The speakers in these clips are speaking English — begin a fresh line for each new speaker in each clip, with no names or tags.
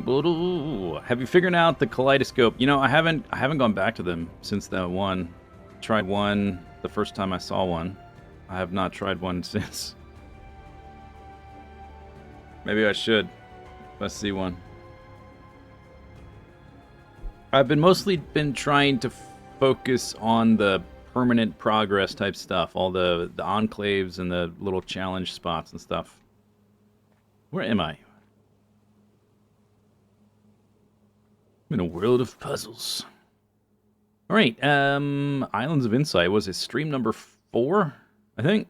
Have you figured out the kaleidoscope? You know, I haven't gone back to them since that one. Tried one the first time I saw one. I have not tried one since. Maybe I should. If I see one. I've been mostly trying to focus on the permanent progress type stuff, all the enclaves and the little challenge spots and stuff. Where am I? I'm in a world of puzzles. All right, Islands of Insight was it stream number 4, I think.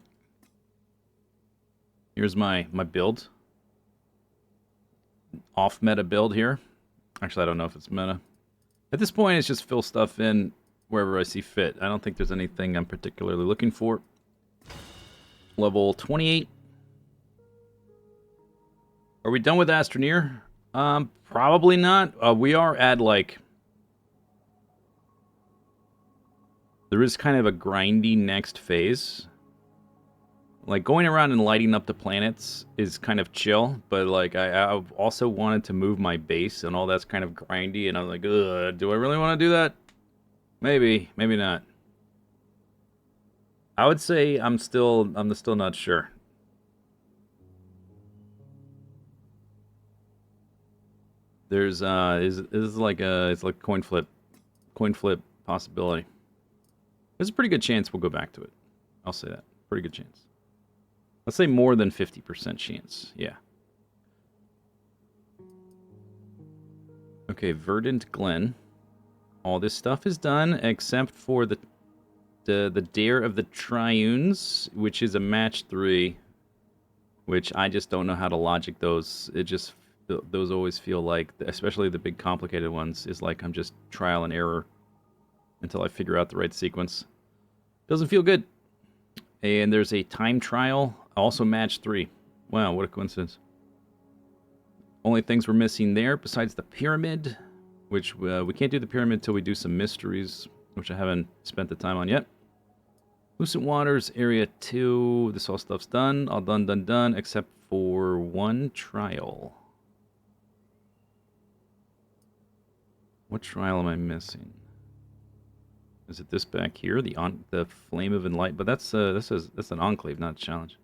Here's my build. Off meta build here. Actually, I don't know if it's meta. At this point, it's just fill stuff in wherever I see fit. I don't think there's anything I'm particularly looking for. Level 28. Are we done with Astroneer? Probably not. We are at, like... There is kind of a grindy next phase. Like, going around and lighting up the planets is kind of chill, but, like, I've also wanted to move my base, and all that's kind of grindy, and I'm like, ugh, do I really want to do that? Maybe, maybe not. I would say I'm still not sure. There's is like it's like coin flip possibility. There's a pretty good chance we'll go back to it. I'll say that. Pretty good chance. Let's say more than 50% chance. Yeah. Okay, Verdant Glen. All this stuff is done except for the Dare of the Triunes, which is a match 3, which I just don't know how to logic those. It just those always feel like, especially the big complicated ones, is like I'm just trial and error until I figure out the right sequence. Doesn't feel good. And there's a time trial, also match 3. Wow, what a coincidence. Only things we're missing there, besides the pyramid, which we can't do the pyramid until we do some mysteries, which I haven't spent the time on yet. Lucent Waters, Area 2. This all stuff's done. All done, except for one trial. What trial am I missing? Is it this back here? The Flame of Enlightenment? But that's an enclave, not a challenge.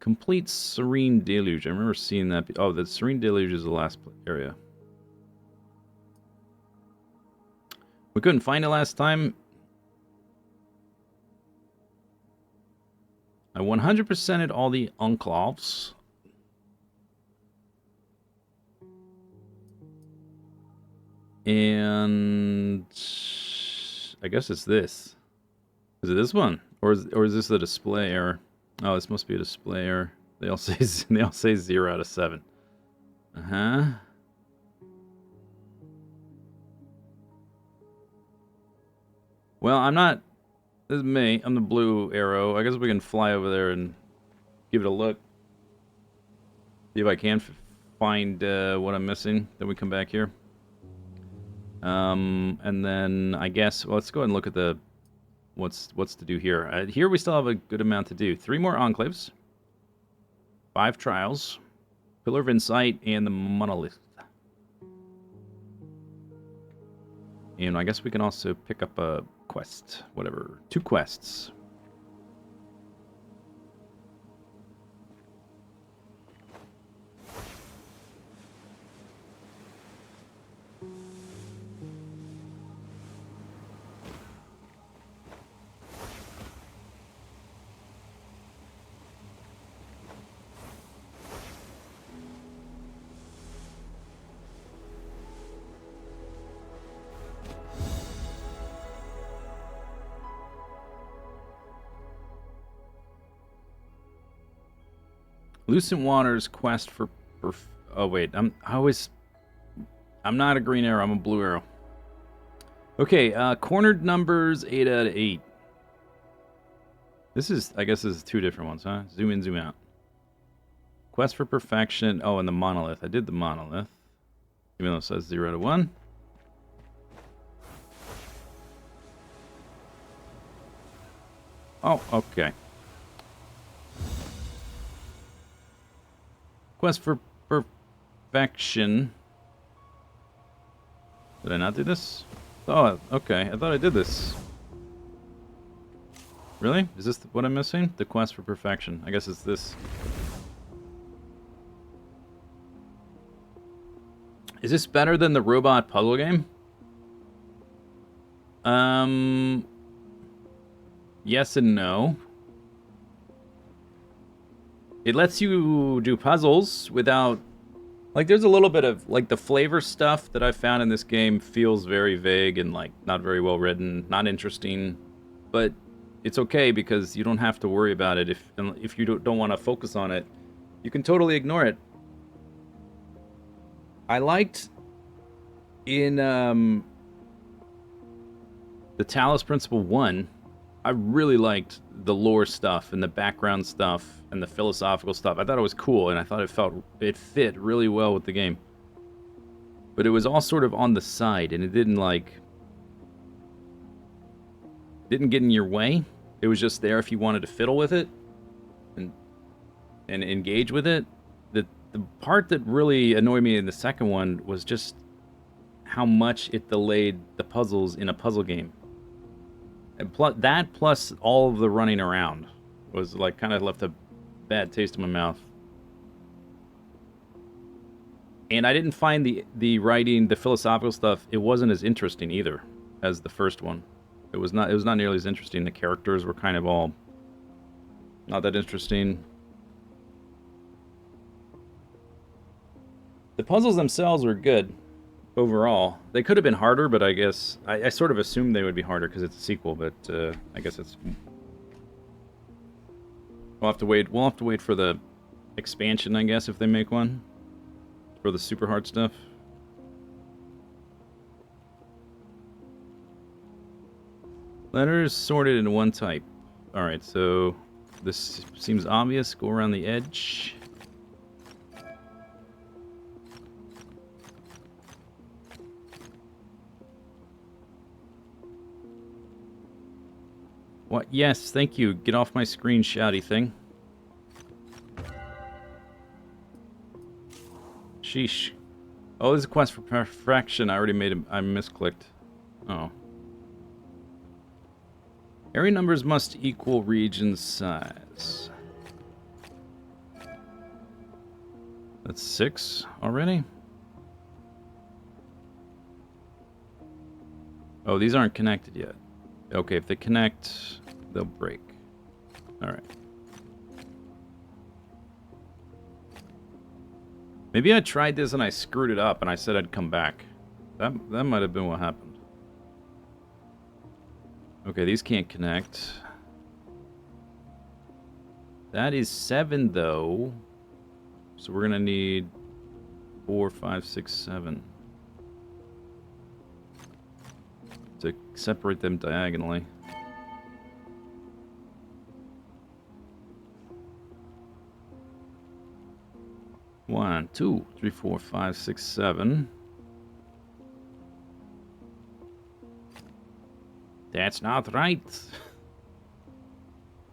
Complete Serene Deluge. I remember seeing that. Oh, the Serene Deluge is the last area. We couldn't find it last time. I 100%ed all the enclaves. And I guess it's this. Is it this one? Or is this a display error? Oh, this must be a display error. They all say 0 out of 7. Uh-huh. Well, I'm not... This is me. I'm the blue arrow. I guess we can fly over there and give it a look. See if I can find what I'm missing. Then we come back here. And then I guess... Well, let's go ahead and look at the... What's to do here. Here we still have a good amount to do. 3 more enclaves. 5 trials. Pillar of Insight and the Monolith. And I guess we can also pick up a quest. Whatever. 2 quests. Lucent Waters quest for oh wait, I'm not a green arrow, I'm a blue arrow. Okay, cornered numbers 8 out of 8. I guess this is 2 different ones, huh? Zoom in, zoom out. Quest for perfection. Oh, and the monolith. I did the monolith. Even though it says 0 out of 1. Oh, okay. Quest for perfection. Did I not do this? Oh, okay. I thought I did this. Really? Is this what I'm missing? The quest for perfection. I guess it's this. Is this better than the robot puzzle game? Yes and no. It lets you do puzzles without... Like, there's a little bit of... Like, the flavor stuff that I found in this game feels very vague and, like, not very well written, not interesting. But it's okay because you don't have to worry about it if you don't want to focus on it. You can totally ignore it. I liked in the Talos Principle 1, I really liked the lore stuff and the background stuff and the philosophical stuff. I thought it was cool, and I thought it fit really well with the game. But it was all sort of on the side, and it didn't get in your way. It was just there if you wanted to fiddle with it and engage with it. The part that really annoyed me in the second one was just how much it delayed the puzzles in a puzzle game. And plus all of the running around was like kind of left a bad taste in my mouth. And I didn't find the writing, the philosophical stuff, it wasn't as interesting either as the first one. It was not nearly as interesting. The characters were kind of all not that interesting. The puzzles themselves were good overall. They could have been harder, but I guess I sort of assumed they would be harder because it's a sequel, but I guess it's... We'll have to wait for the expansion, I guess, if they make one. For the super hard stuff. Letters sorted into one type. Alright, so this seems obvious. Go around the edge. What? Yes, thank you. Get off my screen, shouty thing. Sheesh. Oh, this is a quest for perfection. I already made I misclicked. Oh. Area numbers must equal region size. That's 6 already? Oh, these aren't connected yet. Okay, if they connect, they'll break. Alright. Maybe I tried this and I screwed it up and I said I'd come back. That might have been what happened. Okay, these can't connect. That is 7, though. So we're gonna need 4, 5, 6, 7. To separate them diagonally. One, 2, 3, 4, 5, 6, 7. That's not right.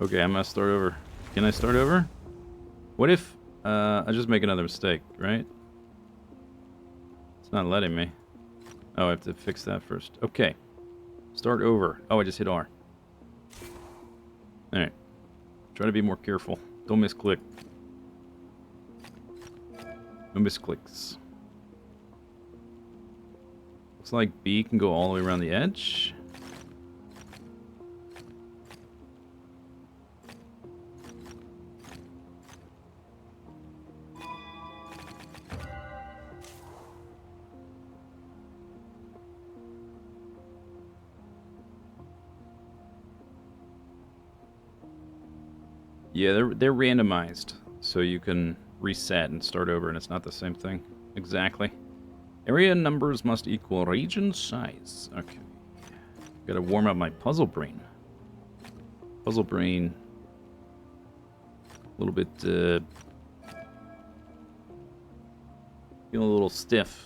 Okay, I'm gonna start over. Can I start over? What if I just make another mistake, right? It's not letting me. Oh, I have to fix that first. Okay. Start over. Oh, I just hit R. Alright. Try to be more careful. Don't misclick. No misclicks. Looks like B can go all the way around the edge. Yeah, they're randomized, so you can reset and start over, and it's not the same thing. Exactly. Area numbers must equal region size. Okay. Gotta warm up my puzzle brain. Puzzle brain. A little bit, feeling a little stiff.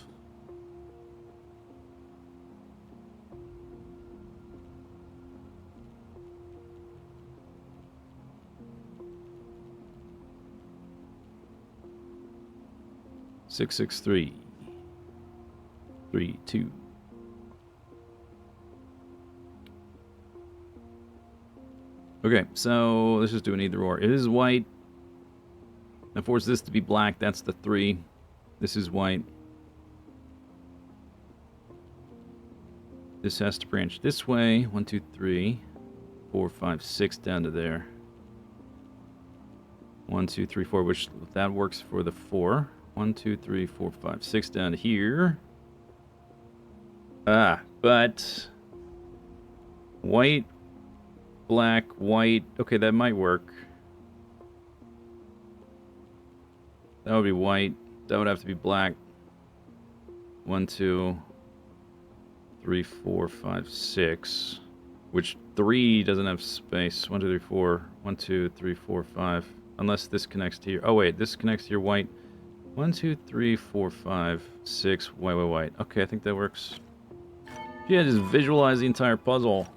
663. 3, 2. Okay, so let's just do an either or. It is white. Now force this to be black. That's the 3. This is white. This has to branch this way. 1, 2, 3, 4, 5, 6 down to there. 1, 2, 3, 4, which that works for the 4. 1, 2, 3, 4, 5, 6 down to here. But white, black, white. Okay, that might work. That would be white. That would have to be black. 1, 2, 3, 4, 5, 6. Which 3 doesn't have space. 1, 2, 3, 4. 1, 2, 3, 4, 5. Unless this connects to your... Oh, wait. This connects to your white. 1, 2, 3, 4, 5, 6. White, white, white. Okay, I think that works. Yeah, just visualize the entire puzzle.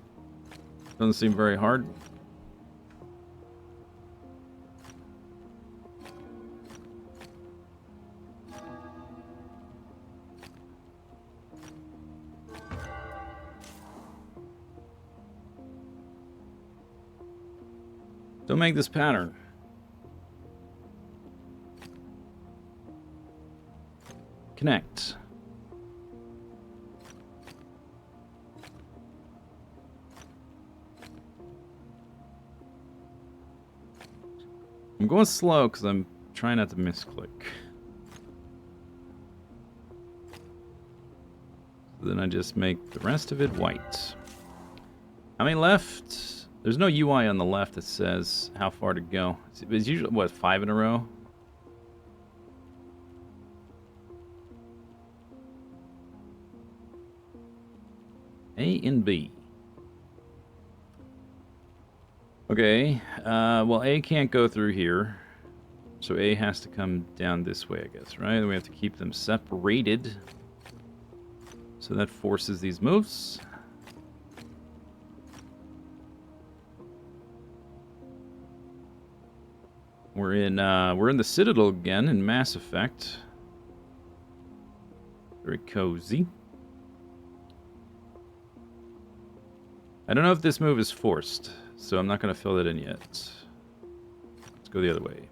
Doesn't seem very hard. Don't make this pattern. Connect. I'm going slow because I'm trying not to misclick. So then I just make the rest of it white. How many left? There's no UI on the left that says how far to go. It's usually, what, 5 in a row? A and B. Okay, well, A can't go through here. So A has to come down this way, I guess, right? We have to keep them separated. So that forces these moves. We're in the Citadel again in Mass Effect. Very cozy. I don't know if this move is forced, so I'm not going to fill that in yet. Let's go the other way.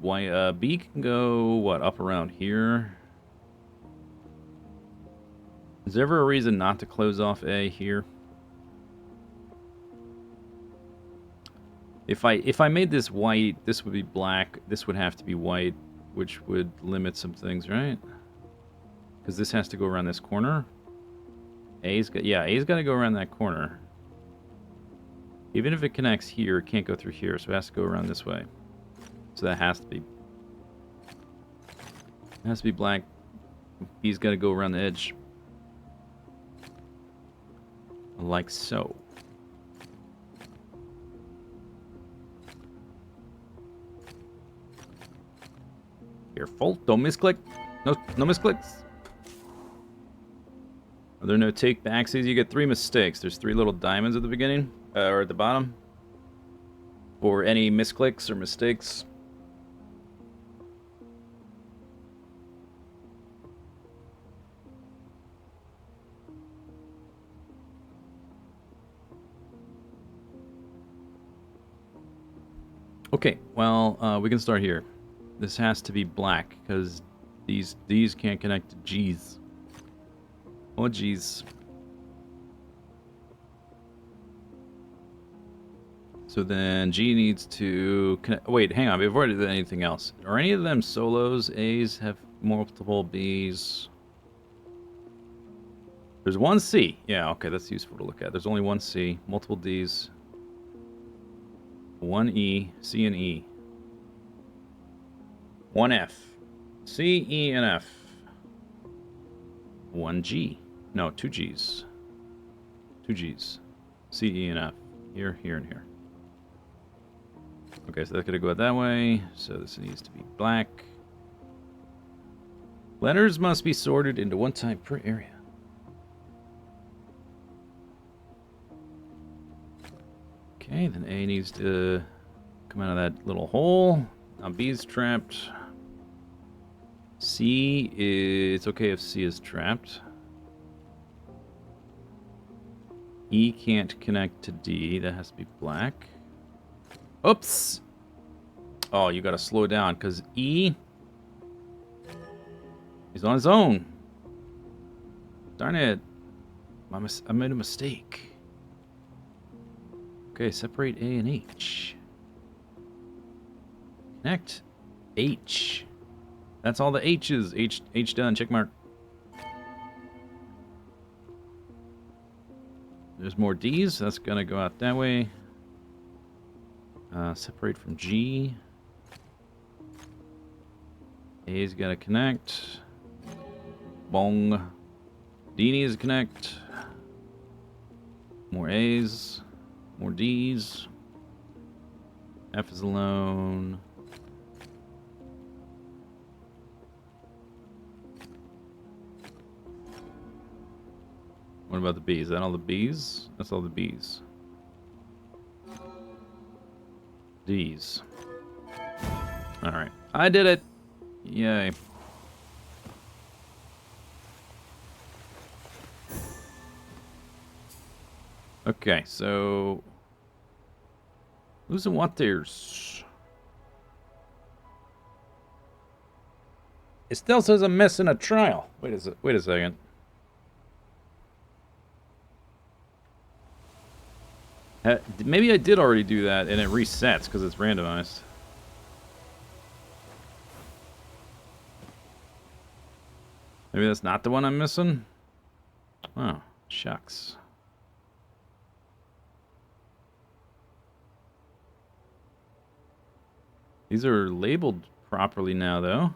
Why, B can go, what, up around here? Is there ever a reason not to close off A here? If I made this white, this would be black. This would have to be white, which would limit some things, right? Because this has to go around this corner. A's got to go around that corner. Even if it connects here, it can't go through here, so it has to go around this way. So that has to be... It has to be black. B's got to go around the edge. Like so. Careful, don't misclick. No misclicks. Are there no take backsies? You get 3 mistakes. There's 3 little diamonds at the beginning, or at the bottom. For any misclicks or mistakes. Okay, well, we can start here. This has to be black, because these can't connect to G's. Oh, G's. So then G needs to connect. Wait, hang on, before I do anything else. Are any of them solos? A's have multiple B's. There's one C. Yeah, okay, that's useful to look at. There's only one C, multiple D's. One E, C and E. One F. C, E, and F. One G. No, 2 G's. 2 G's. C, E, and F. Here, here, and here. Okay, so that's going to go that way. So this needs to be black. Letters must be sorted into one type per area. Okay, then A needs to come out of that little hole. Now B's trapped. C is... It's okay if C is trapped. E can't connect to D. That has to be black. Oops! Oh, you gotta slow down, because E is on his own. Darn it. I made a mistake. Okay, separate A and H. Connect H. That's all the H's. H done. Check mark. There's more D's. That's gonna go out that way. Separate from G. A's gotta connect. Bong. D needs to connect. More A's. More D's. F is alone. What about the B's? Is that all the B's? That's all the B's. D's. Alright. I did it! Yay. Okay, so... Who's in what there's? It still says I'm missing a trial. Wait a second. Maybe I did already do that and it resets because it's randomized. Maybe that's not the one I'm missing? Oh, shucks. These are labeled properly now, though.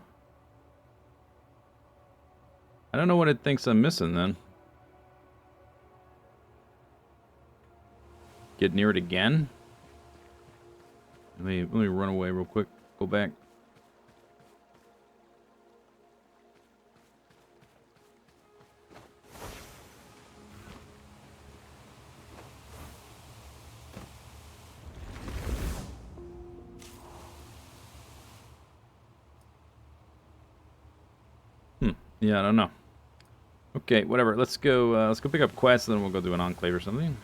I don't know what it thinks I'm missing, then. Get near it again? Let me run away real quick. Go back. Yeah, I don't know. Okay, whatever. Let's go pick up quests, and then we'll go do an enclave or something.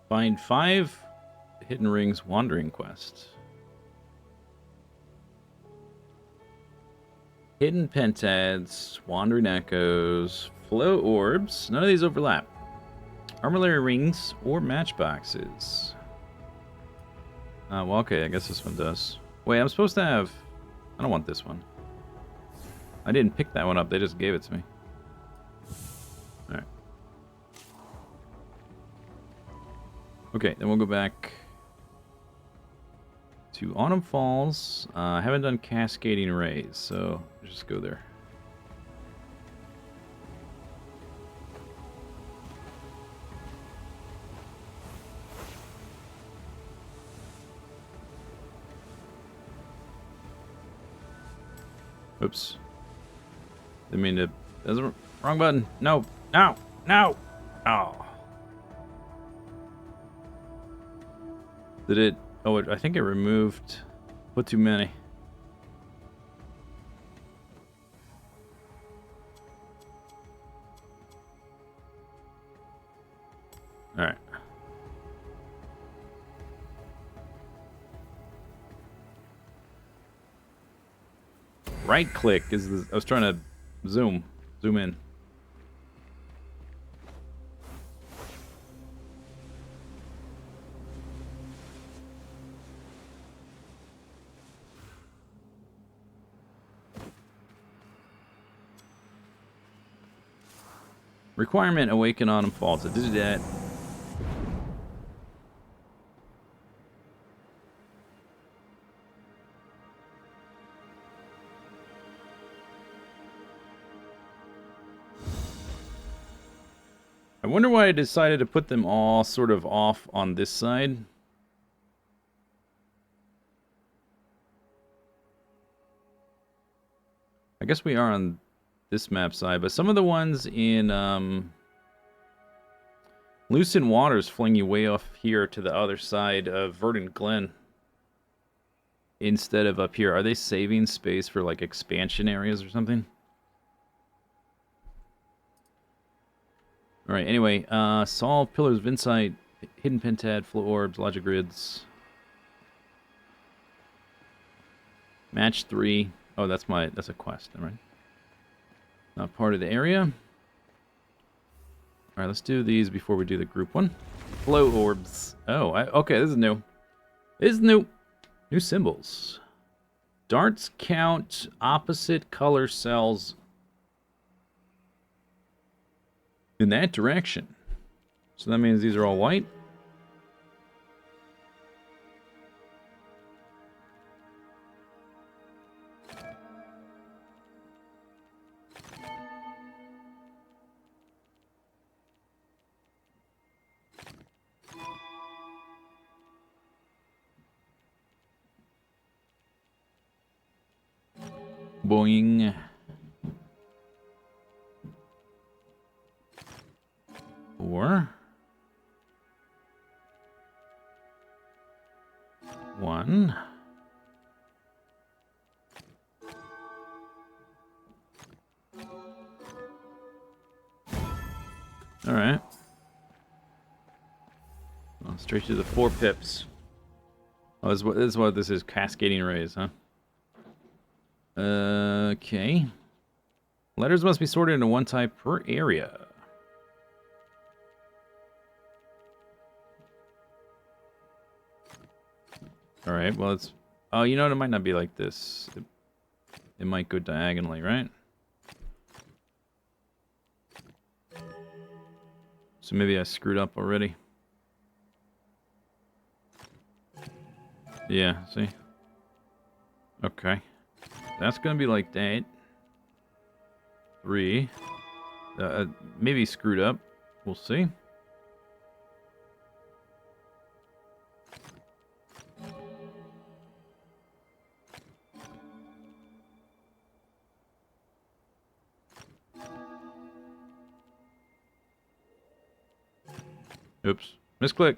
Find 5 Hidden Rings Wandering Quest. Hidden Pentads, Wandering Echoes, Flow Orbs. None of these overlap. Armillary Rings or Matchboxes. Well, okay, I guess this one does. Wait, I'm supposed to have... I don't want this one. I didn't pick that one up, they just gave it to me. Alright. Okay, then we'll go back to Autumn Falls. I haven't done Cascading Rays, so just go there. Oops. Didn't mean to... That's the wrong button. No. No. No. Oh. Did it... Oh, I think it removed... Put too many. Alright. Right click is the... I was trying to zoom in. Requirement, awaken autumn fall. So do that. I wonder why I decided to put them all sort of off on this side. I guess we are on this map side, but some of the ones in Lucent Waters fling you way off here to the other side of Verdant Glen instead of up here. Are they saving space for like expansion areas or something? Alright, anyway, solve Pillars of Insight, Hidden Pentad, Flow Orbs, Logic Grids. Match 3. Oh, that's a quest, right? Not part of the area. Alright, let's do these before we do the group one. Flow Orbs. Oh, okay, this is new. This is new. New symbols. Darts count opposite color cells in that direction. So that means these are all white. Boing. Four. 1. Alright. Well, straight to the 4 pips. Oh, this is what this is, cascading rays, huh? Okay. Letters must be sorted into one type per area. Alright, well it's... Oh, you know what? It might not be like this. It might go diagonally, right? So maybe I screwed up already. Yeah, see? Okay. That's gonna be like that. 3. Maybe screwed up. We'll see. Oops. Misclick.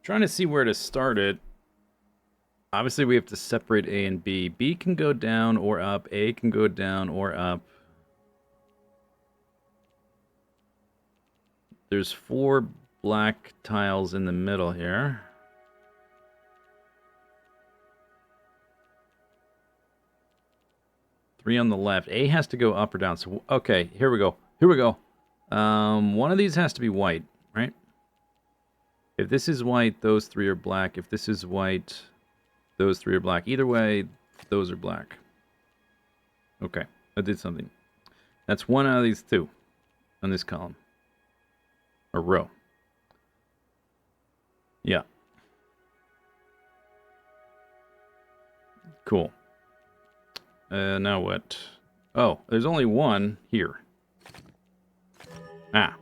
Trying to see where to start it. Obviously, we have to separate A and B. B can go down or up. A can go down or up. There's 4 black tiles in the middle here. 3 on the left. A has to go up or down. So, okay, here we go. Here we go. One of these has to be white, right? If this is white, those 3 are black. If this is white, those 3 are black. Either way, those are black. Okay, I did something. That's 1 out of these 2 on this column. Or row. Yeah. Cool. Now what? Oh, there's only 1 here. Ah.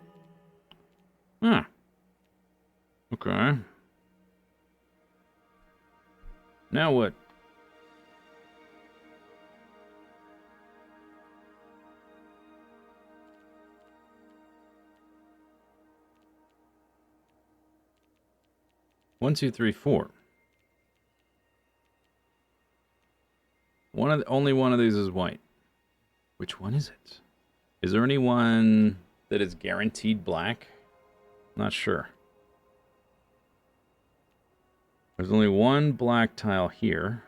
Huh. Okay. Now what? One, two, three, four. Only one of these is white. Which one is it? Is there any one that is guaranteed black? Not sure. There's only 1 black tile here.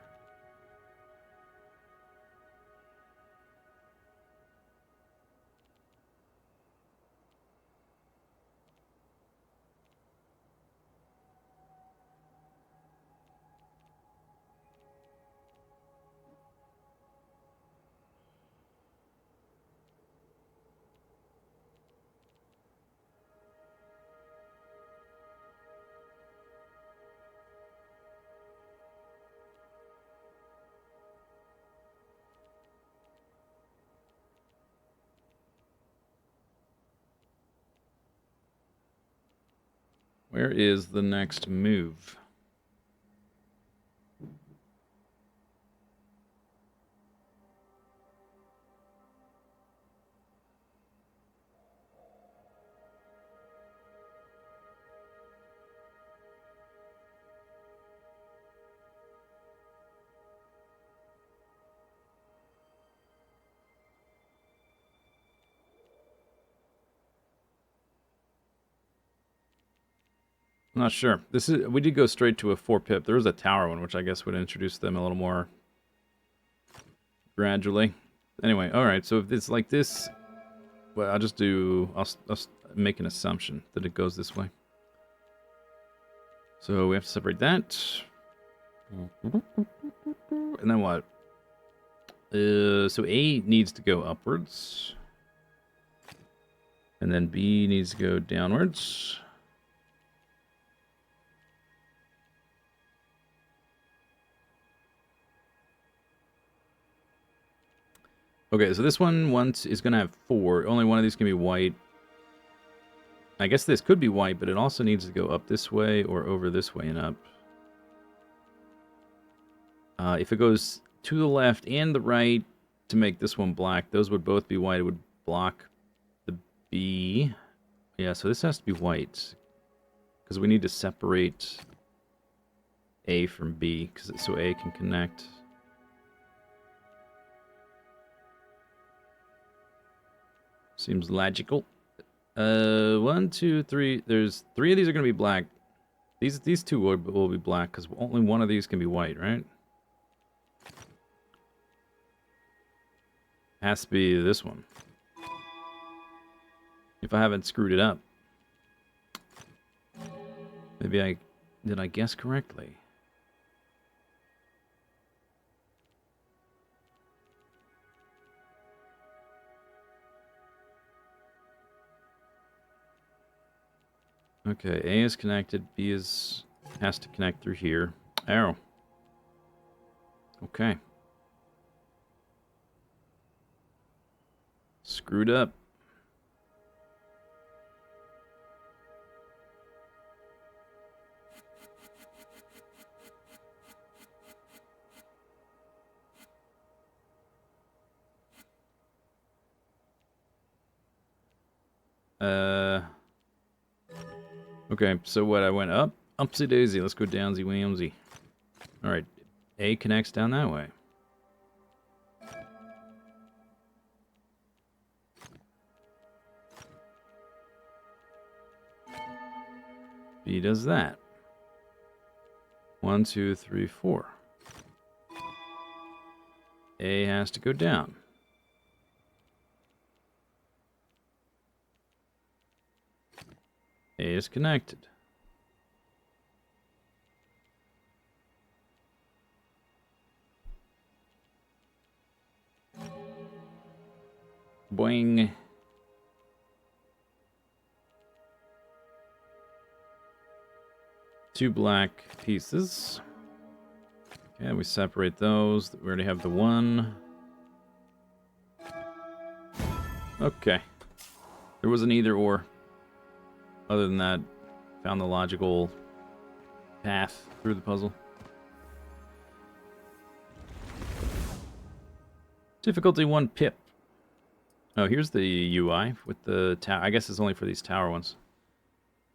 Where is the next move? I'm not sure. We did go straight to a 4-pip. There was a tower one, which I guess would introduce them a little more gradually. Anyway, all right. So if it's like this, well, I'll make an assumption that it goes this way. So we have to separate that. And then what? So A needs to go upwards. And then B needs to go downwards. Okay, so this one is going to have 4. Only one of these can be white. I guess this could be white, but it also needs to go up this way or over this way and up. If it goes to the left and the right to make this one black, those would both be white. It would block the B. Yeah, so this has to be white. Because we need to separate A from B, so A can connect. Seems logical. 1, 2, 3. There's 3 of these are going to be black. These 2 will be black because only one of these can be white, right? Has to be this one. If I haven't screwed it up. Maybe did I guess correctly? Okay, A is connected, B has to connect through here. Arrow. Okay. Screwed up. Okay, so what, I went up? Upsy daisy, let's go downsy whamsy. Alright, A connects down that way. B does that. 1, 2, 3, 4. A has to go down. is connected. Boing. Two black pieces. Okay, we separate those. We already have the one. Okay. There was an either or. Other than that, found the logical path through the puzzle. Difficulty 1 pip. Oh, here's the UI with the tower. I guess it's only for these tower ones.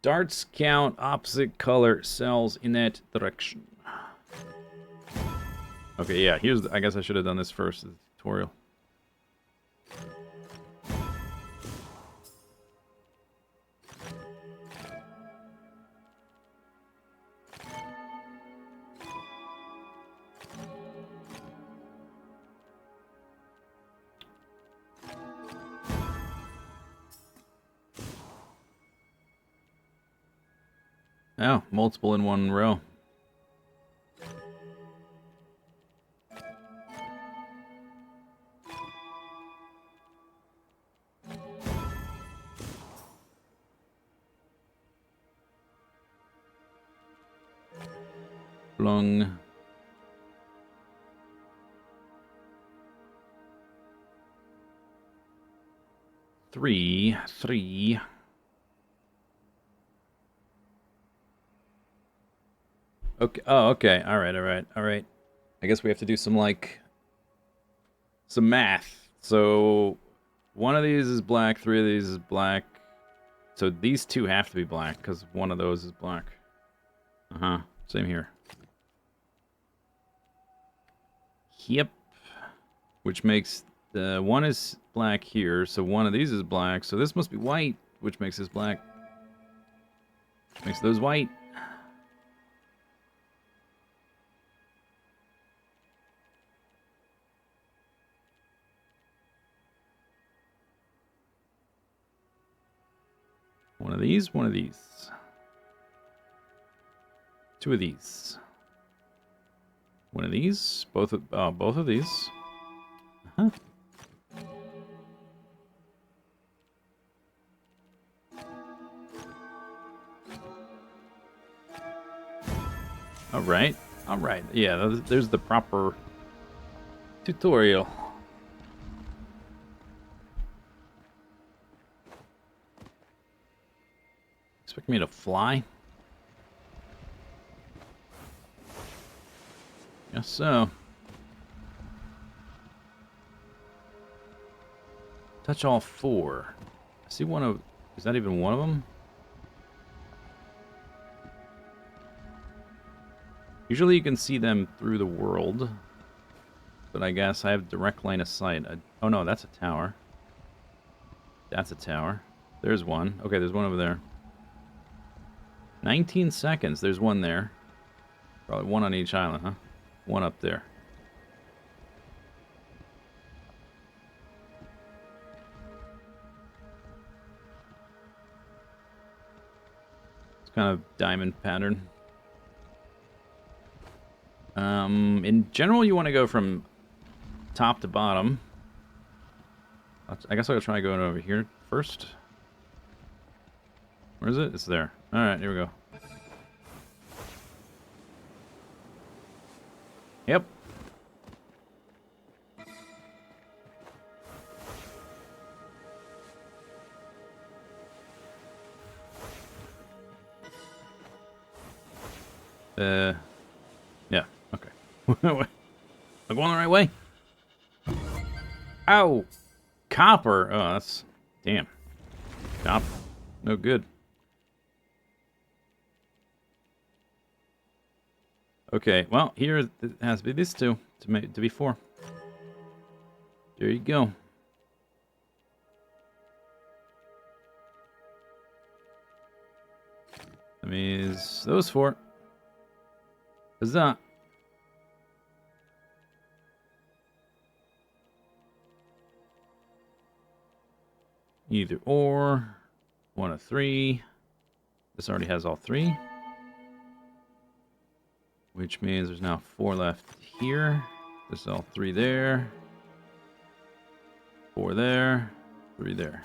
Darts count opposite color cells in that direction. Okay, yeah, here's... I guess I should have done this first, the tutorial. Oh, multiple in one row. Blung. Three. Okay. Oh, okay. All right. I guess we have to do some, like, some math. So, one of these is black, 3 of these is black. So these 2 have to be black, because one of those is black. Uh-huh. Same here. Yep. Which makes the one is black here, so one of these is black. So this must be white, which makes this black. Makes those white. One of these, one of these. 2 of these. One of these, both of these. Uh-huh. All right. Yeah, there's the proper tutorial. Expect me to fly? Guess so. Touch all 4. I see one of... Is that even one of them? Usually you can see them through the world. But I guess I have direct line of sight. Oh no, that's a tower. That's a tower. There's one. Okay, there's one over there. 19 seconds. There's one there. Probably one on each island, huh? One up there. It's kind of diamond pattern. In general, you want to go from top to bottom. I guess I'll try going over here first. Where is it? It's there. Alright, here we go. Yep. Yeah, okay. I'm going the right way. Ow! Copper! Oh, that's... Damn. Copper. No good. Okay, well, here it has to be these 2 to be 4. There you go. That means those 4. Huzzah. Either or. 1 of 3. This already has all 3. Which means there's now 4 left here. This is all 3 there. 4 there. 3 there.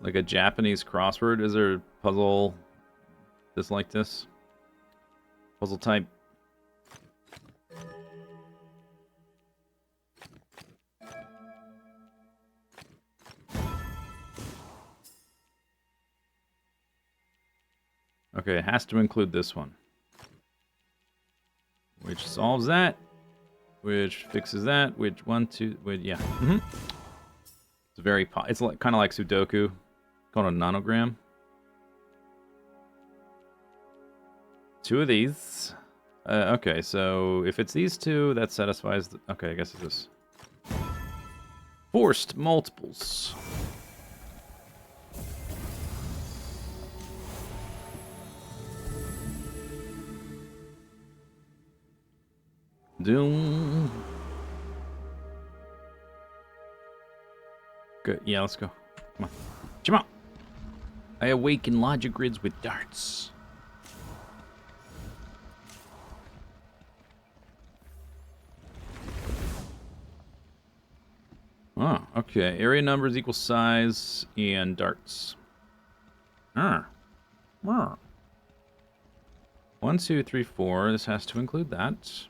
Like a Japanese crossword? Is there a puzzle just like this? Puzzle type? Okay, it has to include this one. Which solves that. Which fixes that. Which 1, 2... Wait, yeah. It's very... It's like, kind of like Sudoku. Called a nonogram. 2 of these. Okay, so if it's these 2, that satisfies... Okay, I guess it's this. Forced multiples. Doom. Good. Yeah, let's go. Come on. Come on. I awaken logic grids with darts. Oh, okay. Area numbers equal size and darts. 1, 2, 3, 4. This has to include that.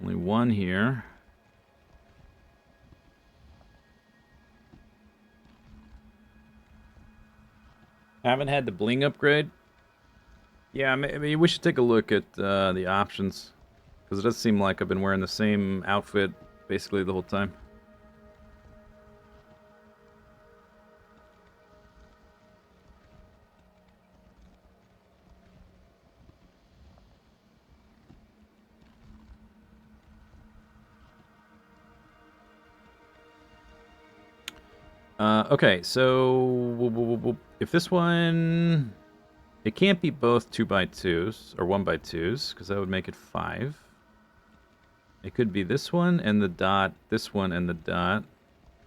Only 1 here. Haven't had the bling upgrade? Yeah, maybe we should take a look at the options. Because it does seem like I've been wearing the same outfit basically the whole time. Okay, so if this one... It can't be both 2x2s, or 1x2s, because that would make it 5. It could be this one and the dot, this one and the dot,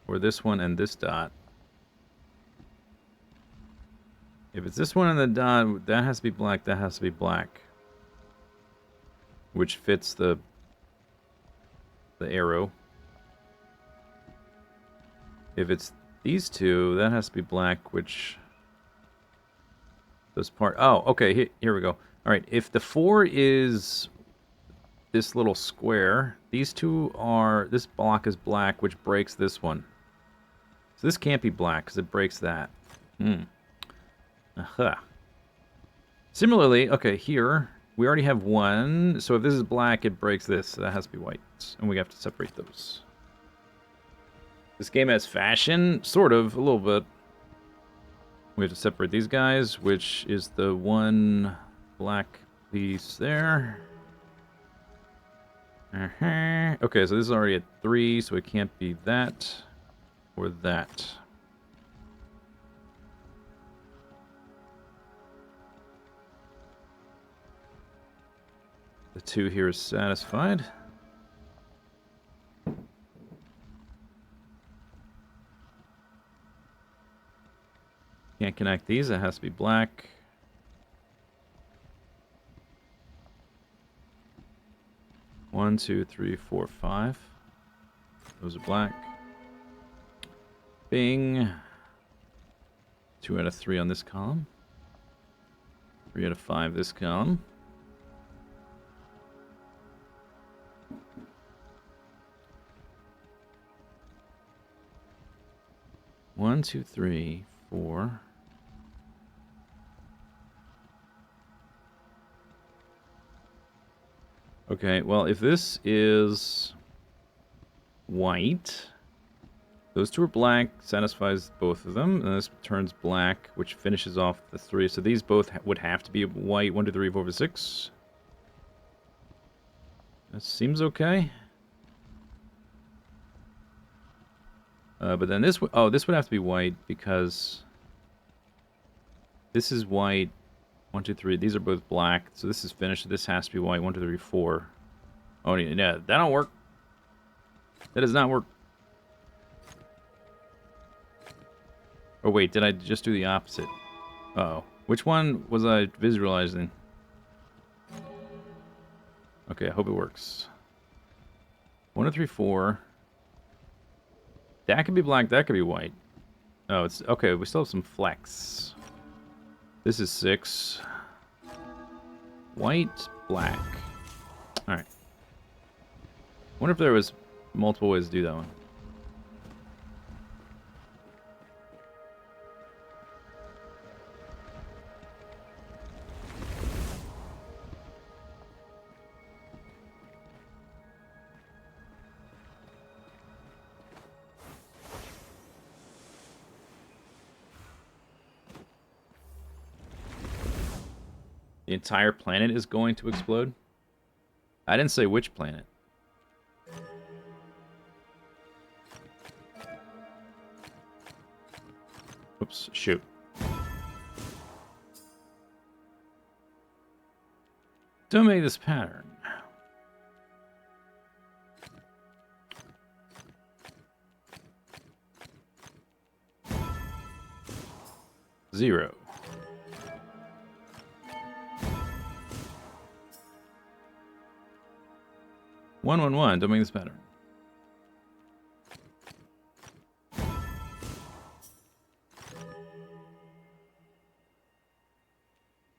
or this one and this dot. If it's this one and the dot, that has to be black, that has to be black. Which fits the arrow. If it's these 2, that has to be black, which... This part... Oh, okay, here we go. Alright, if the 4 is this little square, these 2 are... This block is black, which breaks this one. So this can't be black, because it breaks that. Aha. Similarly, okay, here, we already have 1. So if this is black, it breaks this. So that has to be white. And we have to separate those. This game has fashion, sort of, a little bit. We have to separate these guys, which is the 1 black piece there. Okay, so this is already at 3, so it can't be that or that. The 2 here is satisfied. Can't connect these, it has to be black. One, 2, 3, 4, 5. Those are black. Bing. 2 out of 3 on this column. 3 out of 5 this column. One, 2, 3, 4. Okay, well, if this is white, Those two are black, satisfies both of them. And this turns black, which finishes off the 3. So these both would have to be white. 1, 2, 3, 4, 5, 6. That seems okay. But then this this would have to be white because this is white. 1, 2, 3. These are both black. So this is finished. This has to be white. 1, 2, 3, 4. Oh, yeah, that don't work. That does not work. Oh, wait, did I just do the opposite? Uh-oh. Which one was I visualizing? Okay, I hope it works. 1, 2, 3, 4. That could be black, that could be white. Oh, it's... Okay, we still have some flex. This is 6. White, black. Alright. Wonder if there was multiple ways to do that one. The entire planet is going to explode? I didn't say which planet. Oops, shoot. Don't make this pattern. Zero. One, one, one. Don't make this pattern.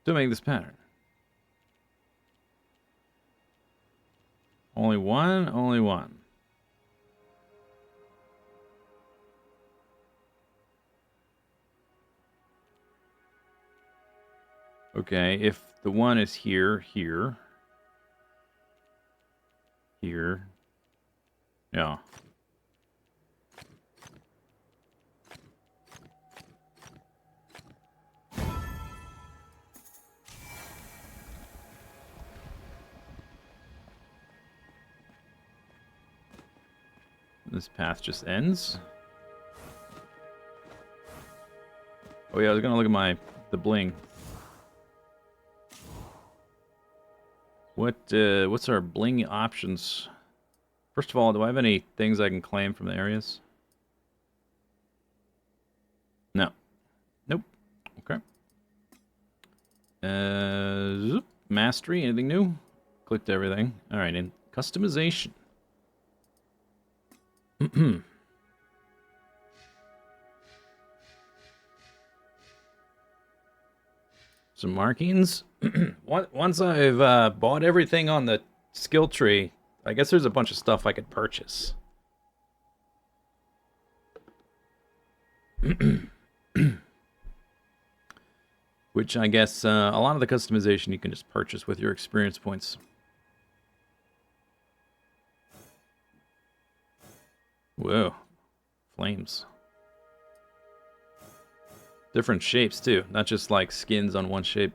Don't make this pattern. Only one, only one. Okay, if the one is here, here, here, yeah. This path just ends. Oh yeah, I was gonna look at the bling. What's our bling options? First of all, do I have any things I can claim from the areas? No. Nope. Okay. Mastery, anything new? Clicked everything. Alright, and customization. Some markings. Once I've bought everything on the skill tree, I guess there's a bunch of stuff I could purchase. Which I guess a lot of the customization you can just purchase with your experience points. Whoa. Flames. Different shapes, too. Not just, like, skins on one shape.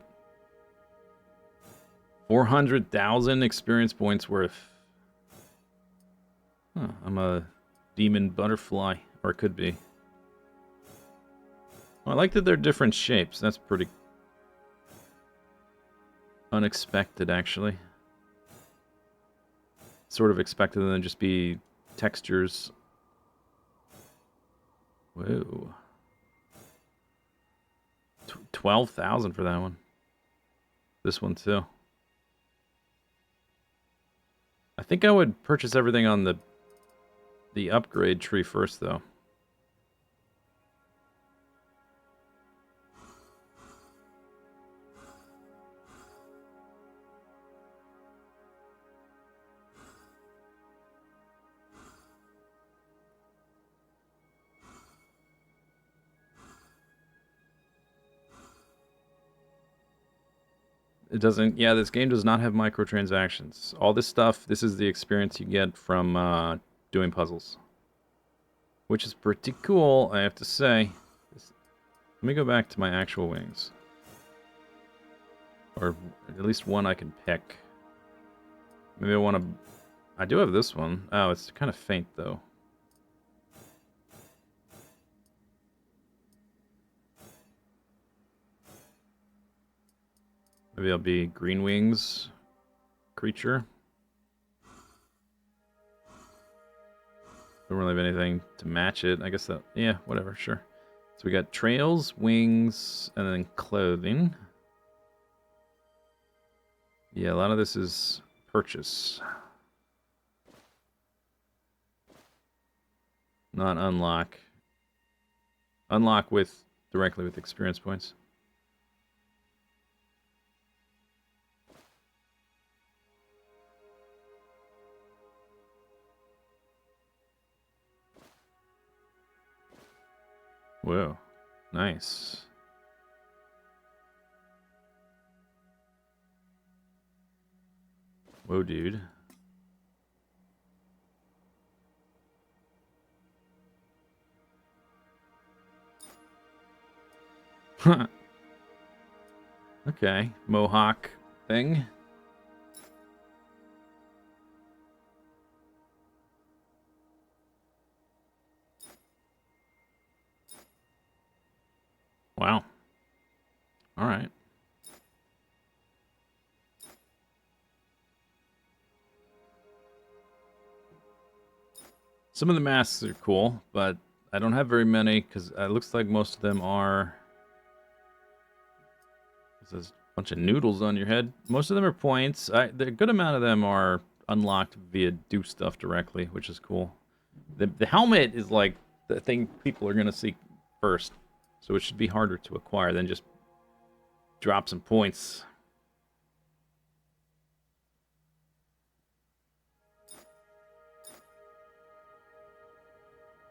400,000 experience points worth. Huh, I'm a demon butterfly. Or it could be. Well, I like that they're different shapes. That's pretty unexpected, actually. Sort of expected them to just be textures. Whoa. 12,000 for that one. This one too. I think I would purchase everything on the upgrade tree first, though. It doesn't... Yeah, this game does not have microtransactions. All this stuff, this is the experience you get from doing puzzles. which is pretty cool, I have to say. Let me go back to my actual wings. Or at least one I can pick. Maybe I want to... I do have this one. Oh, it's kind of faint, though. Maybe I'll be green wings creature. Don't really have anything to match it. I guess that... Yeah, whatever, sure. So we got trails, wings, and then clothing. Yeah, a lot of this is purchase. Not unlock. Unlock with directly with experience points. Whoa. Nice. Whoa, dude. Okay. Mohawk thing. Wow. All right. Some of the masks are cool, but I don't have very many because it looks like most of them are... There's a bunch of noodles on your head. Most of them are points. The good amount of them are unlocked via do stuff directly, which is cool. The helmet is like the thing people are going to see first, so it should be harder to acquire than just drop some points.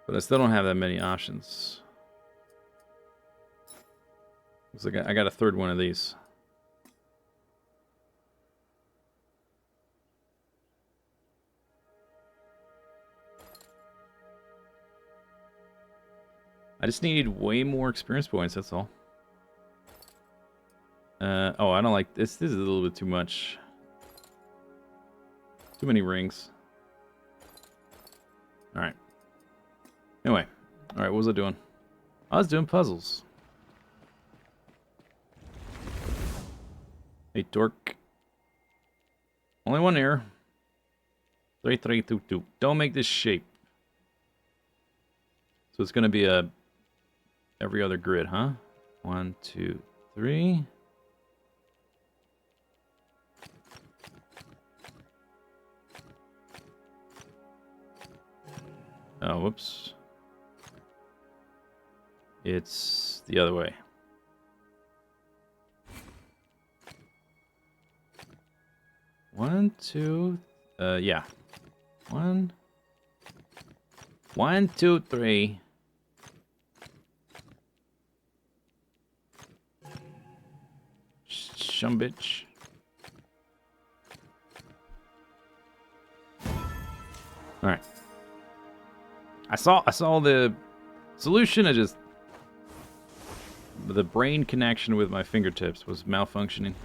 But I still don't have that many options. Looks like I got a third one of these. I just need way more experience points, that's all. Oh, I don't like this. This is a little bit too much. Too many rings. Alright. Anyway. Alright, what was I doing? I was doing puzzles. Hey, dork. Only one error. 3322. Don't make this shape. So it's going to be a every other grid, huh? 1, 2, 3. Oh, whoops. It's the other way. One, two, yeah. 1, 2, 3. Shumbitch. All right. I saw the solution. The brain connection with my fingertips was malfunctioning.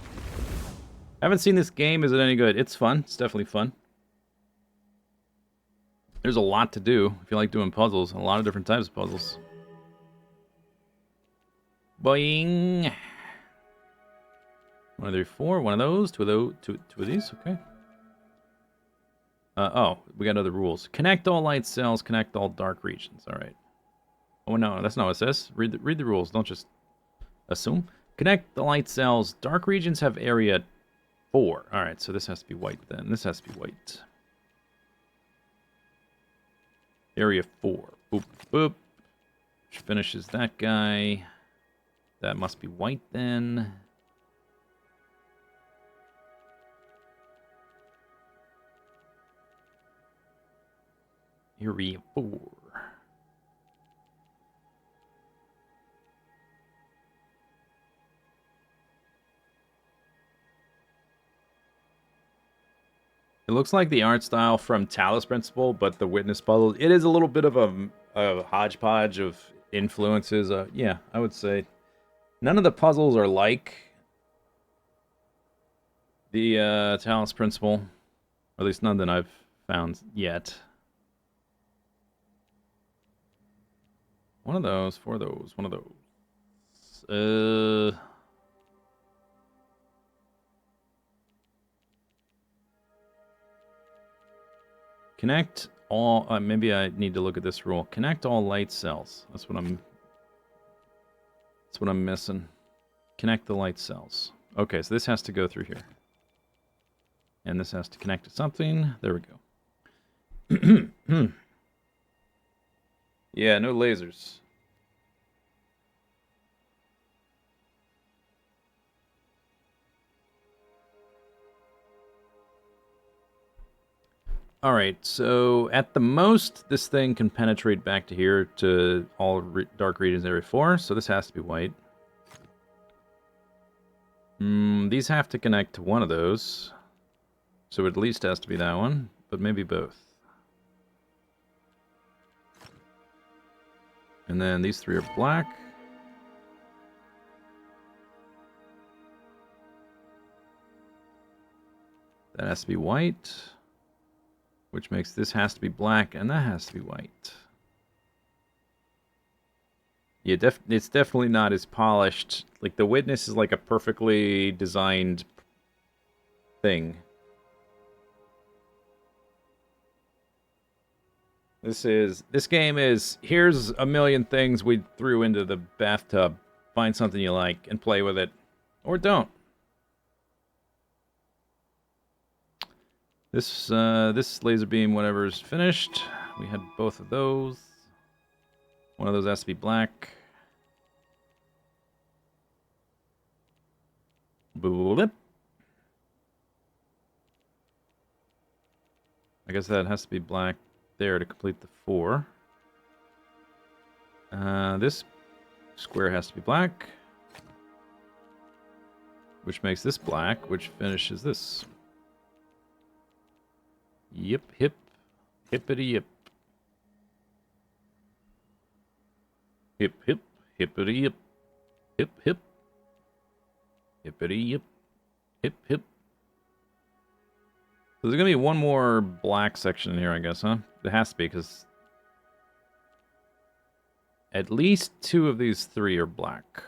I haven't seen this game. Is it any good? It's fun. It's definitely fun. There's a lot to do if you like doing puzzles. A lot of different types of puzzles. Boing. 1, 2, 3, 4. One of those. Two of these. Okay. Oh, we got other rules. Connect all light cells. Connect all dark regions. All right. Oh no, that's not what it says. Read the rules. Don't just assume. Connect the light cells. Dark regions have area 4. All right, so this has to be white then. This has to be white. Area 4. Boop, boop. Which finishes that guy. That must be white then. Area 4. It looks like the art style from Talos Principle, but the Witness puzzle, it is a little bit of a hodgepodge of influences. Yeah, I would say none of the puzzles are like the Talents Principle, or at least none that I've found yet. One of those, four of those, one of those. Connect all. Maybe I need to look at this rule. Connect all light cells. That's what I'm missing. Connect the light cells. Okay, so this has to go through here. And this has to connect to something. There we go. Yeah, no lasers. Alright, so at the most, this thing can penetrate back to here to all dark regions area 4, so this has to be white. These have to connect to one of those, so it at least has to be that one, but maybe both. And then these three are black. That has to be white. Which makes this has to be black, and that has to be white. Yeah, it's definitely not as polished. Like, the Witness is like a perfectly designed thing. This game is, here's a million things we threw into the bathtub. Find something you like and play with it. Or don't. This laser beam, whatever, is finished. We had both of those. One of those has to be black. Blip. I guess that has to be black there to complete the 4. This square has to be black. Which makes this black, which finishes this. Yip, hip, hippity yip. Hip, hip, hippity yip. Hip, hip. Hippity yip. Hip, hip. So there's gonna be one more black section in here, I guess, huh? It has to be, because at least 2 of these 3 are black.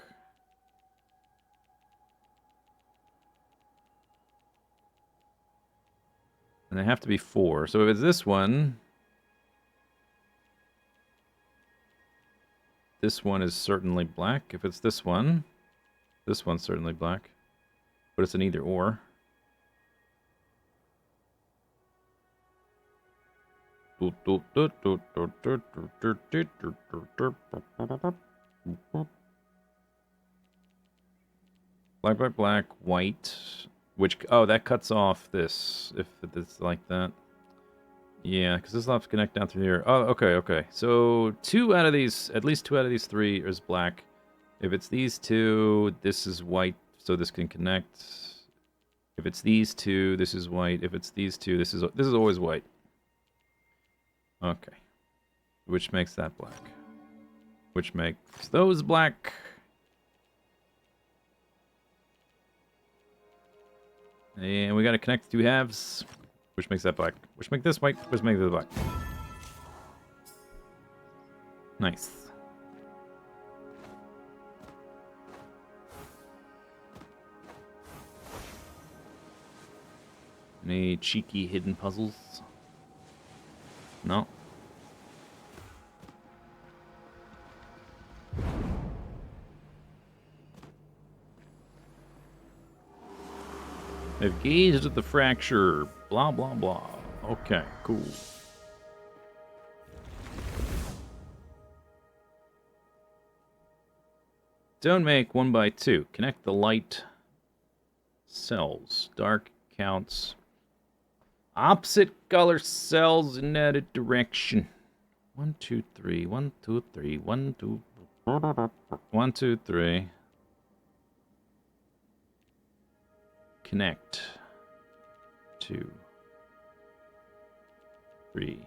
And they have to be 4. So if it's this one is certainly black. If it's this one's certainly black. But it's an either or. Black, black, black, white. Which, oh, that cuts off this, if it's like that. Yeah, because this will have to connect down through here. Oh, okay, okay. So 2 out of these, at least 2 out of these 3 is black. If it's these 2, this is white, so this can connect. If it's these 2, this is white. If it's these 2, this is always white. Okay. Which makes that black. Which makes those black. And we gotta connect the 2 halves, which makes that black. Which make this white, which makes this black. Nice. Any cheeky hidden puzzles? No. I've gazed at the fracture. Blah, blah, blah. Okay, cool. Don't make 1 by 2. Connect the light cells. Dark counts. Opposite color cells in that direction. 1, 2, 3. 1, 2, 3. 1, 2. 1, 2, 3. Connect. 2. 3.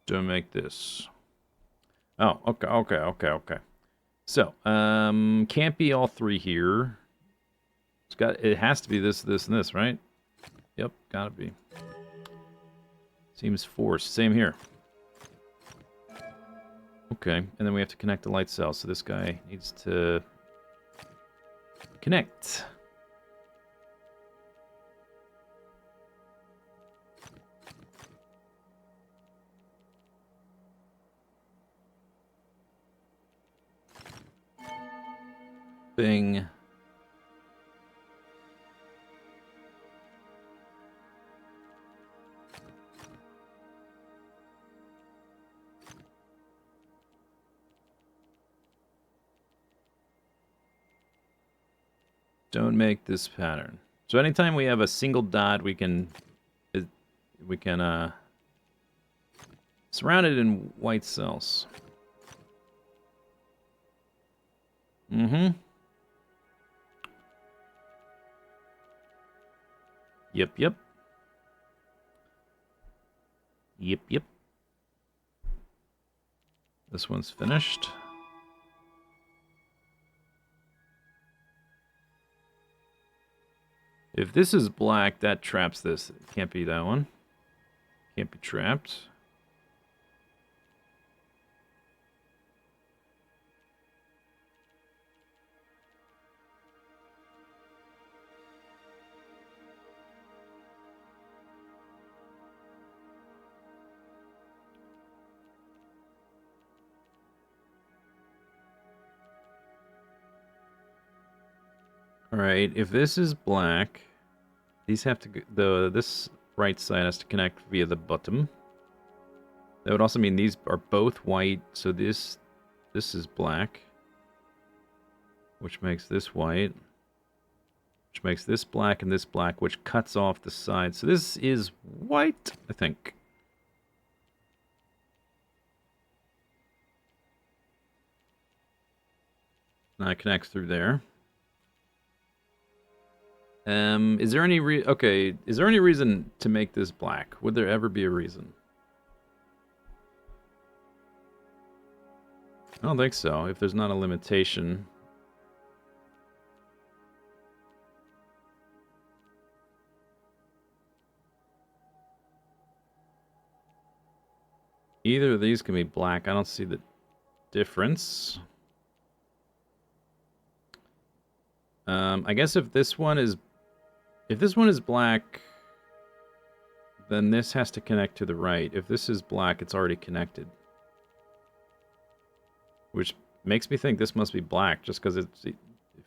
Don't make this. Oh, okay. So, can't be all three here. It has to be this, and this, right? Yep, gotta be. Seems forced. Same here. Okay, and then we have to connect the light cell, so this guy needs to connect. Bing. Don't make this pattern. So anytime we have a single dot, we can surround it in white cells. Mm-hmm. Yep. This one's finished. If this is black, that traps this. It can't be that one. Can't be trapped. Alright, if this is black, these have to this right side has to connect via the bottom. That would also mean these are both white, so this is black. Which makes this white. Which makes this black and this black, which cuts off the side. So this is white, I think. Now it connects through there. Is there any is there any reason to make this black? Would there ever be a reason? I don't think so, if there's not a limitation. Either of these can be black. I don't see the difference. I guess if this one is black, then this has to connect to the right. If this is black, it's already connected. Which makes me think this must be black, just because if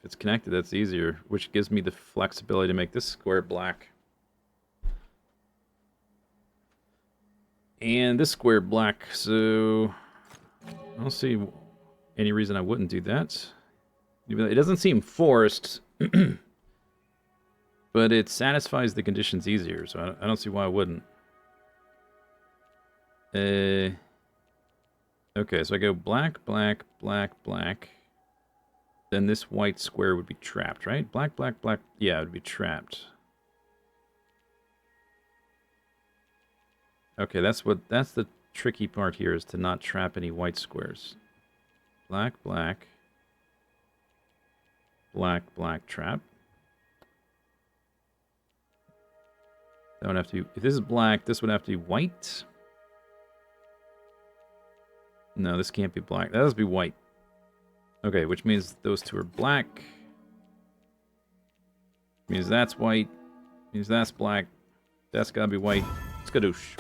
it's connected, that's easier. Which gives me the flexibility to make this square black. And this square black, so I don't see any reason I wouldn't do that. It doesn't seem forced, but it satisfies the conditions easier, so I don't see why I wouldn't. Okay, so I go black, black, black, black. Then this white square would be trapped, right? Black, black, black. Yeah, it would be trapped. Okay, that's the tricky part here, is to not trap any white squares. Black, black. Black, black, trap. That would have to be, if this is black, this would have to be white. No, this can't be black. That has to be white. Okay, which means those two are black. Means that's white. Means that's black. That's gotta be white. Skadoosh.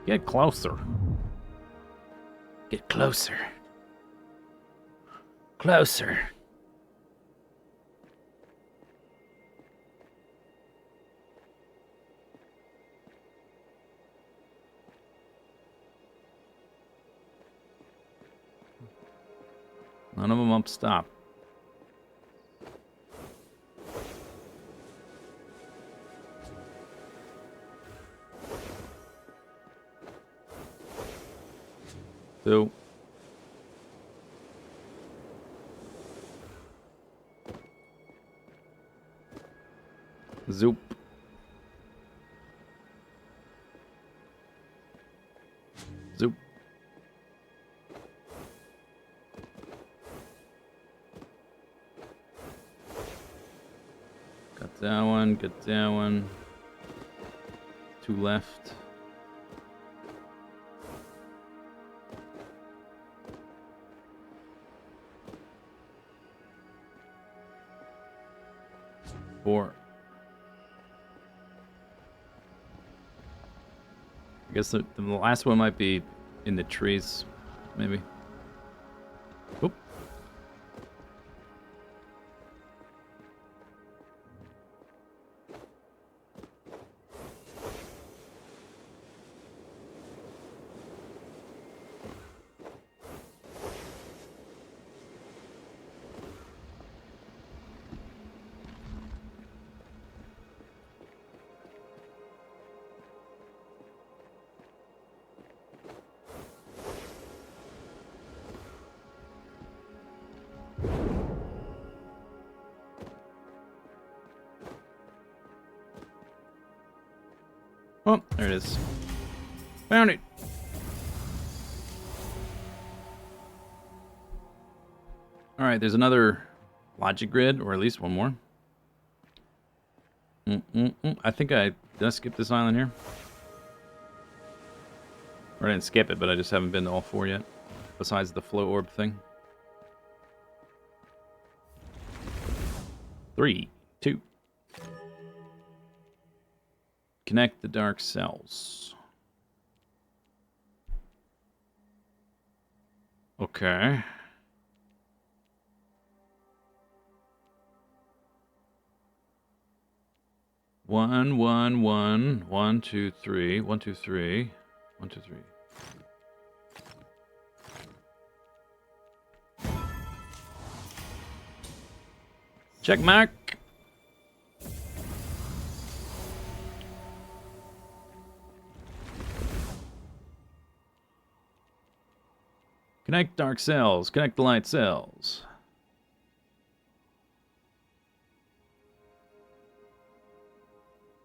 Get closer. Get closer. Closer. None of them up stop. So zoop. Got that one, got that one. 2 left. Four. I guess the last one might be in the trees, maybe. Oop. Oh, there it is. Found it. All right, there's another logic grid, or at least one more. I think did I skip this island here? Or I didn't skip it, but I just haven't been to all 4 yet. Besides the flow orb thing. 3, 2. Connect the dark cells. Okay. One, 1, 2, 3. 1, 2, 3. 1, 2, 3. Check mark. Connect dark cells. Connect the light cells.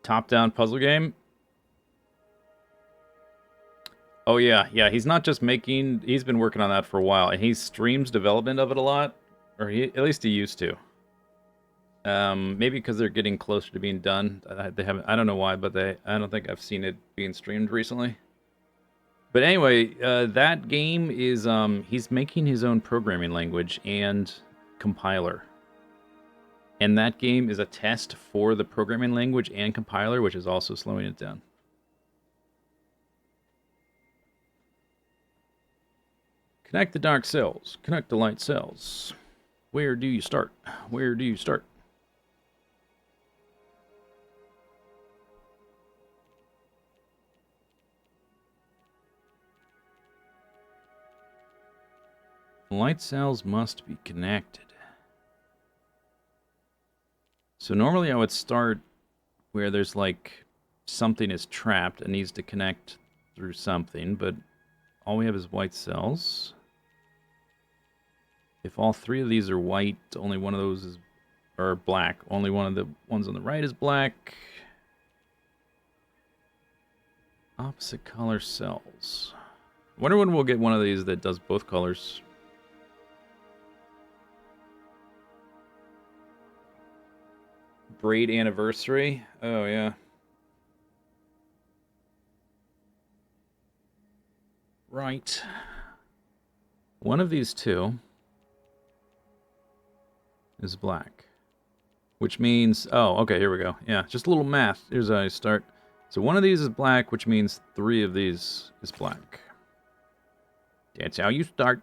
Top-down puzzle game. Oh yeah, he's not just making, he's been working on that for a while, and he streams development of it a lot, or at least he used to. Maybe because they're getting closer to being done. They haven't, I don't know why, but I don't think I've seen it being streamed recently. But anyway, that game is, he's making his own programming language and compiler. And that game is a test for the programming language and compiler, which is also slowing it down. Connect the dark cells. Connect the light cells. Where do you start? Where do you start? Light cells must be connected. So normally I would start where there's like something is trapped and needs to connect through something, but all we have is white cells. If all 3 of these are white, only one of those is, or black, only one of the ones on the right is black. Opposite color cells. I wonder when we'll get one of these that does both colors. Braid anniversary. Oh, yeah. Right. One of these 2 is black. Which means... Oh, okay, here we go. Yeah, just a little math. Here's how I start. So one of these is black, which means 3 of these is black. That's how you start.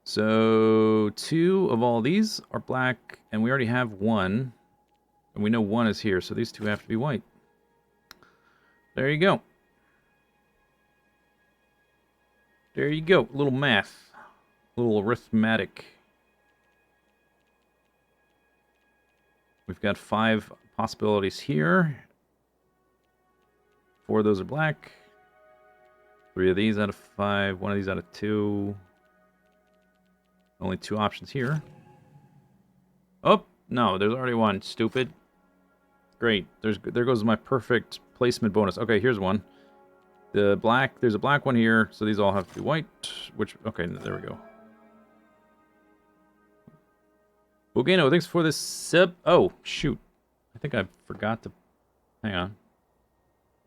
So 2 of all these are black, and we already have 1. And we know 1 is here, so these 2 have to be white. There you go. There you go. A little math. A little arithmetic. We've got 5 possibilities here. 4 of those are black. 3 of these out of 5. 1 of these out of 2. Only 2 options here. Oh, no, there's already 1. Stupid. Great. There goes my perfect placement bonus. Okay, here's one. There's a black one here, so these all have to be white. Okay, there we go. Bogano, thanks for this sub. Oh, shoot. I think I forgot to... Hang on.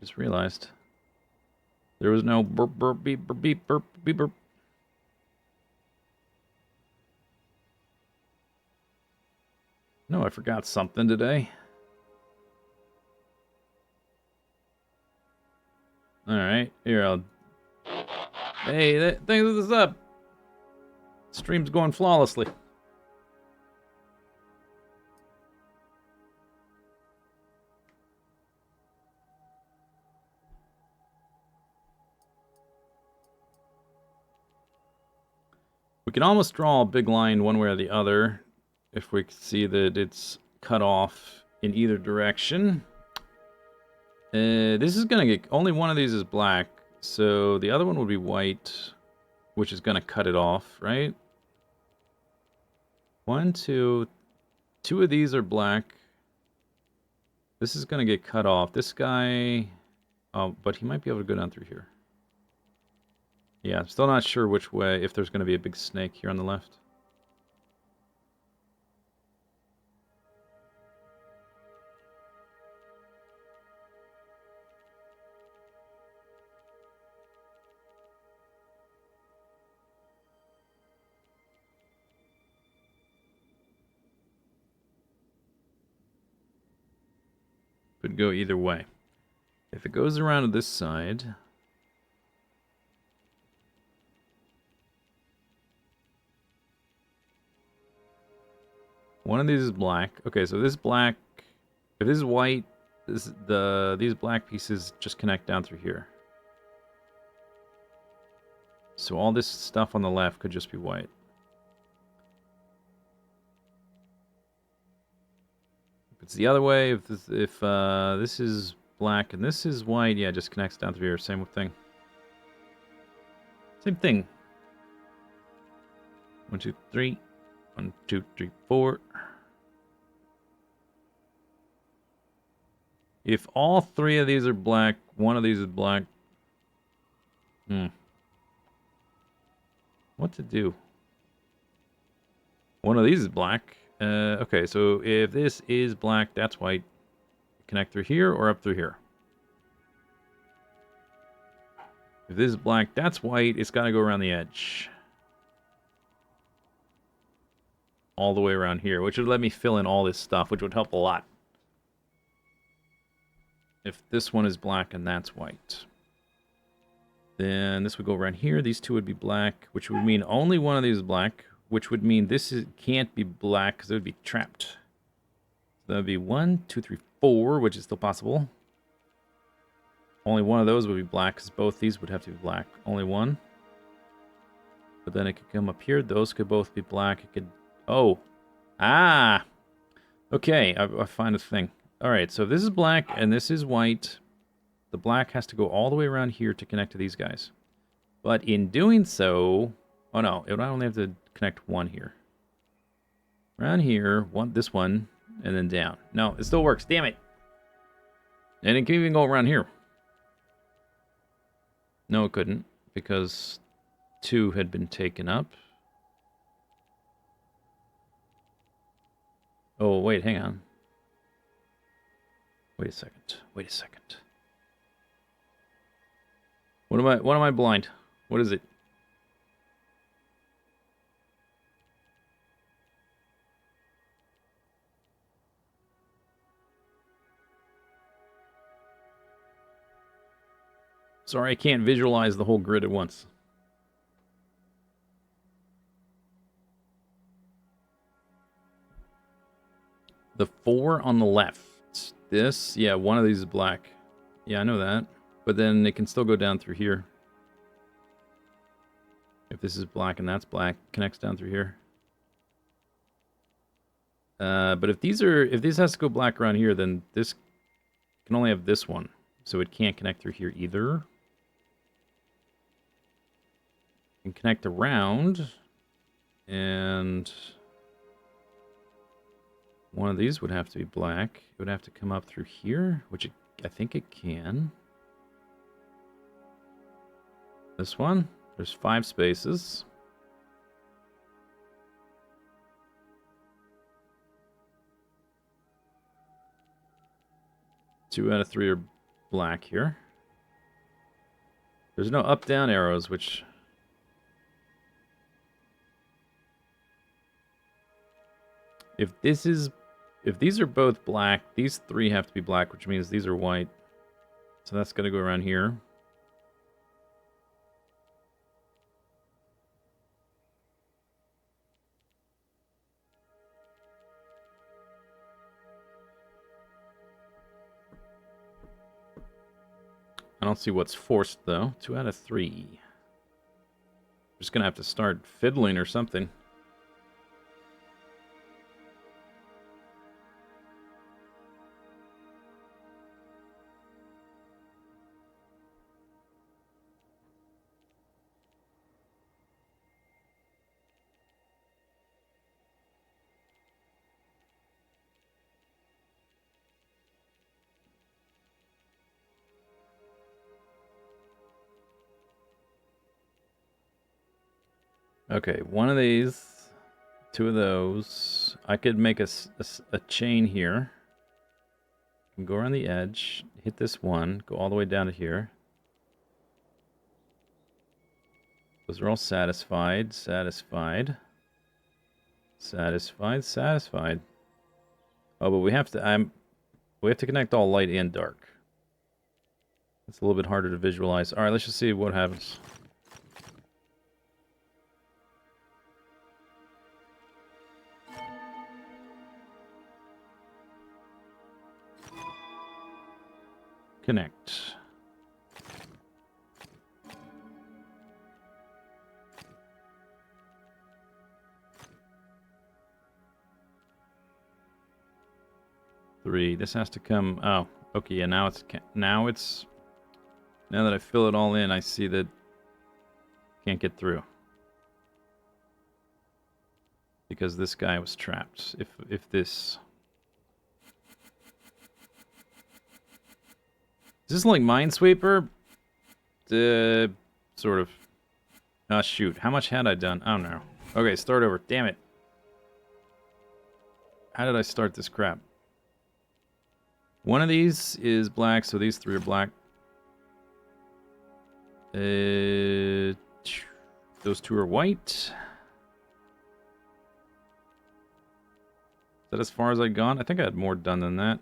Just realized. There was no burp, burp, beep, burp, beep, burp, beep, burp. No, I forgot something today. Alright, here, I'll... Hey, thanks for this up. Stream's going flawlessly. We can almost draw a big line one way or the other if we see that it's cut off in either direction. This is gonna get... Only one of these is black, so the other one would be white, which is gonna cut it off, right? 1, 2... 2 of these are black. This is gonna get cut off. This guy... Oh, but he might be able to go down through here. Yeah, I'm still not sure which way, if there's gonna be a big snake here on the left. Could go either way. If it goes around to this side... One of these is black. Okay, so this black... If this is white, these black pieces just connect down through here. So all this stuff on the left could just be white. If it's the other way, if this is black and this is white, yeah, it just connects down through here. Same thing. Same thing. 1, 2, 3. 1, 2, 3, 4. If all 3 of these are black, one of these is black. What to do? One of these is black. Okay, so if this is black, that's white. Connect through here or up through here. If this is black, that's white. It's got to go around the edge. All the way around here, which would let me fill in all this stuff, which would help a lot. If this one is black and that's white. Then this would go around here. These two would be black, which would mean only one of these is black, which would mean can't be black because it would be trapped. So that would be 1, 2, 3, 4, which is still possible. Only one of those would be black because both these would have to be black. Only one. But then it could come up here. Those could both be black. It could... Oh. Ah. Okay, I find a thing. Alright, so if this is black and this is white, the black has to go all the way around here to connect to these guys. But in doing so... Oh no, it would only have to connect one here. Around here, this one, and then down. No, it still works. Damn it. And it can even go around here. No, it couldn't, because 2 had been taken up. Oh, wait, hang on. Wait a second. Wait a second. What am I blind? What is it? Sorry, I can't visualize the whole grid at once. The 4 on the left. This, yeah, one of these is black. Yeah, I know that. But then it can still go down through here. If this is black and that's black, connects down through here. But if this has to go black around here, then this can only have this one. So it can't connect through here either. Can connect around, and one of these would have to be black. It would have to come up through here, which I think it can. This one, there's 5 spaces. 2 out of 3 are black here. There's no up-down arrows, which... If these are both black, these 3 have to be black, which means these are white. So that's going to go around here. I don't see what's forced, though. 2 out of 3. Just going to have to start fiddling or something. Okay, one of these, 2 of those. I could make a chain here. Go around the edge, hit this one, go all the way down to here. Those are all satisfied, satisfied, satisfied, satisfied. Oh, but we have to connect all light and dark. It's a little bit harder to visualize. All right, let's just see what happens. Connect. Three. This has to come. Oh, okay. Yeah. Now it's. Now that I fill it all in, I see that can't get through because this guy was trapped. If this. Is this like Minesweeper? Sort of. Ah, shoot. How much had I done? Oh, no. Okay, start over. Damn it. How did I start this crap? One of these is black, so these 3 are black. Those 2 are white. Is that as far as I'd gone? I think I had more done than that.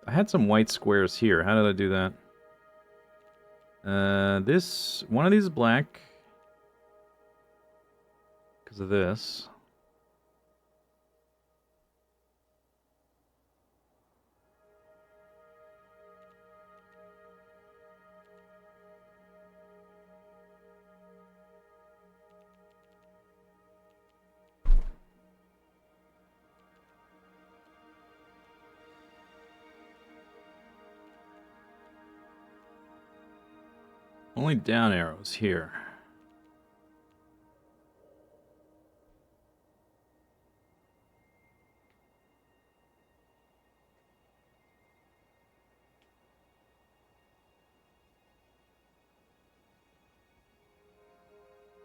I had some white squares here. How did I do that? One of these is black. Because of this. Only down arrows here.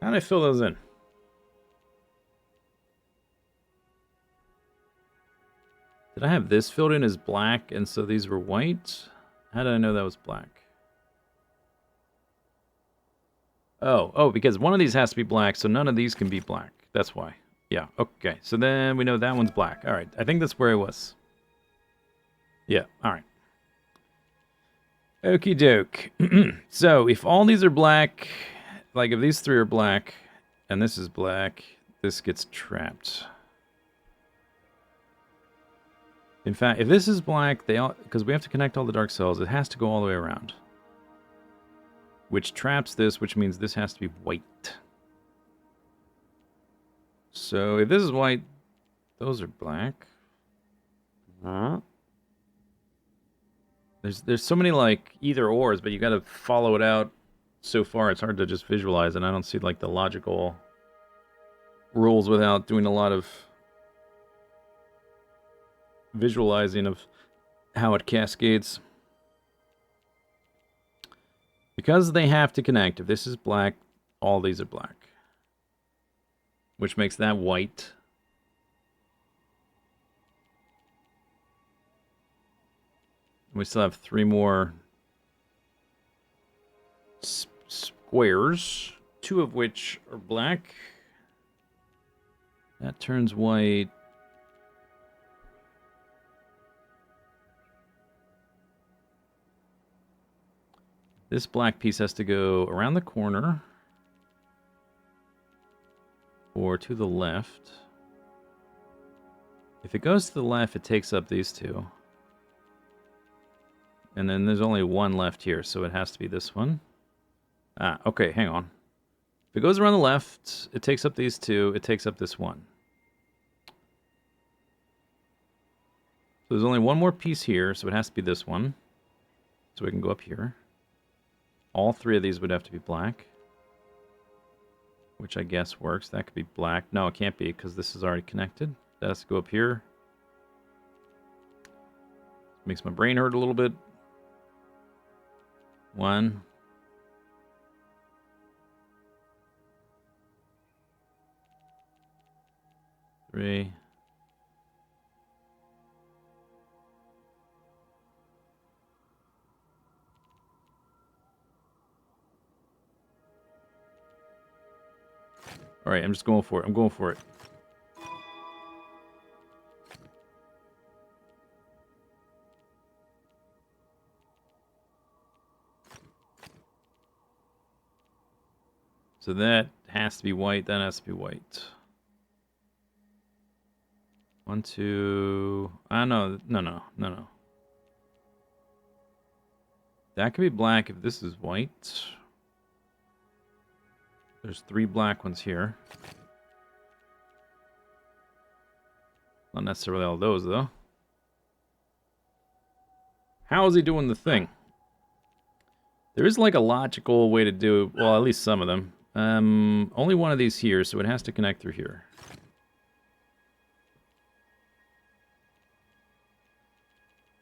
How did I fill those in? Did I have this filled in as black and so these were white? How did I know that was black? Oh, because one of these has to be black, so none of these can be black. That's why. Yeah, okay. So then we know that one's black. All right, I think that's where I was. Yeah, all right. Okie doke. So if all these are black, like if these 3 are black, and this is black, this gets trapped. In fact, if this is black, because we have to connect all the dark cells, it has to go all the way around. Which traps this, which means this has to be white. So if this is white, those are black. There's so many like either ors, but you got to follow it out. So far, it's hard to just visualize, and I don't see like the logical rules without doing a lot of visualizing of how it cascades. Because they have to connect. If this is black, all these are black. Which makes that white. We still have 3 more squares, 2 of which are black. That turns white. This black piece has to go around the corner or to the left. If it goes to the left, it takes up these 2. And then there's only 1 left here, so it has to be this one. Ah, okay, hang on. If it goes around the left, it takes up these 2, it takes up this 1. So there's only 1 more piece here, so it has to be this one. So we can go up here. All 3 of these would have to be black. Which I guess works. That could be black. No, it can't be, because this is already connected. That has to go up here. Makes my brain hurt a little bit. 1. Three. All right, I'm just going for it. I'm going for it. So that has to be white. That has to be white. 1, 2. No. That could be black if this is white. There's 3 black ones here. Not necessarily all those, though. How is he doing the thing? There is like a logical way to do, well, at least some of them. Only one of these here, so it has to connect through here.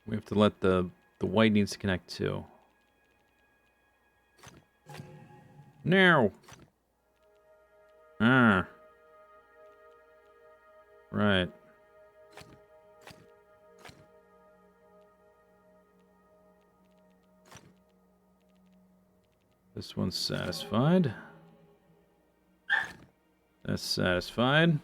We have to let the white needs to connect too. Now. Ah. Right. This one's satisfied. That's satisfied.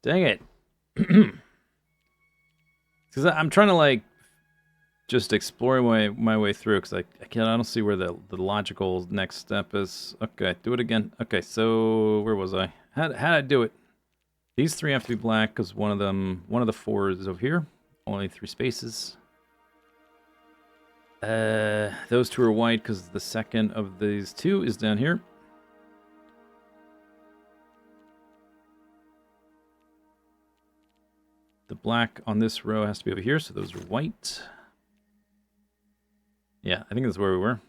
Dang it. Because I'm trying to, like, just explore my way through, because I don't see where the logical next step is. Okay, do it again. Okay, so where was I? How did I do it? These 3 have to be black, because one of the 4 is over here. Only 3 spaces. Those 2 are white, because the second of these 2 is down here. The black on this row has to be over here, so those are white. Yeah, I think that's where we were.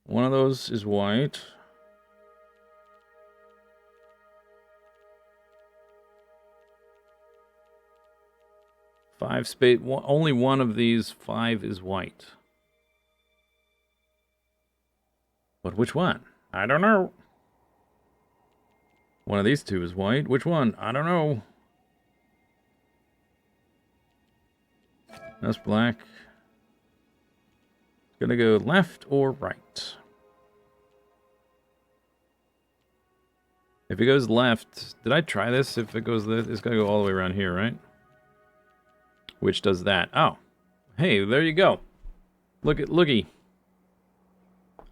One of those is white. Only one of these 5 is white. But which one? I don't know. One of these 2 is white. Which one? I don't know. That's black. It's gonna go left or right. If it goes left, did I try this? If it goes left, it's gonna go all the way around here, right? Which does that? Oh, hey, there you go. Looky.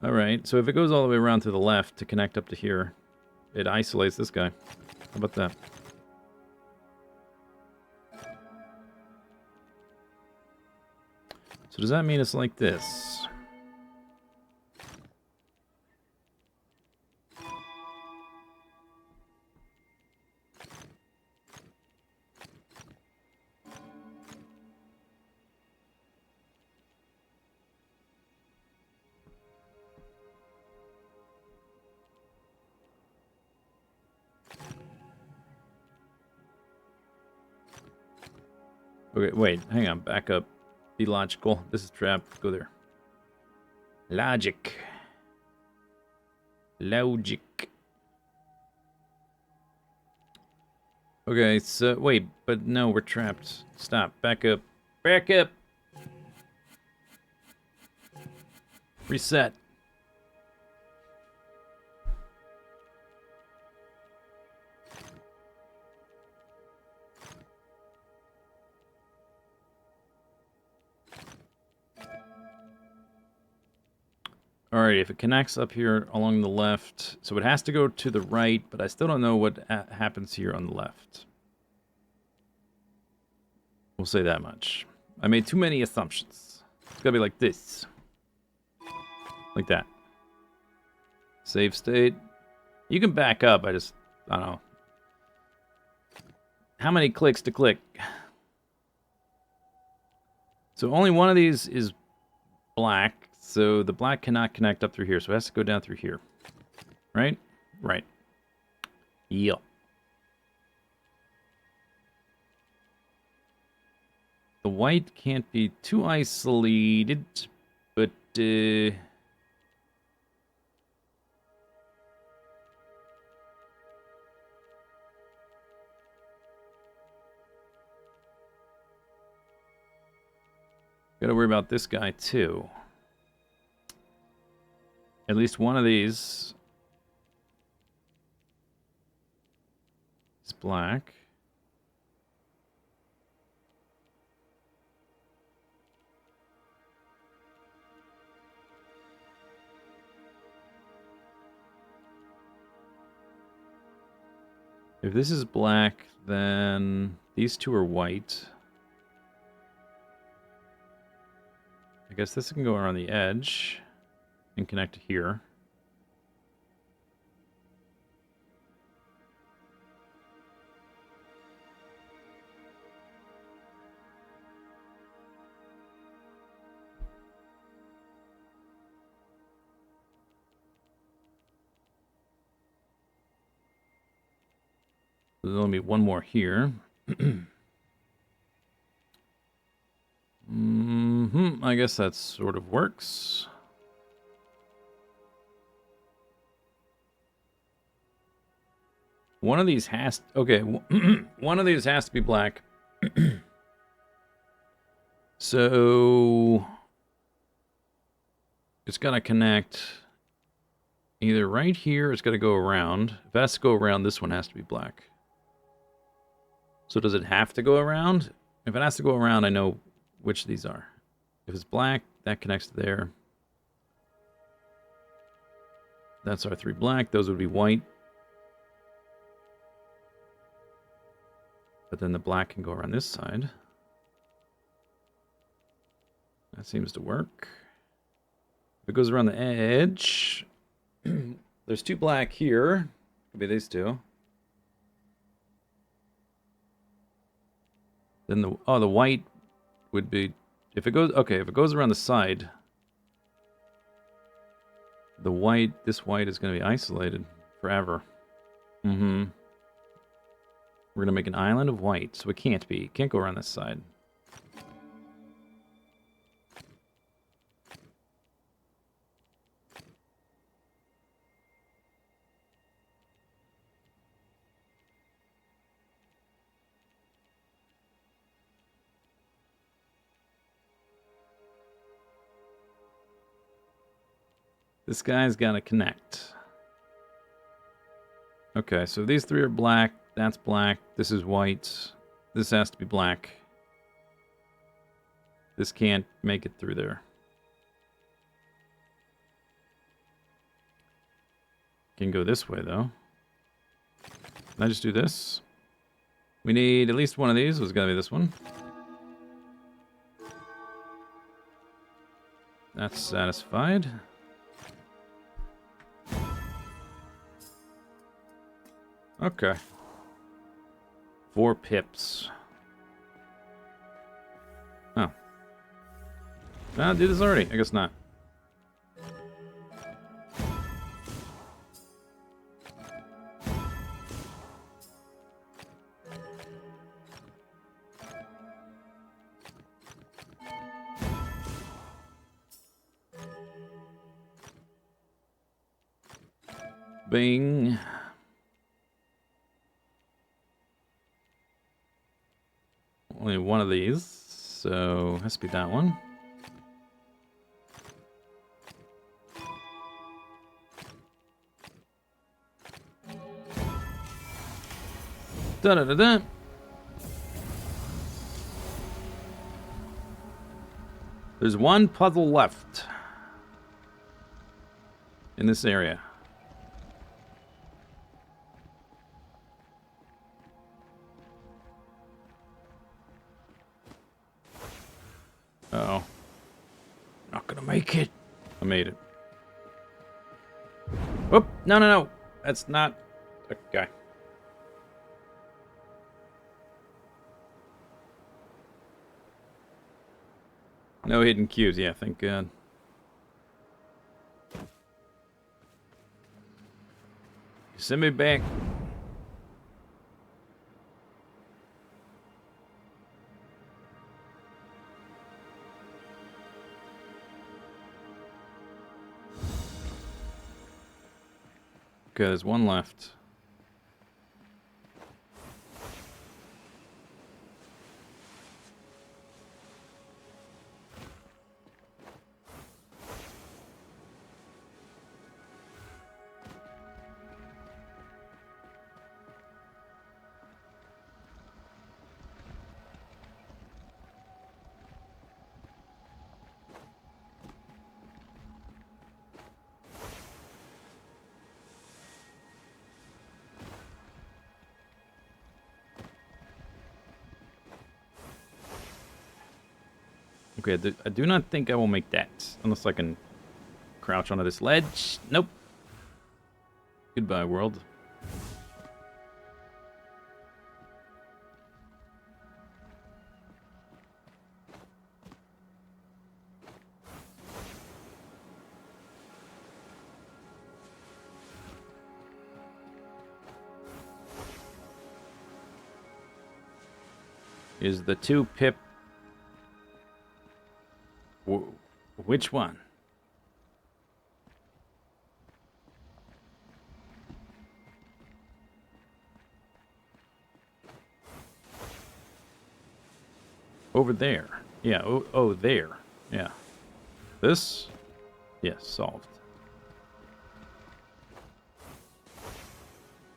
Alright, so if it goes all the way around to the left to connect up to here, it isolates this guy. How about that? So does that mean it's like this? Okay, wait, hang on, back up. Be logical. This is trapped. Go there. Logic. Logic. Okay, so, wait, but no, we're trapped. Stop, back up. Back up! Reset. Alright, if it connects up here along the left, so it has to go to the right, but I still don't know what happens here on the left. We'll say that much. I made too many assumptions. It's gotta be like this. Like that. Save state. You can back up, I don't know. How many clicks to click? So only one of these is black, so the black cannot connect up through here, so it has to go down through here. Right? Right. Yep. The white can't be too isolated, but gotta worry about this guy too. At least one of these is black. If this is black, then these two are white. I guess this can go around the edge and connect to here. There's only one more here. I guess that sort of works. One of these has... Okay, one of these has to be black. So... It's got to connect either right here or it's got to go around. If it has to go around, this one has to be black. So does it have to go around? If it has to go around, I know which these are. If it's black, that connects to there. That's our three black. Those would be white. But then the black can go around this side. That seems to work. If it goes around the edge, there's two black here. Could be these two. Then the white would be, if it goes, okay, if it goes around the side, the white, this white is going to be isolated forever. We're going to make an island of white, so it can't be. It can't go around this side. This guy's got to connect. Okay, so these three are black. That's black. This is white. This has to be black. This can't make it through there. Can go this way, though. Can I just do this? We need at least one of these. It's gonna be this one. That's satisfied. Okay. 4 pips. Oh. I did this already. I guess not. Bing. Only one of these, so has to be that one. Da-da-da-da. There's one puzzle left in this area. Uh-oh. Not gonna make it. I made it. Whoop! No, no, no! That's not... Okay. No hidden cues. Yeah, thank God. Send me back. Okay, there's one left. Okay, I do not think I will make that. Unless I can crouch onto this ledge. Nope. Goodbye, world. Is the 2 pip... Which one? Over there. Yeah, oh, there. Yeah. This? Yes, solved.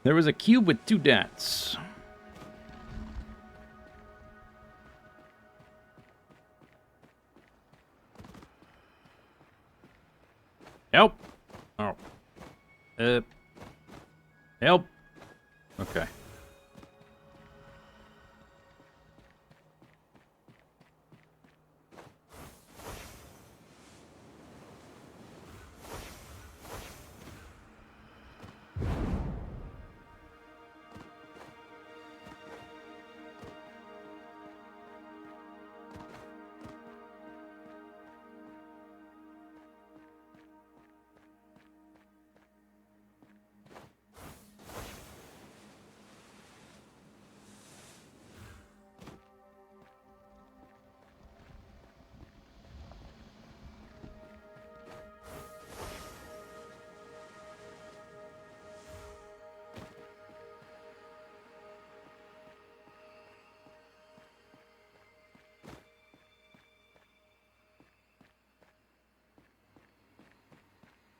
There was a cube with 2 dots. Help! Oh. Help! Okay.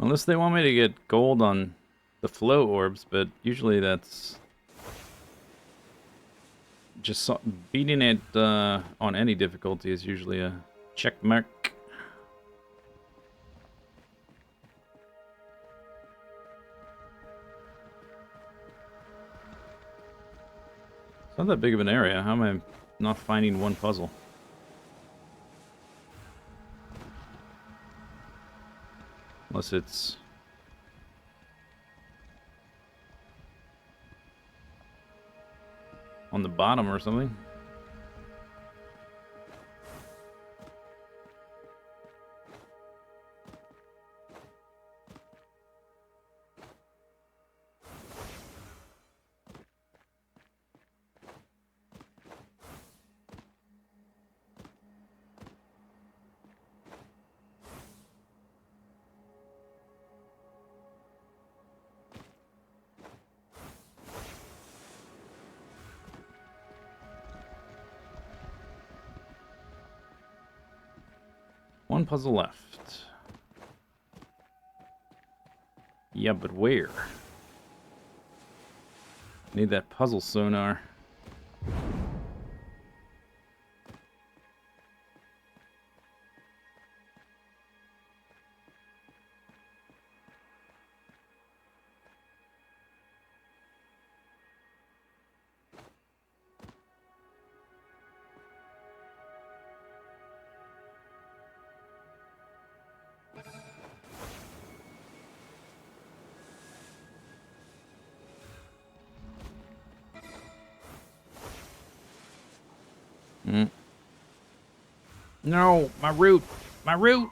Unless they want me to get gold on the flow orbs, but usually that's just beating it on any difficulty is usually a check mark. It's not that big of an area. How am I not finding one puzzle? Unless it's... on the bottom or something. One puzzle left. Yeah, but where? Need that puzzle sonar. No, my root! My root!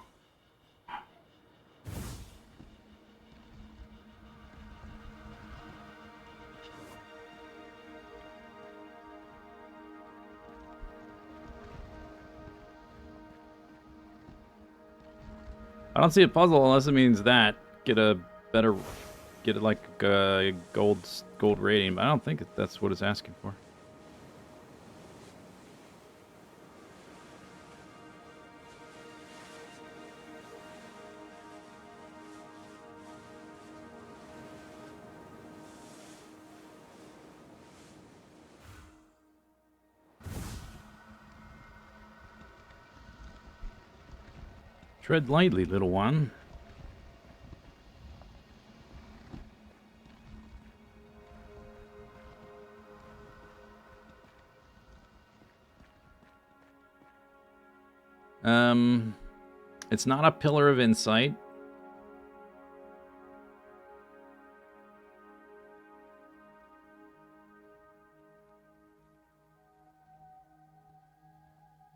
I don't see a puzzle unless it means that. Get a better... Get like a gold rating, but I don't think that's what it's asking for. Tread lightly, little one. It's not a pillar of insight.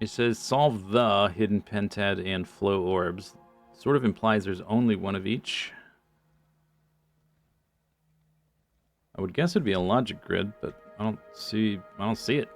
It says solve the hidden pentad and flow orbs. Sort of implies there's only one of each. I would guess it'd be a logic grid, but I don't see it.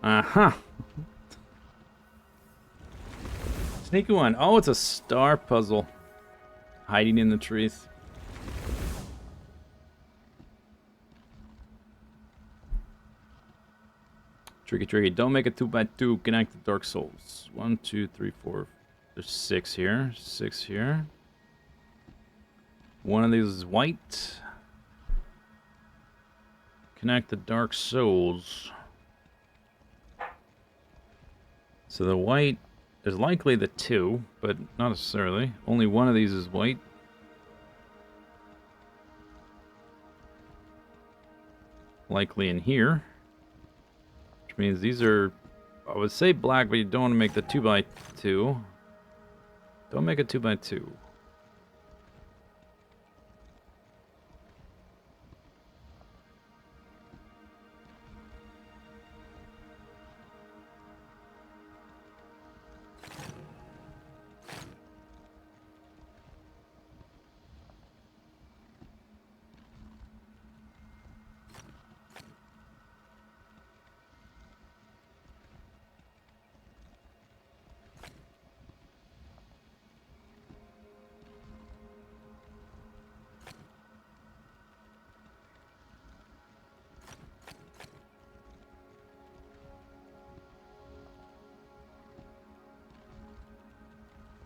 Uh-huh. Sneaky one. Oh, it's a star puzzle. Hiding in the trees. Tricky, tricky. Don't make a 2x2. Connect the Dark Souls. 1, 2, 3, 4. There's 6 here. 6 here. One of these is white. Connect the Dark Souls. So the white is likely the 2, but not necessarily. Only one of these is white. Likely in here. Which means these are, I would say black, but you don't want to make the 2x2. Don't make a 2x2.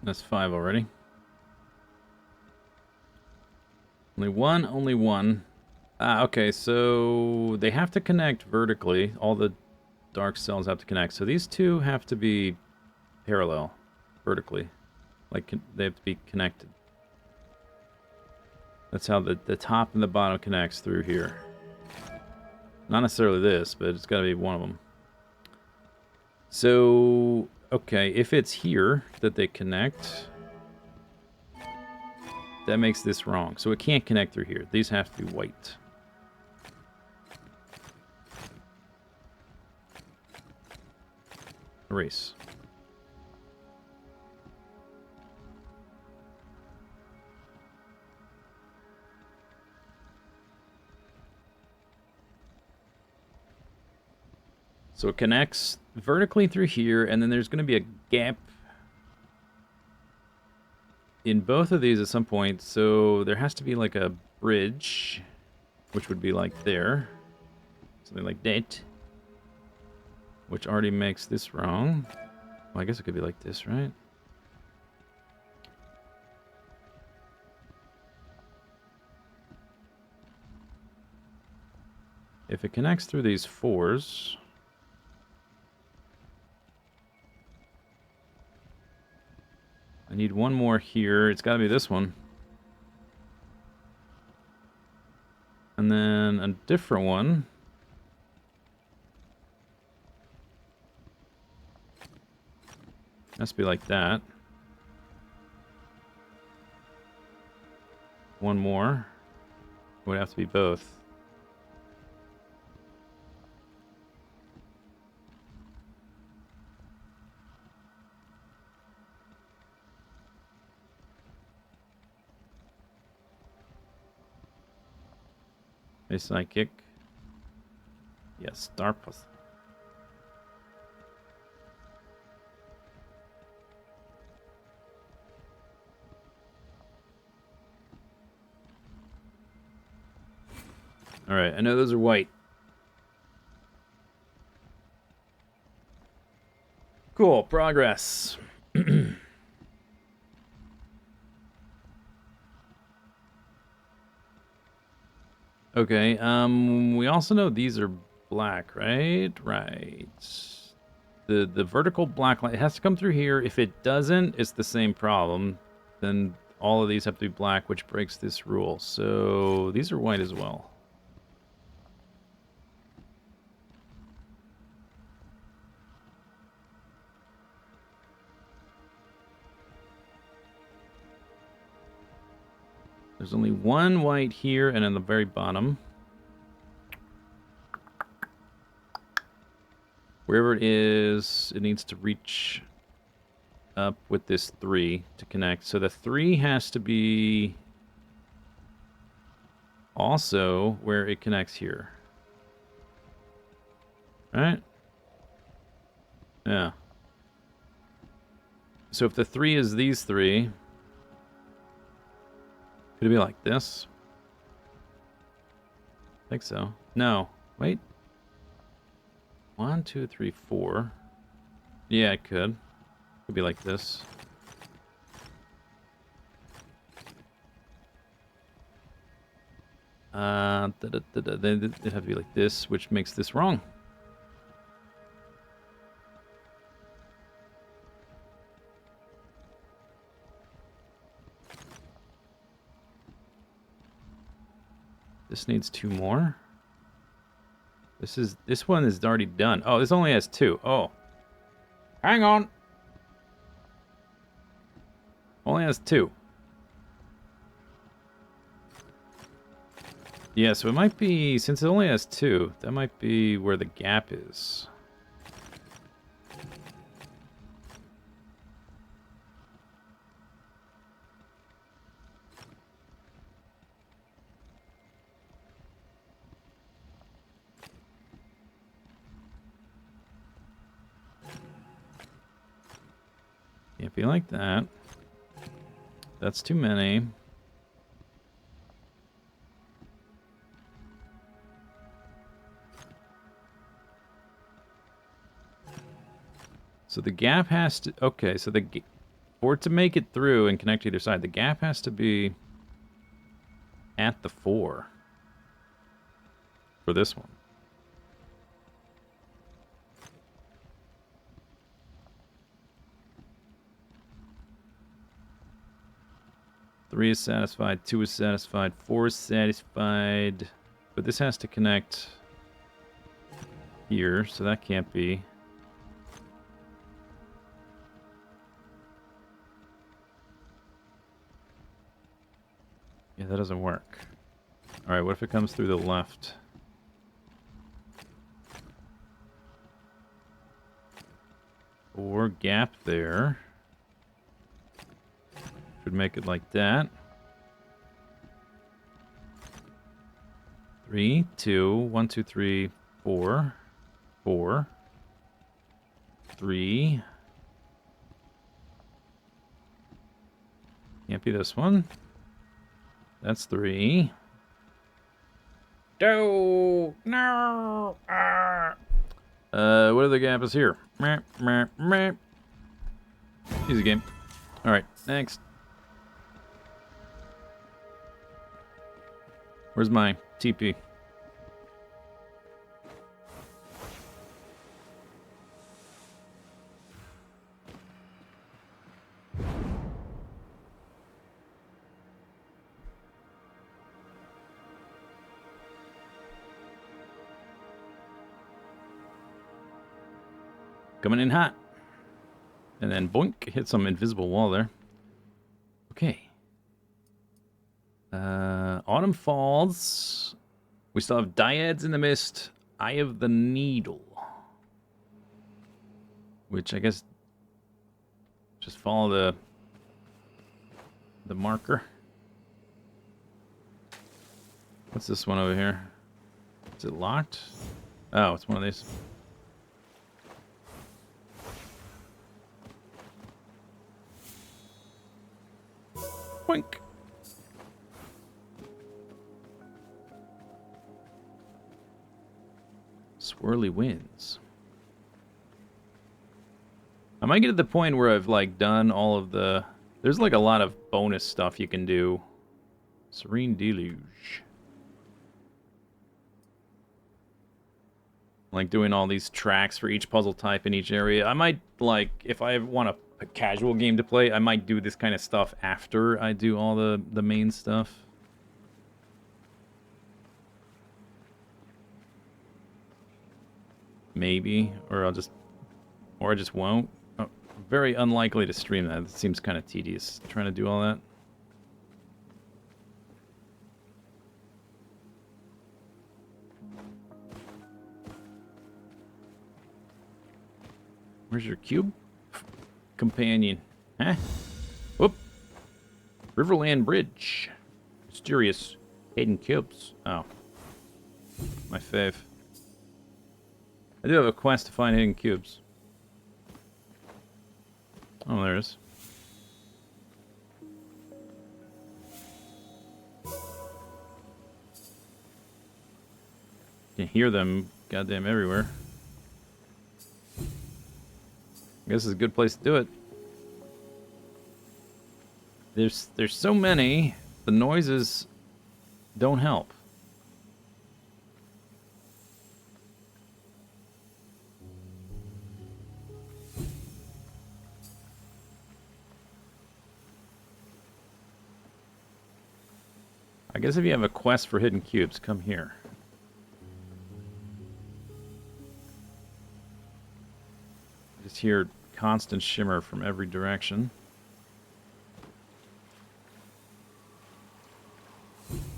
That's 5 already. Only one, only one. Ah, okay, so they have to connect vertically. All the dark cells have to connect. So these two have to be parallel, vertically. Like, they have to be connected. That's how the top and the bottom connects through here. Not necessarily this, but it's got to be one of them. So, okay, if it's here that they connect, that makes this wrong. So it can't connect through here. These have to be white. Erase. So it connects vertically through here, and then there's going to be a gap in both of these at some point. So there has to be like a bridge, which would be like there. Something like that. Which already makes this wrong. Well, I guess it could be like this, right? If it connects through these 4s... I need one more here. It's got to be this one. And then a different one. Has to be like that. One more. It would have to be both. A psychic. Yes, Starpus. Alright, I know those are white. Cool, progress. Okay, we also know these are black, right? Right. The vertical black line, it has to come through here. If it doesn't, it's the same problem. Then all of these have to be black, which breaks this rule. So these are white as well. There's only one white here and in the very bottom. Wherever it is, it needs to reach up with this 3 to connect. So the 3 has to be also where it connects here. Right? Yeah. So if the 3 is these 3, could it be like this? I think so. No. Wait. 1, 2, 3, 4. Yeah, it could. Could be like this. Then it'd have to be like this, which makes this wrong. This needs 2 more. This one is already done. Oh, this only has 2. Oh. Hang on. Only has 2. Yeah, so it might be, since it only has 2, that might be where the gap is. Can't be like that. That's too many. So the gap has to... Okay, so For it to make it through and connect to either side, the gap has to be at the 4 for this one. Three is satisfied, 2 is satisfied, 4 is satisfied, but this has to connect here, so that can't be. Yeah, that doesn't work. Alright, what if it comes through the left? Or gap there. Should make it like that. 3, 2, 1, 2, 3, 4. 4. 3. Can't be this one. That's 3. No! No! What other gap is here? Meh, meh, meh. Easy game. Alright, next. Where's my TP? Coming in hot. And then boink, hit some invisible wall there. Okay. Autumn Falls. We still have Dyads in the Mist. Eye of the Needle. Which I guess just follow the marker. What's this one over here? Is it locked? Oh, it's one of these. Boink. Swirly winds. I might get to the point where I've like done all of the... There's like a lot of bonus stuff you can do. Serene Deluge. Like doing all these tracks for each puzzle type in each area. I might like, if I want a casual game to play, I might do this kind of stuff after I do all the main stuff. Maybe, or I just won't. Oh, very unlikely to stream that. It seems kind of tedious trying to do all that. Where's your cube? Companion. Huh? Whoop. Riverland Bridge. Mysterious hidden cubes. Oh. My fave. I do have a quest to find hidden cubes. Oh, there it is. You can hear them goddamn everywhere. I guess it's a good place to do it. There's so many, the noises don't help. I guess if you have a quest for hidden cubes, come here. I just hear constant shimmer from every direction.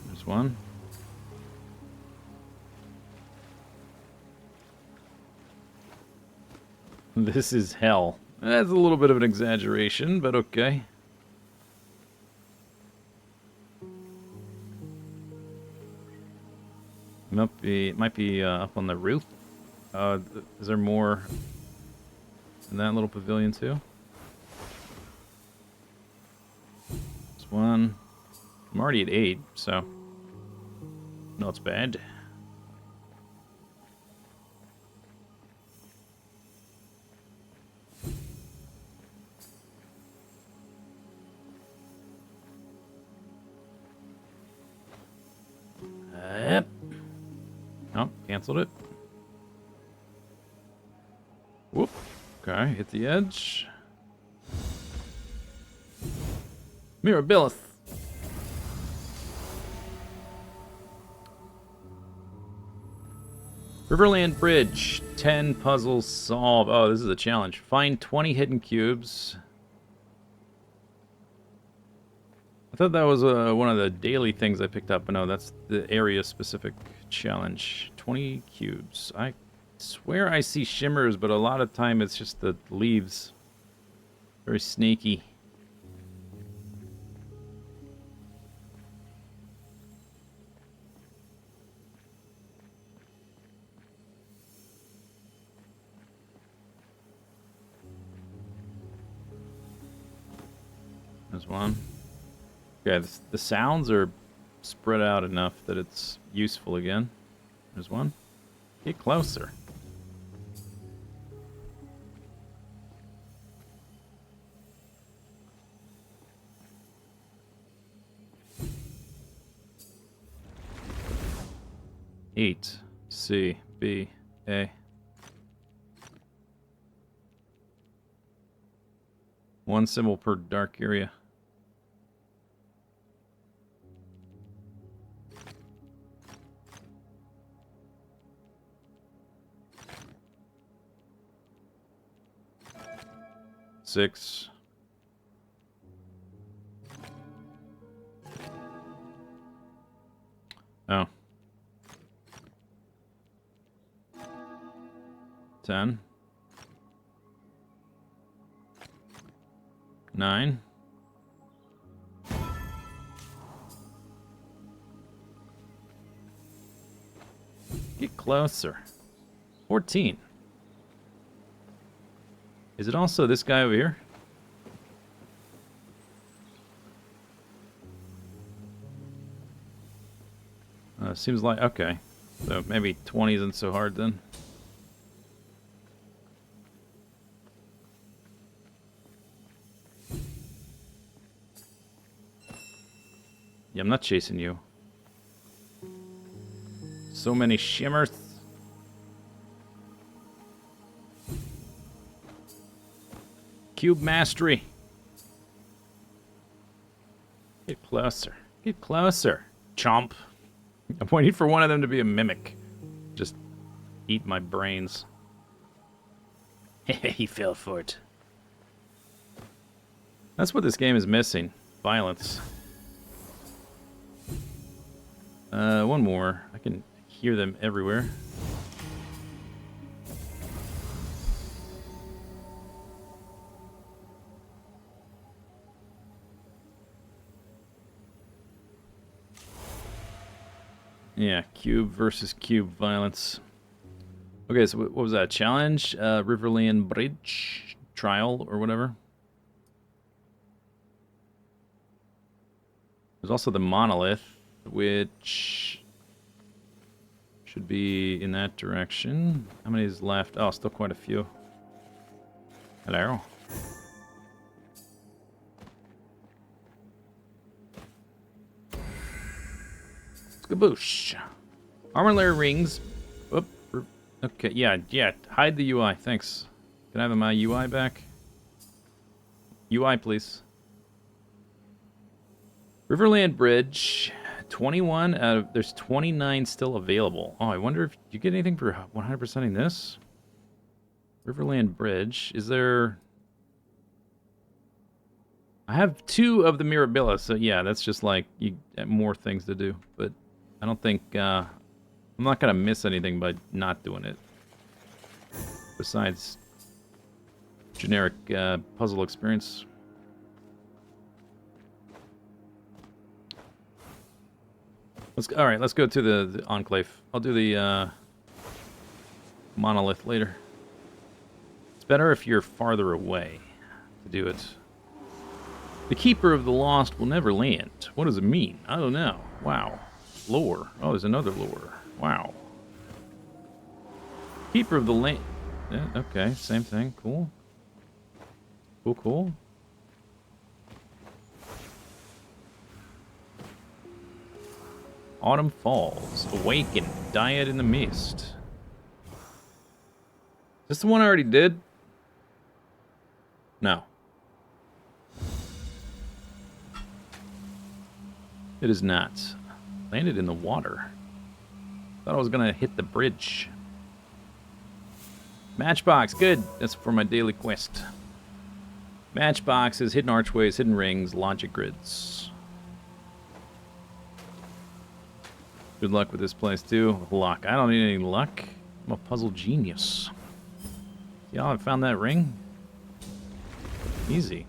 There's one. This is hell. That's a little bit of an exaggeration, but okay. It might be up on the roof. Is there more in that little pavilion too? There's one. I'm already at 8, so not bad. Oh, canceled it. Whoop. Okay, hit the edge. Mirabilis. Riverland Bridge. 10 puzzles solved. Oh, this is a challenge. Find 20 hidden cubes. I thought that was one of the daily things I picked up, but no, that's the area-specific challenge. 20 cubes. I swear I see shimmers, but a lot of time it's just the leaves. Very sneaky. There's one. Okay, the sounds are spread out enough that it's useful again. There's one. Get closer. Eight. C. B. A. One symbol per dark area. Six. Oh. 10. 9. Get closer. 14. Is it also this guy over here? Seems like, okay. So maybe 20 isn't so hard then. Yeah, I'm not chasing you. So many shimmers. Cube mastery. Get closer. Get closer. Chomp. I'm waiting for one of them to be a mimic. Just eat my brains. He fell for it. That's what this game is missing. Violence. One more. I can hear them everywhere. Yeah, cube versus cube violence. Okay, so what was that? Challenge? Riverland Bridge trial or whatever? There's also the monolith, which should be in that direction. How many is left? Oh, still quite a few. Hello. Skaboosh. Armor layer rings. Oop. Okay, yeah. Hide the UI. Thanks. Can I have my UI back? UI, please. Riverland Bridge. 21 out of... There's 29 still available. Oh, I wonder if you get anything for 100%ing this? Riverland Bridge. Is there... I have 2 of the Mirabilis, so yeah, that's just like you get more things to do. But I don't think... I'm not going to miss anything by not doing it. Besides generic puzzle experience. Alright, let's go to the Enclave. I'll do the monolith later. It's better if you're farther away to do it. The Keeper of the Lost will never land. What does it mean? I don't know. Wow. Lore. Oh, there's another lore. Wow. Keeper of the Land... Yeah, okay, same thing. Cool. Cool. Autumn Falls. Awaken. Diet in the Mist. Is this the one I already did? No. It is not. Landed in the water. Thought I was gonna hit the bridge. Matchbox, good. That's for my daily quest. Matchboxes, hidden archways, hidden rings, logic grids. Good luck with this place, too. With luck. I don't need any luck. I'm a puzzle genius. Y'all have found that ring? Easy.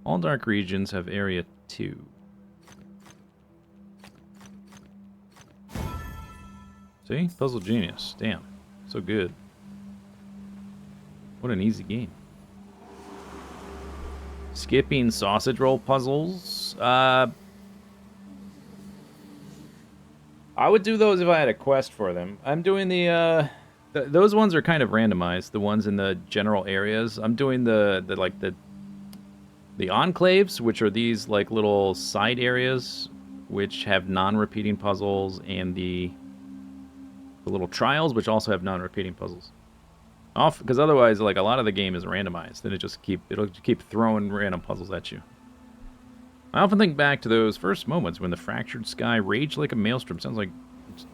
All dark regions have area 2. See? Puzzle genius. Damn. So good. What an easy game. Skipping sausage roll puzzles. I would do those if I had a quest for them. I'm doing those ones are kind of randomized. The ones in the general areas. I'm doing the enclaves, which are these like little side areas, which have non-repeating puzzles, and the little trials, which also have non-repeating puzzles. Off, because otherwise, like, a lot of the game is randomized, and it'll keep throwing random puzzles at you. I often think back to those first moments when the fractured sky raged like a maelstrom. Sounds like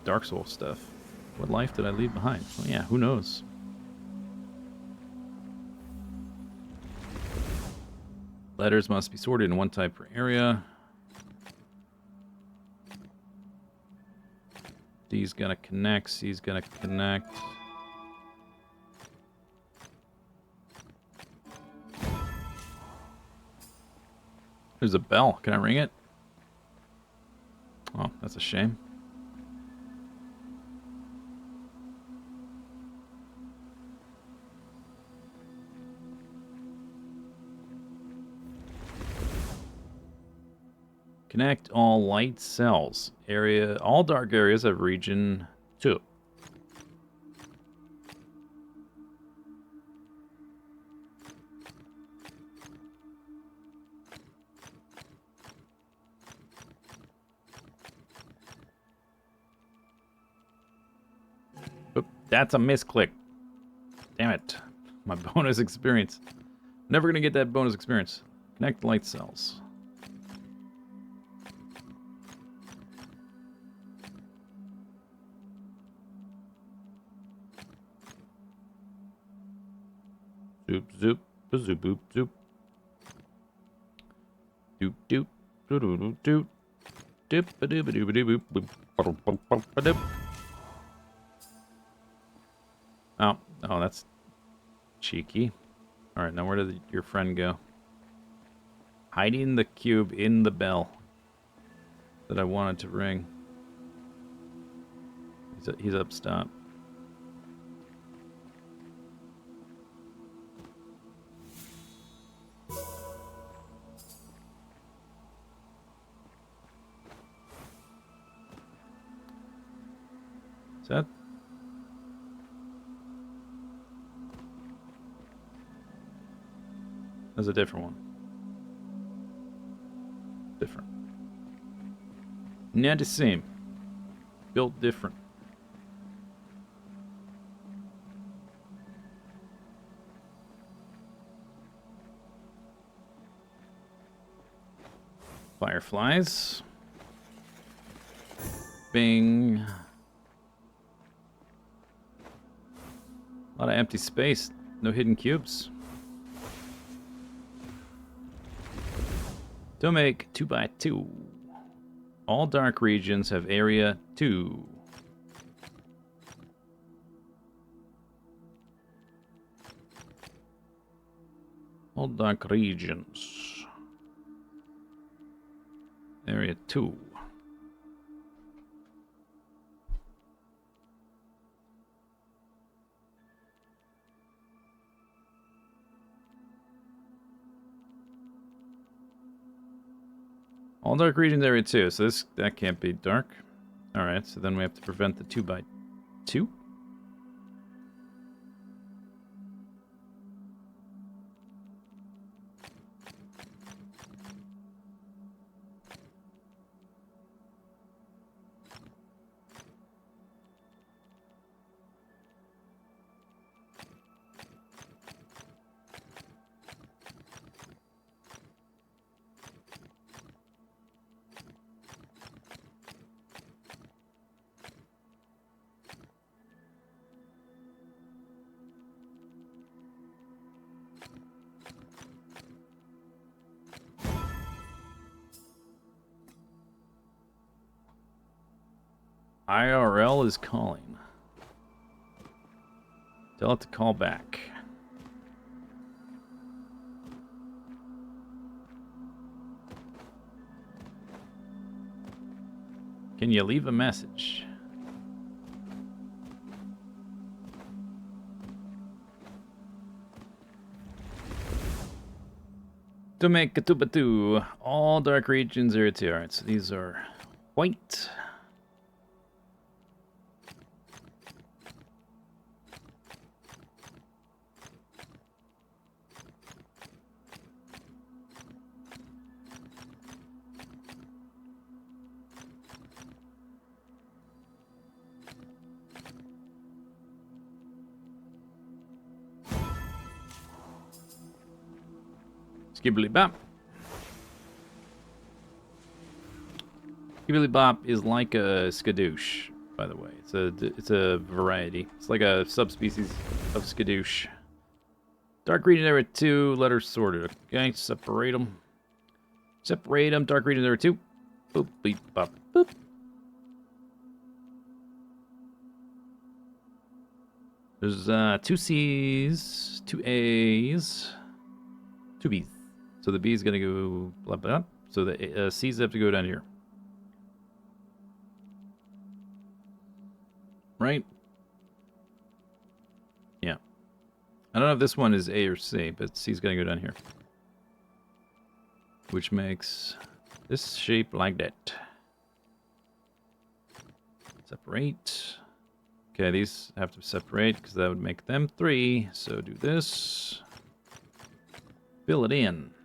Dark Souls stuff. What life did I leave behind? Well, yeah, who knows? Letters must be sorted in one type per area. D's gonna connect, C's gonna connect. There's a bell. Can I ring it? Oh, that's a shame. Connect all light cells. All dark areas have region 2. Oop, that's a misclick. Damn it. My bonus experience. Never gonna get that bonus experience. Connect light cells. Zoop, zoop, zoop, boop, zoop. Doop, doop, doo doo doo doop. Doop, ba doo ba doo ba doo boop, boop. Oh, that's cheeky. Alright, now where did your friend go? Hiding the cube in the bell that I wanted to ring. He's up, stop. Is that? That's a different one. Different. Not the same. Built different. Fireflies. Bing. A lot of empty space. No hidden cubes. To make 2x2. All dark regions have area 2. All dark regions. Area 2. All dark regions area 2, so that can't be dark. Alright, so then we have to prevent the 2x2. IRL is calling. Tell it to call back. Can you leave a message? To make a tubatu. All dark regions are 2. Alright, so these are white. Skibbly bop. Skibbly bop is like a skadoosh, by the way. It's a variety. It's like a subspecies of skadoosh. Dark region area 2, letters sorted. Okay, separate them. Separate them. Dark region area 2. Boop, beep, bop, boop. There's 2 C's, 2 A's, 2 B's. So the B's gonna go blah blah. So the C's have to go down here. Right? Yeah. I don't know if this one is A or C, but C's gonna go down here. Which makes this shape like that. Separate. Okay, these have to separate because that would make them 3. So do this. Fill it in.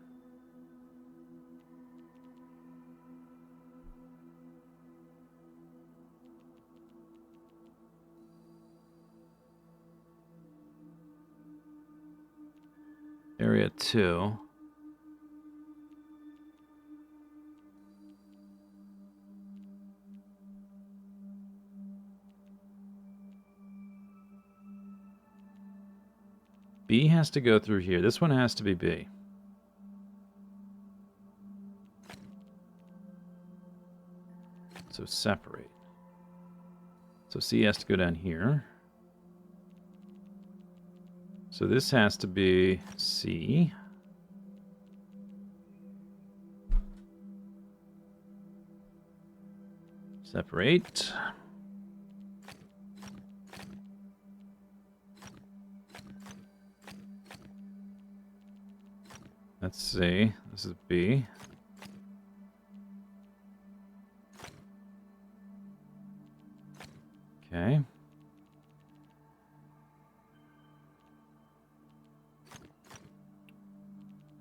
Area 2. B has to go through here. This one has to be B. So separate. So C has to go down here. So this has to be C. Separate. Let's see. This is B. Okay.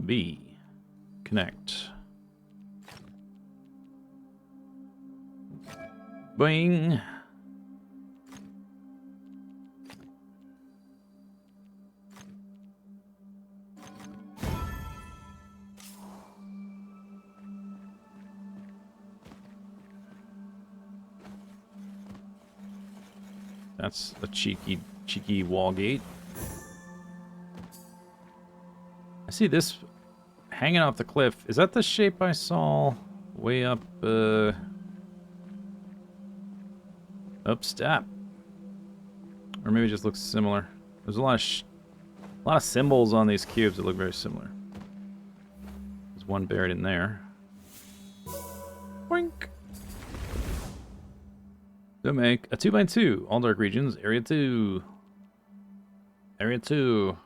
B. Connect. Bing. That's a cheeky wall gate. I see this hanging off the cliff. Is that the shape I saw way up, up step? Or maybe it just looks similar. There's a lot of symbols on these cubes that look very similar. There's one buried in there. Boink. To make a 2x2, all dark regions, area 2. Area 2.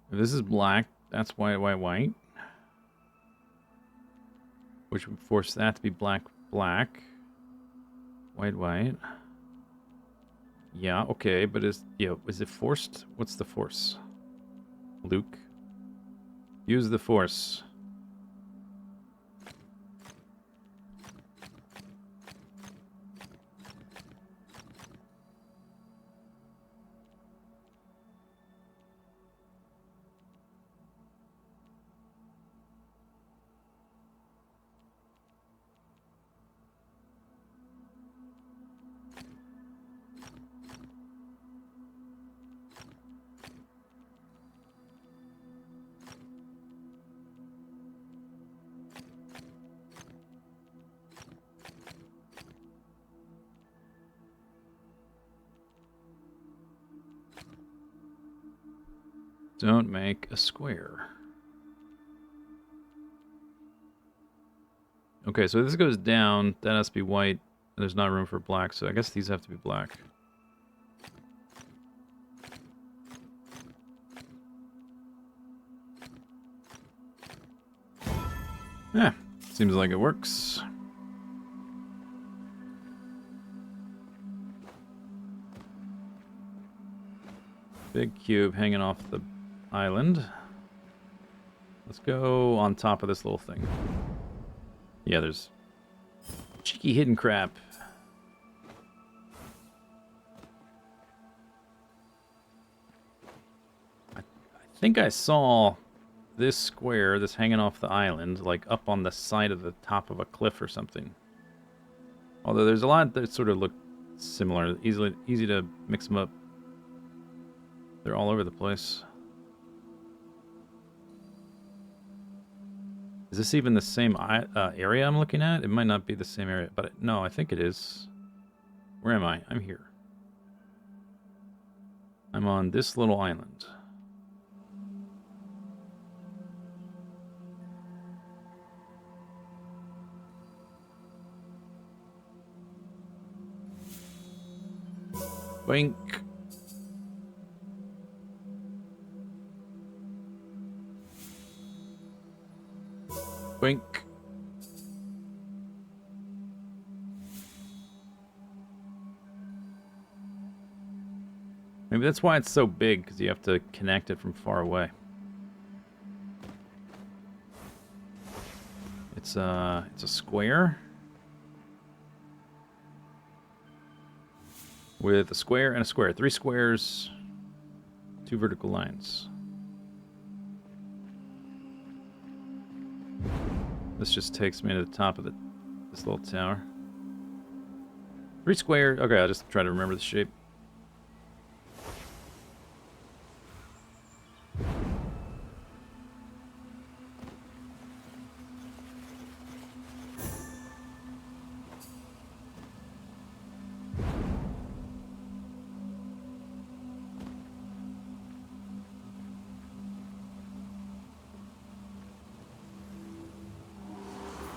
If this is black, that's white, white, white. Which would force that to be black, black. White, white. Yeah, okay, but is it forced? What's the force? Luke. Use the force. Don't make a square. Okay, so this goes down. That has to be white. There's not room for black, so I guess these have to be black. Yeah, seems like it works. Big cube hanging off the island. Let's go on top of this little thing. Yeah, there's cheeky hidden crap. I think I saw this square, this hanging off the island, like up on the side of the top of a cliff or something. Although there's a lot that sort of look similar, easy to mix them up. They're all over the place. Is this even the same area I'm looking at? It might not be the same area, but no, I think it is. Where am I? I'm here. I'm on this little island. Boink. Boink. Maybe that's why it's so big, because you have to connect it from far away. It's a square with a square and a square. 3 squares, 2 vertical lines. This just takes me to the top of this little tower. 3 square. Okay, I'll just try to remember the shape.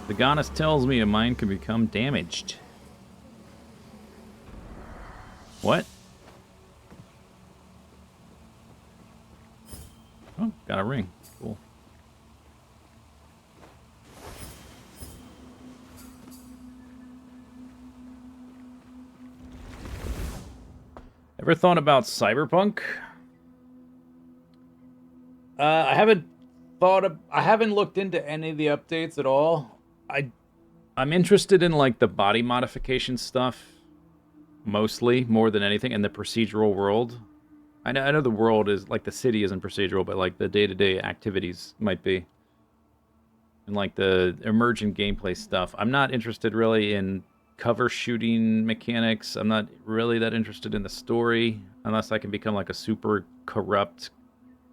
The goddess tells me a mine can become damaged. What? Oh, got a ring. Cool. Ever thought about Cyberpunk? I haven't looked into any of the updates at all. I'm interested in like the body modification stuff mostly, more than anything, and the procedural world. I know the world is like the city isn't procedural, but like the day-to-day activities might be. And like the emergent gameplay stuff. I'm not interested really in cover shooting mechanics. I'm not really that interested in the story unless I can become like a super corrupt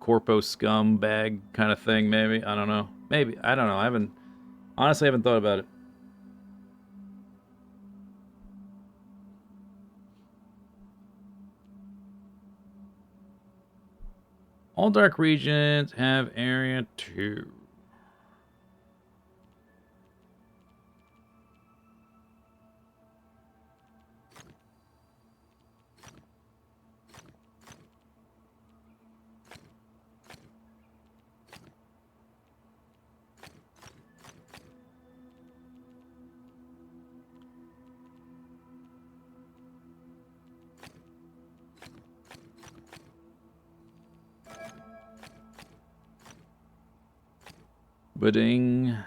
corpo scumbag kind of thing, maybe. I don't know. Maybe. I don't know. I haven't thought about it. All dark regions have area 2. Budding.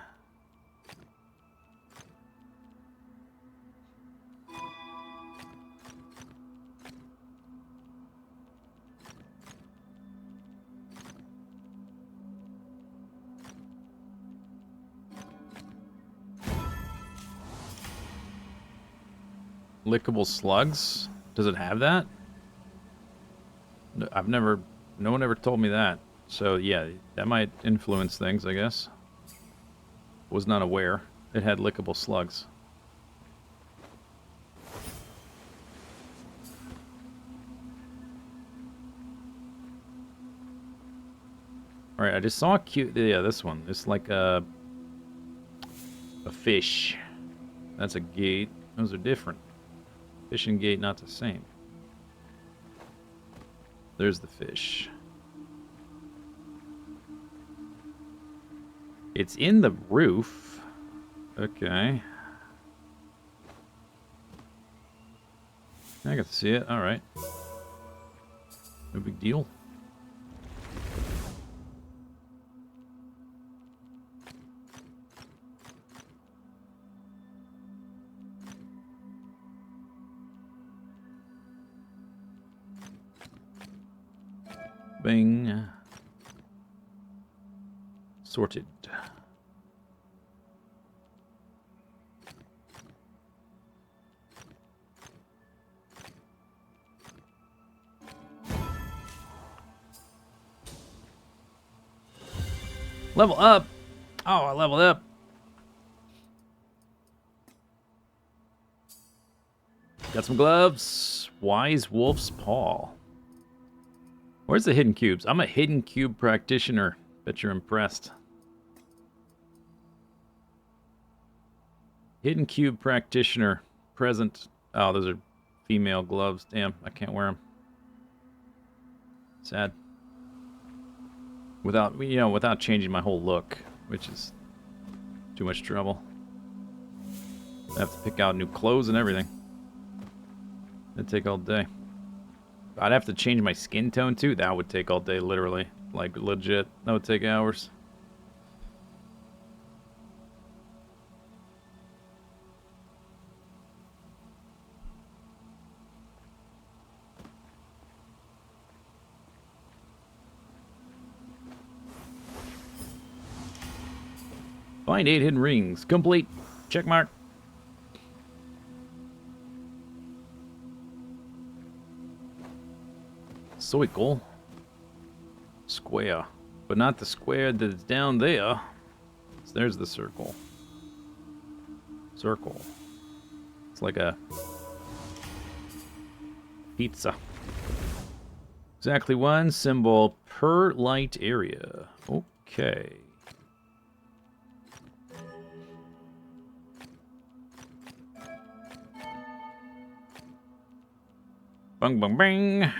Lickable slugs? Does it have that? No one ever told me that. So yeah, that might influence things, I guess. Was not aware it had lickable slugs. Alright, I just saw a cute... Yeah, this one. It's like a fish. That's a gate. Those are different. Fish and gate, not the same. There's the fish. It's in the roof. Okay. I can see it. Alright. No big deal. Bing. Sorted. Level up! Oh, I leveled up. Got some gloves. Wise Wolf's Paw. Where's the hidden cubes? I'm a hidden cube practitioner. Bet you're impressed. Hidden cube practitioner. Present. Oh, those are female gloves. Damn, I can't wear them. Sad. Without changing my whole look, which is too much trouble. I have to pick out new clothes and everything. It'd take all day. I'd have to change my skin tone too. That would take all day, literally. Like, legit. That would take hours. Find 8 hidden rings. Complete. Check mark. Circle. Square. But not the square that's down there. So there's the circle. Circle. It's like a pizza. Exactly one symbol per light area. Okay. Bang, bang, bang.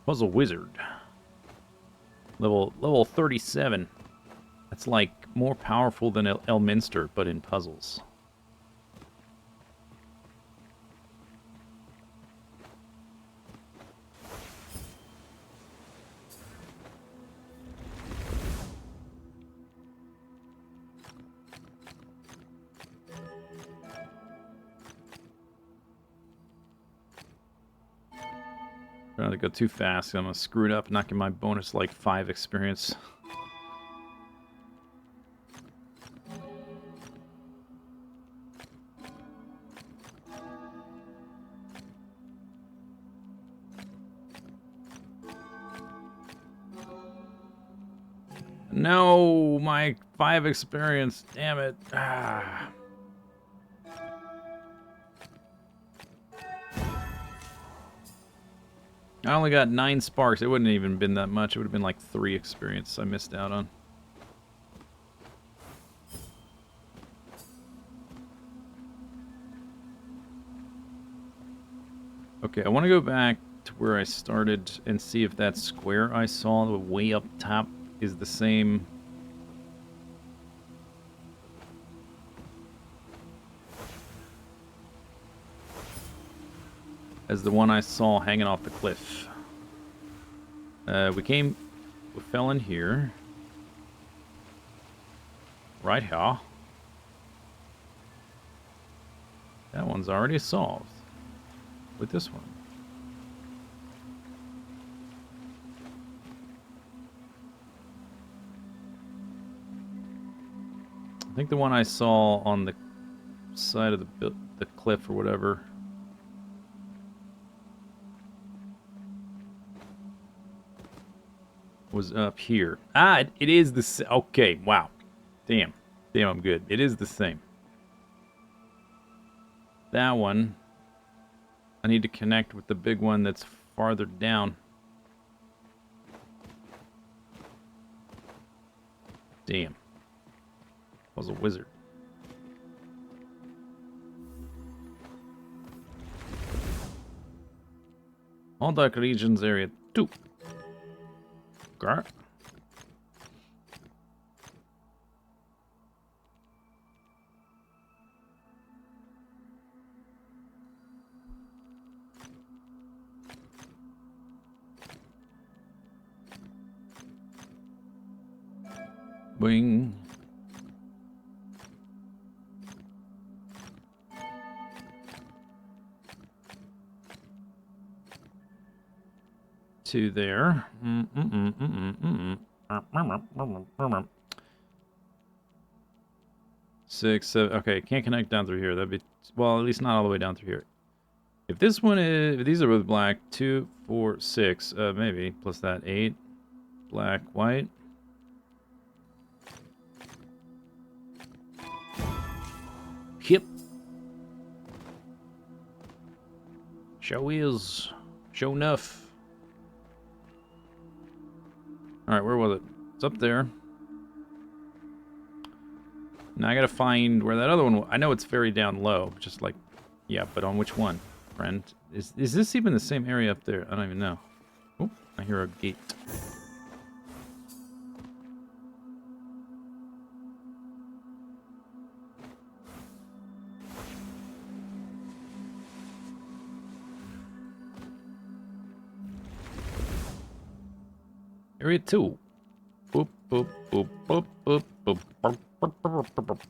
Puzzle Wizard. Level 37. That's like more powerful than Elminster, but in puzzles. Trying to go too fast. I'm gonna screw it up, knocking my bonus like 5 experience. No, my 5 experience. Damn it. Ah. I only got 9 sparks. It wouldn't have even been that much. It would have been like 3 experience I missed out on. Okay, I want to go back to where I started and see if that square I saw way up top is the same. As the one I saw hanging off the cliff. We fell in here. Right here. That one's already solved. With this one. I think the one I saw on the side of the cliff or whatever. was up here. Ah, it is the same. Okay, wow. Damn. Damn, I'm good. It is the same. That one, I need to connect with the big one that's farther down. Damn. I was a wizard. All dark regions area 2. Okay. Wing. To there. 6, 7. Okay, can't connect down through here. That'd be, well, at least not all the way down through here. If this one is, if these are with black, 2, 4, 6, maybe plus that 8, black, white. Yep. Show is. Show enough. Alright, where was it? It's up there. Now I gotta find where that other one was. I know it's very down low. Just like, yeah, but on which one, friend? Is this even the same area up there? I don't even know. Oh, I hear a gate. Area 2. Boop, boop, boop, boop, boop, boop, boop, boop, boop, boop,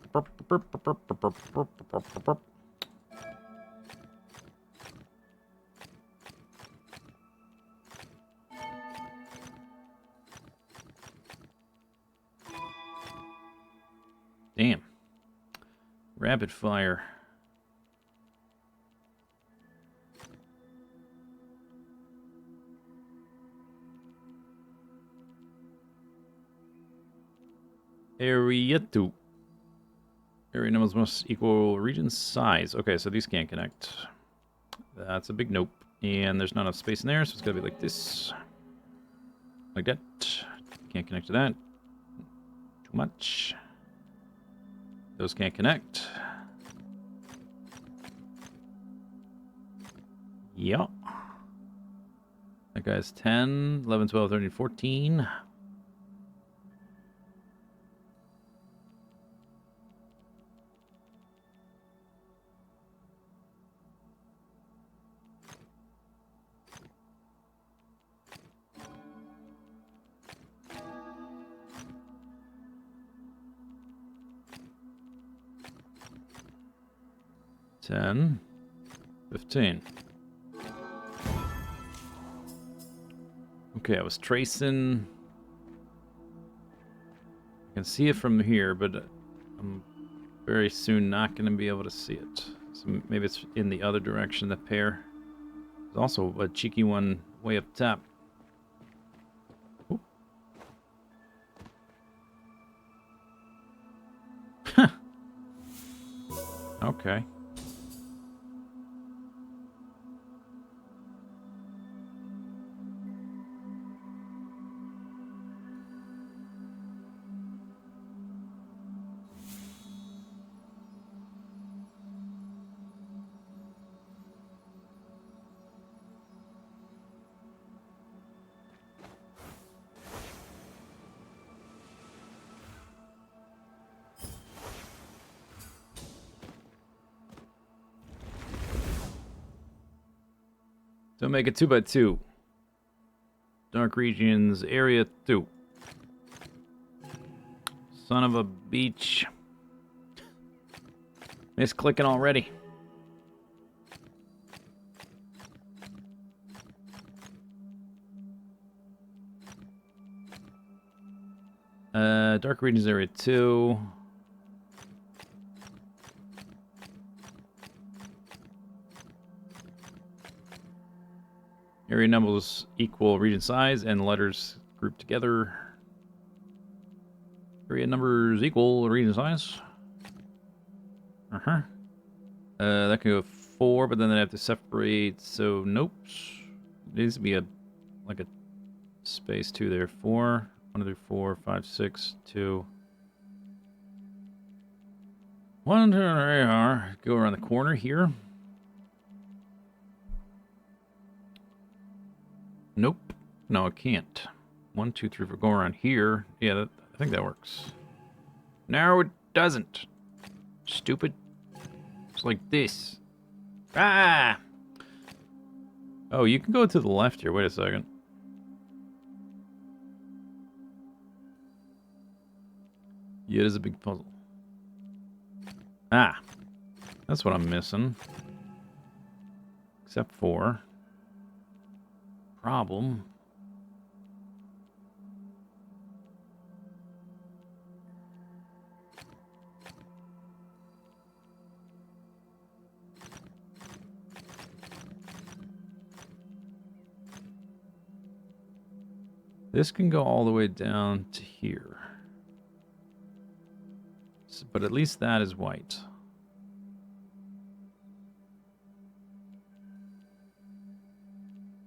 boop, boop, boop. Damn. Rapid fire. Area 2. Area numbers must equal region size. Okay, so these can't connect. That's a big nope. And there's not enough space in there, so it's gotta be like this. Like that. Can't connect to that. Too much. Those can't connect. Yeah. That guy's 10, 11, 12, 13, 14. Ten, 15. Okay, I was tracing. I can see it from here, but I'm very soon not going to be able to see it. So maybe it's in the other direction, the pair. There's also a cheeky one way up top. Okay. Don't make it 2x2. Dark regions, area 2. Son of a beach. Misclicking already. Dark regions, area 2. Area numbers equal region size and letters group together. Area numbers equal region size. That could go 4, but then they have to separate. So nope. It needs to be like a space 2 there. 4, 1 through 4, 5, 6, 2. 1, 2, 3, 4. Go around the corner here. Nope. No, it can't. 1, 2, 3, 4. Go around here. Yeah, I think that works. No, it doesn't. Stupid. It's like this. Ah! Oh, you can go to the left here. Wait a second. Yeah, it is a big puzzle. Ah. That's what I'm missing. Except for... problem. This can go all the way down to here. So, but at least that is white.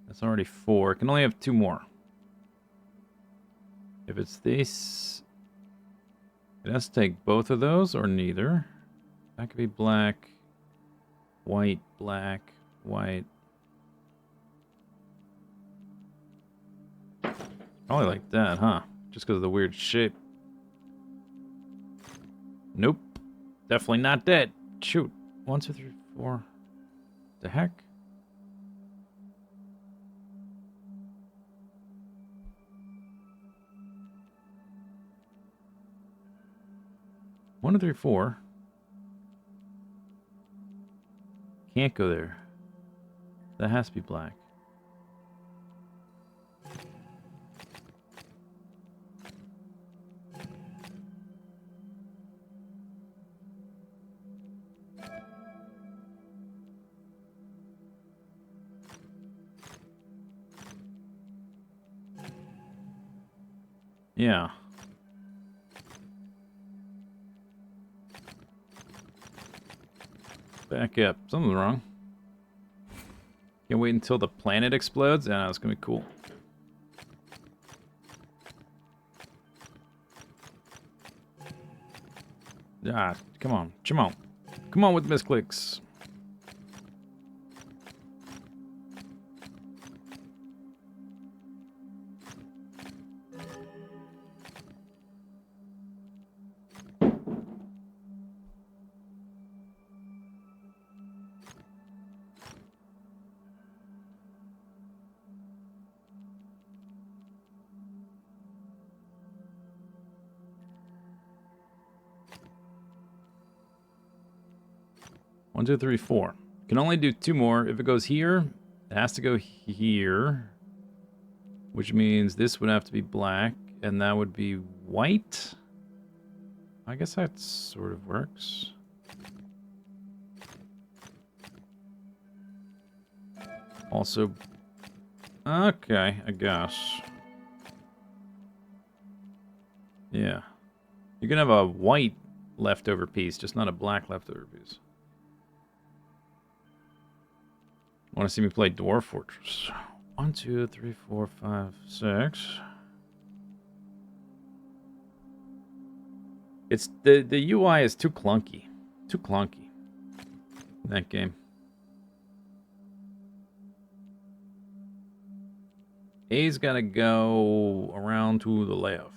That's already 4. It can only have 2 more. If it's this, it has to take both of those or neither. That could be black, white, black, white. Probably like that, huh? Just because of the weird shape. Nope. Definitely not that. Shoot. 1, 2, 3, 4. The heck? One, two, three, 4. Can't go there. That has to be black. Yeah. Back up. Something's wrong. Can't wait until the planet explodes. Yeah, it's gonna be cool. Ah, come on. Come on. Come on with misclicks. One, two, three, 4. Can only do 2 more. If it goes here, it has to go here. Which means this would have to be black, and that would be white. I guess that sort of works. Also, okay, I guess. Yeah. You can have a white leftover piece, just not a black leftover piece. Want to see me play Dwarf Fortress? 1, 2, 3, 4, 5, 6. It's the UI is too clunky. Too clunky in that game. A's gotta go around to the left.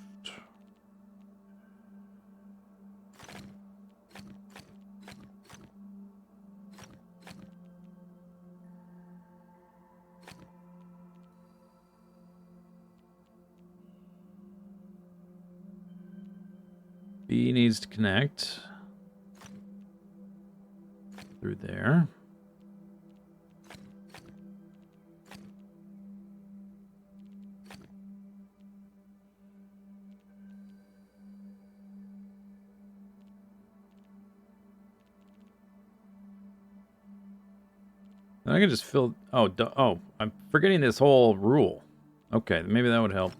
B needs to connect through there. And I can just fill... Oh, I'm forgetting this whole rule. Okay, maybe that would help.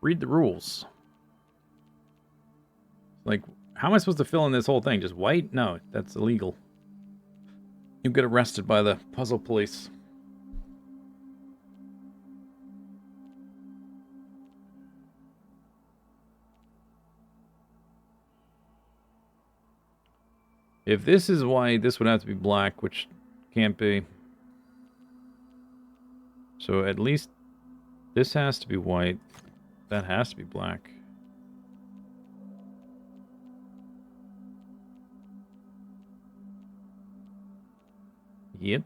Read the rules. Like, how am I supposed to fill in this whole thing? Just white? No, that's illegal. You get arrested by the puzzle police. If this is white, this would have to be black, which can't be. So at least this has to be white. That has to be black. Yep.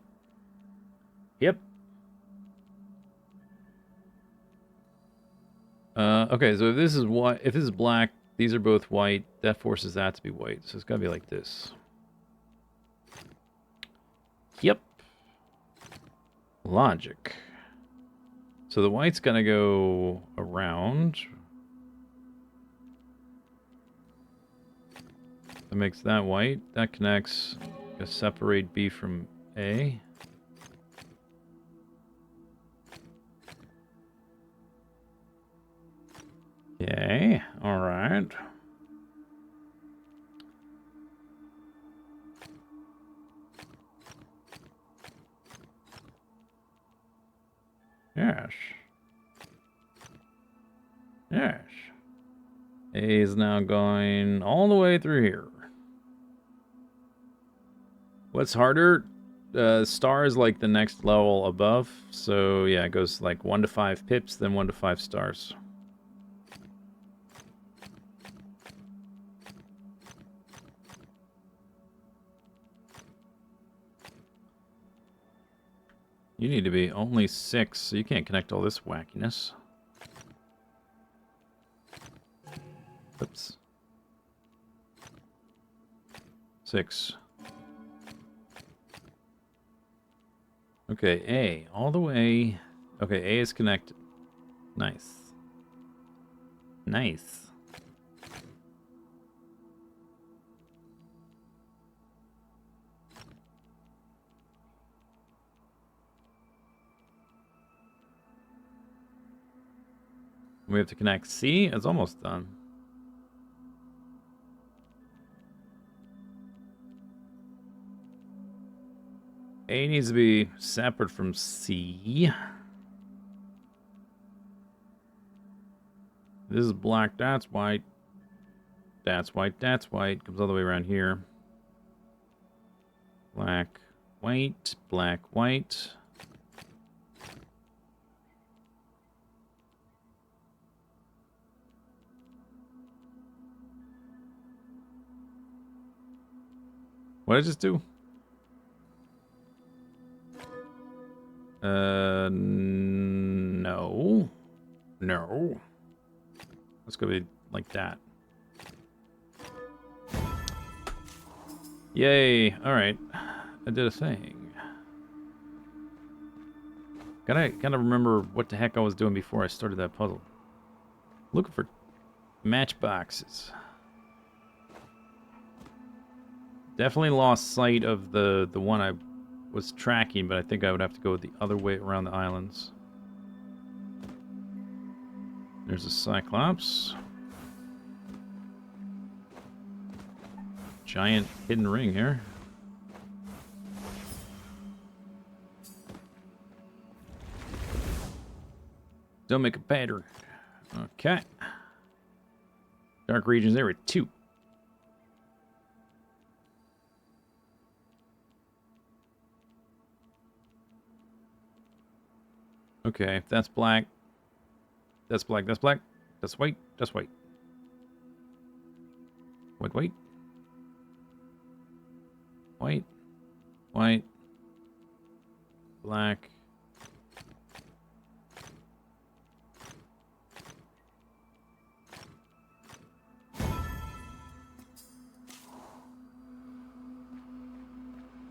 Yep. Okay, so if this is white, if this is black, these are both white. That forces that to be white. So it's gotta be like this. Yep. Logic. So the white's gonna go around. That makes that white. That connects. Gonna separate B from A. Okay, alright. Yes. Yes. A is now going all the way through here. What's harder? Star is like the next level above. So yeah, it goes like 1 to 5 pips, then 1 to 5 stars. You need to be only 6, so you can't connect all this wackiness. Oops. 6. Okay, A. All the way. Okay, A is connected. Nice. Nice. We have to connect C. It's almost done. A needs to be separate from C. This is black, that's white. That's white, that's white. Comes all the way around here. Black, white, black, white. What did I just do? No. No. Let's go be like that. Yay. Alright. I did a thing. Gotta remember what the heck I was doing before I started that puzzle. Looking for matchboxes. Definitely lost sight of the one I was tracking, but I think I would have to go the other way around the islands. There's a Cyclops. Giant hidden ring here. Don't make a pattern. Okay. Dark regions there at 2. Okay, that's black. That's black, that's black. That's white, that's white. White, white. White. White. Black.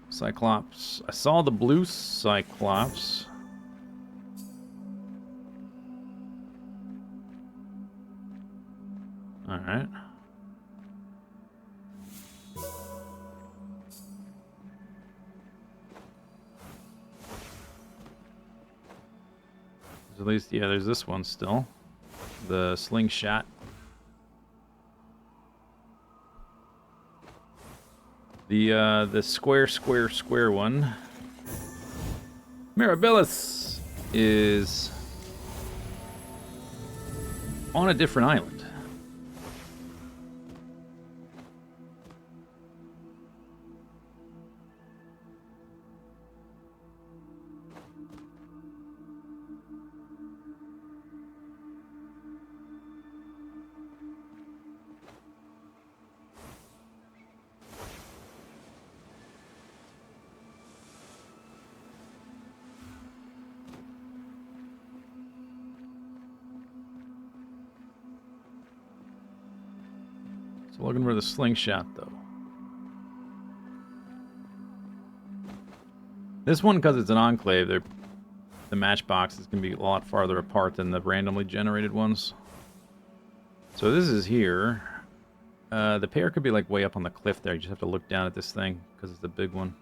Cyclops. I saw the blue Cyclops. Alright. At least, yeah, there's this one still. the slingshot. The square one. Mirabilis is on a different island. So looking for the slingshot, though. This one, because it's an enclave, the matchboxes can be a lot farther apart than the randomly generated ones. So this is here. The pair could be like way up on the cliff there. You just have to look down at this thing because it's a big one.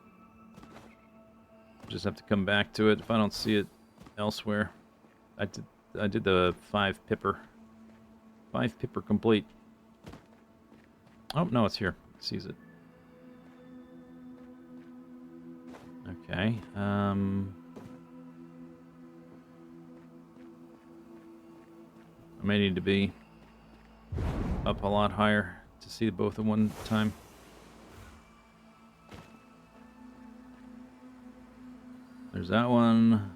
Just have to come back to it if I don't see it elsewhere. I did the 5 pipper. 5 pipper complete. Oh, no, it's here. It sees it. Okay. I may need to be up a lot higher to see both at one time. There's that one.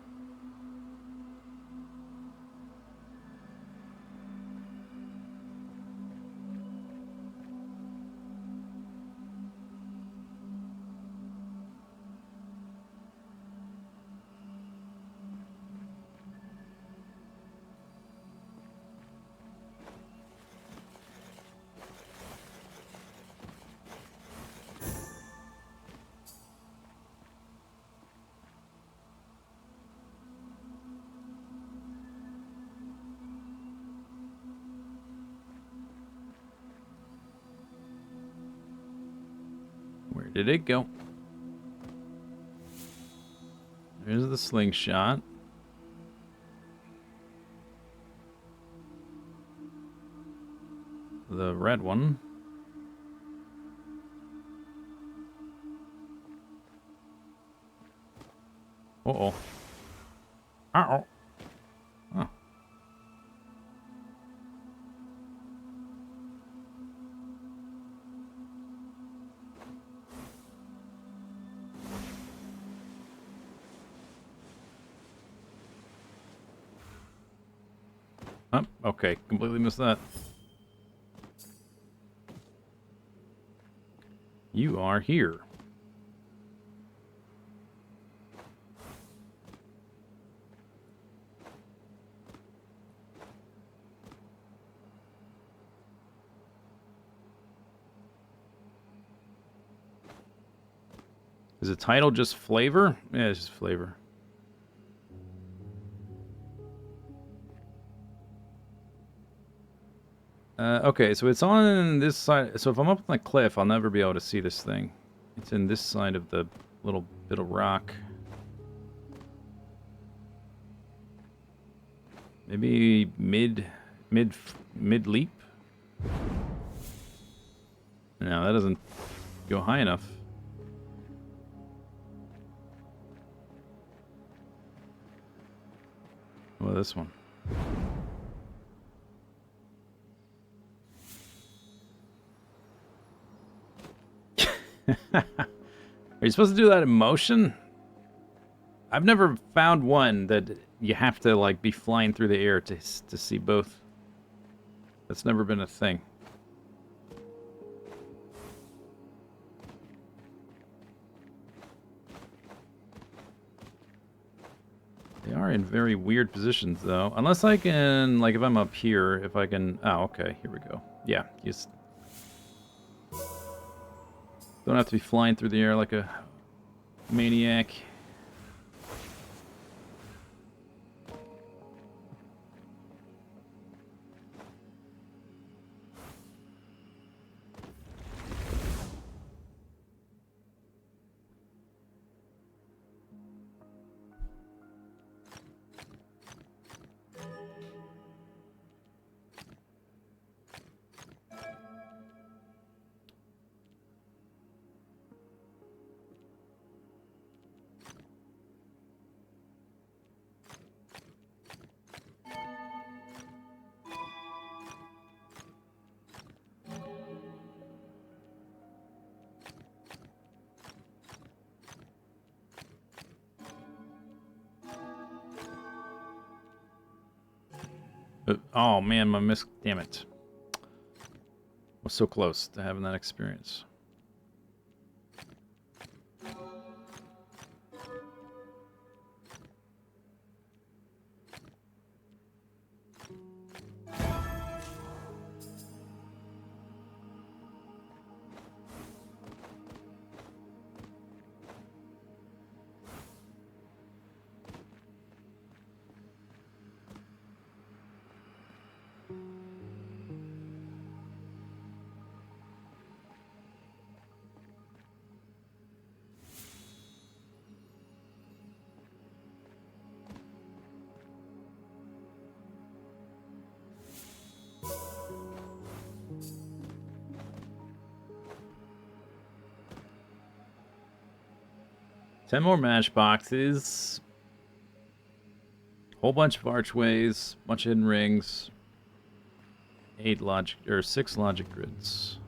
Where did it go? There's the slingshot. The red one. Uh-oh. Uh-oh. Oh. Oh, okay. Completely missed that. You are here. Is the title just flavor? Yeah, it's just flavor. Okay, so it's on this side. So if I'm up on the cliff, I'll never be able to see this thing. It's in this side of the little bit of rock. Maybe mid leap? No, that doesn't go high enough. Well, this one. Are you supposed to do that in motion? I've never found one that you have to like be flying through the air to see both. That's never been a thing. They are in very weird positions though. Unless I can, like if I'm up here, if I can... Oh, okay, here we go. Yeah, just... Don't have to be flying through the air like a maniac. Oh man, my miss. Damn it. Was so close to having that experience. Ten more matchboxes. Whole bunch of archways, bunch of hidden rings. 6 logic grids.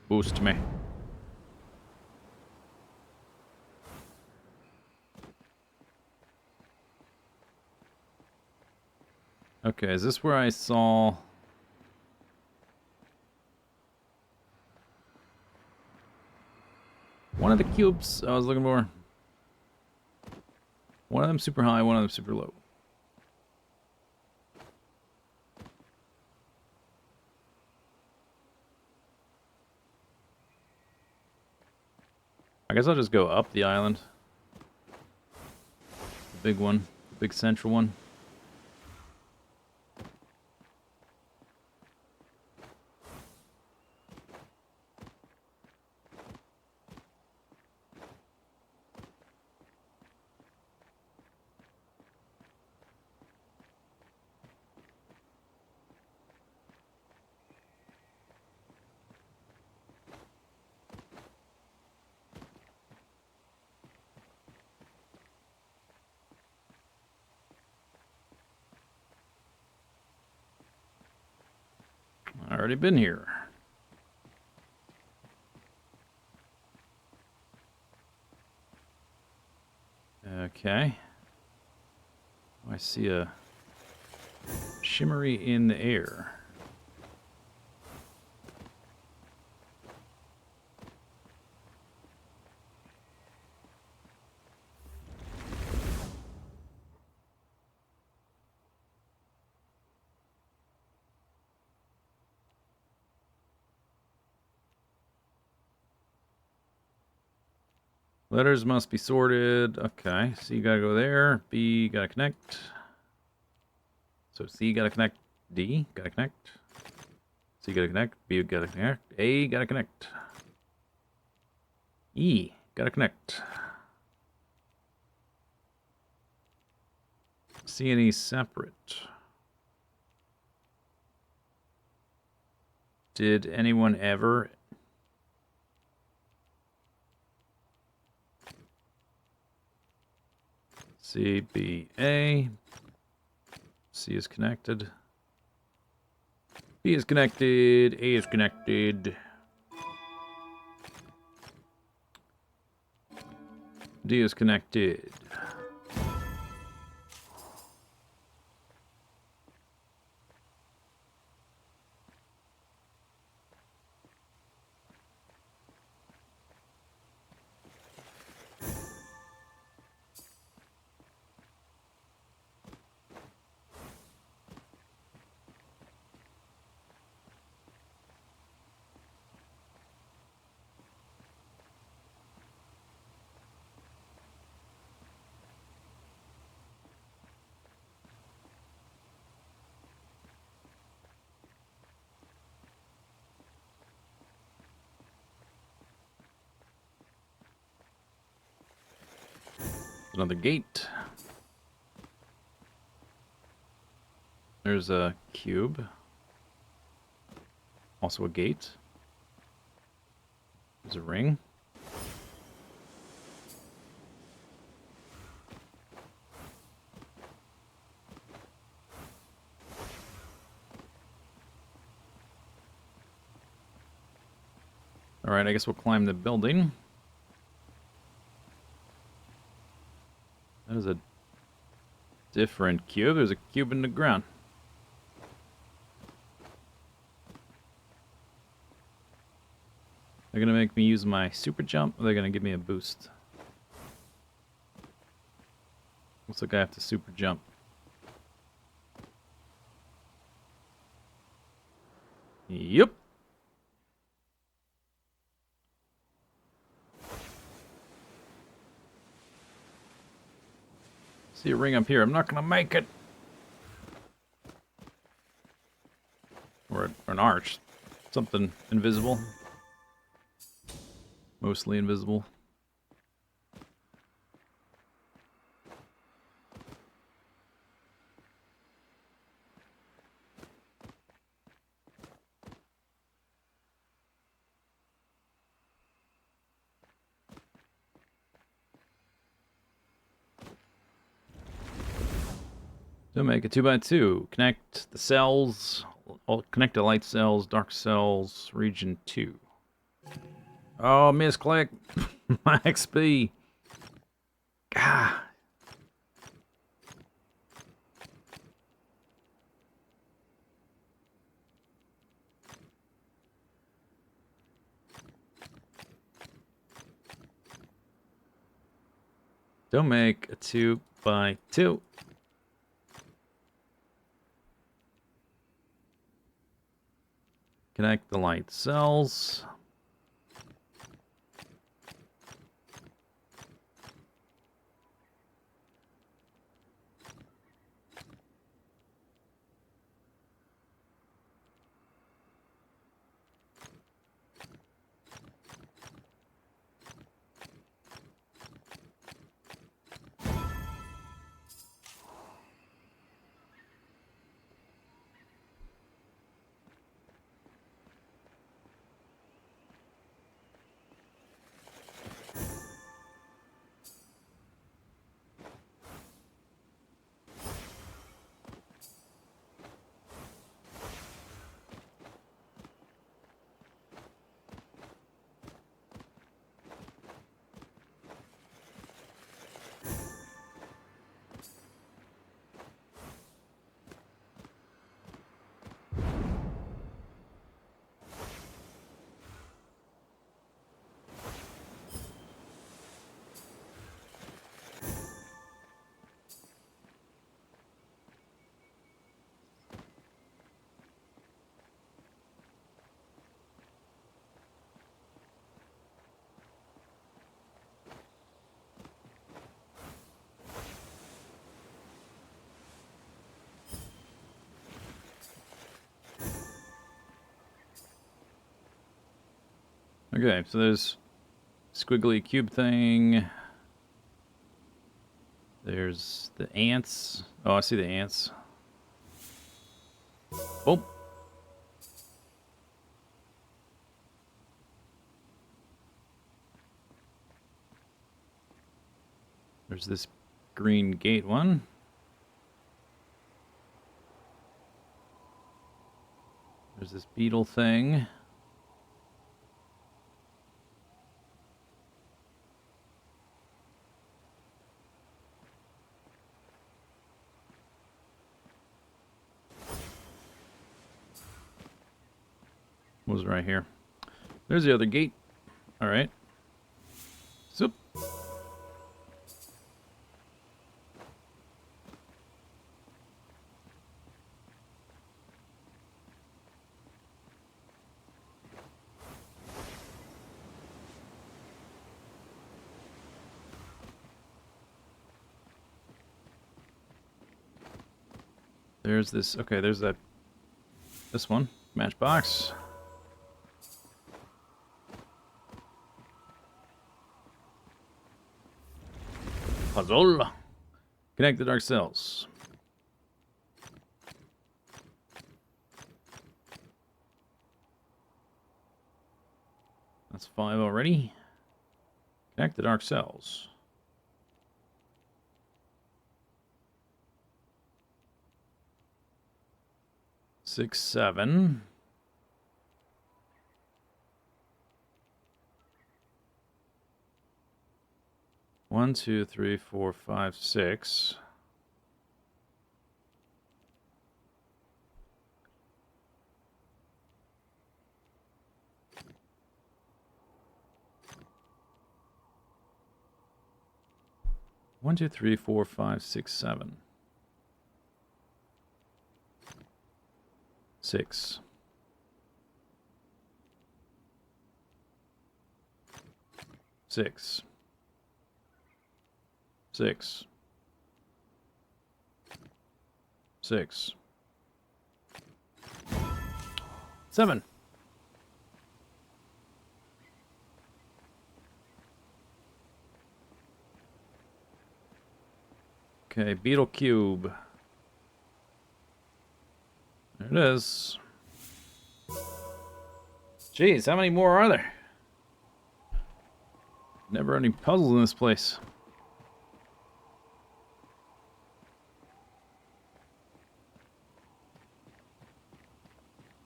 Boost me. Okay, is this where I saw... one of the cubes I was looking for? One of them super high, one of them super low. I guess I'll just go up the island. The big one. The big central one. Already been here. Okay. I see a shimmery in the air. Letters must be sorted. Okay, C gotta go there. B gotta connect. So C gotta connect. D gotta connect. C gotta connect. B gotta connect. A gotta connect. E gotta connect. C and E separate. Did anyone ever... C, B, A. C is connected. B is connected. A is connected. D is connected. Another gate. There's a cube. Also a gate. There's a ring. Alright, I guess we'll climb the building. That is a Different cube. There's a cube in the ground. They're gonna make me use my super jump, or they're gonna give me a boost. Looks like I have to super jump. Yep. See a ring up here. I'm not gonna make it. Or an arch. Something invisible. Mostly invisible. So make a 2x2. Connect the cells. Connect the light cells, dark cells, region 2. Oh, misclick. My XP. Ah. Don't make a 2x2. Connect the light cells. Okay, so there's squiggly cube thing. There's the ants. Oh, I see the ants. Oh. There's this green gate one. There's this beetle thing. Was right here. There's the other gate. All right. Zoop. There's this. Okay, there's that. This one. Matchbox. Puzzle. Connect the dark cells. That's 5 already. Connect the dark cells. 6, 7. One, 2, 3, 4, 5, 6. 1, 2, 3, 4, 5, 6, 7. 6. 6. 6. 6. 7. Okay, beetle cube. There it is. Jeez, how many more are there? Never any puzzles in this place.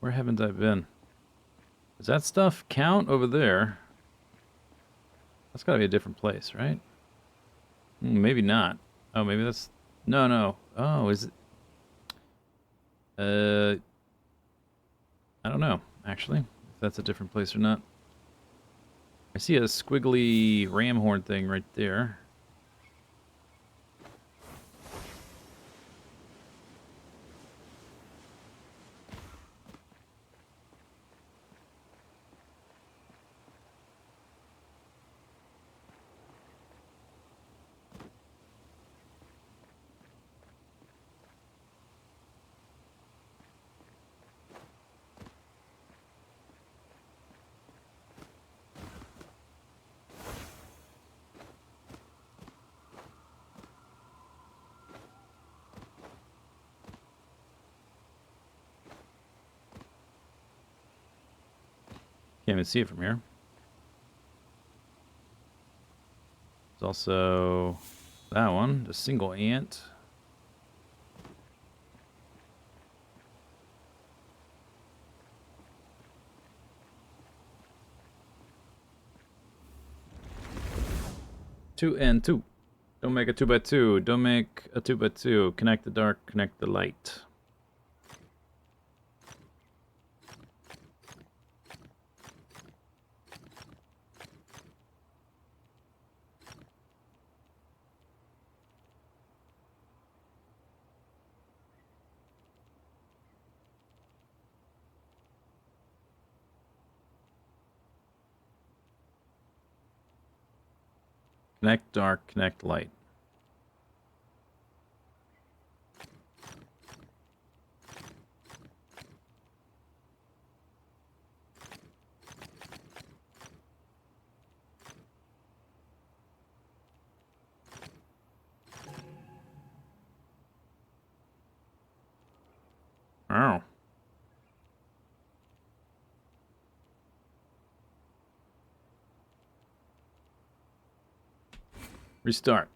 Where haven't I been? Does that stuff count over there? That's gotta be a different place, right? Maybe not. Oh, maybe that's... No, no. Oh, is it... I don't know, actually, if that's a different place or not. I see a squiggly ram horn thing right there. Can't even see it from here. There's also that one, the single ant. Two and two. Don't make a 2x2. Don't make a 2x2. Connect the dark, connect the light. Connect dark, connect light. Oh. Restart.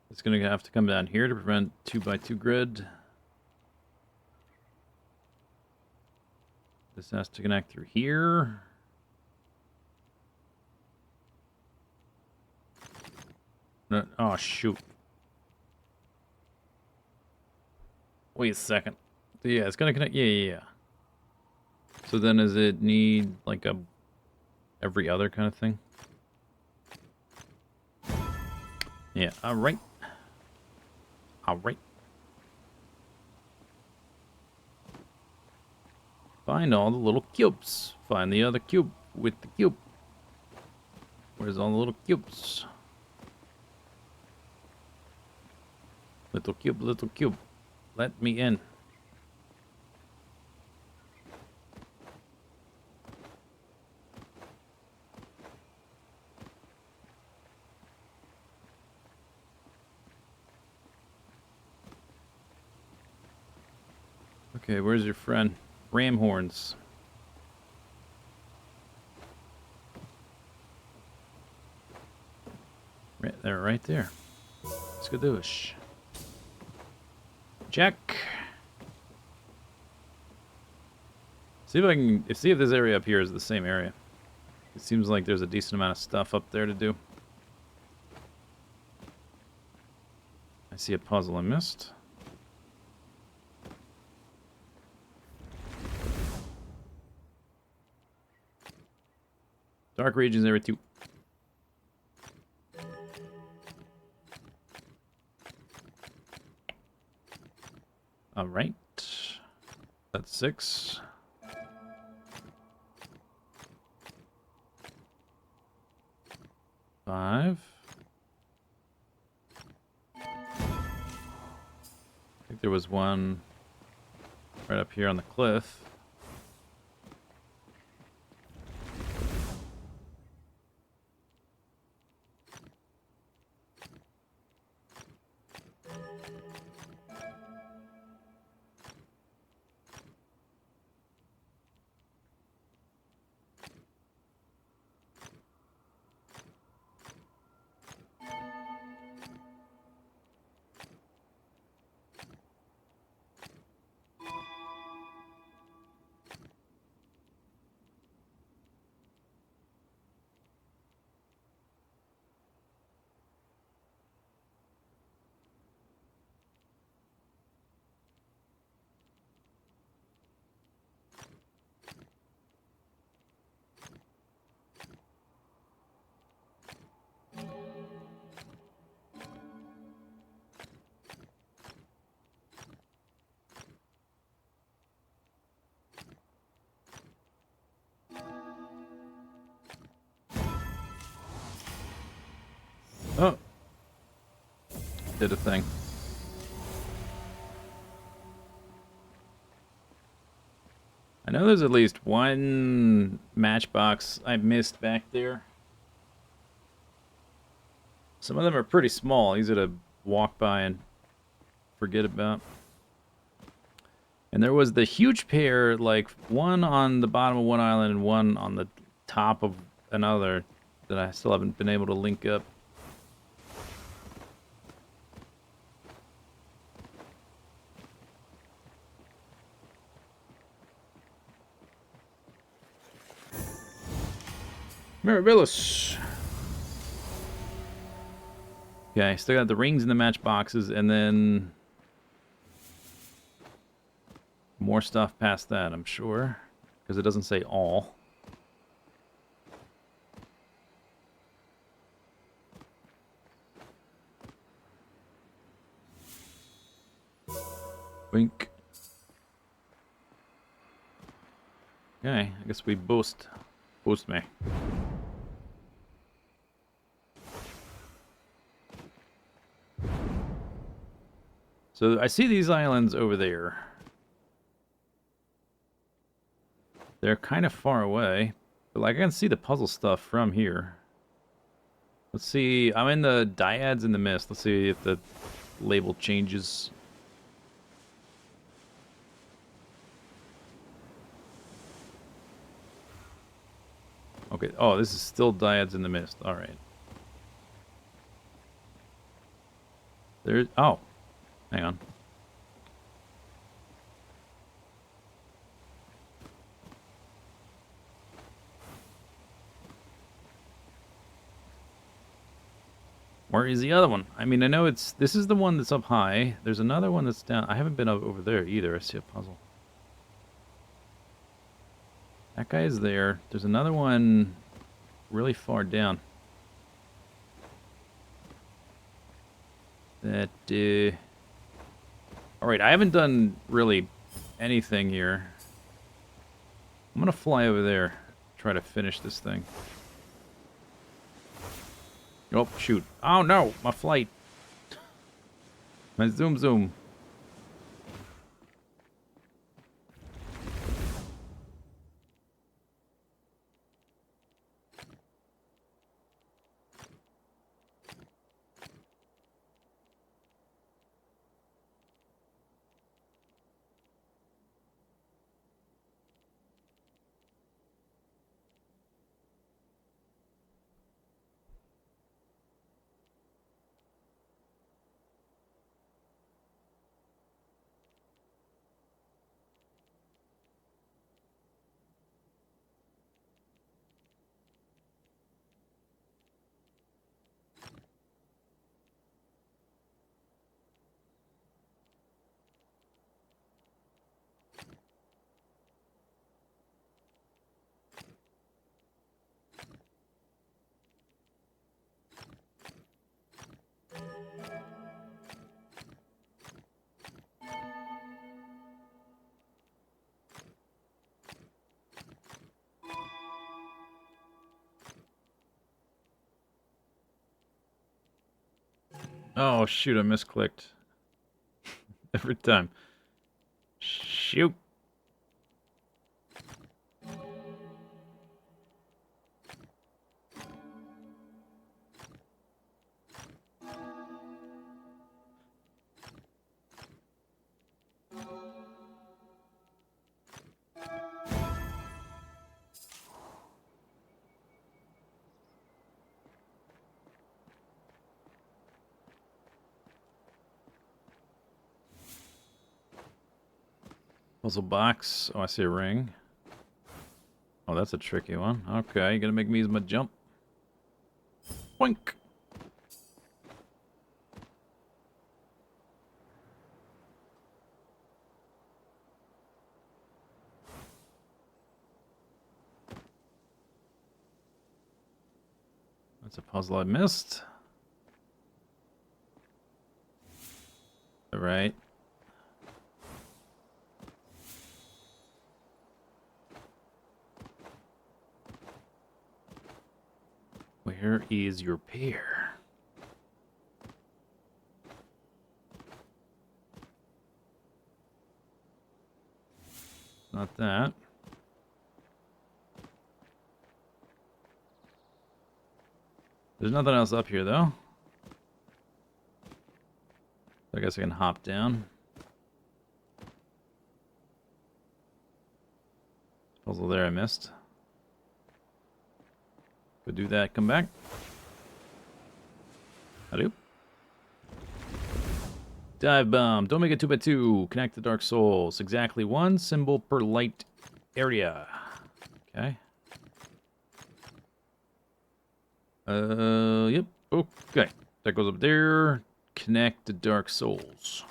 It's going to have to come down here to prevent 2x2 grid. This has to connect through here. No, oh, shoot. Wait a second. Yeah, it's going to connect. Yeah. So then does it need like a every other kind of thing? Yeah, alright. Alright. Find all the little cubes. Find the other cube with the cube. Where's all the little cubes? Little cube, little cube. Let me in. Okay, where's your friend? Ram horns. Right there, right there. Skadoosh. Check. See if I can see if this area up here is the same area. It seems like there's a decent amount of stuff up there to do. I see a puzzle I missed. Dark regions area 2. All right. That's 6. Five. I think there was one right up here on the cliff. Oh. Did a thing. I know there's at least one matchbox I missed back there. Some of them are pretty small, easy to walk by and forget about. And there was the huge pair, like one on the bottom of one island and one on the top of another that I still haven't been able to link up. Mirabilis. Okay, still got the rings in the matchboxes, and then more stuff past that, I'm sure, because it doesn't say all. Wink. Okay, I guess we boost me. So I see these islands over there. They're kind of far away, but like I can see the puzzle stuff from here. Let's see, I'm in the Dyads in the Mist. Let's see if the label changes. Okay, oh, this is still Dyads in the Mist. All right. There's, oh, hang on. Where is the other one? I mean, I know this is the one that's up high. There's another one that's down. I haven't been over there either. I see a puzzle. That guy is there. There's another one really far down. That, Alright, I haven't done really anything here. I'm gonna fly over there, try to finish this thing. Oh, shoot. Oh no, my flight. My zoom. Oh, shoot, I misclicked. Every time. Shoot. Puzzle box. Oh, I see a ring. Oh, that's a tricky one. Okay, you gonna make me use my jump. Boink! That's a puzzle I missed. Alright. Where is your pair? Not that. There's nothing else up here, though. I guess I can hop down. Puzzle there I missed. Go do that, come back. I do. Dive bomb. Don't make it 2x2. Connect the Dark Souls. Exactly one symbol per light area. Okay. Yep. Okay. That goes up there. Connect the Dark Souls.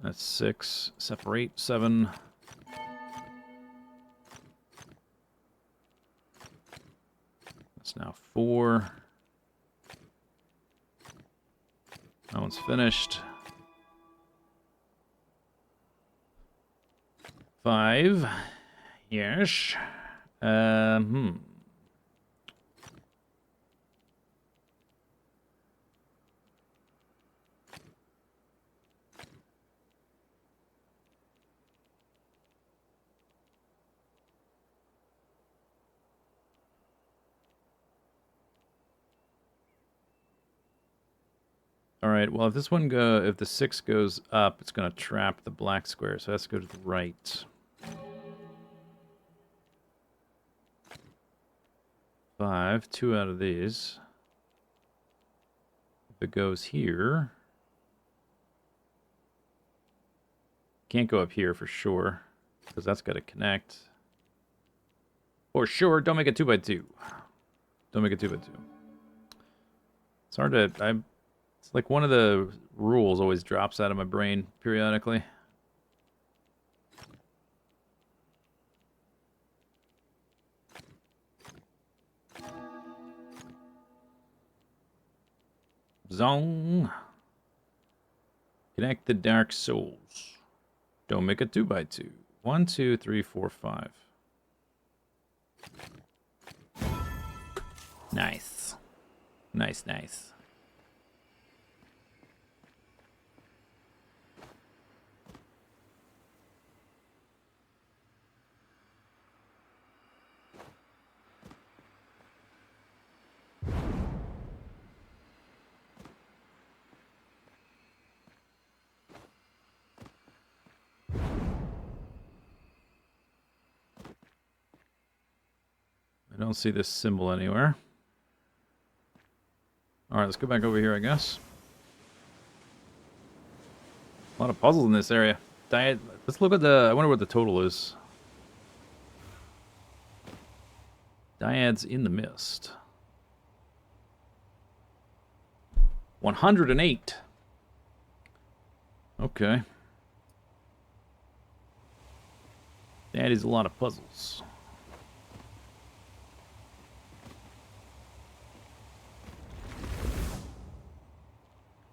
That's 6. Separate. 7. That's now 4. That one's finished. 5. Yes. All right. Well, if this one if the 6 goes up, it's gonna trap the black square. So it has to go to the right. 5. 2 out of these. If it goes here, can't go up here for sure because that's got to connect. For sure, don't make it 2x2. Don't make it 2x2. It's hard to. It's like one of the rules always drops out of my brain periodically. Zong. Connect the Dark Souls. Don't make it 2x2. 1, 2, 3, 4, 5. Nice. Nice, nice. I don't see this symbol anywhere. Alright, let's go back over here, I guess. A lot of puzzles in this area. Let's look at the... I wonder what the total is. Dyads in the mist. 108. Okay. That is a lot of puzzles.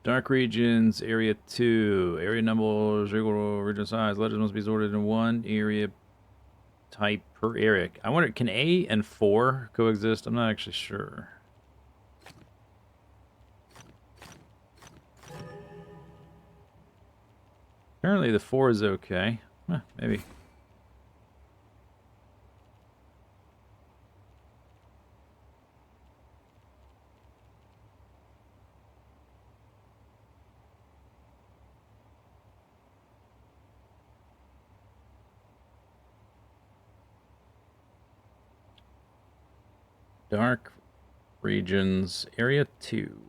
Dark regions, area 2. Area numbers equal to region size. Legends must be sorted in one area type per area. I wonder, can A and 4 coexist? I'm not actually sure. Apparently the 4 is okay. Maybe. Dark regions, area 2.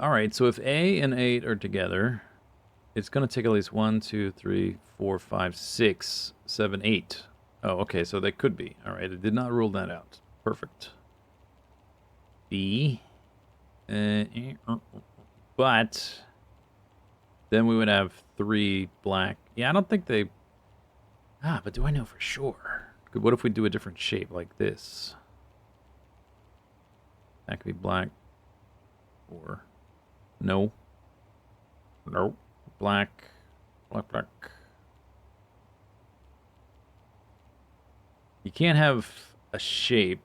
All right, so if A and 8 are together, it's going to take at least 1, 2, 3, 4, 5, 6, 7, 8. Oh, okay, so they could be. All right, I did not rule that out. Perfect. B. But then we would have 3 black. Yeah, I don't think they... but do I know for sure? What if we do a different shape like this? That could be black. Or... No. Nope. Black. Black. You can't have a shape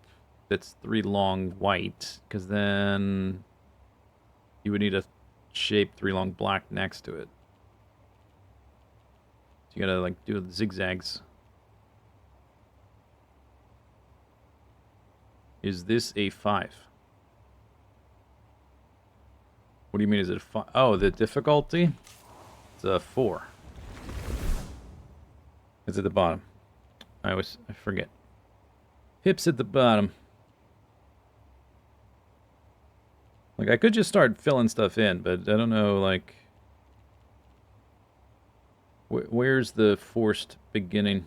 that's 3 long white, because then you would need a shape 3 long black next to it. So you gotta, like, do the zigzags. Is this a 5? What do you mean, is it a 5? Oh, the difficulty? It's a 4. It's at the bottom. I forget. Hips at the bottom. Like, I could just start filling stuff in, but I don't know, like... Where's the forced beginning?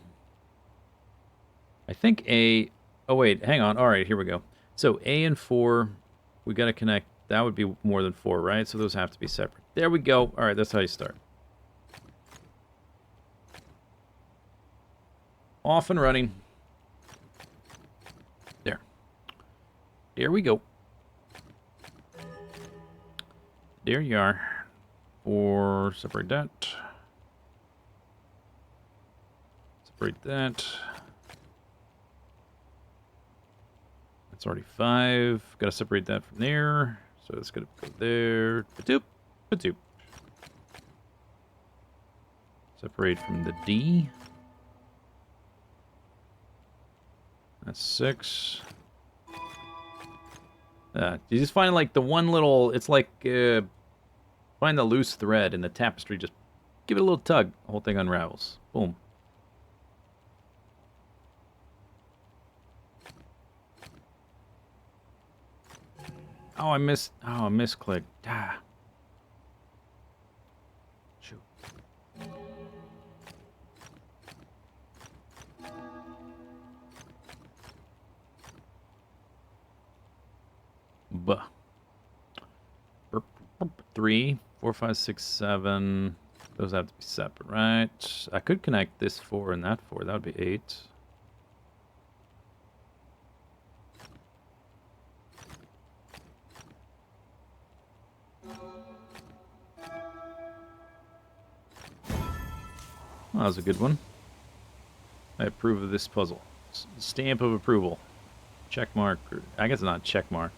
I think A... Oh, wait, hang on. All right, here we go. So, A and 4, we got to connect. That would be more than 4, right? So those have to be separate. There we go. All right, that's how you start. Off and running. There. There we go. There you are. Or separate that. Separate that. That's already 5. Gotta separate that from there. So it's gonna go there. Padoop. Padoop. Separate from the D. That's 6. You just find, like, the one little... It's like, find the loose thread in the tapestry. Just give it a little tug. The whole thing unravels. Boom. Oh, I missed... Oh, I misclicked. Ah. Shoot. Buh. 3, 4, 5, 6, 7. Those have to be separate, right? I could connect this 4 and that 4. That would be 8. Well, that was a good one. I approve of this puzzle. Stamp of approval. Check mark. I guess not check mark.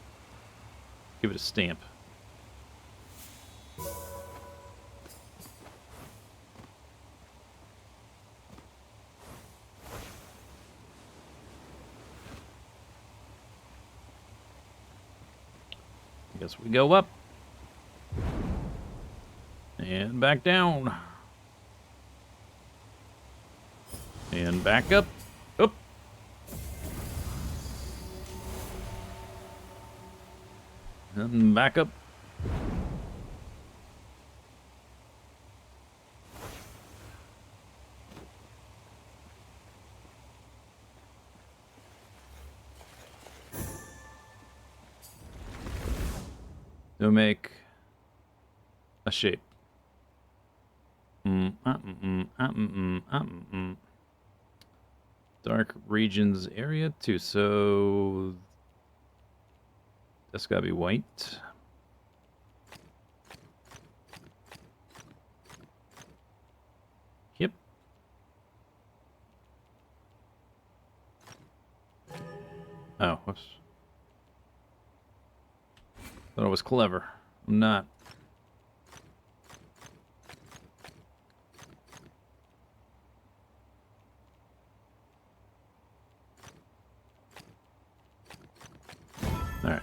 Give it a stamp. Guess we go up. And back down. And back up. Up. And back up. To make a shape. Dark regions area too, so that's gotta be white. Yep. Oh, whoops. Thought I was clever. I'm not. Alright.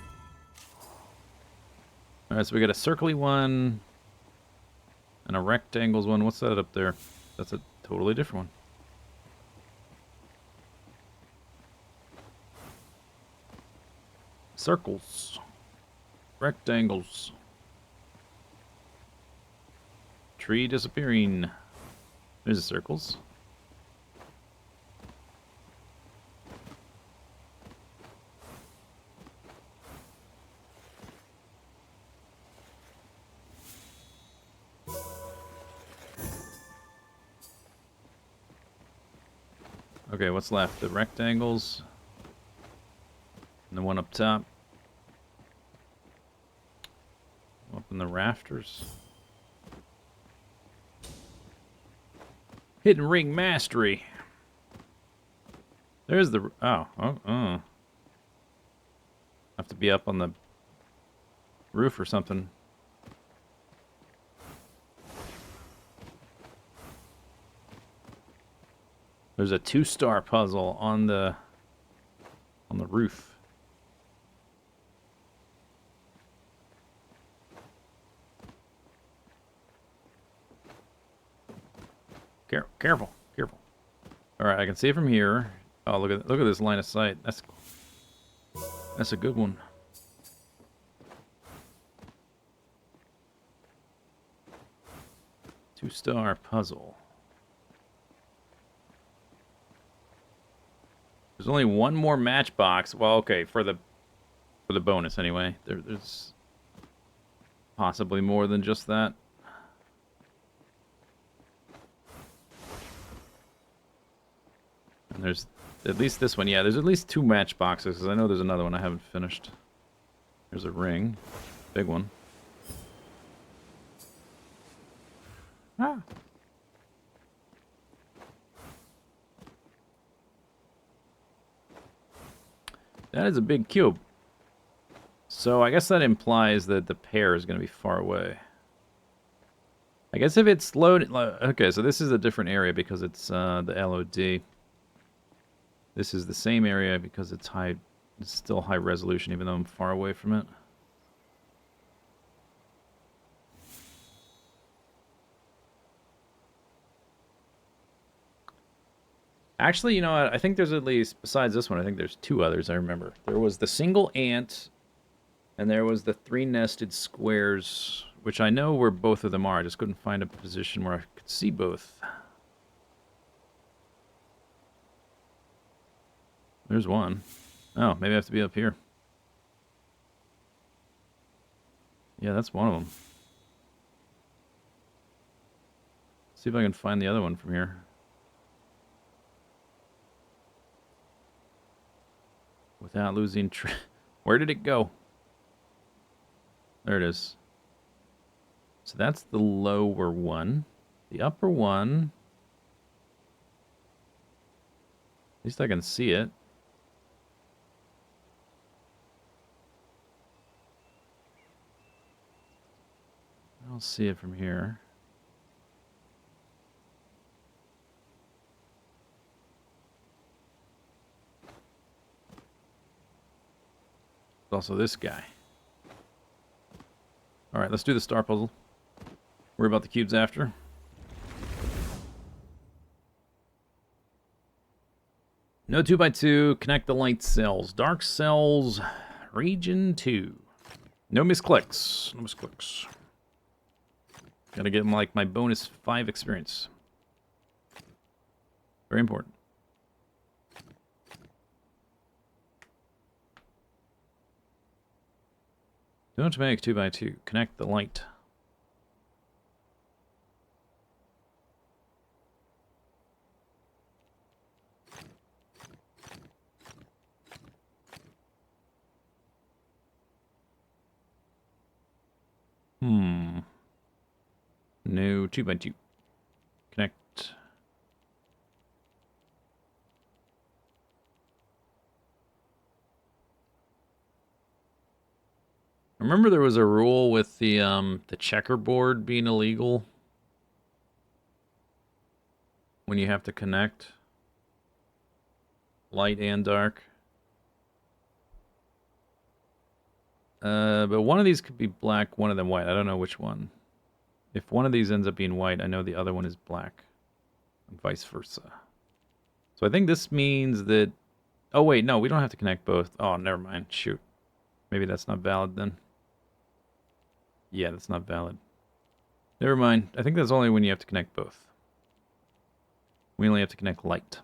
Alright, so we got a circly one and a rectangles one. What's that up there? That's a totally different one. Circles. Rectangles. Tree disappearing. There's the circles. Okay, what's left? The rectangles. And the one up top. Up in the rafters. Hidden ring mastery. There's the... Oh. Have to be up on the roof or something. There's a 2-star puzzle on the roof. Careful. All right, I can see it from here. Oh, look at this line of sight. That's a good one. Two-star puzzle. There's only one more matchbox. Well, okay, for the bonus anyway. There's possibly more than just that. And there's at least this one. Yeah, there's at least 2 matchboxes, because I know there's another one I haven't finished. There's a ring. Big one. Ah. That is a big cube. So I guess that implies that the pair is going to be far away. I guess if it's loaded... Okay, so this is a different area because it's the LOD. This is the same area because it's high... It's still high resolution even though I'm far away from it. Actually, you know what? I think there's at least, besides this one, I think there's 2 others I remember. There was the single ant, and there was the 3 nested squares, which I know where both of them are. I just couldn't find a position where I could see both. There's one. Oh, maybe I have to be up here. Yeah, that's one of them. See if I can find the other one from here. Without losing where did it go? There it is. So that's the lower one. The upper one... At least I can see it. I don't see it from here. Also this guy. Alright, let's do the star puzzle. Worry about the cubes after. No 2x2. Connect the light cells. Dark cells. Region 2. No misclicks. No misclicks. Gotta get like my bonus 5 experience. Very important. Don't make 2x2. Connect the light. No 2x2. Connect. Remember there was a rule with the checkerboard being illegal when you have to connect light and dark. But one of these could be black, one of them white. I don't know which one. If one of these ends up being white, I know the other one is black. And vice versa. So I think this means that... Oh, wait, no, we don't have to connect both. Oh, never mind. Shoot. Maybe that's not valid then. Yeah, that's not valid. Never mind. I think that's only when you have to connect both. We only have to connect light.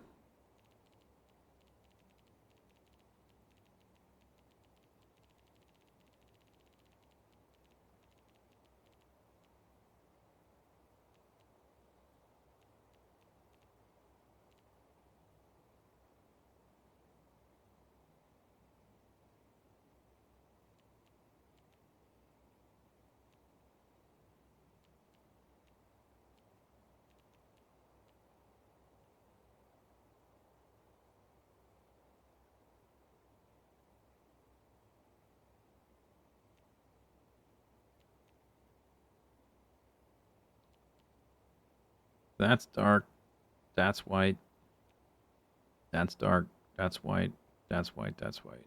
That's dark. That's white. That's dark. That's white. That's white. That's white.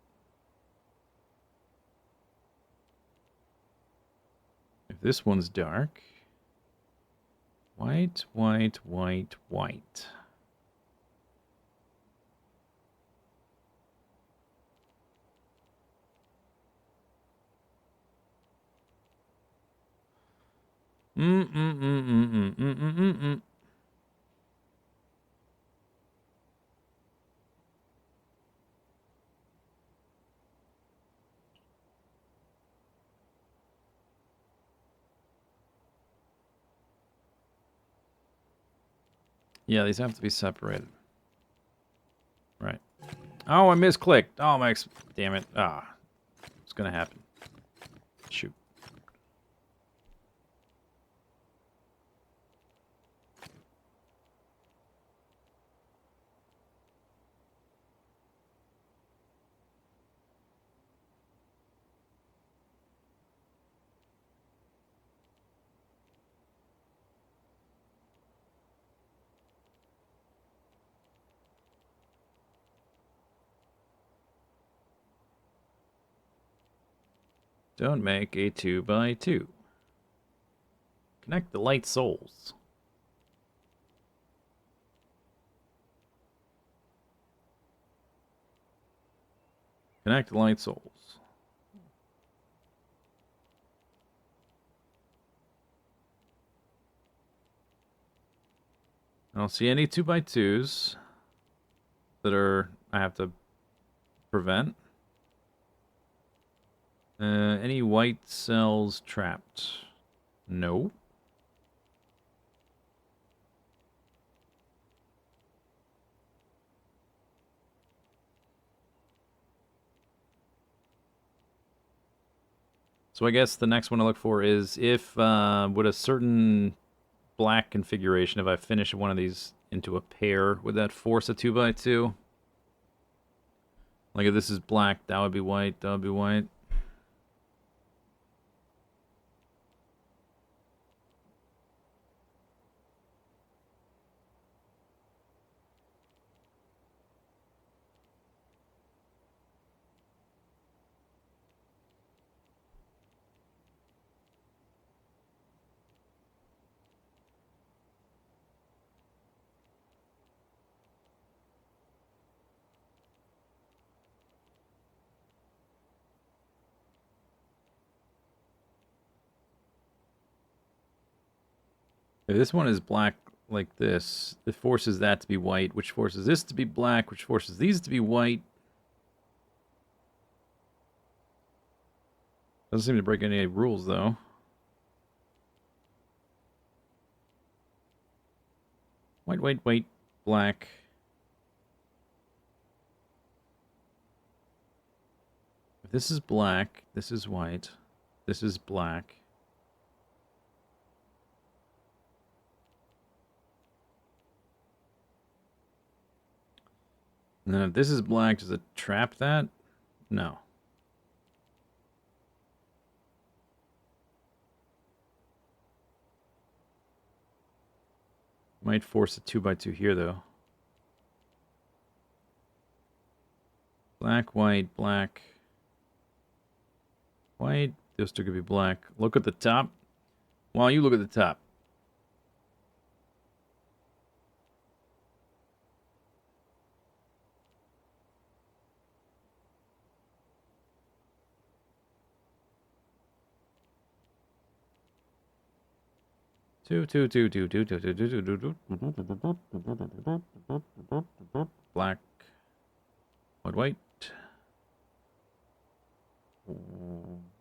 If this one's dark... White, white, white, white. Yeah, these have to be separated. Right. Oh, I misclicked. Oh, my... Damn it. Ah. It's gonna happen. Shoot. Don't make a 2x2. Connect the light souls. Connect the light souls. I don't see any 2x2s that I have to prevent. Any white cells trapped? No. So I guess the next one to look for is if, with a certain black configuration, if I finish one of these into a pair, would that force a 2x2? Like if this is black, that would be white, that would be white. If this one is black like this, it forces that to be white, which forces this to be black, which forces these to be white. Doesn't seem to break any rules, though. White, white, white, black. If this is black, this is white, this is black. And then if this is black, does it trap that? No. Might force a 2x2 here, though. Black, white, black. White. Those two could be black. Look at the top. While you look at the top. Black. White, white.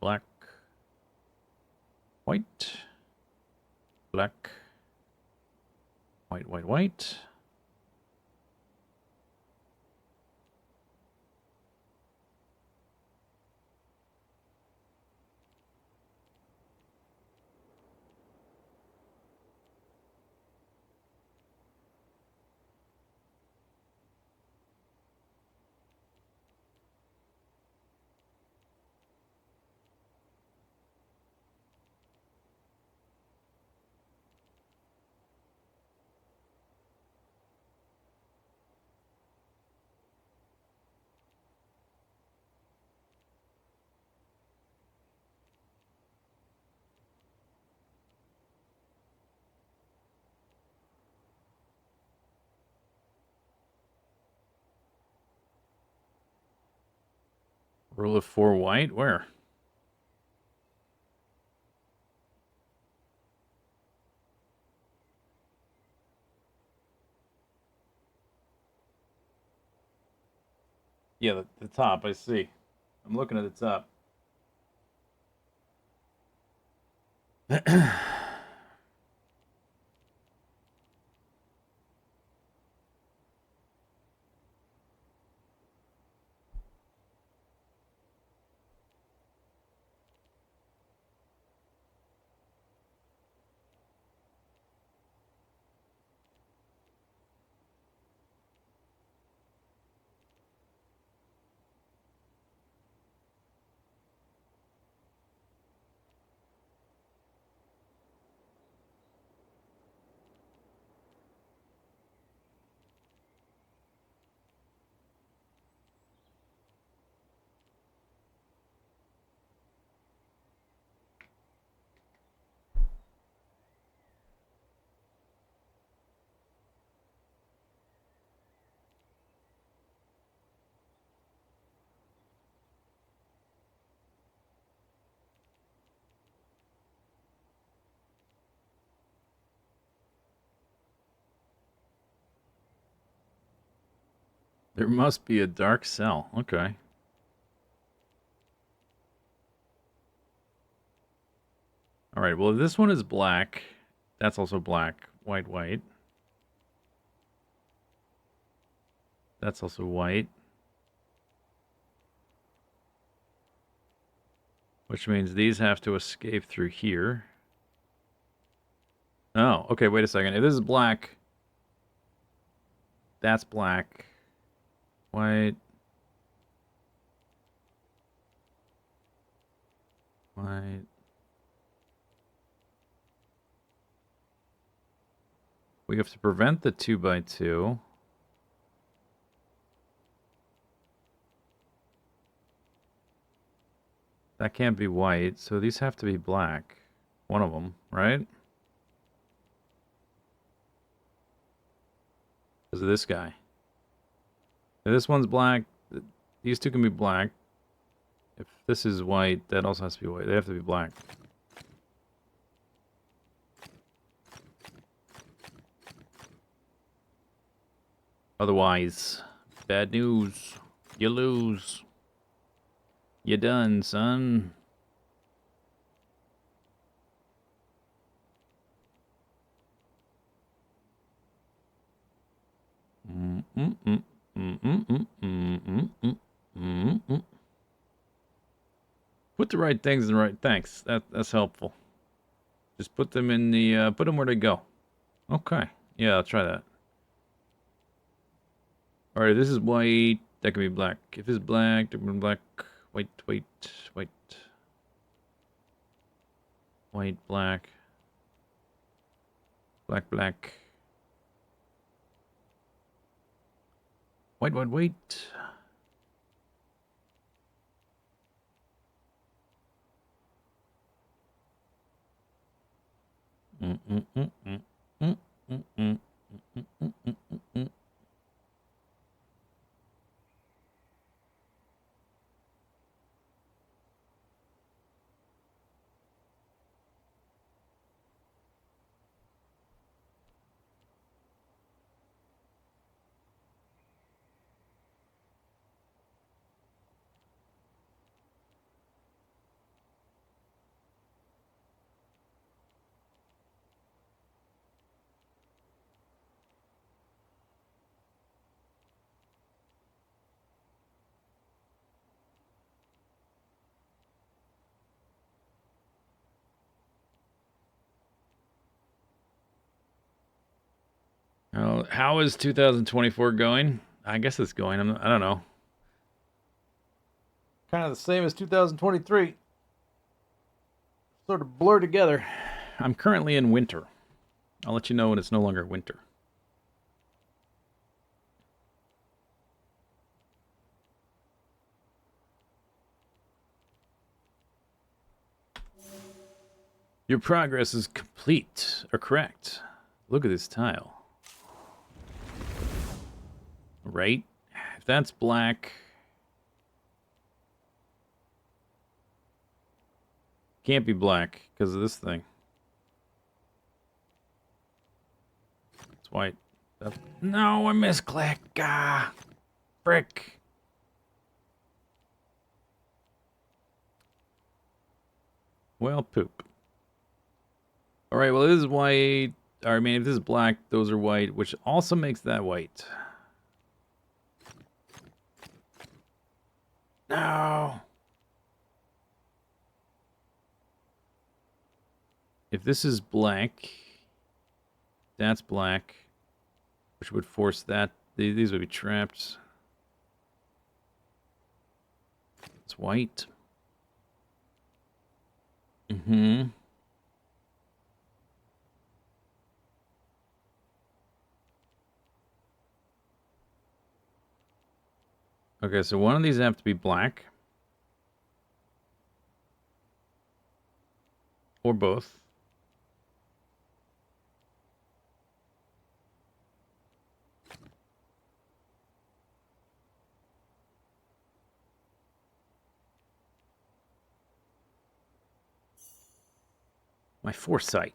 Black. White. Black. White, white, white. Rule of 4 white? Where? Yeah, the top, I see. I'm looking at the top. There must be a dark cell. Okay. All right, well, if this one is black, that's also black. White, white. That's also white. Which means these have to escape through here. Oh, okay, wait a second. If this is black, that's black. White. White. We have to prevent the 2x2. That can't be white, so these have to be black. One of them, right? Because of this guy. If this one's black, these two can be black. If this is white, that also has to be white. They have to be black. Otherwise, bad news. You lose. You done, son. Put the right things in the right. Thanks. That's helpful. Just put them in the. Put them where they go. Okay. Yeah, I'll try that. All right. This is white. That can be black. If it's black, that can be black. White, white, white, white, black, black, black. White, white, white. How is 2024 going? I guess it's going. I don't know. Kind of the same as 2023. Sort of blur together. I'm currently in winter. I'll let you know when it's no longer winter. Your progress is complete, or correct. Look at this tile. Right? If that's black... Can't be black, because of this thing. It's white. No, I misclicked. Ah, frick. Well, poop. Alright, well, this is white. I mean, if this is black, those are white, which also makes that white. No. If this is black, that's black, which would force that. These would be trapped. It's white. Mm-hmm. Okay, so one of these have to be black. Or both. My foresight.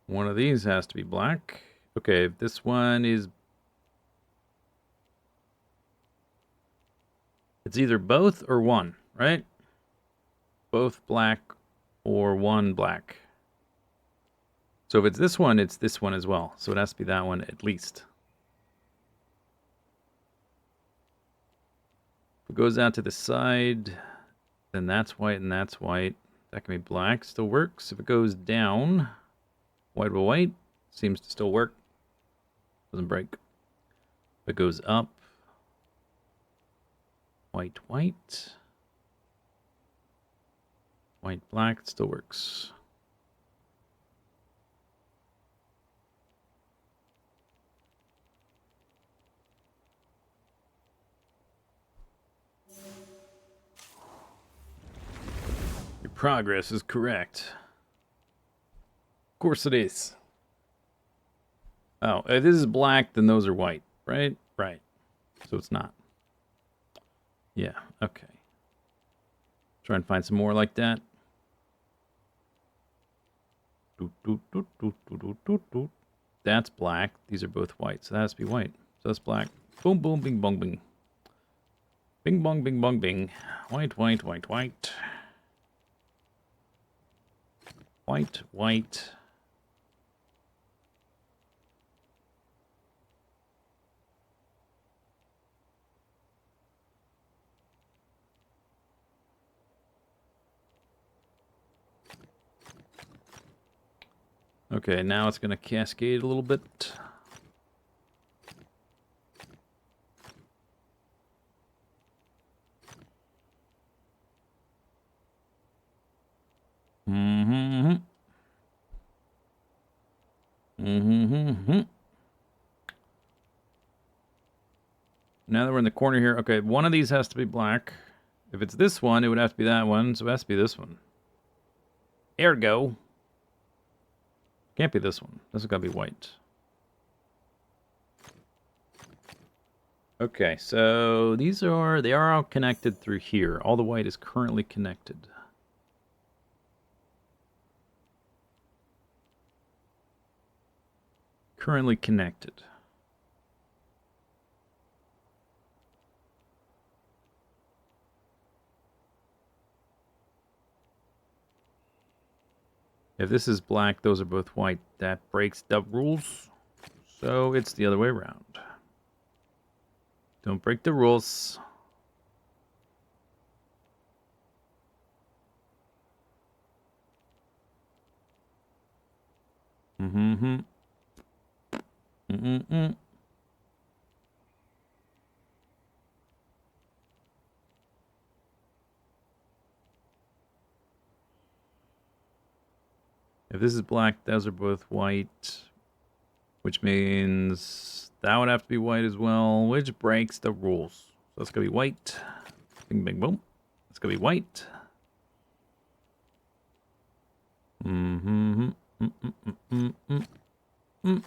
One of these has to be black. Okay, this one is... It's either both or one, right? Both black or one black. So if it's this one as well. So it has to be that one at least. If it goes out to the side, then that's white and that's white. That can be black, still works. If it goes down, white with white, seems to still work. Doesn't break. If it goes up, white, white. White, black, it still works. Your progress is correct. Of course it is. Oh, if this is black, then those are white, right? Right. So it's not. Yeah, okay. Try and find some more like that. That's black. These are both white, so that has to be white. So that's black. Boom, boom, bing, bong, bing. Bing, bong, bing, bong, bing. White, white, white, white. White, white. Okay, now it's going to cascade a little bit. Mm-hmm. Mm-hmm. Now that we're in the corner here, okay, one of these has to be black. If it's this one, it would have to be that one, so it has to be this one. Ergo. Can't be this one. This has got to be white. Okay, so they are all connected through here. All the white is currently connected. Currently connected. If this is black, those are both white. That breaks the rules. So it's the other way around. Don't break the rules. Mm-hmm. Mm-mm-mm. If this is black, those are both white. Which means that would have to be white as well, which breaks the rules. So that's going to be white. Bing, bing, boom. It's going to be white. Mm-hmm. Mm-mm-mm-mm-mm-mm.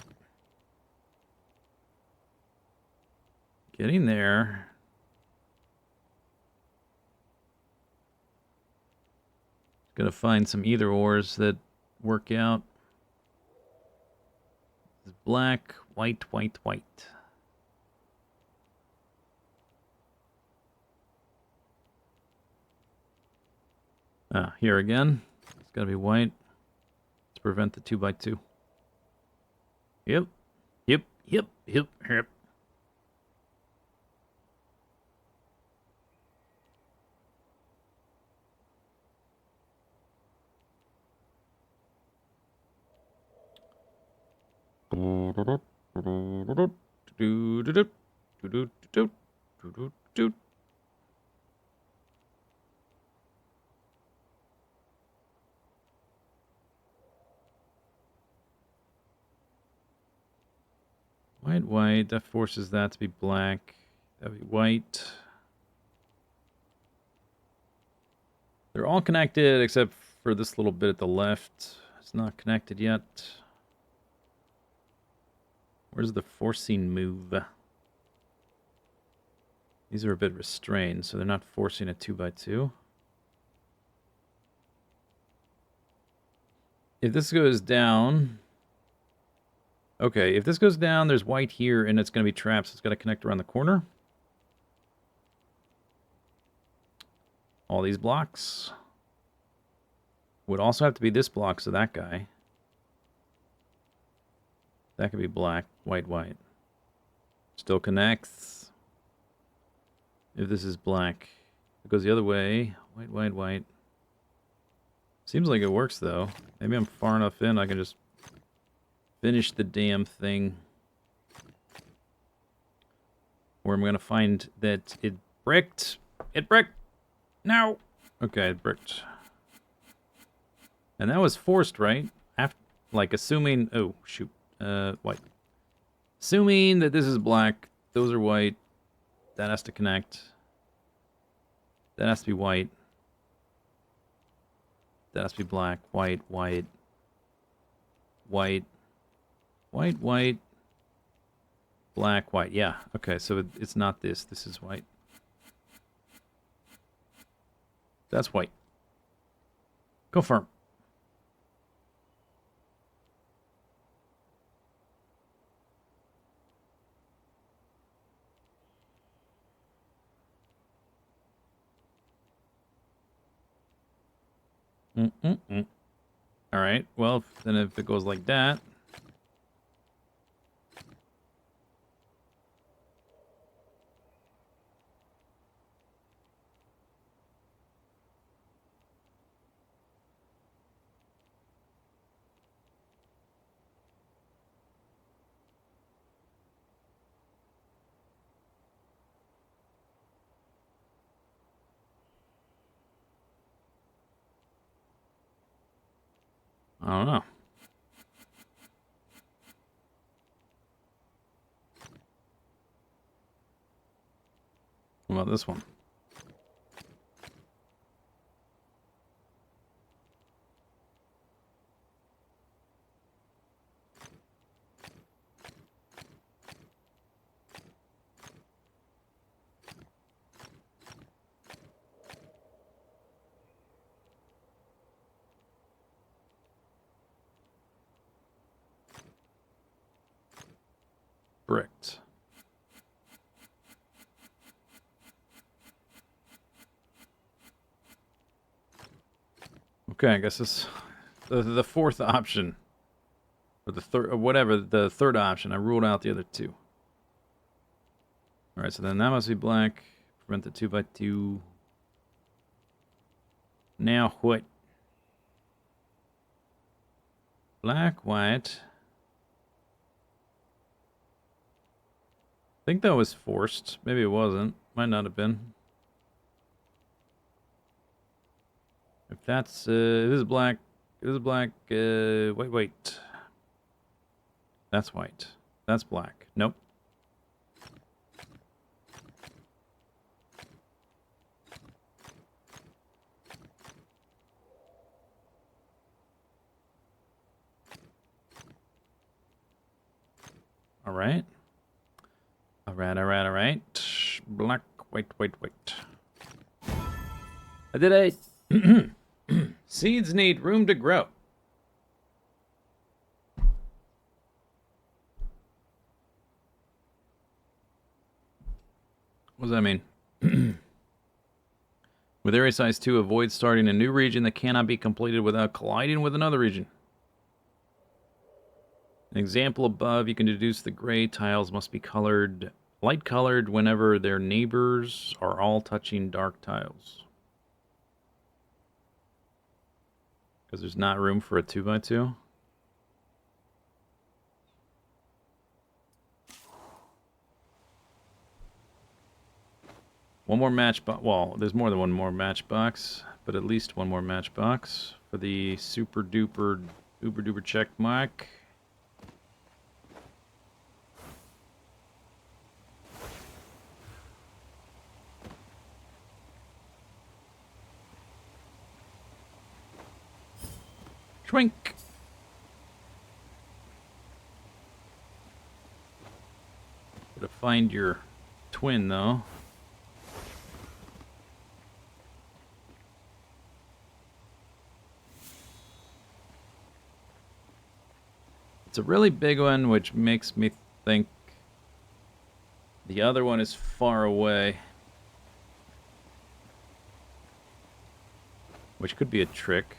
Getting there. Gonna find some either ors that work out. Black, white, white, white. Ah, here again. It's gotta be white to prevent the 2x2. Yep. Yep. Yep. Yep. Yep. White, white. That forces that to be black. That'd be white. They're all connected except for this little bit at the left. It's not connected yet. Where's the forcing move? These are a bit restrained, so they're not forcing a 2x2. If this goes down... Okay, if this goes down, there's white here, and it's going to be trapped, so it's got to connect around the corner. All these blocks. Would also have to be this block, so that guy. That could be black, white, white. Still connects. If this is black. It goes the other way. White, white, white. Seems like it works, though. Maybe I'm far enough in, I can just finish the damn thing. Or I'm going to find that it bricked. It bricked! No! Okay, it bricked. And that was forced, right? After, like, assuming... Oh, shoot. White. Assuming that this is black, those are white. That has to connect. That has to be white. That has to be black. White, white. White. White, white. Black, white. Yeah, okay, so it's not this. This is white. That's white. Confirm. All right. Well, then if it goes like that. I don't know. What about this one? Bricked. Okay, I guess it's the fourth option. Or the third, or whatever, the third option. I ruled out the other two. Alright, so then that must be black. Prevent the 2x2. Now what? Black, white. I think that was forced. Maybe it wasn't. Might not have been. If that's, this is black. This is black. Wait. That's white. That's black. Nope. All right. All right. Black, wait. I did it. Seeds need room to grow. What does that mean? With area size 2, avoid starting a new region that cannot be completed without colliding with another region. An example above, you can deduce the gray tiles must be colored, light colored whenever their neighbors are all touching dark tiles. Because there's not room for a 2x2. One more matchbox. Well, there's more than one more matchbox, but at least one more matchbox for the super duper uber duper check mark. Shrink. Gotta find your twin though. It's a really big one, which makes me think the other one is far away. Which could be a trick.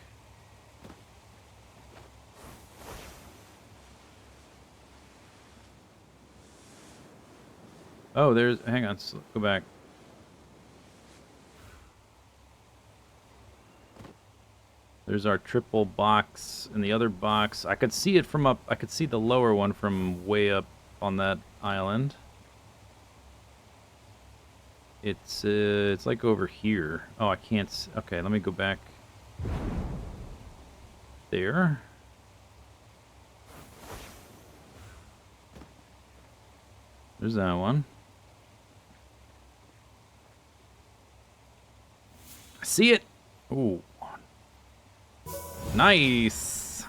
Oh, there's... Hang on, go back. There's our triple box, and the other box, I could see it from up, I could see the lower one from way up on that island. It's like over here. Oh, I can't, okay, let me go back. There. There's that one. I see it! Ooh. Nice.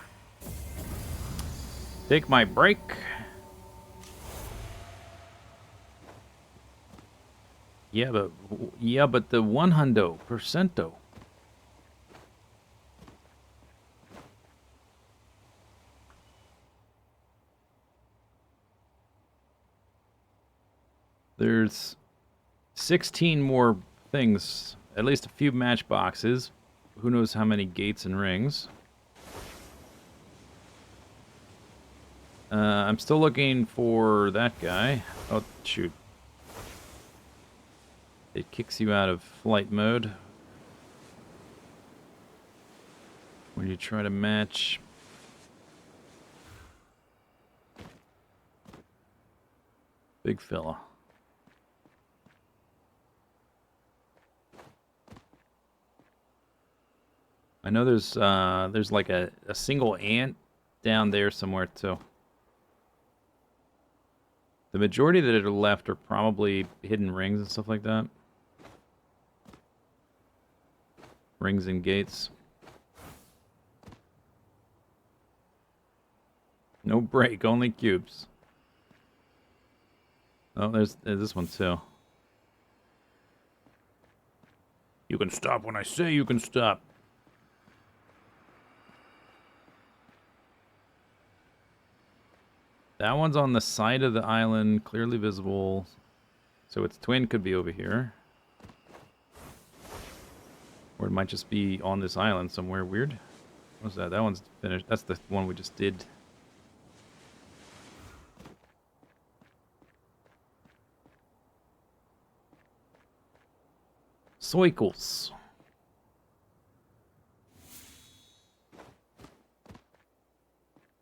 Take my break. Yeah, but the 100%. There's 16 more things, at least a few matchboxes. Who knows how many gates and rings. I'm still looking for that guy. Oh, shoot. It kicks you out of flight mode when you try to match. Big fella. I know there's like a single ant down there somewhere too. The majority that are left are probably hidden rings and stuff like that. Rings and gates. No break, only cubes. Oh, there's this one too. You can stop when I say you can stop. That one's on the side of the island, clearly visible. So its twin could be over here. Or it might just be on this island somewhere weird. What's that? That one's finished. That's the one we just did. Soikles.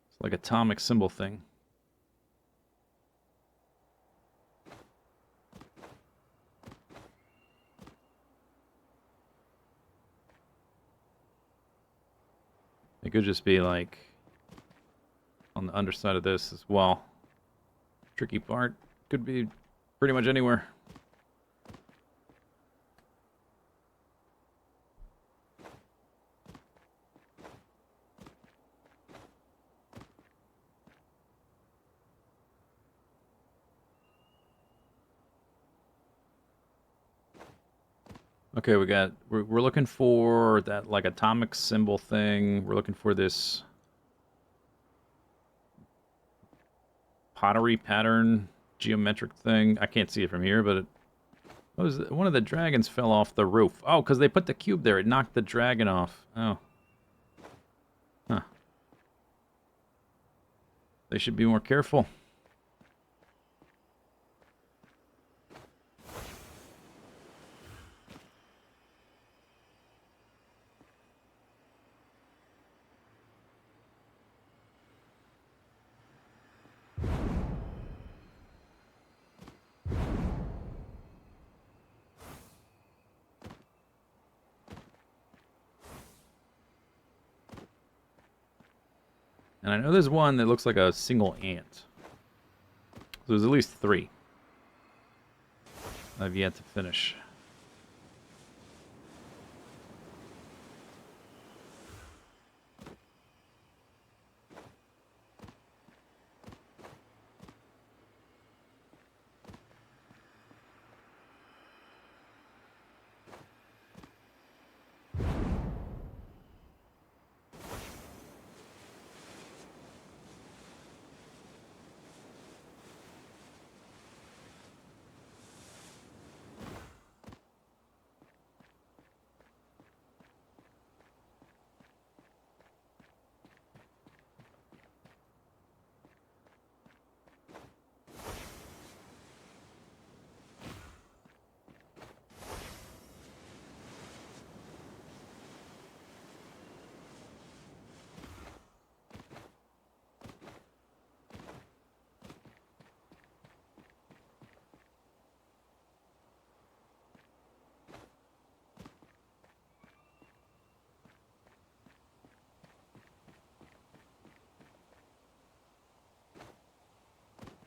It's like atomic symbol thing. It could just be like on the underside of this as well. Tricky part could be pretty much anywhere. Okay, we're looking for that like atomic symbol thing. We're looking for this pottery pattern geometric thing. I can't see it from here, but it was one of the dragons fell off the roof. Oh, because they put the cube there. It knocked the dragon off. Oh. Huh. They should be more careful. And I know there's one that looks like a single ant. So there's at least 3 I've yet to finish.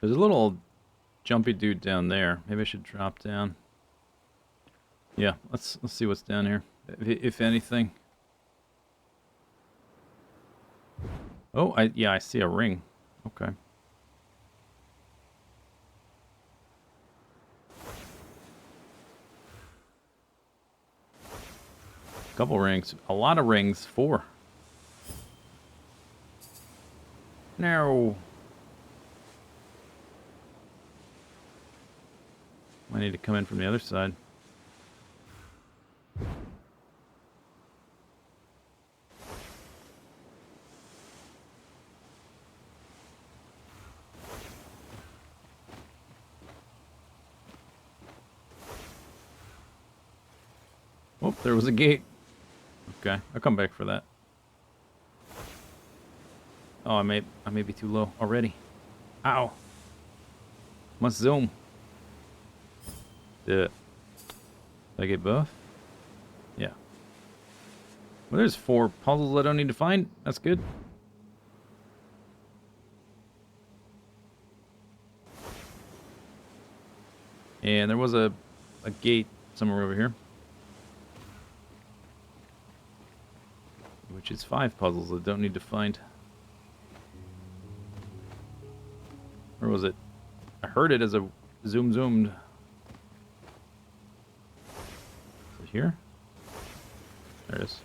There's a little jumpy dude down there. Maybe I should drop down. Yeah, let's see what's down here, if anything. Oh, I see a ring. Okay. Couple rings. A lot of rings. 4. No. I need to come in from the other side. Oh, there was a gate. Okay, I'll come back for that. Oh, I may be too low already. Ow. Must zoom. Yeah. Did I get both? Yeah. Well, there's 4 puzzles I don't need to find. That's good. And there was a gate somewhere over here. Which is 5 puzzles I don't need to find. Or was it? I heard it as a zoomed. Is it here? There it is.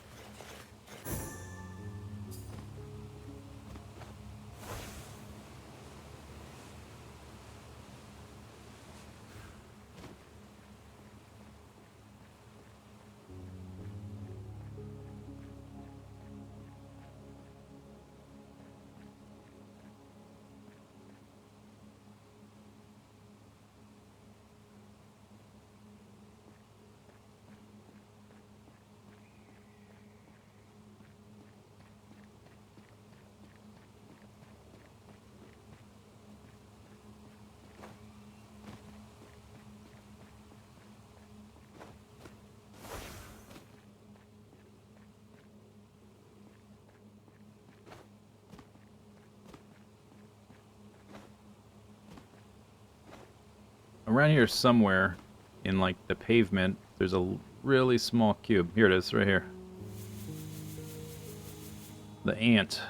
Around here somewhere, in like the pavement, there's a really small cube. Here it is, right here. The ant.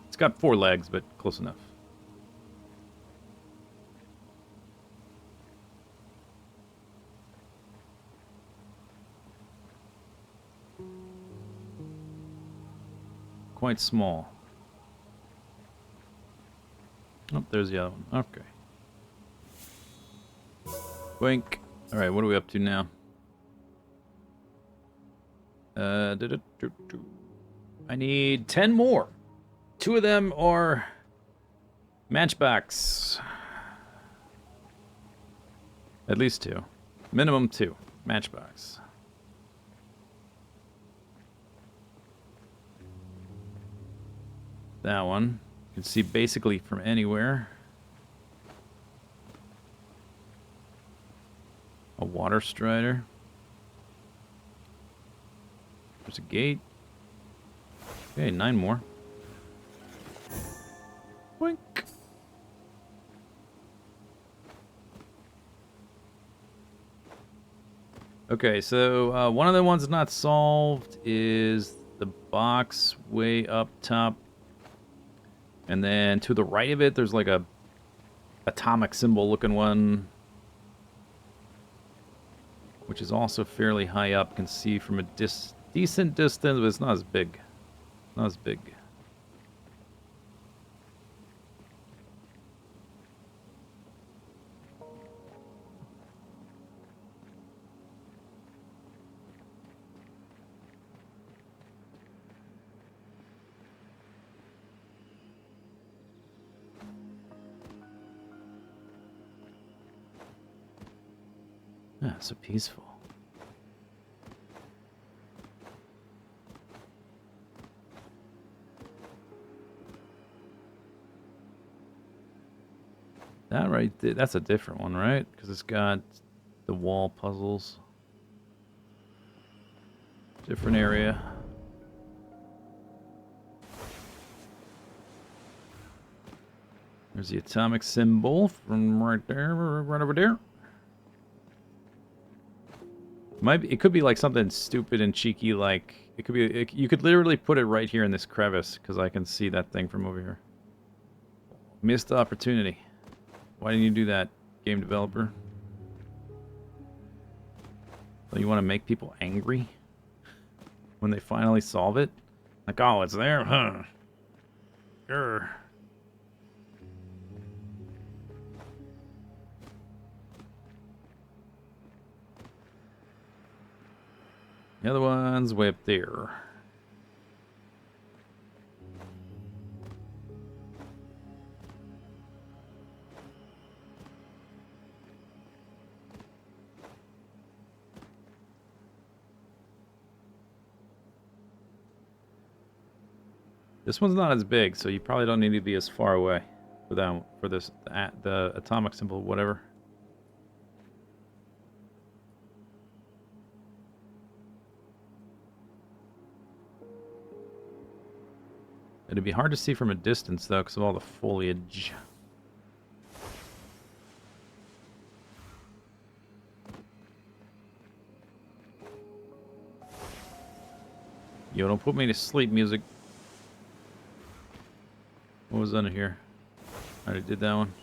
It's got 4 legs, but close enough. Quite small. Oh, there's the other one. Okay. Wink. Alright, what are we up to now? I need 10 more. 2 of them are matchbacks. At least 2. Minimum 2. Matchbox. That one. You can see basically from anywhere. A water strider. There's a gate. Okay, 9 more. Boink. Okay, so one of the ones not solved is the box way up top. And then to the right of it, there's like a atomic symbol looking one, which is also fairly high up. Can see from a decent distance, but it's not as big. Not as big. Ah, so peaceful. That right there, that's a different one, right? Because it's got the wall puzzles. Different area. There's the atomic symbol from right there, right over there. It could be like something stupid and cheeky, like it could be. You could literally put it right here in this crevice because I can see that thing from over here. Missed opportunity. Why didn't you do that, game developer? So you want to make people angry when they finally solve it? Like, oh, it's there, huh? Grr. The other one's way up there. This one's not as big, so you probably don't need to be as far away for that, for this the atomic symbol, whatever. It'd be hard to see from a distance though, because of all the foliage. Yo, don't put me to sleep, music. What was under here? I already did that one.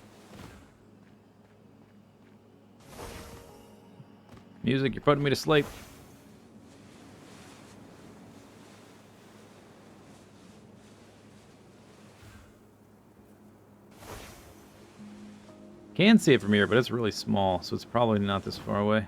Music, you're putting me to sleep. Can see it from here, but it's really small, so it's probably not this far away.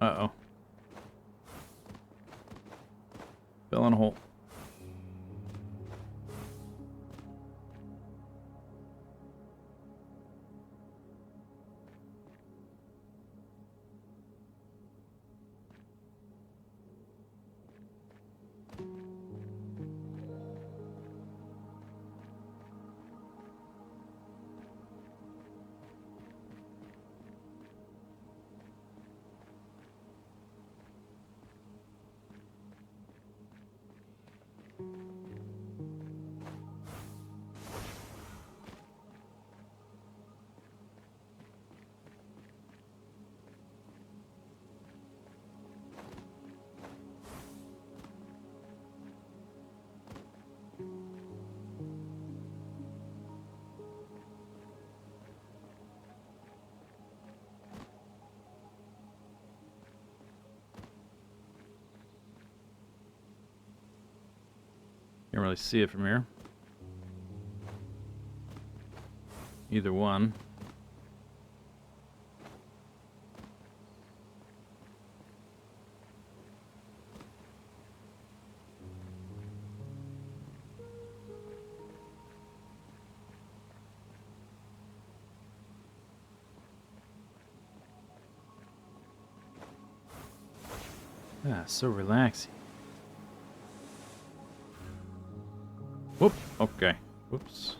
Uh-oh. Fell in a hole. Can't really see it from here. Either one. Ah, so relaxing. Whoop, okay. Whoops.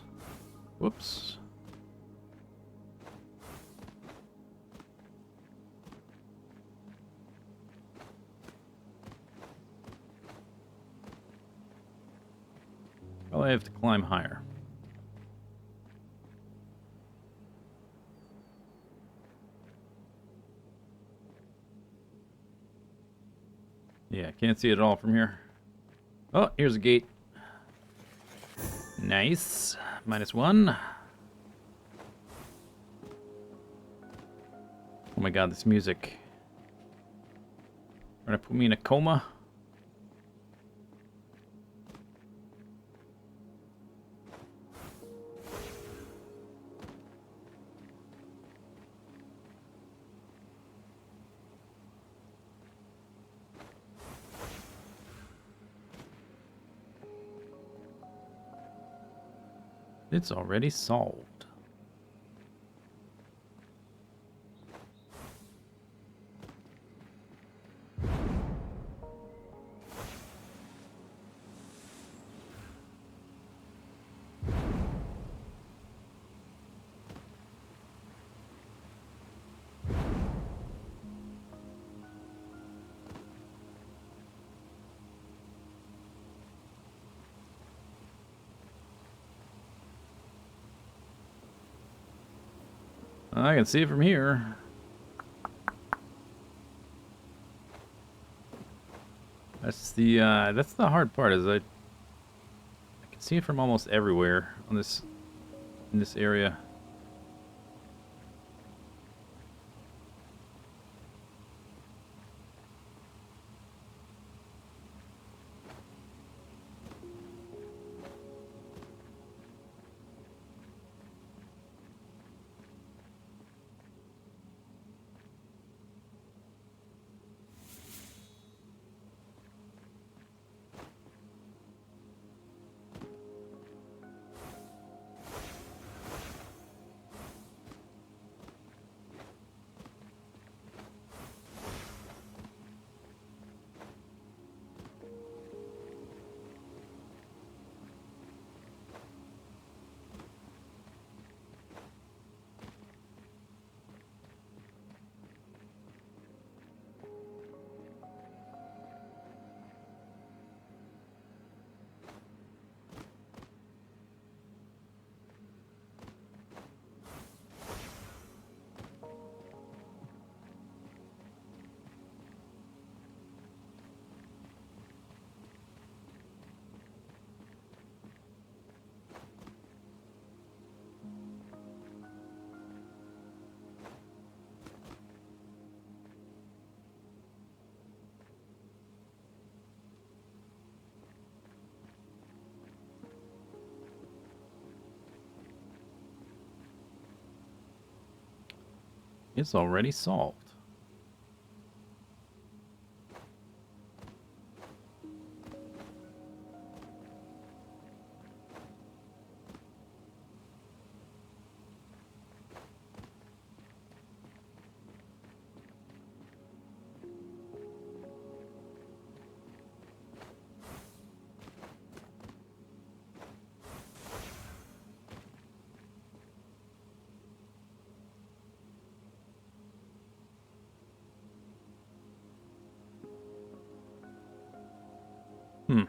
Whoops. Probably have to climb higher. Yeah, can't see it at all from here. Oh, here's a gate. Nice. -1. Oh my god, this music. Trying to put me in a coma. It's already solved. I can see it from here. That's the hard part, is I can see it from almost everywhere on this in this area. It's already solved. Hmm.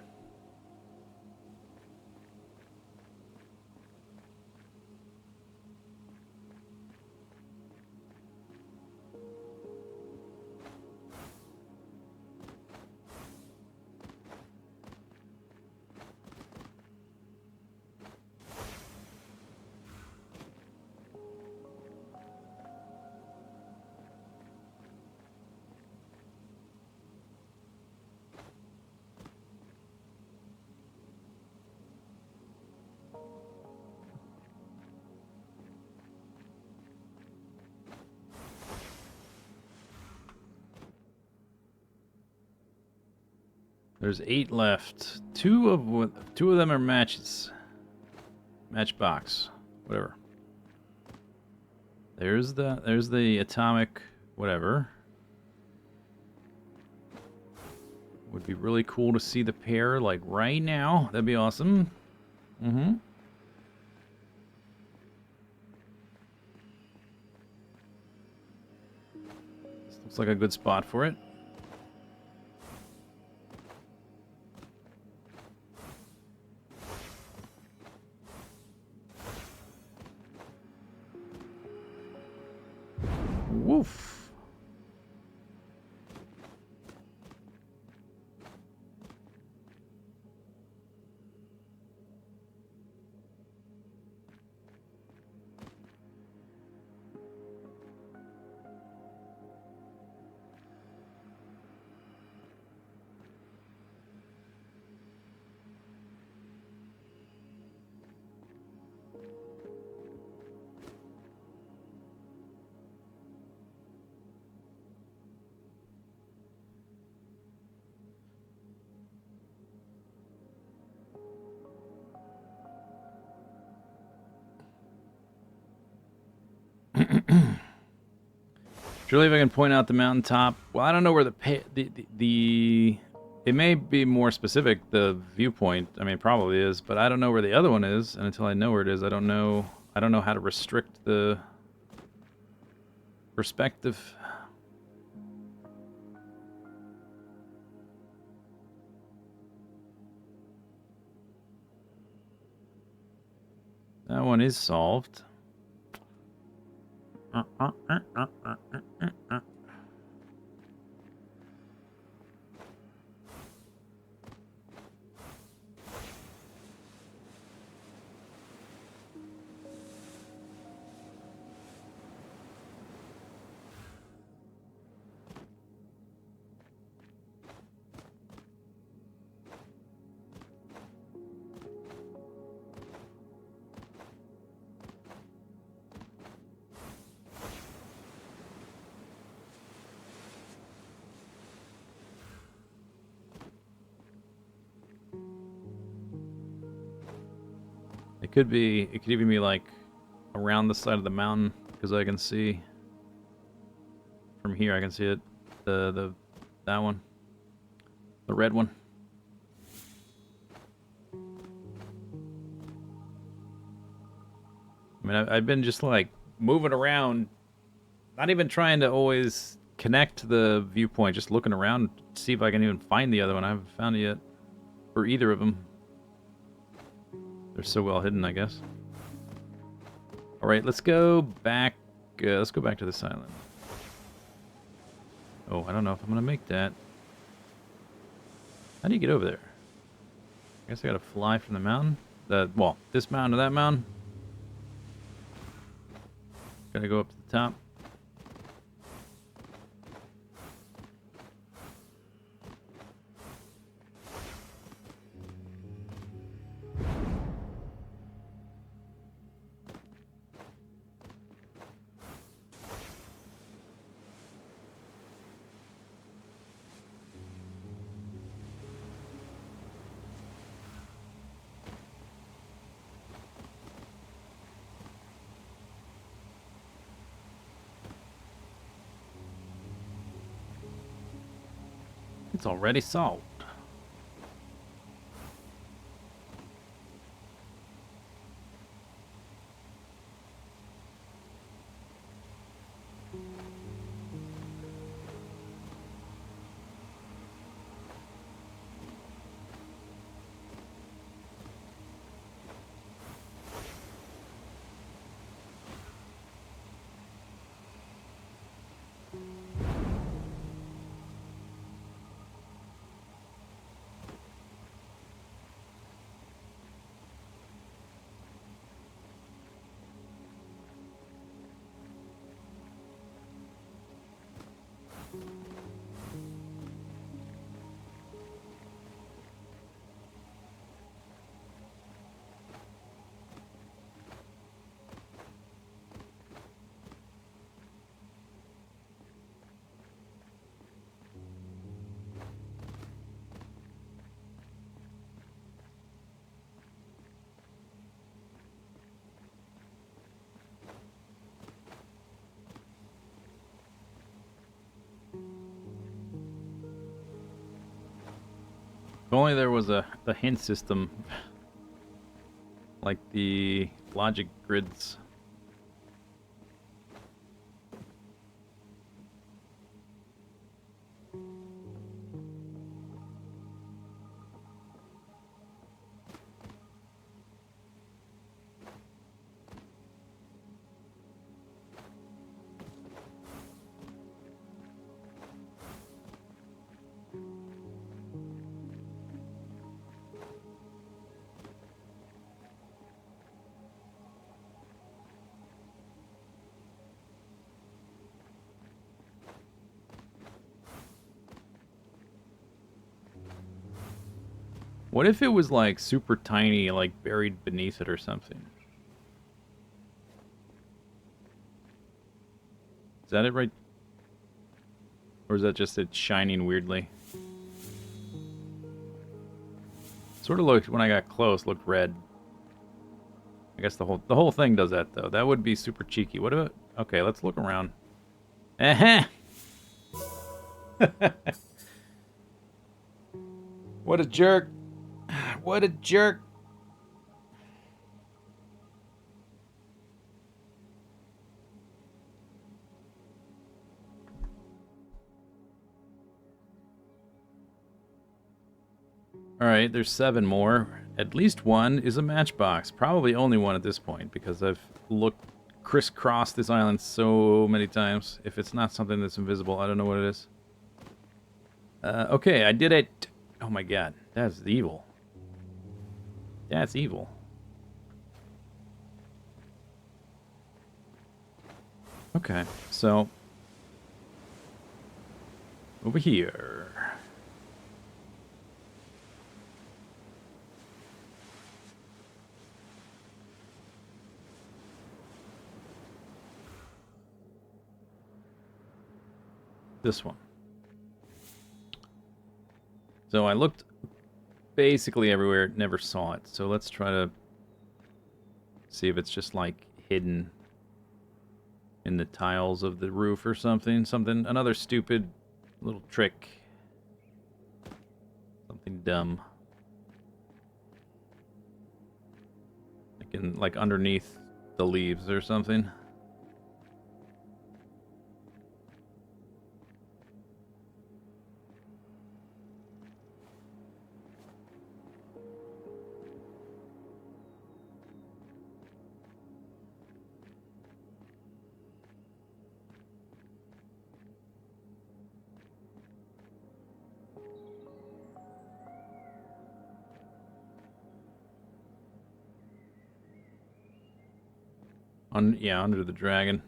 There's 8 left. Two of them are matches. Matchbox. Whatever. There's the atomic whatever. Would be really cool to see the pair like right now. That'd be awesome. Mm-hmm. This looks like a good spot for it. Woof. Surely if I can point out the mountaintop. Well, I don't know where the it may be more specific, the viewpoint. I mean, it probably is, but I don't know where the other one is, and until I know where it is, I don't know how to restrict the perspective. That one is solved. It could even be like around the side of the mountain because I can see from here. I can see it, that one, the red one. I mean, I've been just like moving around, not even trying to always connect to the viewpoint, just looking around, see if I can even find the other one. I haven't found it yet, or either of them. They're so well hidden, I guess. All right, let's go back. Let's go back to this island. Oh, I don't know if I'm gonna make that. How do you get over there? I guess I gotta fly from the mountain. Well, this mountain to that mountain. Gotta go up to the top. It's already solved. If only there was the hint system, like the logic grids. What if it was like super tiny, like buried beneath it or something? Is that it right? Or is that just it shining weirdly? Sort of looked, when I got close, looked red. I guess the whole thing does that though. That would be super cheeky. What about? Okay, let's look around. Eh. What a jerk. What a jerk. Alright, there's 7 more. At least one is a matchbox. Probably only one at this point, because I've looked crisscrossed this island so many times. If it's not something that's invisible, I don't know what it is. Okay, I did it. Oh my god, that's evil. That's evil. Okay, so over here. This one. So I looked basically everywhere, never saw it. So let's try to see if it's just like hidden in the tiles of the roof or something. Another stupid little trick. Something dumb. Like underneath the leaves or something. Yeah, under the dragon.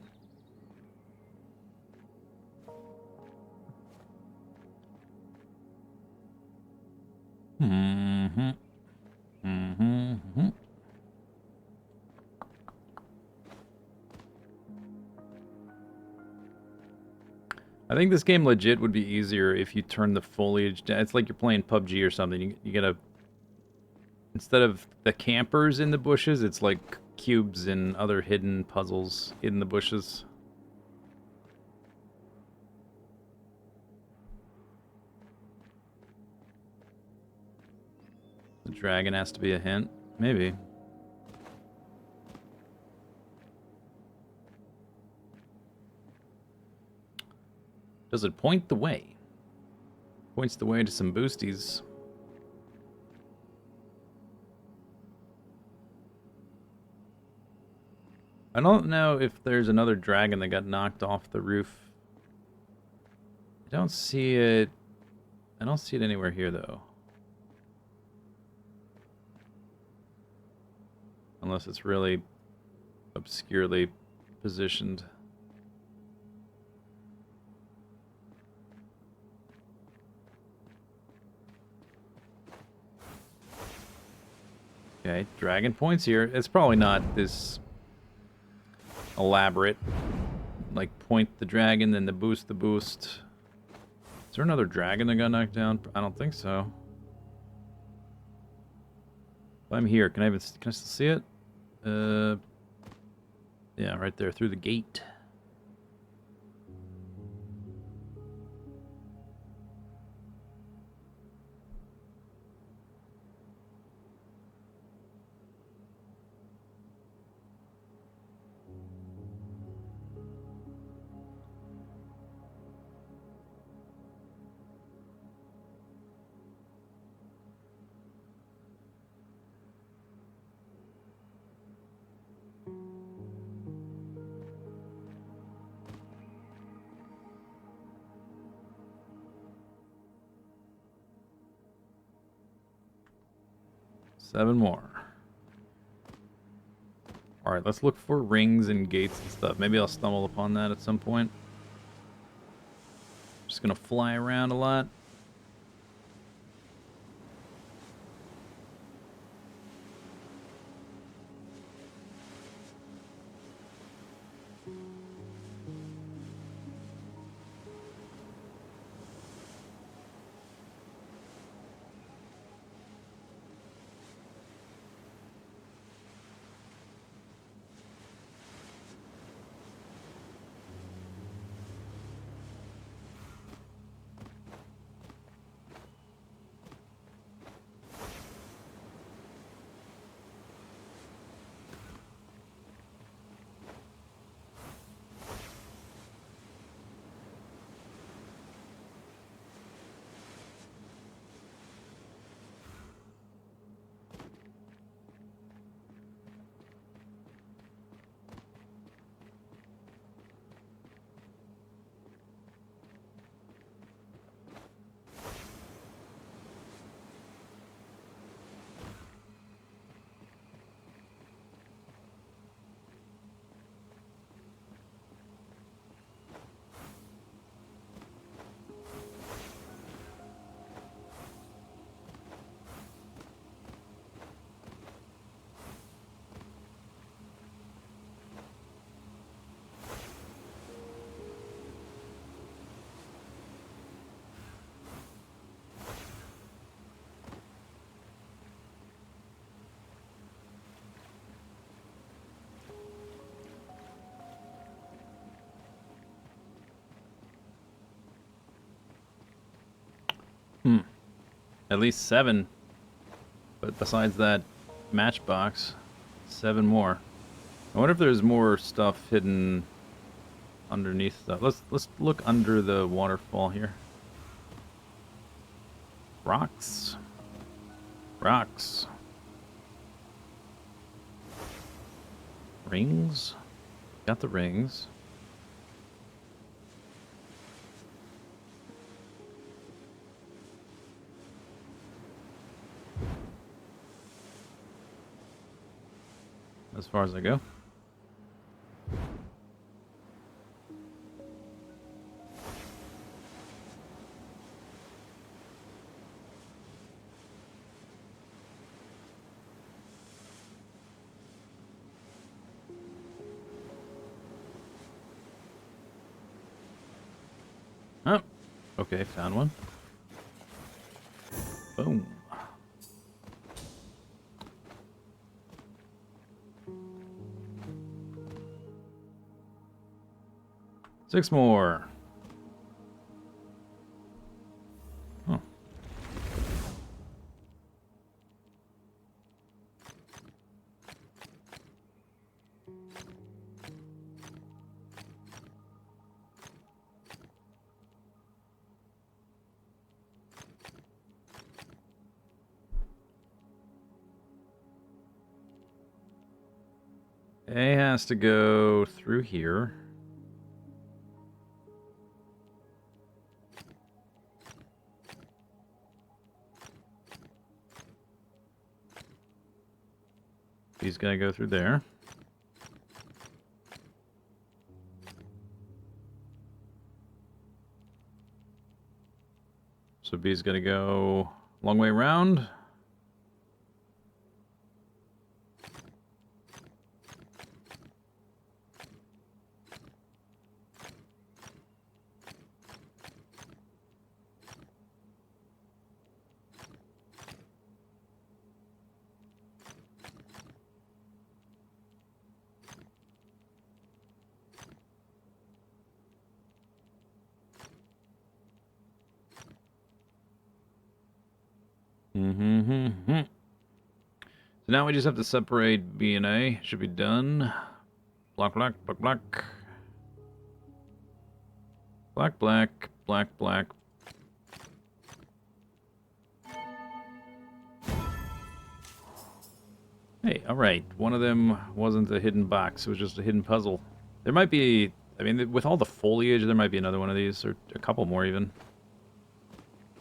Mm-hmm. Mm-hmm. I think this game legit would be easier if you turn the foliage down. It's like you're playing PUBG or something. You gotta... Instead of the campers in the bushes, it's like cubes and other hidden puzzles in the bushes. The dragon has to be a hint. Maybe. Does it point the way? Points the way to some boosties. I don't know if there's another dragon that got knocked off the roof. I don't see it. I don't see it anywhere here, though. Unless it's really obscurely positioned. Okay, dragon points here. It's probably not this elaborate. Like, point the dragon, then the boost. Is there another dragon that got knocked down? I don't think so. If I'm here, can I still see it? Yeah, right there, through the gate. Seven more. Alright, let's look for rings and gates and stuff. Maybe I'll stumble upon that at some point. Just gonna fly around a lot. At least 7. But besides that matchbox, 7 more. I wonder if there's more stuff hidden underneath stuff. Let's look under the waterfall here. Rocks. Rocks. Rings. Got the rings. As far as I go. Oh, okay, found one. Boom. Six more. Huh. A has to go through here. He's gonna go through there. So B's gonna go a long way around. So now we just have to separate B and A. Should be done. Black, black, black, black. Black, black, black, black. Hey, alright. One of them wasn't a hidden box. It was just a hidden puzzle. There might be... I mean, with all the foliage, there might be another one of these. Or a couple more, even.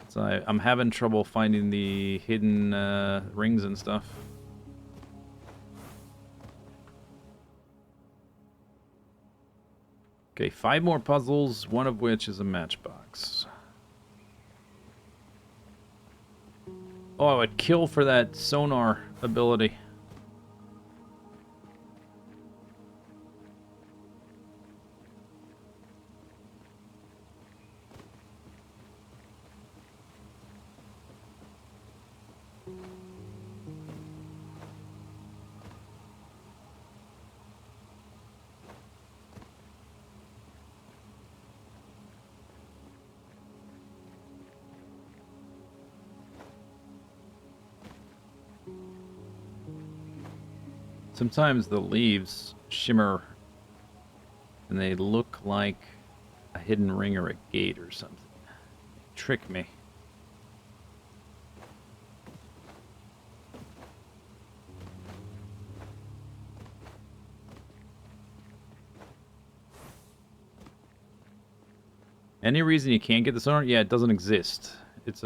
So I'm having trouble finding the hidden rings and stuff. Okay, 5 more puzzles, one of which is a matchbox. Oh, I would kill for that sonar ability. Sometimes the leaves shimmer and they look like a hidden ring or a gate or something. Trick me. Any reason you can't get the sonar? Yeah, it doesn't exist. It's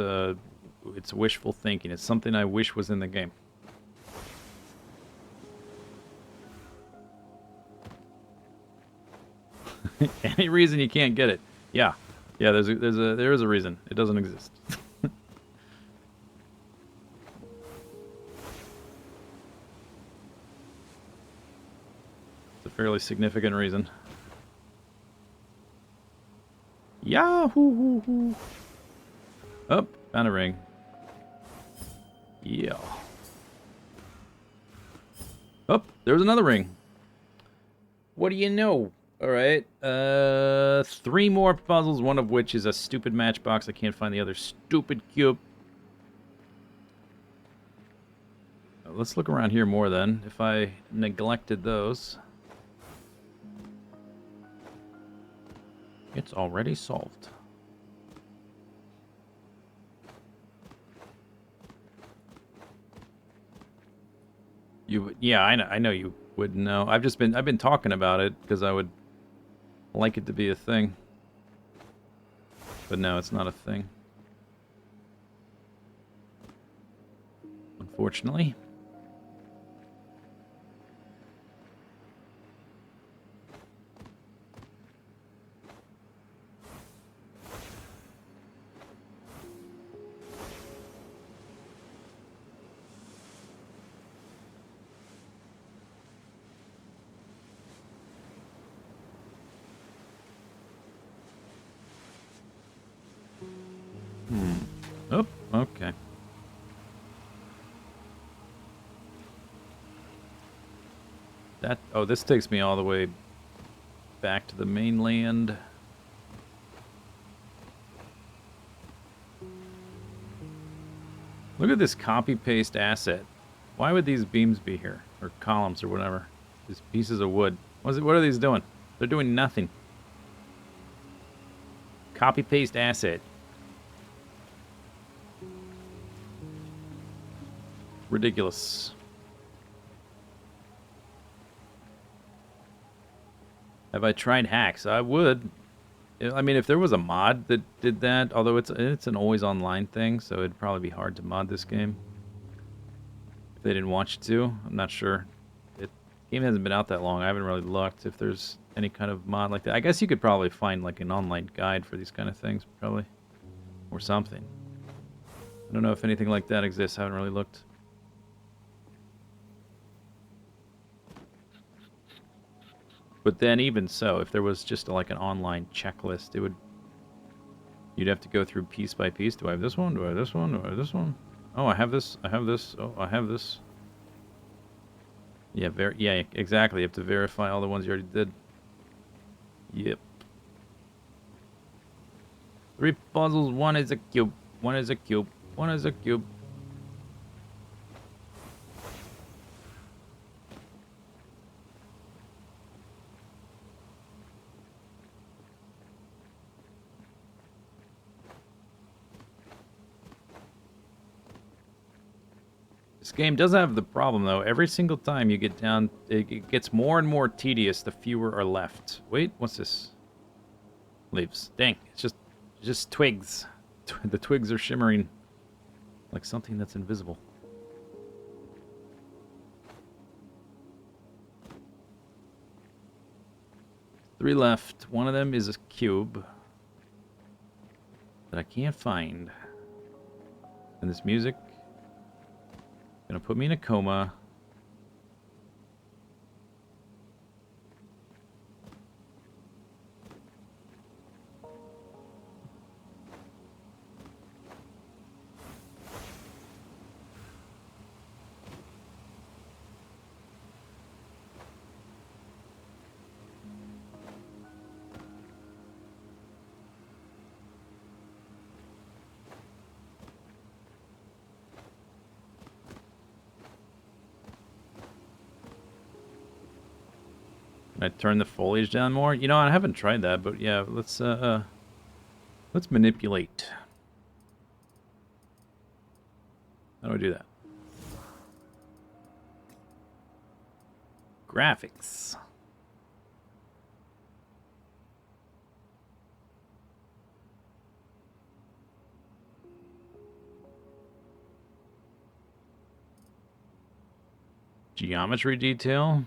wishful thinking. It's something I wish was in the game. Any reason you can't get it? Yeah, yeah. There is a reason. It doesn't exist. It's a fairly significant reason. Yahoo! Oh, found a ring. Yeah. Oh, there's another ring. What do you know? Alright, 3 more puzzles, one of which is a stupid matchbox. I can't find the other stupid cube. Let's look around here more then, if I neglected those. It's already solved. Yeah, I know you would know. I've been talking about it because I would like it to be a thing. But no, it's not a thing. Unfortunately. Oh, okay. Oh, this takes me all the way back to the mainland. Look at this copy-paste asset. Why would these beams be here? Or columns or whatever. These pieces of wood. What are these doing? They're doing nothing. Copy-paste asset. Ridiculous. Have I tried hacks? I would. I mean, if there was a mod that did that, although it's an always online thing, so it'd probably be hard to mod this game. If they didn't want you to, I'm not sure. The game hasn't been out that long. I haven't really looked if there's any kind of mod like that. I guess you could probably find like an online guide for these kind of things, probably. Or something. I don't know if anything like that exists. I haven't really looked. But then even so, if there was just like an online checklist, it would... You'd have to go through piece by piece. Do I have this one? Do I have this one? Do I have this one? Oh, I have this. I have this. Oh, I have this. Yeah, yeah, exactly. You have to verify all the ones you already did. Yep. 3 puzzles. 1 is a cube. 1 is a cube. 1 is a cube. This game does have the problem, though. Every single time you get down, it gets more and more tedious the fewer are left. Wait, what's this? Leaves. Dang, it's just twigs. The twigs are shimmering like something that's invisible. Three left. One of them is a cube that I can't find. And this music gonna put me in a coma. Can I turn the foliage down more? You know, I haven't tried that, but yeah, let's manipulate. How do I do that? Graphics. Geometry detail.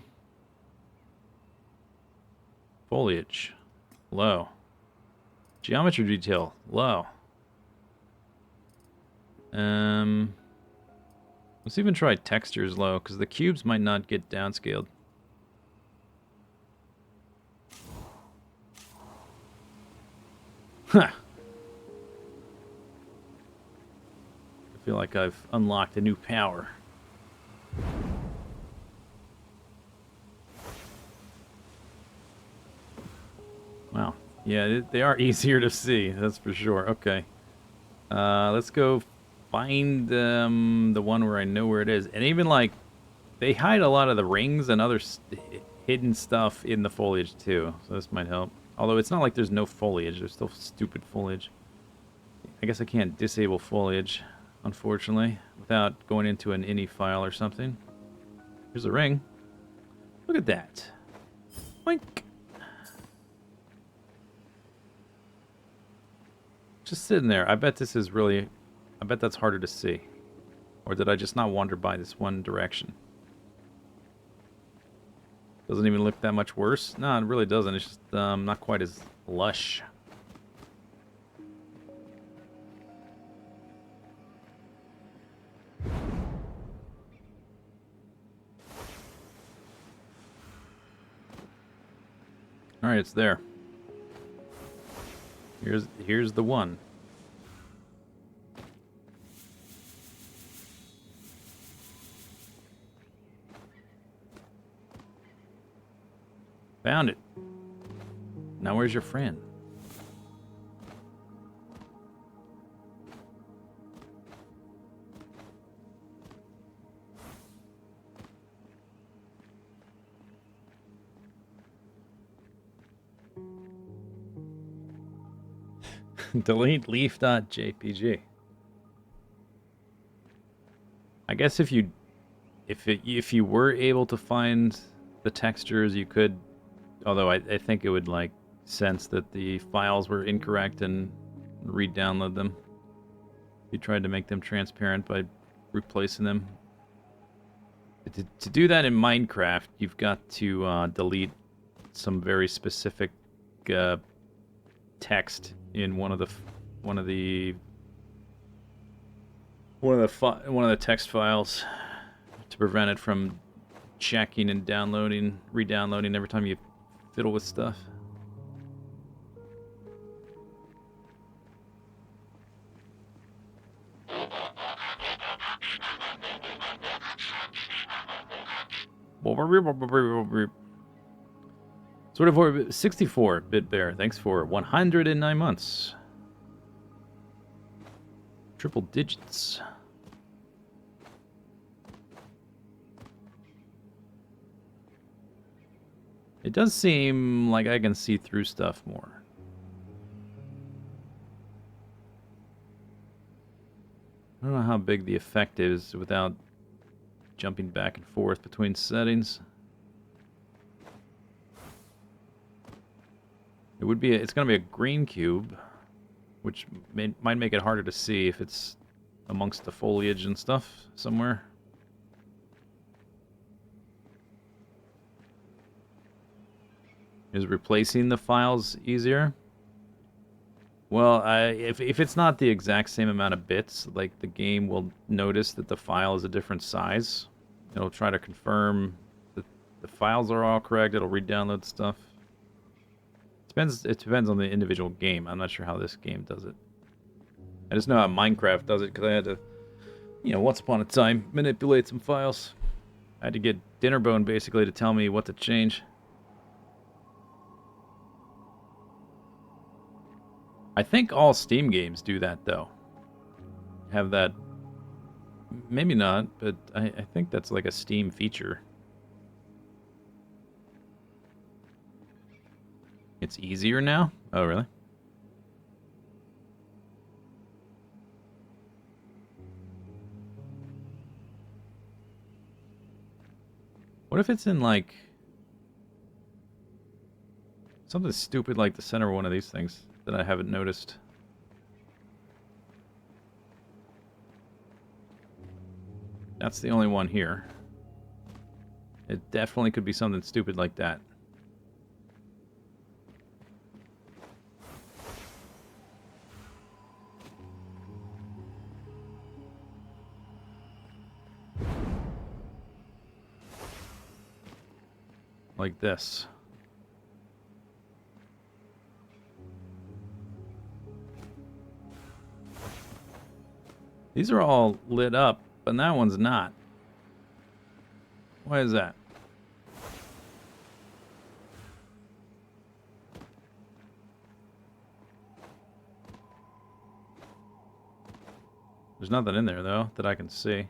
Foliage. Low. Geometry detail. Low. Let's even try textures low, because the cubes might not get downscaled. Huh. I feel like I've unlocked a new power. Wow. Yeah, they are easier to see, that's for sure. Okay. Let's go find the one where I know where it is. And even, like, they hide a lot of the rings and other hidden stuff in the foliage, too. So this might help. Although it's not like there's no foliage. There's still stupid foliage. I guess I can't disable foliage, unfortunately, without going into an ini file or something. Here's a ring. Look at that. Boink. Just sitting there. I bet this is really... I bet that's harder to see. Or did I just not wander by this one direction? Doesn't even look that much worse. No, it really doesn't. It's just not quite as lush. Alright, it's there. Here's the one. Found it. Now where's your friend? Delete leaf.jpg. I guess if you were able to find the textures, you could. Although I think it would like sense that the files were incorrect and re-download them. You tried to make them transparent by replacing them. To do that in Minecraft, you've got to delete some very specific text in one of the text files to prevent it from checking and downloading, re-downloading every time you fiddle with stuff. Sort of 64-bit bear. Thanks for 109 months. Triple digits. It does seem like I can see through stuff more. I don't know how big the effect is without jumping back and forth between settings. It's going to be a green cube, which might make it harder to see if it's amongst the foliage and stuff somewhere. Is replacing the files easier? Well, if it's not the exact same amount of bits, like the game will notice that the file is a different size. It'll try to confirm that the files are all correct. It'll re-download stuff. It depends on the individual game. I'm not sure how this game does it. I just know how Minecraft does it because I had to, once upon a time, manipulate some files. I had to get Dinnerbone basically to tell me what to change. I think all Steam games do that, though. Have that... Maybe not, but I think that's like a Steam feature. It's easier now? Oh, really? What if it's in, like... something stupid like the center of one of these things that I haven't noticed? That's the only one here. It definitely could be something stupid like that. Like this. These are all lit up, but that one's not. Why is that? There's nothing in there, though, that I can see.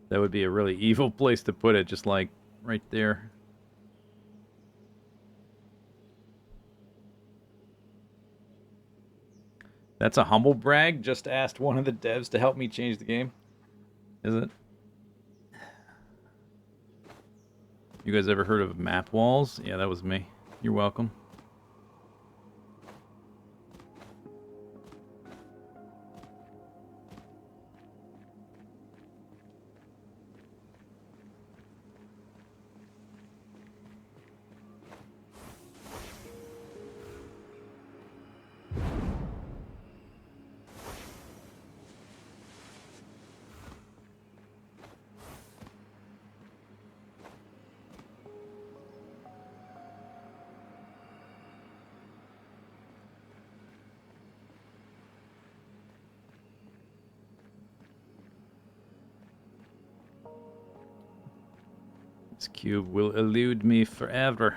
That would be a really evil place to put it, just like right there. That's a humble brag. Just asked one of the devs to help me change the game. Is it? You guys ever heard of map walls? Yeah, that was me. You're welcome. This cube will elude me forever.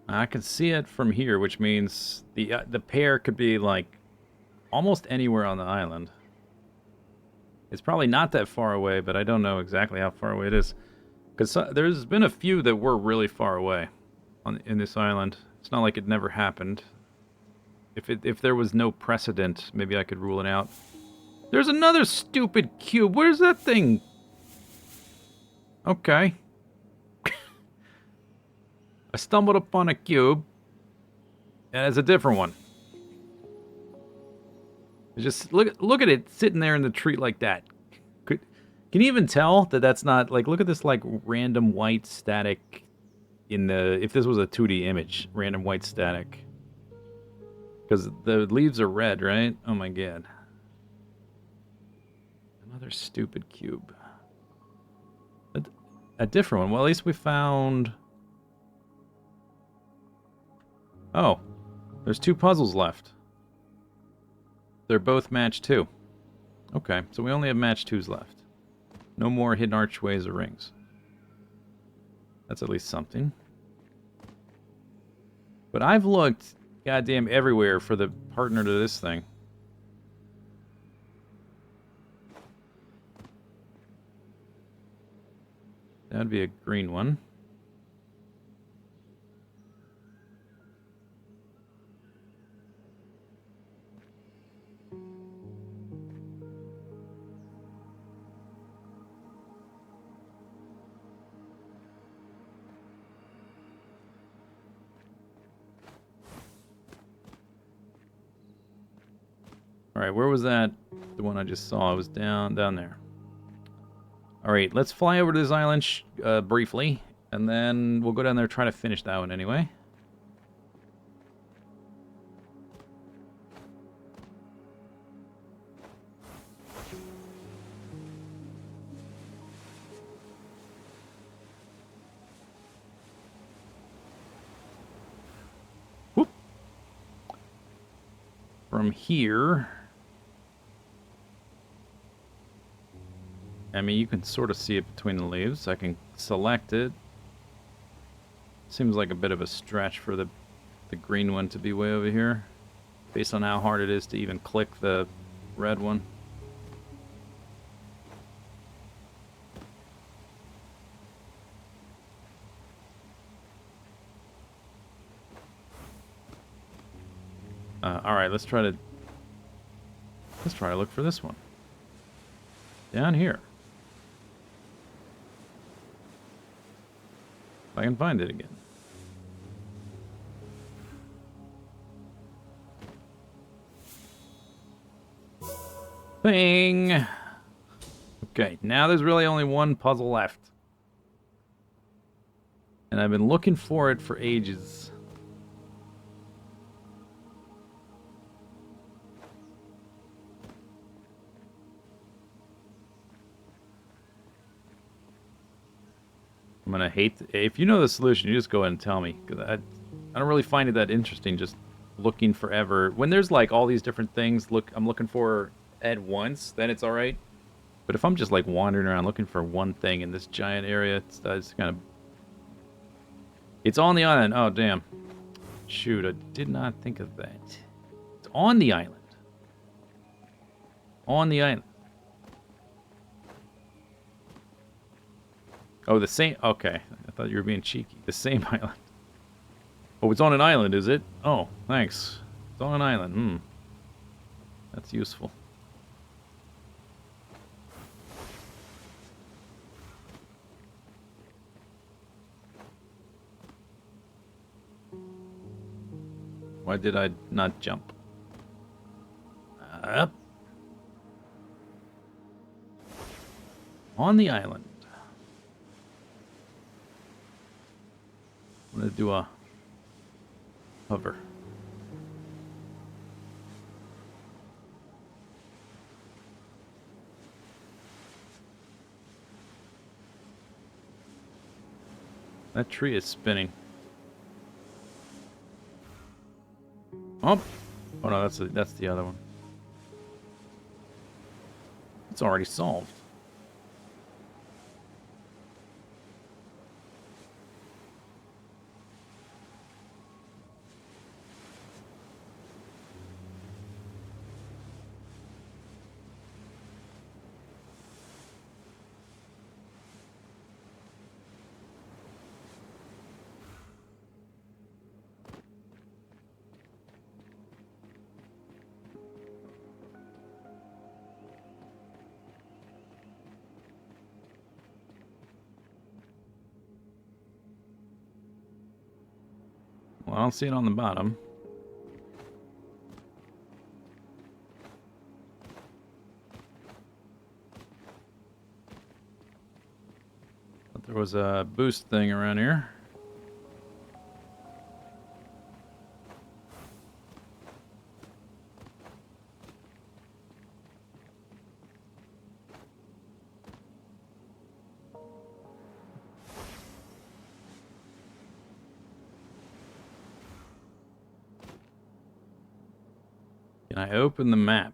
I can see it from here, which means the pair could be like almost anywhere on the island. It's probably not that far away, but I don't know exactly how far away it is. Because there's been a few that were really far away in this island. It's not like it never happened. If there was no precedent, maybe I could rule it out. There's another stupid cube. Where's that thing? Okay. I stumbled upon a cube, and it's a different one. Just look at it sitting there in the tree like that. Can you even tell that that's not like? Look at this like random white static in the. If this was a 2D image, random white static. Because the leaves are red, right? Oh my god. Another stupid cube. A different one. Well, at least we found. Oh, there's 2 puzzles left. They're both match 2. Okay, so we only have match 2s left. No more hidden archways or rings. That's at least something. But I've looked goddamn everywhere for the partner to this thing. That'd be a green one. Alright, where was that? The one I just saw. It was down there. Alright, let's fly over to this island briefly, and then we'll go down there and try to finish that one anyway. Whoop. From here... I mean, you can sort of see it between the leaves. I can select it. Seems like a bit of a stretch for the green one to be way over here, based on how hard it is to even click the red one. All right, let's try to look for this one down here. If I can find it again. Bing! Okay, now there's really only one puzzle left. And I've been looking for it for ages. I'm gonna hate... If you know the solution, you just go ahead and tell me. Because I don't really find it that interesting just looking forever. When there's like all these different things I'm looking for at once, then it's alright. But if I'm just like wandering around looking for one thing in this giant area, it's kind of... It's on the island. Oh, damn. Shoot, I did not think of that. It's on the island. On the island. Oh, the same... Okay. I thought you were being cheeky. The same island. Oh, it's on an island, is it? Oh, thanks. It's on an island. Hmm. That's useful. Why did I not jump? Up. On the island. I'm gonna do a hover. That tree is spinning. Oh, oh no, that's the other one. It's already solved. Well, I don't see it on the bottom. But there was a boost thing around here. Can I open the map?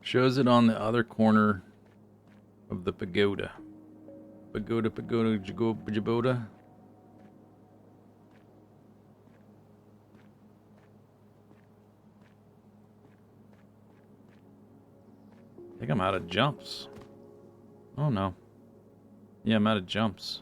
Shows it on the other corner of the pagoda. Pagoda, jaboda. I think I'm out of jumps. Oh no. Yeah, I'm out of jumps.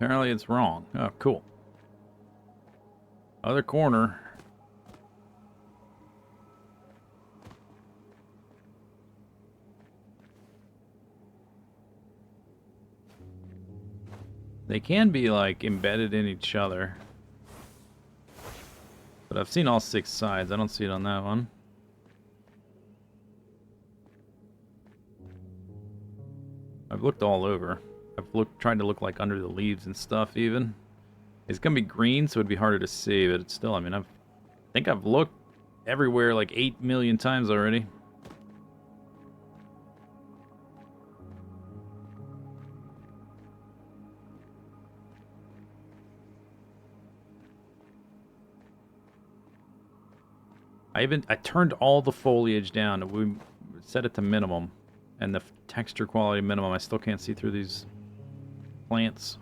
Apparently it's wrong. Oh, cool. Other corner. They can be, like, embedded in each other. But I've seen all 6 sides. I don't see it on that one. I've looked all over. I've tried to look like under the leaves and stuff even. It's gonna be green, so it'd be harder to see, but it's still, I mean, I think I've looked everywhere like 8 million times already. I turned all the foliage down. We set it to minimum, and the texture quality minimum. I still can't see through these plants.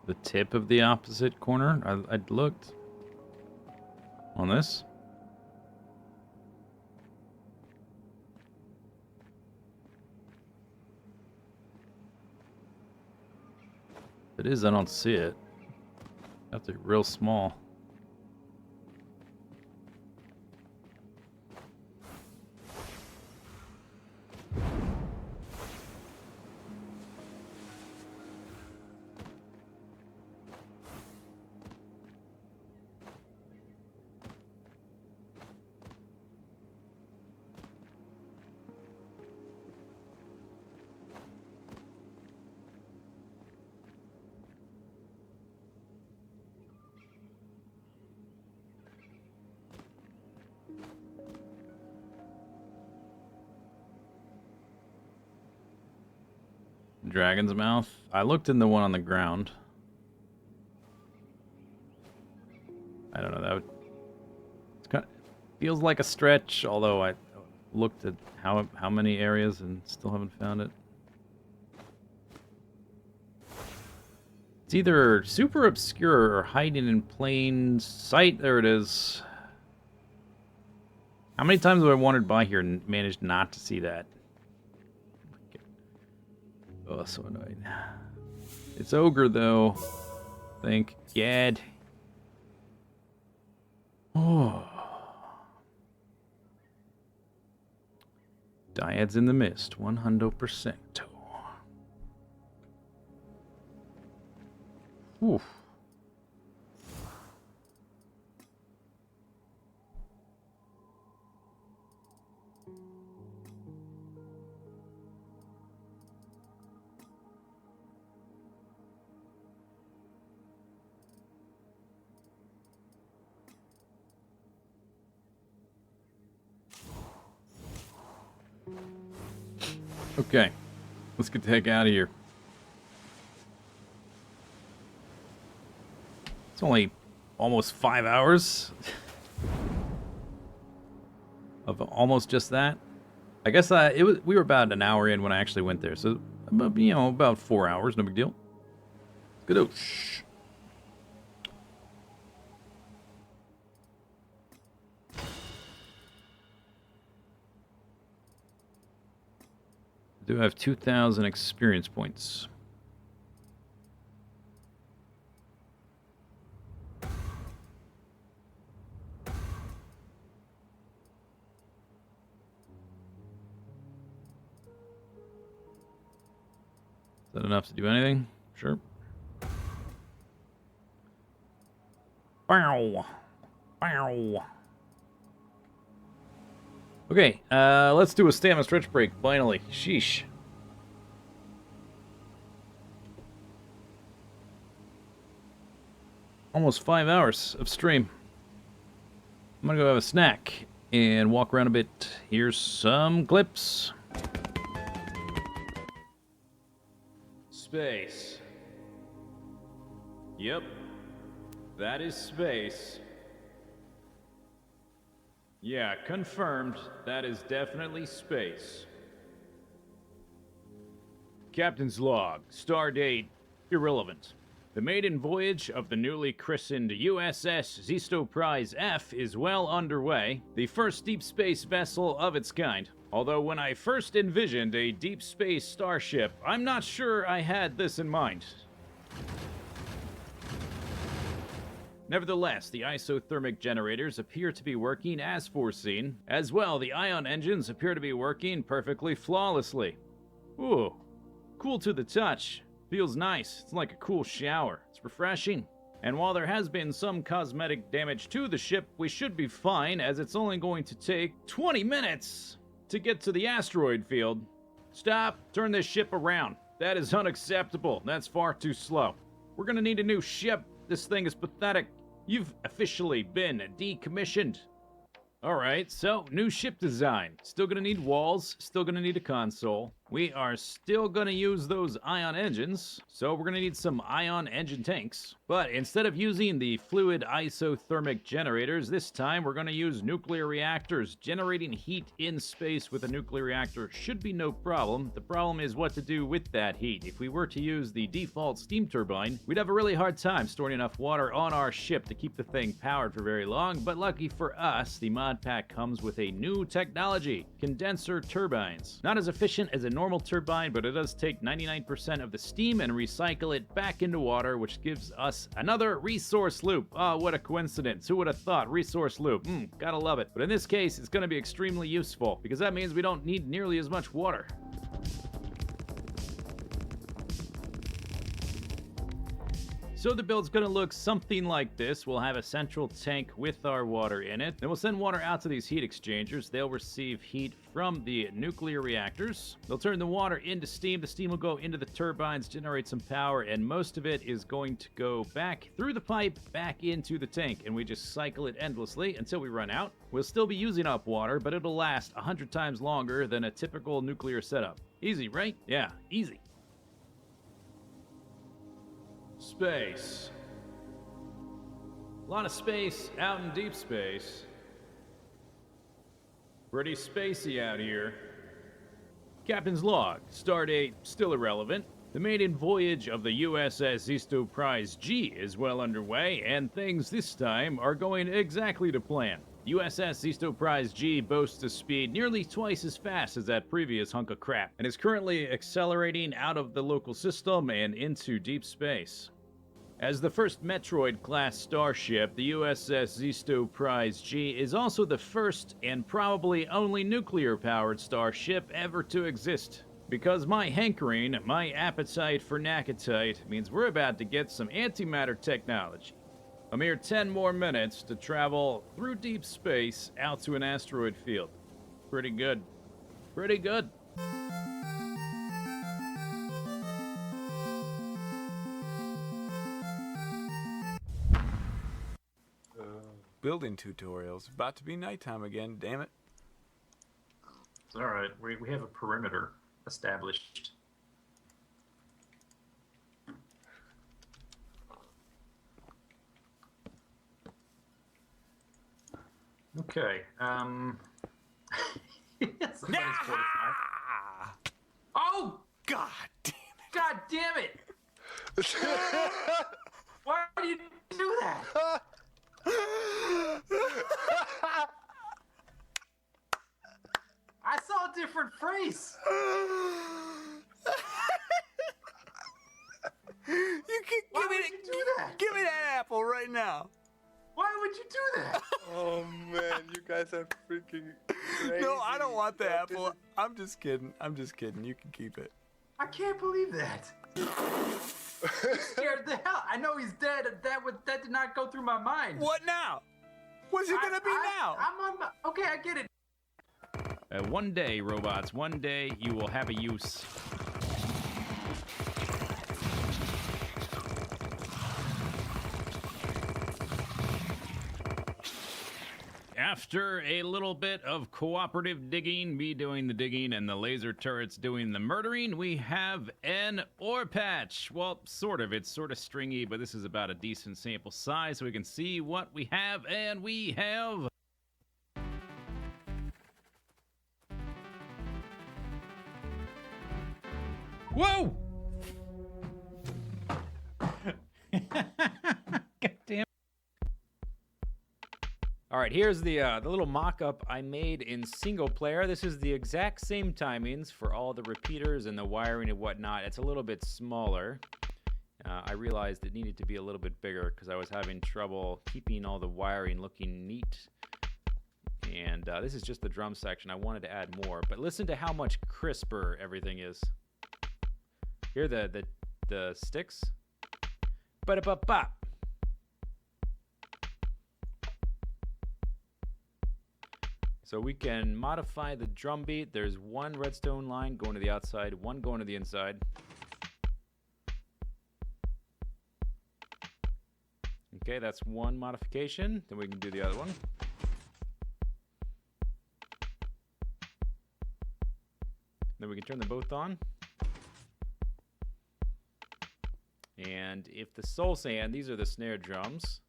the tip of the opposite corner. I looked on this. If it is, I don't see it. That's real small. Dragon's Mouth. I looked in the one on the ground. I don't know. It's kind of feels like a stretch. Although I looked at how many areas and still haven't found it. It's either super obscure or hiding in plain sight. There it is. How many times have I wandered by here and managed not to see that? Oh, so annoying. It's ogre, though. Thank God. Oh. Dyads in the mist, 100%. Oof. Okay, let's get the heck out of here. It's only almost 5 hours of almost just that. I guess we were about an hour in when I actually went there, so about 4 hours, no big deal. Good. Shh. Do have 2,000 experience points. Is that enough to do anything? Sure. Bow. Bow. Okay, let's do a stamina stretch break, finally. Sheesh. Almost 5 hours of stream. I'm gonna go have a snack and walk around a bit. Here's some clips. Space. Yep, that is space. Yeah, confirmed. That is definitely space. Captain's log. Stardate. Irrelevant. The maiden voyage of the newly christened USS Zisteau Prize F is well underway, the first deep space vessel of its kind. Although when I first envisioned a deep space starship, I'm not sure I had this in mind. Nevertheless, the isothermic generators appear to be working as foreseen. As well, the ion engines appear to be working perfectly flawlessly. Ooh, cool to the touch. Feels nice. It's like a cool shower. It's refreshing. And while there has been some cosmetic damage to the ship, we should be fine, as it's only going to take 20 minutes to get to the asteroid field. Stop. Turn this ship around. That is unacceptable. That's far too slow. We're gonna need a new ship. This thing is pathetic. You've officially been decommissioned. Alright, so new ship design. Still gonna need walls, still gonna need a console. We are still gonna use those ion engines, so we're gonna need some ion engine tanks. But instead of using the fluid isothermic generators, this time we're gonna use nuclear reactors. Generating heat in space with a nuclear reactor should be no problem. The problem is what to do with that heat. If we were to use the default steam turbine, we'd have a really hard time storing enough water on our ship to keep the thing powered for very long, but lucky for us, the mod pack comes with a new technology, condenser turbines. Not as efficient as a normal turbine, but it does take 99% of the steam and recycle it back into water, which gives us another resource loop. Oh, what a coincidence. Who would have thought? Resource loop. Gotta love it. But in this case, it's gonna be extremely useful, because that means we don't need nearly as much water. So the build's gonna look something like this. We'll have a central tank with our water in it. Then we'll send water out to these heat exchangers. They'll receive heat from the nuclear reactors. They'll turn the water into steam. The steam will go into the turbines, generate some power, and most of it is going to go back through the pipe, back into the tank, and we just cycle it endlessly until we run out. We'll still be using up water, but it'll last 100 times longer than a typical nuclear setup. Easy, right? Yeah, easy. Space. A lot of space out in deep space. Pretty spacey out here. Captain's log. Stardate still irrelevant. The maiden voyage of the USS Zisteau Prize G is well underway, and things this time are going exactly to plan. USS Zisteau Prize G boasts a speed nearly twice as fast as that previous hunk of crap, and is currently accelerating out of the local system and into deep space. As the first Metroid-class starship, the USS Zisteau Prize G is also the first and probably only nuclear-powered starship ever to exist. Because my hankering, my appetite for Nakatite, means we're about to get some antimatter technology. A mere 10 more minutes to travel through deep space out to an asteroid field. Pretty good. Pretty good.
Building tutorials. About to be nighttime again, damn it.
It's alright, we have a perimeter established. Okay, somebody's fortified. Oh!
God damn it.
God damn it! Why do you do that? I saw a different phrase.
You can give me that apple right now.
Why would you do that?
Oh man, you guys are freaking crazy.
No, I don't want the apple. I'm just kidding. You can keep it.
I can't believe that. Scared the hell. I know he's dead. That did not go through my mind.
What now? What's it gonna be now?
I'm on my. Okay, I get it.
One day, robots, one day you will have a use. After a little bit of cooperative digging, me doing the digging and the laser turrets doing the murdering, we have an ore patch. Well, sort of. It's sort of stringy, but this is about a decent sample size so we can see what we have, and we have... Whoa! God damn. All right, here's the little mock-up I made in single player. This is the exact same timings for all the repeaters and the wiring and whatnot. It's a little bit smaller. I realized it needed to be a little bit bigger because I was having trouble keeping all the wiring looking neat. And this is just the drum section. I wanted to add more, but listen to how much crisper everything is. Hear the sticks? Ba-da-ba-ba. So we can modify the drum beat. There's one redstone line going to the outside, one going to the inside. Okay, that's one modification. Then we can do the other one. Then then we can turn them both on. And if the soul sand, these are the snare drums.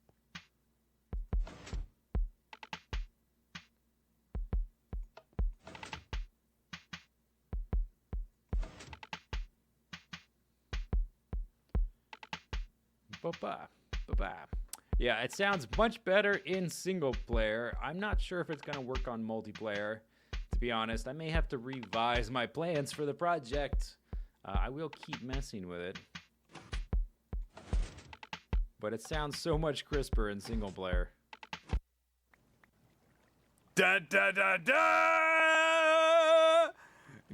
Ba-ba, ba-ba. Yeah, it sounds much better in single player. I'm not sure if it's going to work on multiplayer. To be honest, I may have to revise my plans for the project. I will keep messing with it. But it sounds so much crisper in single player.
Da da da da!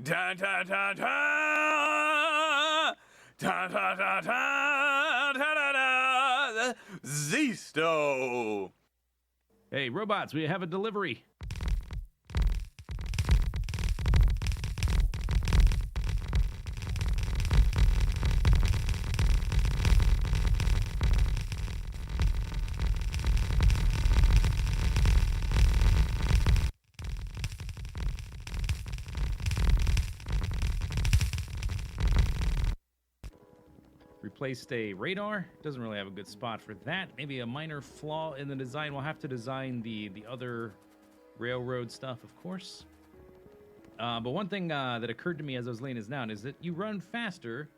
Da da da da! Da da da da! Da da da! Zisteau!
Hey, robots, we have a delivery. Replaced a radar. Doesn't really have a good spot for that. Maybe a minor flaw in the design. We'll have to design the other railroad stuff, of course. But one thing that occurred to me as I was laying this down is that you run faster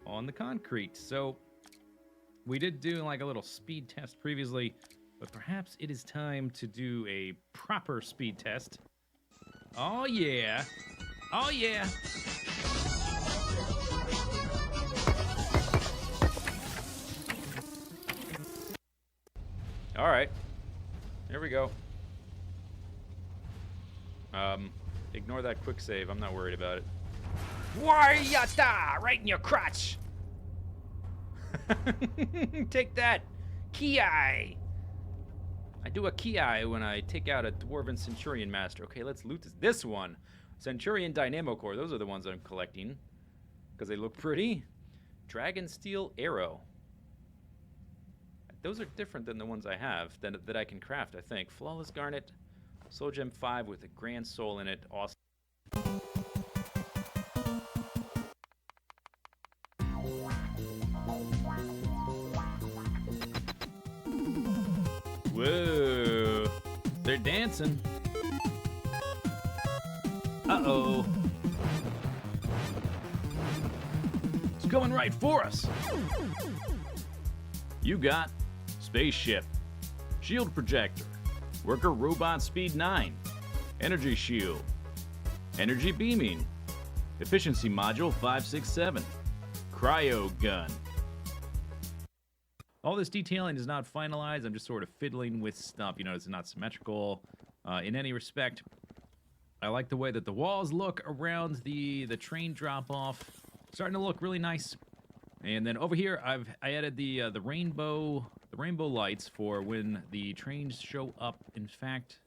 on the concrete. So we did do like a little speed test previously, but perhaps it is time to do a proper speed test. Oh yeah. Oh yeah. All right, here we go. Ignore that quick save. I'm not worried about it. Warriata! Right in your crotch! Take that! Ki! I do a ki when I take out a Dwarven Centurion Master. Okay, let's loot this one. Centurion Dynamo Core. Those are the ones I'm collecting. Because they look pretty. Dragon Steel Arrow. Those are different than the ones I have, that I can craft, I think. Flawless Garnet, Soul Gem 5 with a Grand Soul in it. Awesome. Whoa. They're dancing. Uh-oh. It's coming right for us. You got Spaceship, Shield Projector, Worker Robot Speed 9, Energy Shield, Energy Beaming, Efficiency Module 567, Cryo Gun. All this detailing is not finalized. I'm just sort of fiddling with stuff. You know, it's not symmetrical in any respect. I like the way that the walls look around the train drop-off. Starting to look really nice. And then over here, I added the rainbow lights for when the trains show up. In fact,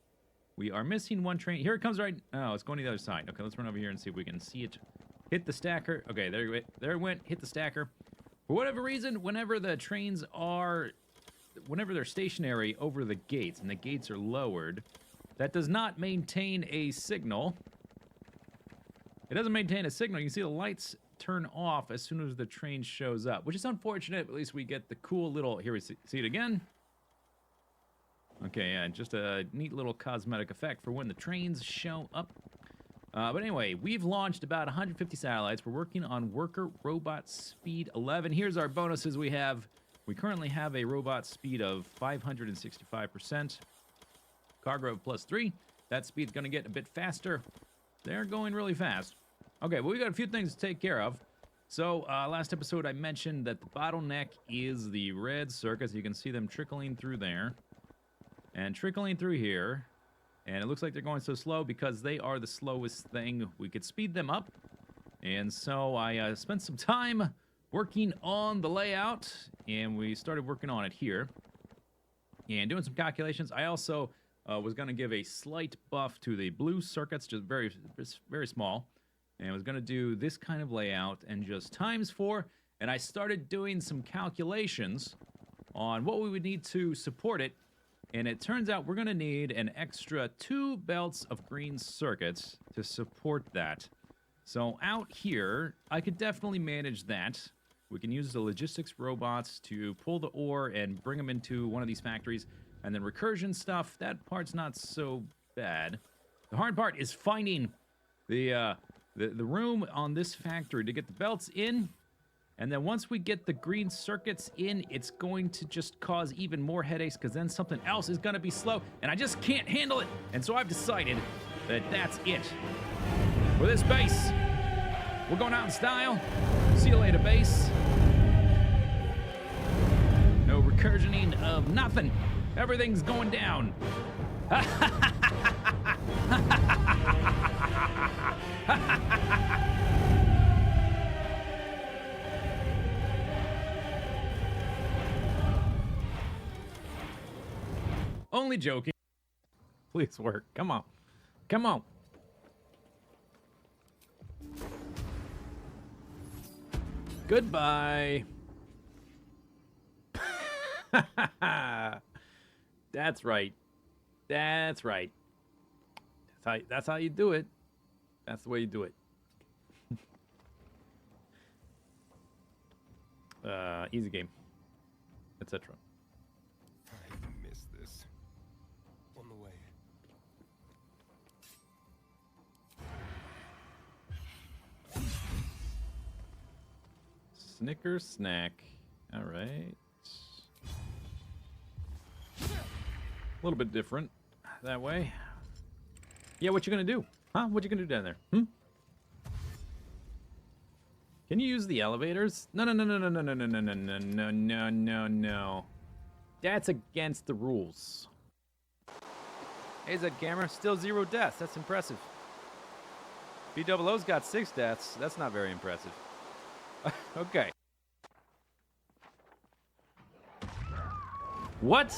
we are missing one train. Here it comes right. Oh, it's going to the other side. Okay, let's run over here and see if we can see it. Hit the stacker. Okay, there it went. Hit the stacker. For whatever reason, whenever they're stationary over the gates and the gates are lowered, that does not maintain a signal. It doesn't maintain a signal. You can see the lights turn off as soon as the train shows up, which is unfortunate. At least we get the cool little, here we see it again. Okay, yeah, just a neat little cosmetic effect for when the trains show up. But anyway, we've launched about 150 satellites. We're working on Worker Robot Speed 11. Here's our bonuses we have. We currently have a robot speed of 565%. Cargo plus 3. That speed's going to get a bit faster. They're going really fast. Okay, well, we got a few things to take care of. So, last episode I mentioned that the bottleneck is the red circuits. You can see them trickling through there. And trickling through here. And it looks like they're going so slow because they are the slowest thing. We could speed them up. And so I spent some time working on the layout. And we started working on it here. And doing some calculations. I also was going to give a slight buff to the blue circuits. Just very, very small. And I was going to do this kind of layout and just times 4. And I started doing some calculations on what we would need to support it. And it turns out we're going to need an extra 2 belts of green circuits to support that. So out here, I could definitely manage that. We can use the logistics robots to pull the ore and bring them into one of these factories. And then recursion stuff, that part's not so bad. The hard part is finding the room on this factory to get the belts in. And then once we get the green circuits in, it's going to just cause even more headaches because then something else is going to be slow. And I just can't handle it. And so I've decided that that's it. For this base, we're going out in style. See you later, base. No recursioning of nothing. Everything's going down. Only joking. Please work. Come on. Come on. Goodbye. That's right. That's right. That's how you do it. That's the way you do it. Easy game, etc.
I miss this. On the way.
Snickers snack. All right. A little bit different that way. Yeah, what you gonna do? Huh? What you gonna do down there? Can you use the elevators? No, no, no, no, no, no, no, no, no, no, no, no, no, no, no. That's against the rules. Hey, that camera, still 0 deaths. That's impressive. BOO's got 6 deaths. That's not very impressive. Okay. What?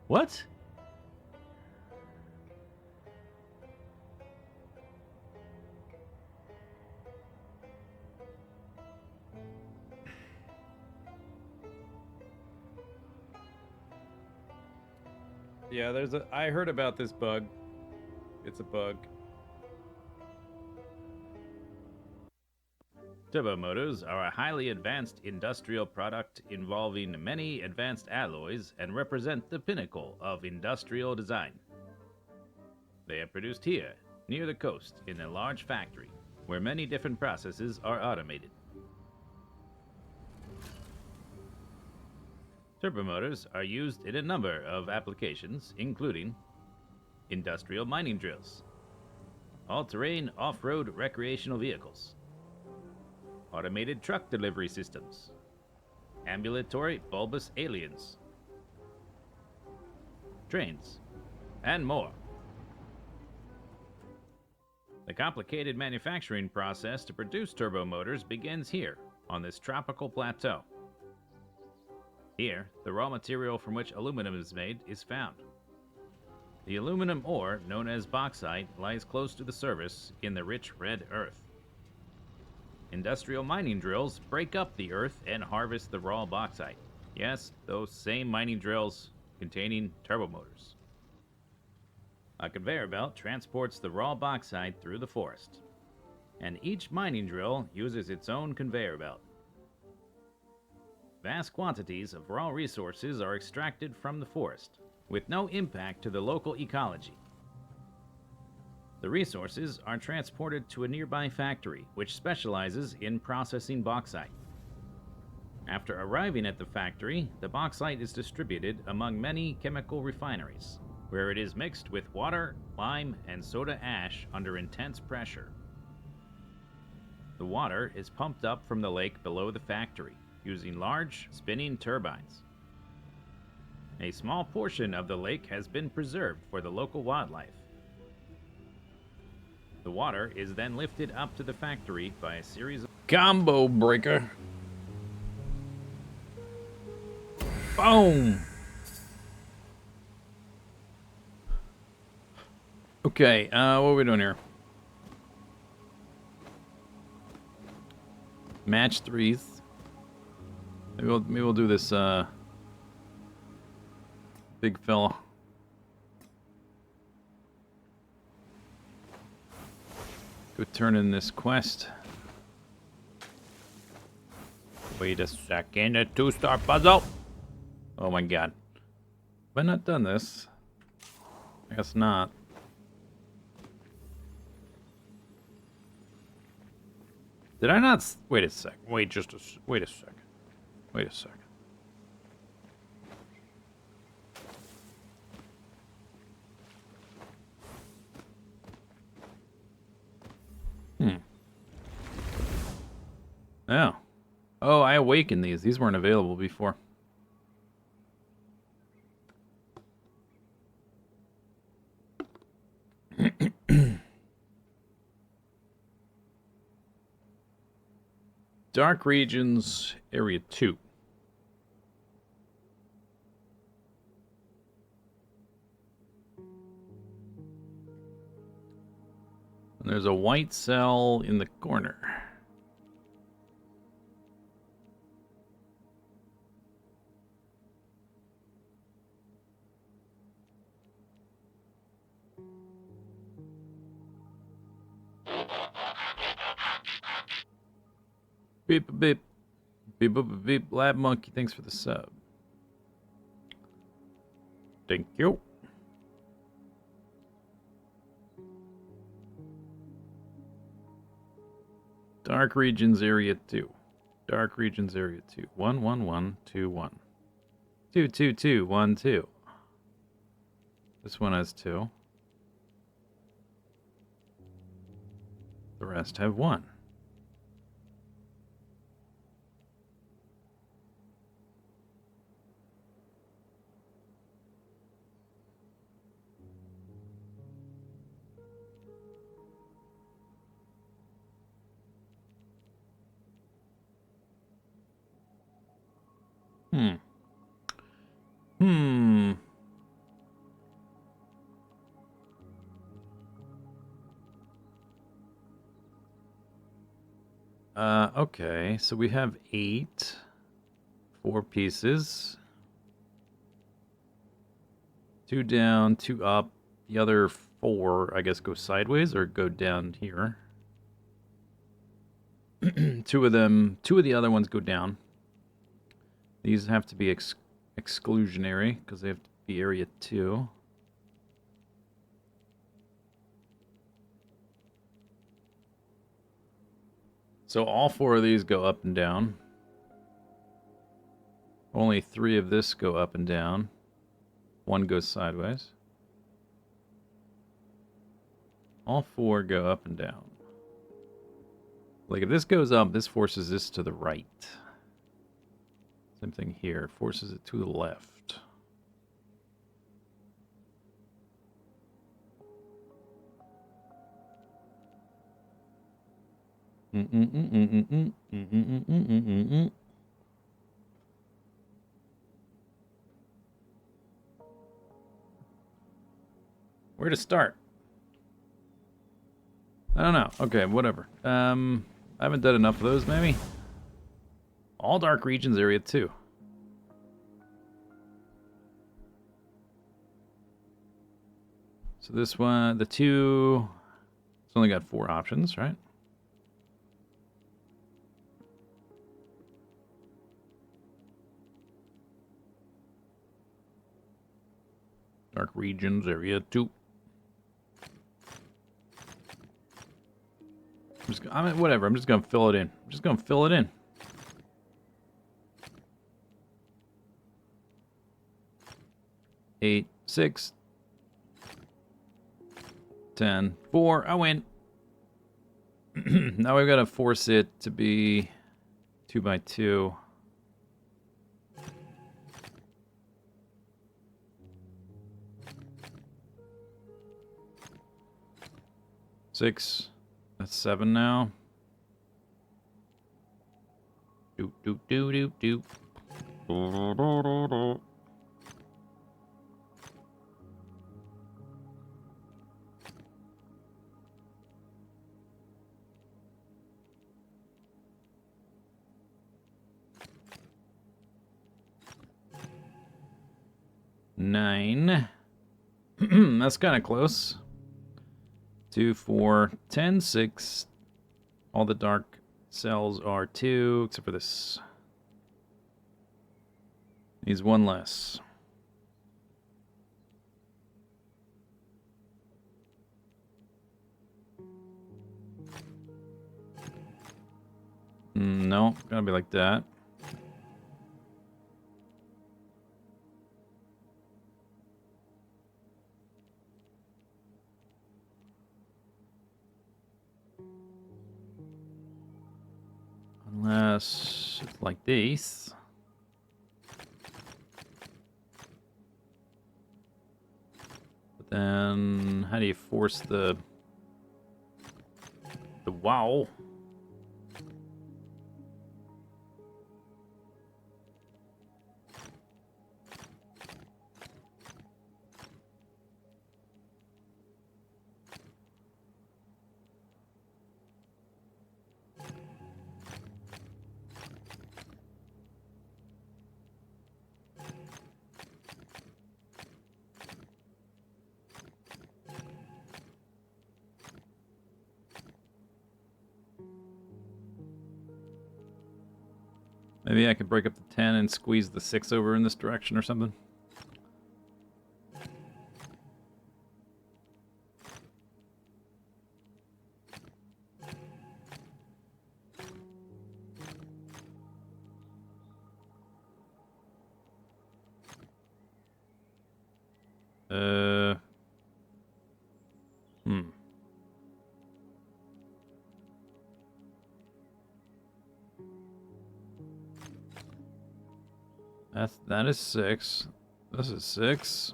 What? Yeah, I heard about this bug. It's a bug. Turbo motors are a highly advanced industrial product involving many advanced alloys and represent the pinnacle of industrial design. They are produced here, near the coast, in a large factory, where many different processes are automated. Turbomotors are used in a number of applications, including industrial mining drills, all-terrain off-road recreational vehicles, automated truck delivery systems, ambulatory bulbous aliens, trains, and more. The complicated manufacturing process to produce turbomotors begins here, on this tropical plateau. Here, the raw material from which aluminum is made is found. The aluminum ore, known as bauxite, lies close to the surface in the rich red earth. Industrial mining drills break up the earth and harvest the raw bauxite. Yes, those same mining drills containing turbomotors. A conveyor belt transports the raw bauxite through the forest, and each mining drill uses its own conveyor belt. Vast quantities of raw resources are extracted from the forest, with no impact to the local ecology. The resources are transported to a nearby factory, which specializes in processing bauxite. After arriving at the factory, the bauxite is distributed among many chemical refineries, where it is mixed with water, lime, and soda ash under intense pressure. The water is pumped up from the lake below the factory, using large, spinning turbines. A small portion of the lake has been preserved for the local wildlife. The water is then lifted up to the factory by a series of combo breaker. Boom! Okay, what are we doing here? Match 3s. Maybe we'll do this, big fella. Go turn in this quest. Wait a second, a 2-star puzzle. Oh my god. Have I not done this? I guess not. Did I not? Wait a sec. Wait just a. Wait a second. Wait a second. Oh. Oh, I awakened these. These weren't available before. Dark Regions, Area 2. And there's a white cell in the corner. Beep beep. Beep beep beep. Lab Monkey, thanks for the sub. Thank you. Dark Regions Area 2. Dark Regions Area 2. 11121. 22212. This one has 2. The rest have 1. Hmm. Okay, so we have 8. 4 pieces. 2 down, 2 up. The other 4, I guess, go sideways or go down here. 2 of the other ones go down. These have to be exclusionary because they have to be area 2. So all 4 of these go up and down. Only 3 of this go up and down. 1 goes sideways. All 4 go up and down. Like if this goes up, this forces this to the right. Same thing here. Forces it to the left. Where to start? I don't know. Okay, whatever. I haven't done enough of those, maybe? All Dark Regions Area 2. So this one, the 2... It's only got 4 options, right? Dark Regions Area 2. Whatever, I'm just gonna fill it in. I'm just gonna fill it in. Eight, 6, 10, 4. I win. Now we've got to force it to be 2 by 2. Six. That's 7 now. Doop doop doop doop doop. 9. That's kind of close. 2, 4, 10, 6. All the dark cells are 2, except for this. Needs 1 less. No, gotta be like that. Unless it's like this. But then, how do you force the wow? Maybe I could break up the 10 and squeeze the 6 over in this direction or something. Hmm. That is 6. This is 6.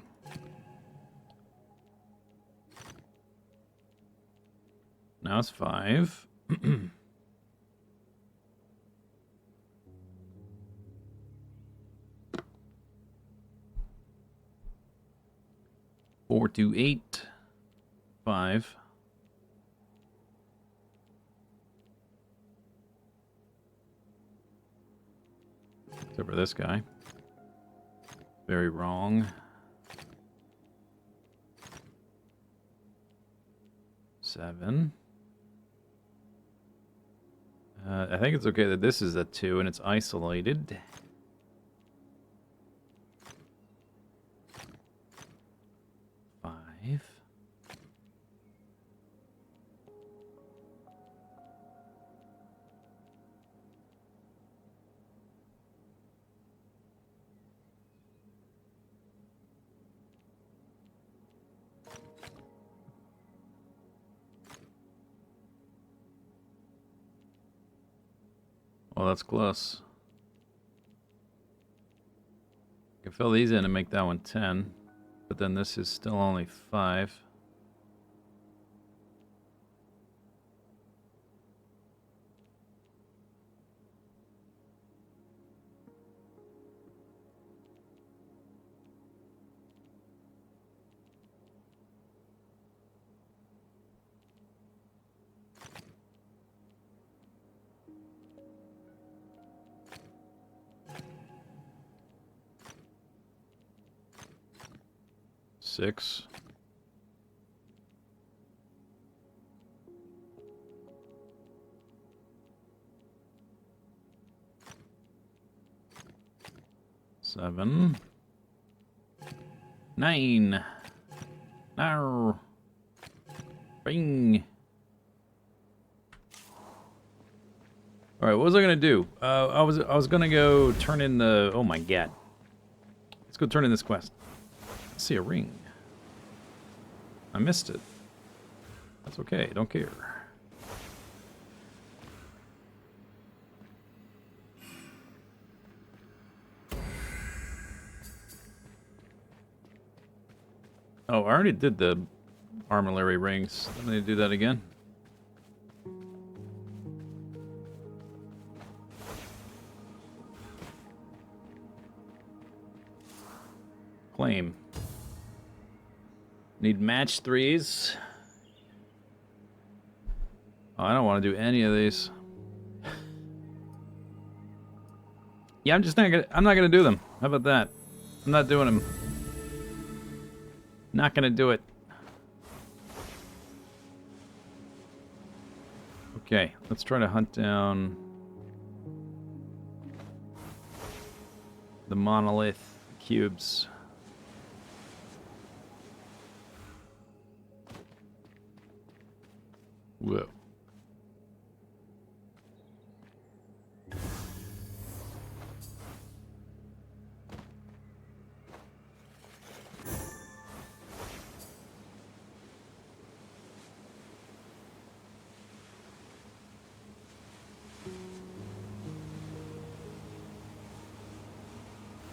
Now it's 5. 4 to 8. 5. Except for this guy. Very wrong. 7. I think it's okay that this is a 2 and it's isolated. 5. Well, that's close. I can fill these in and make that one 10, but then this is still only 5. Six. Seven. 9. Now. Bing. All right, what was I gonna do? I was gonna go turn in the. Oh my god. Let's go turn in this quest. I see a ring. I missed it. That's okay. Don't care. Oh, I already did the armillary rings. Let me do that again. Claim. Need match 3s. Oh, I don't want to do any of these. Yeah, I'm not gonna do them. How about that? I'm not doing them. Not gonna do it. Okay, let's try to hunt down the monolith cubes. Whoa.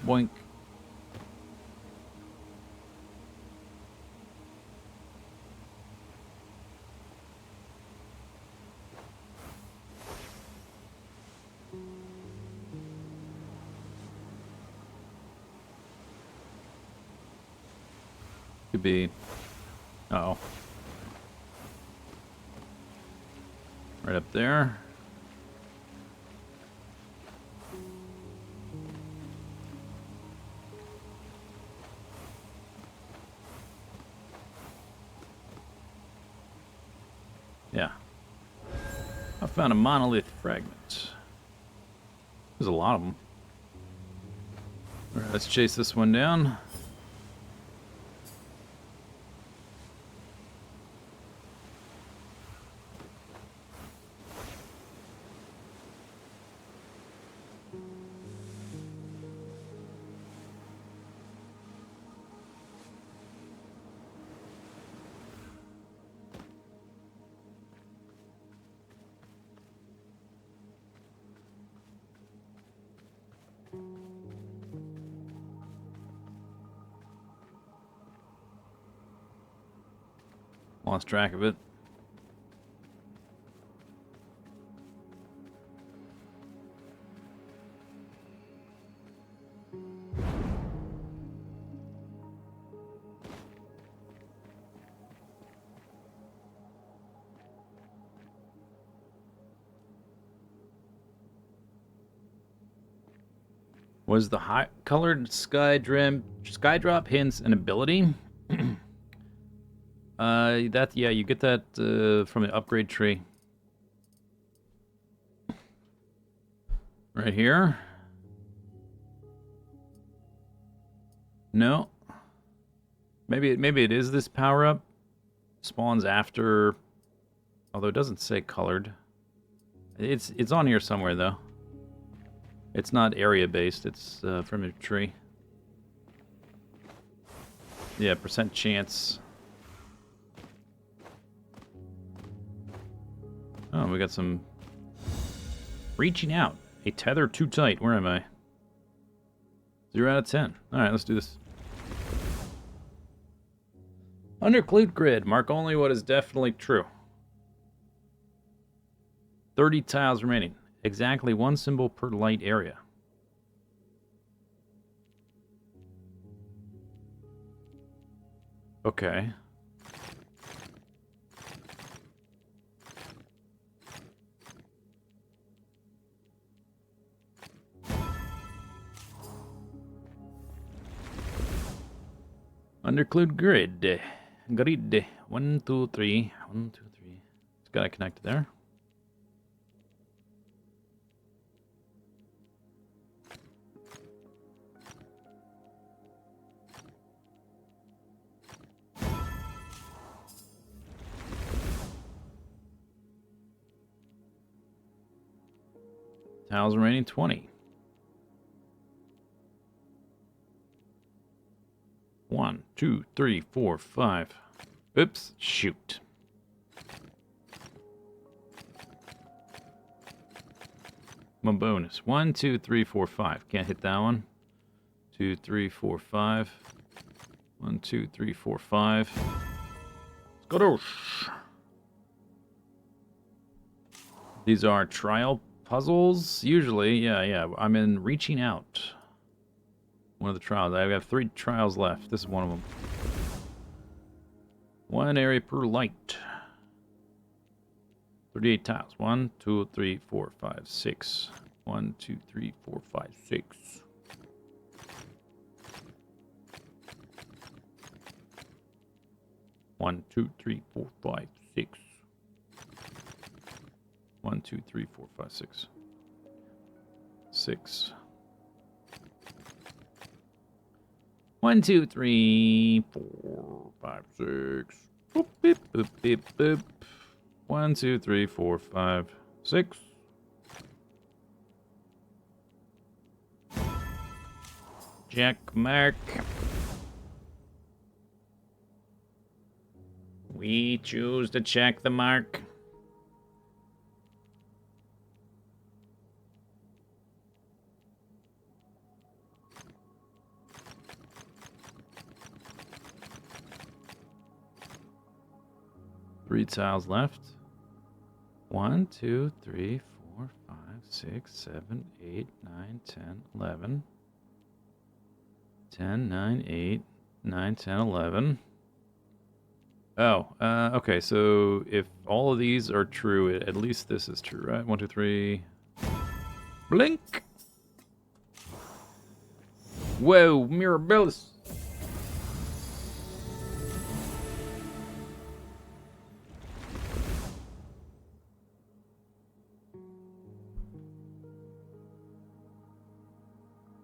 Boink. Could be. Uh-oh. Right up there. Yeah. I found a monolith fragment. There's a lot of them. Alright, let's chase this one down. Lost track of it. Was the high colored sky drop hints an ability? Yeah, you get that from the upgrade tree. Right here. No. Maybe it is this power up. Spawns after, although it doesn't say colored. It's on here somewhere though. It's not area based. It's from a tree. Yeah, percent chance. Oh, we got some reaching out. A tether too tight. Where am I? 0 out of 10. All right, let's do this. Underclude grid. Mark only what is definitely true. 30 tiles remaining. Exactly one symbol per light area. Okay. Underclude grid. Grid. 1, 2, 3. 1, 2, 3. It's got to connect there. Tiles remaining 20. 1, 2, 3, 4, 5. Oops, shoot. My bonus. 1, 2, 3, 4, 5. Can't hit that one. 2, 3, 4, 5. 1, 2, 3, 4, 5. Skadoosh. These are trial puzzles. Usually, yeah. I'm in reaching out. One of the trials. I have 3 trials left. This is one of them. 1 area per light. 38 tiles. 1, 2, 3, 4, 5, 6. 1, 2, 3, 4, 5, 6. 1, 2, 3, 4, 5, 6. 1, 2, 3, 4, 5, 6. 6. 1, 2, 3, 4, 5, 6. Boop, beep, boop, beep, boop. 1, 2, 3, 4, 5, 6. Check mark. We choose to check the mark. Three tiles left. 1, 2, 3, 4, 5, 6, 7, 8, 9, 10, 11. 10, 9, 8, 9, 10, 11. Oh, okay, so if all of these are true, at least this is true, right? 1, 2, 3. Blink! Whoa, Mirabilis!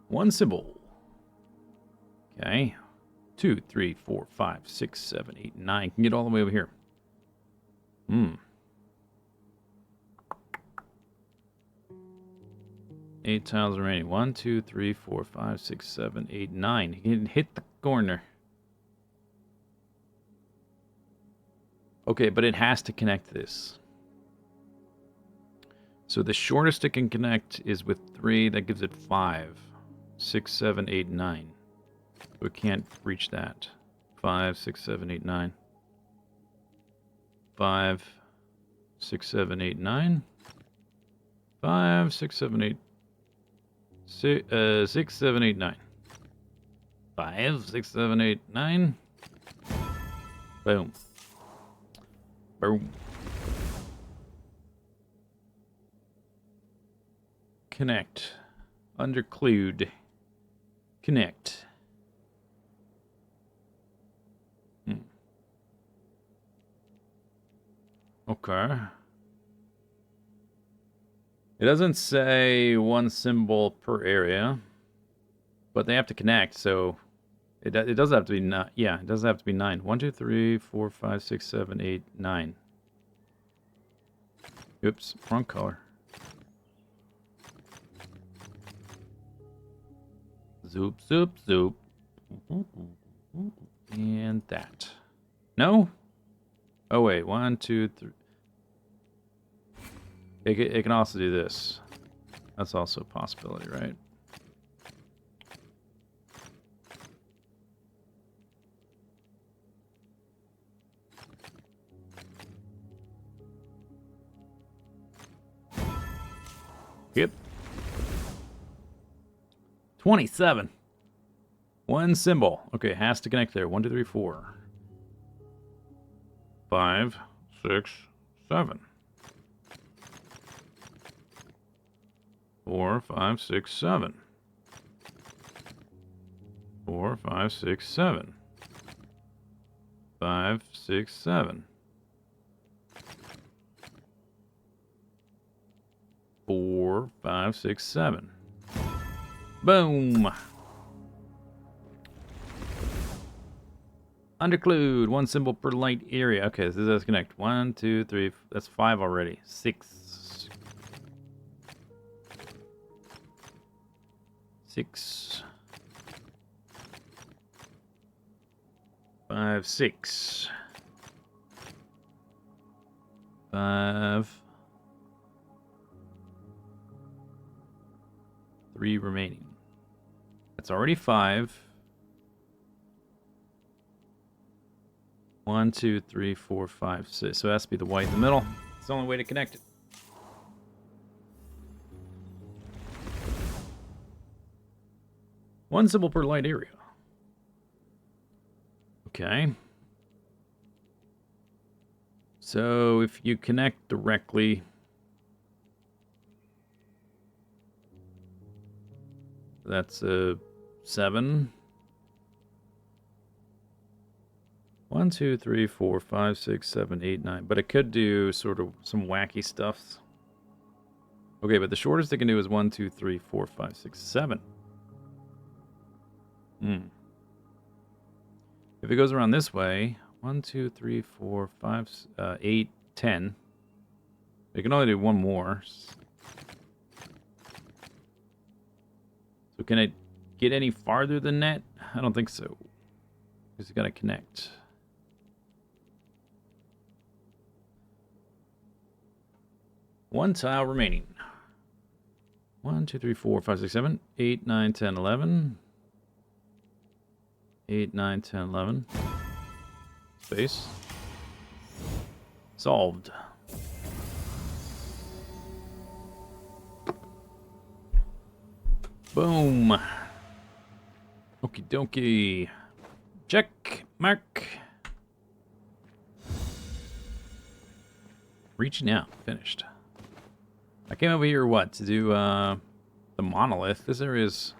One symbol. Okay. 2, 3, 4, 5, 6, 7, 8, 9. Can get all the way over here. 8 tiles remaining. 1, 2, 3, 4, 5, 6, 7, 8, 9. He can hit the corner. Okay, but it has to connect this. So the shortest it can connect is with 3. That gives it 5. 6, 7, 8, 9. So it can't reach that. 5, 6, 7, 8, 9. 5, 6, 7, 8, 9. 5, 6, 7, 8. 6, 7, 8, 9. 5, 6, 7, 8, 9. Boom. Boom. Connect. Underclude. Connect. Okay. It doesn't say one symbol per area, but they have to connect, so it does have to be 9. Yeah, it does have to be 9. 1, 2, 3, 4, 5, 6, 7, 8, 9. Oops, wrong color. Zoop, zoop, zoop. And that. No? Oh, wait. 1, 2, 3. It can also do this. That's also a possibility, right? Yep. 27. One symbol. Okay, has to connect there. 1, 2, 3, 4. 5, 6, 7. 4, 5, 6, 7. 4, 5, 6, 7. 5, 6, 7. 4, 5, 6, 7. Boom! Underclude. One symbol per light area. Okay, so this does connect. 1, 2, 3. That's 5 already. 6. 6. 5, 6. 5. 3 remaining. That's already 5. 1, 2, 3, 4, 5, 6. So it has to be the white in the middle. It's the only way to connect it. One symbol per light area. Okay. So if you connect directly, that's a 7. 1, 2, 3, 4, 5, 6, 7, 8, 9. But it could do sort of some wacky stuff. Okay, but the shortest it can do is 1, 2, 3, 4, 5, 6, 7. If it goes around this way, 1, 2, 3, 4, 5, 8, 10. It can only do one more. So can it get any farther than that? I don't think so. Because it's got to connect. One tile remaining. 1, 2, 3, 4, 5, 6, 7, 8, 9, 10, 11. 8, 9, 10, 11. Space. Solved. Boom. Okie dokie. Check. Mark. Reaching out. Finished. I came over here, what, to do the monolith. This area is...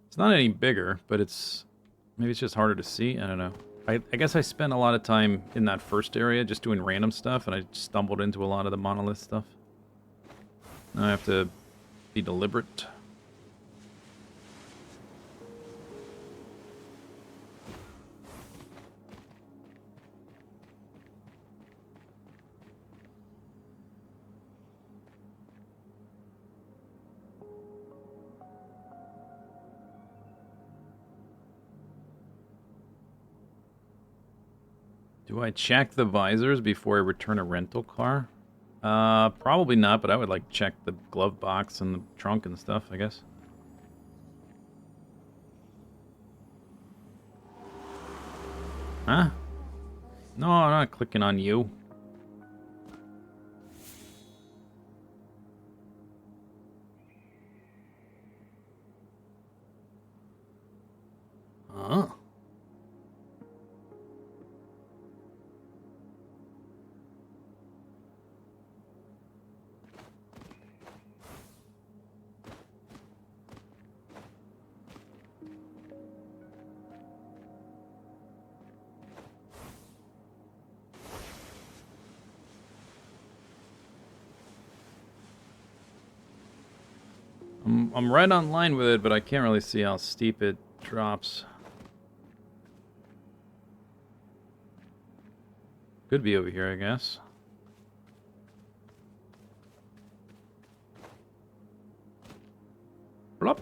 It's not any bigger, but it's... Maybe it's just harder to see. I don't know. I guess I spent a lot of time in that first area just doing random stuff, and I stumbled into a lot of the monolith stuff. Now I have to be deliberate. Do I check the visors before I return a rental car? Probably not, but I would like check the glove box and the trunk and stuff, I guess. Huh? No, I'm not clicking on you. Huh? I'm right on line with it, but I can't really see how steep it drops. Could be over here, I guess. Blop.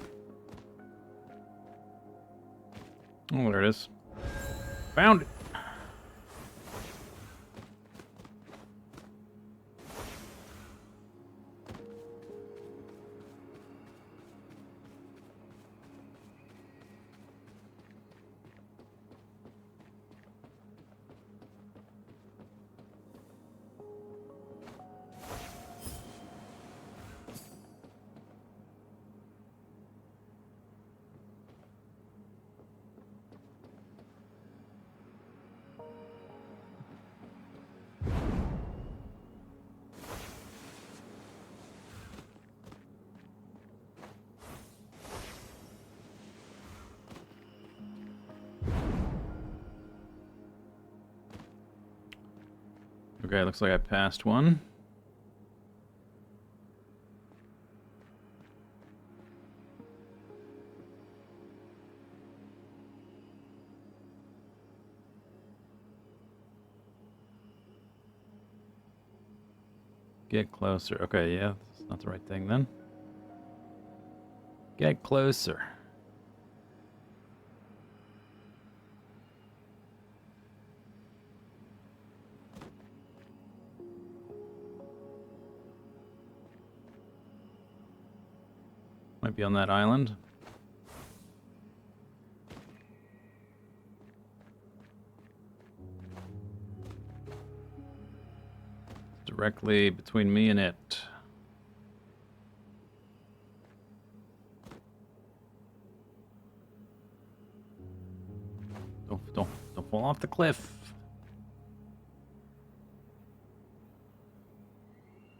Oh, there it is. Found it. Okay, looks like I passed one. Get closer. Okay, yeah, that's not the right thing then. Get closer. Might be on that island. Directly between me and it. Don't fall off the cliff.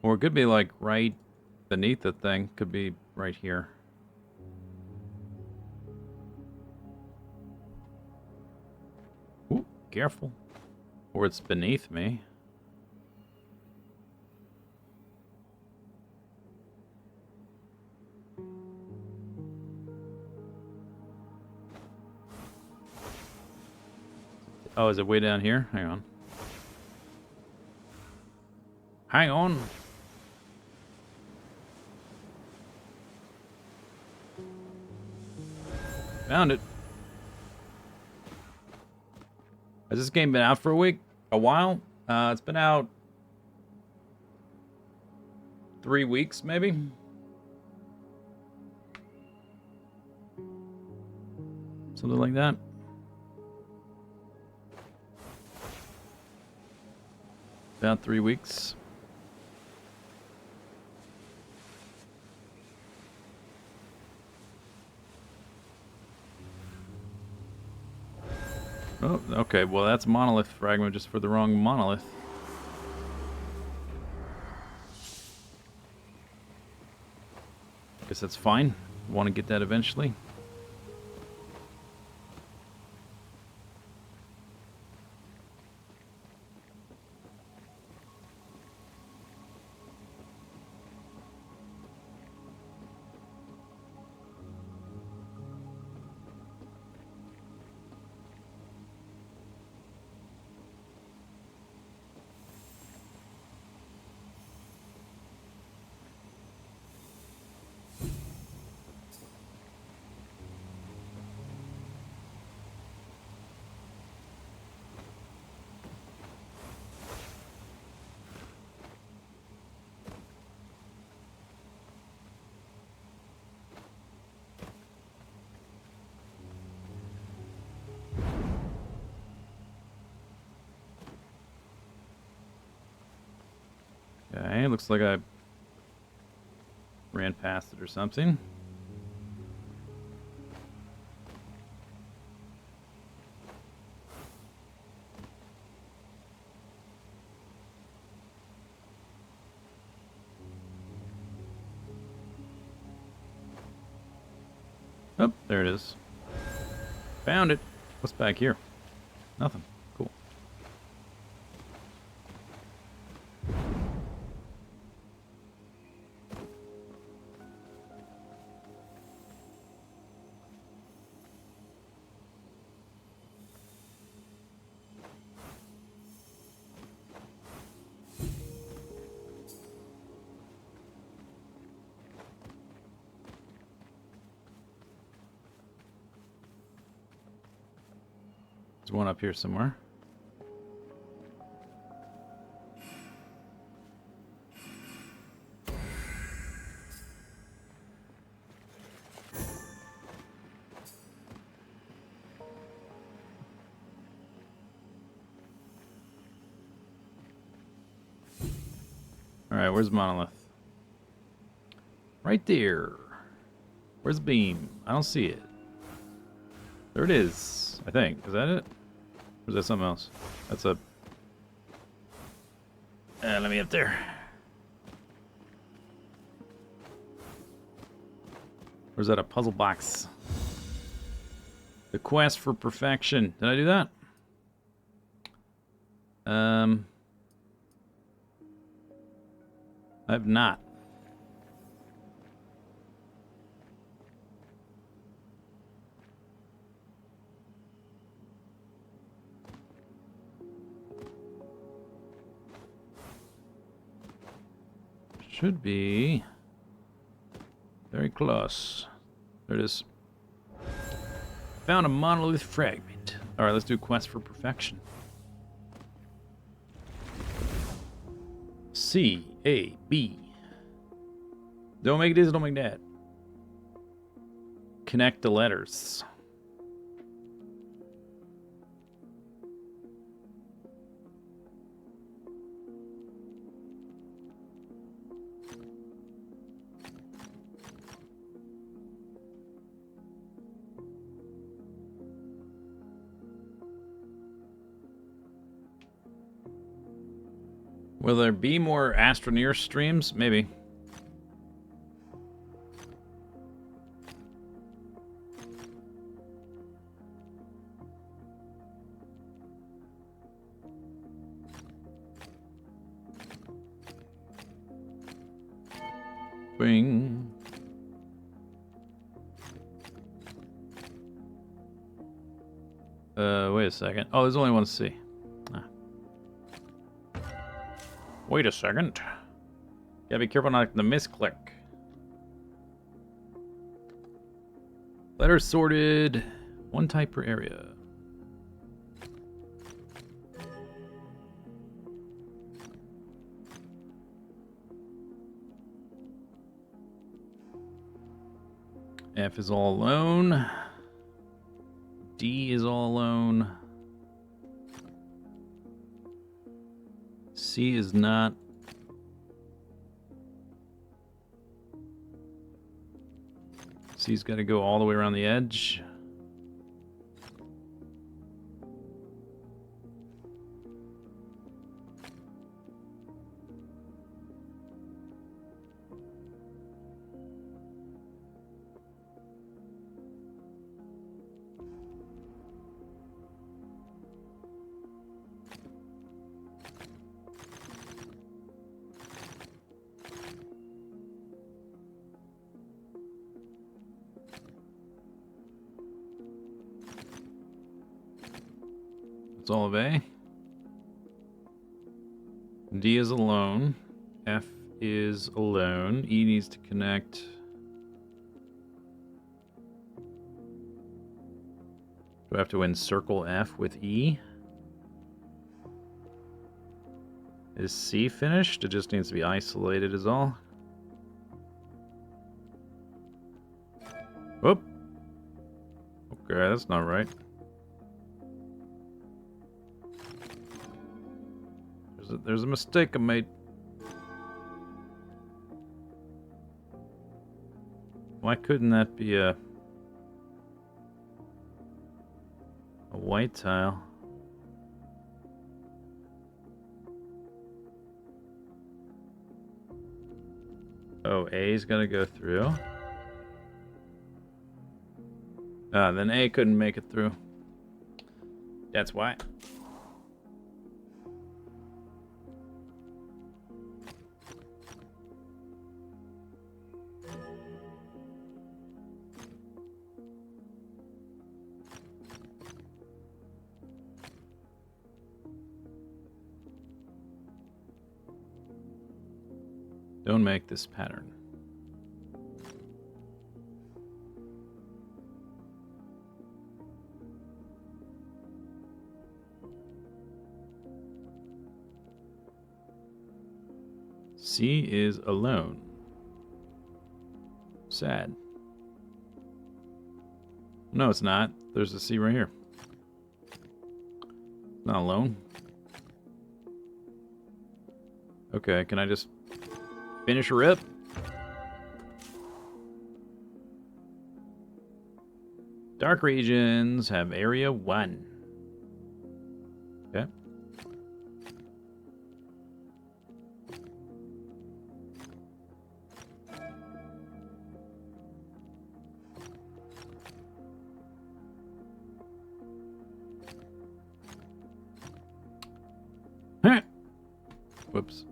Or it could be like right beneath the thing. Could be right here. careful. Or it's beneath me. Oh, is it way down here? Hang on. Hang on. Found it. Has this game been out for a week? A while? It's been out 3 weeks, maybe? Something like that. About 3 weeks. Oh, okay. Well, that's monolith fragment just for the wrong monolith. Guess that's fine. Want to get that eventually. Okay, looks like I ran past it or something. Oh, there it is. Found it. What's back here? Nothing. Cool. There's one up here somewhere. Alright, where's Monolith? Right there. Where's the beam? I don't see it. There it is, I think. Is that it? Or is that something else? That's a... let me up there. Or is that a puzzle box? The quest for perfection. Did I do that? I have not. Should be very close. There it is. Found a monolith fragment. Alright, let's do quest for perfection. C, A, B. Don't make this, don't make that. Connect the letters. Will there be more Astroneer streams? Maybe. hoping. Wait a second. Oh, there's only one C. Ah. Wait a second. Gotta be careful not to misclick. Letters sorted. One type per area. F is all alone. D is all alone. C is not. C's got to go all the way around the edge. It's all of A. D is alone. F is alone. E needs to connect. Do I have to encircle F with E? Is C finished? It just needs to be isolated is all. Whoop. Okay, that's not right. There's a mistake I made. Why couldn't that be a white tile? Oh, A's gotta go through. Ah, then A couldn't make it through. That's why. Don't make this pattern. C is alone. Sad. No, it's not. There's a C right here. Not alone. Okay, can I just finish her up? Dark regions have area 1. Okay. Whoops.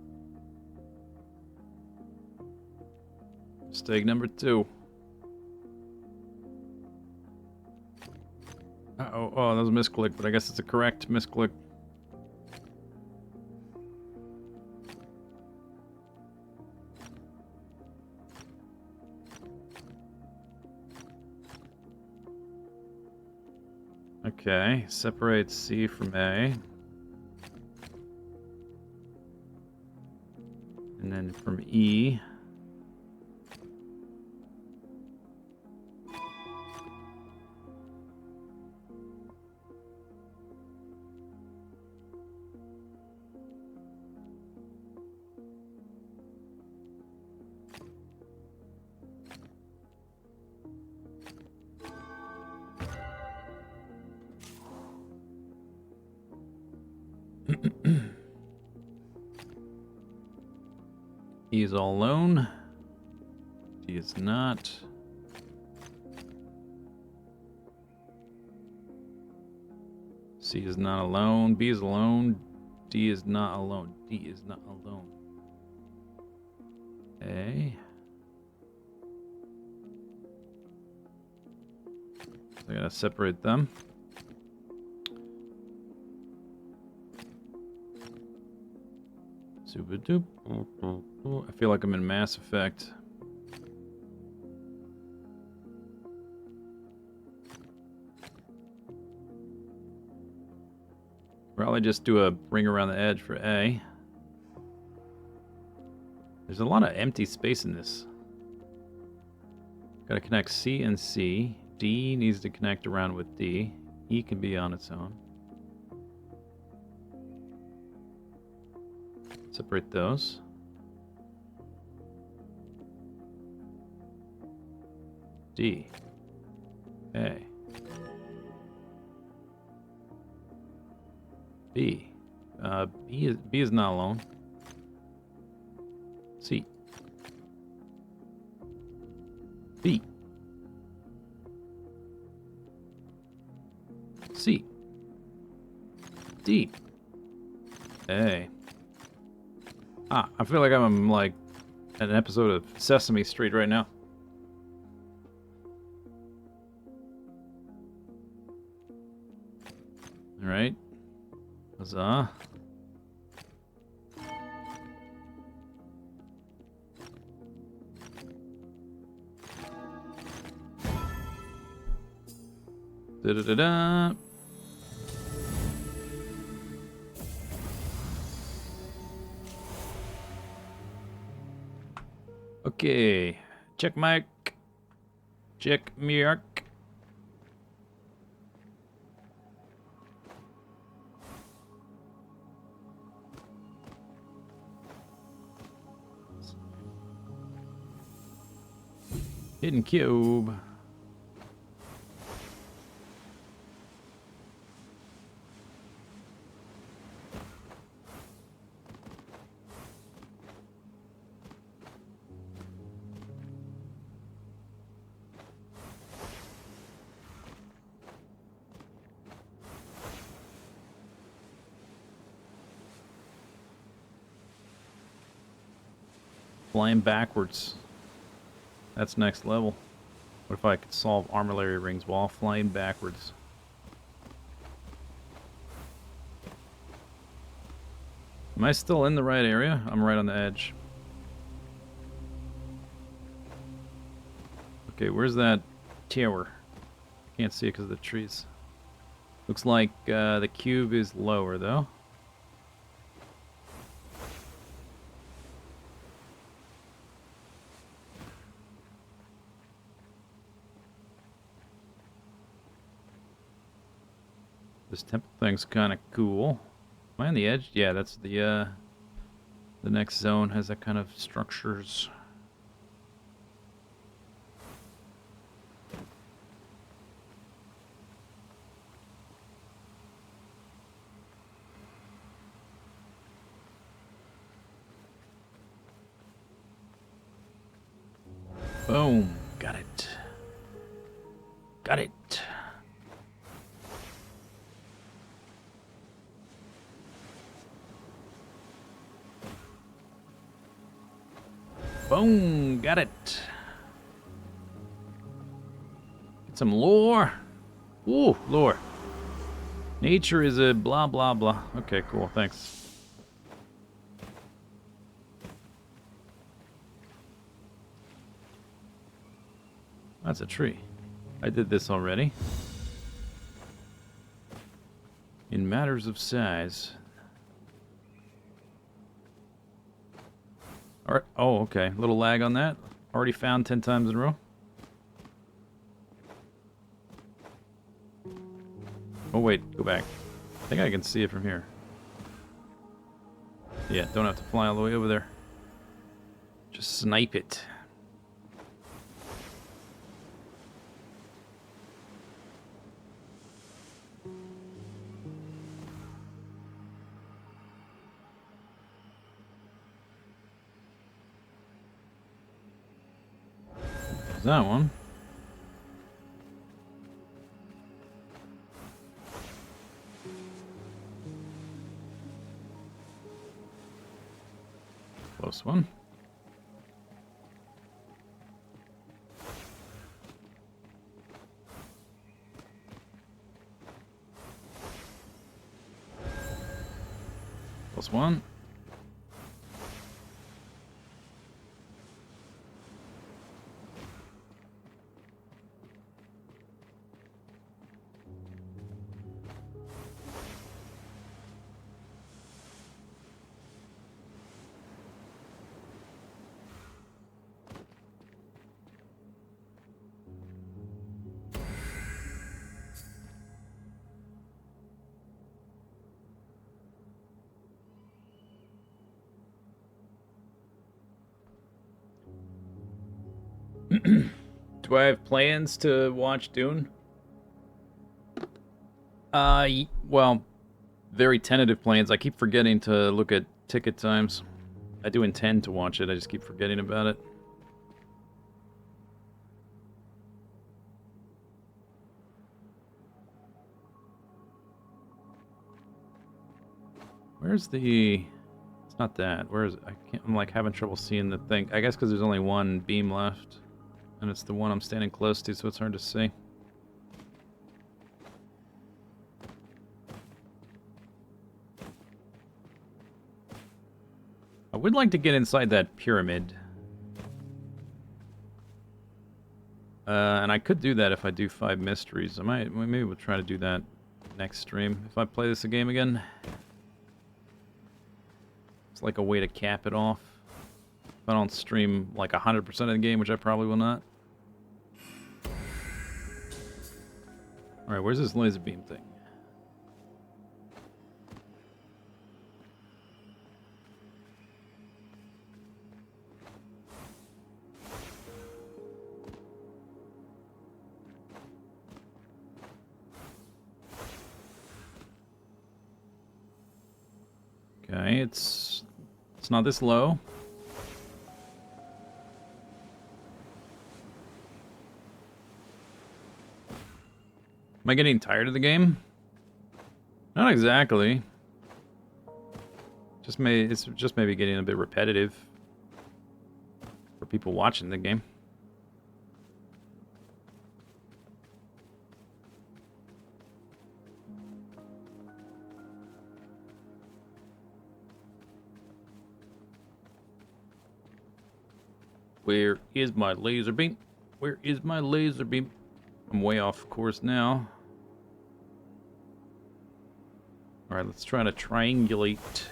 Mistake number 2. Uh-oh. Oh, that was a misclick, but I guess it's a correct misclick. Okay, separate C from A. And then from E. E is all alone. D is not. C is not alone. B is alone. D is not alone. D is not alone. A. I gotta separate them. Super doop. I feel like I'm in Mass Effect. Probably just do a ring around the edge for A. There's a lot of empty space in this. Gotta connect C and C. D needs to connect around with D. E can be on its own. Separate those. D. A. B. B is not alone. C. B. C. D. A. Ah, I feel like I'm like an episode of Sesame Street right now. All right. Huzzah. Da-da-da-da. Okay. Check mic. Check mark. Hidden cube. Flying backwards. That's next level. What if I could solve armillary rings while flying backwards? Am I still in the right area? I'm right on the edge. Okay, where's that tower? I can't see it because of the trees. Looks like the cube is lower, though. This temple thing's kind of cool. Am I on the edge? Yeah, that's the next zone has that kind of structures. Boom. Got it. Got it. Boom. Got it. Get some lore. Ooh, lore. Nature is a blah, blah, blah. Okay, cool. Thanks. That's a tree. I did this already. In matters of size. Alright. Oh, okay. Little lag on that. Already found 10 times in a row. Oh, wait. Go back. I think I can see it from here. Yeah, don't have to fly all the way over there. Just snipe it. There's that one. Close one. +1. Do I have plans to watch Dune? Well, very tentative plans. I keep forgetting to look at ticket times. I do intend to watch it, I just keep forgetting about it. Where's the... It's not that. Where is it? I'm like having trouble seeing the thing. I guess because there's only one beam left. And it's the one I'm standing close to, so it's hard to see. I would like to get inside that pyramid. And I could do that if I do 5 mysteries. Maybe we'll try to do that next stream if I play this a game again. It's like a way to cap it off. If I don't stream like 100% of the game, which I probably will not. Alright, where's this laser beam thing? Okay, it's not this low. Am I getting tired of the game? Not exactly. It's just maybe getting a bit repetitive for people watching the game. Where is my laser beam? Where is my laser beam? I'm way off course now. Alright, let's try to triangulate. Is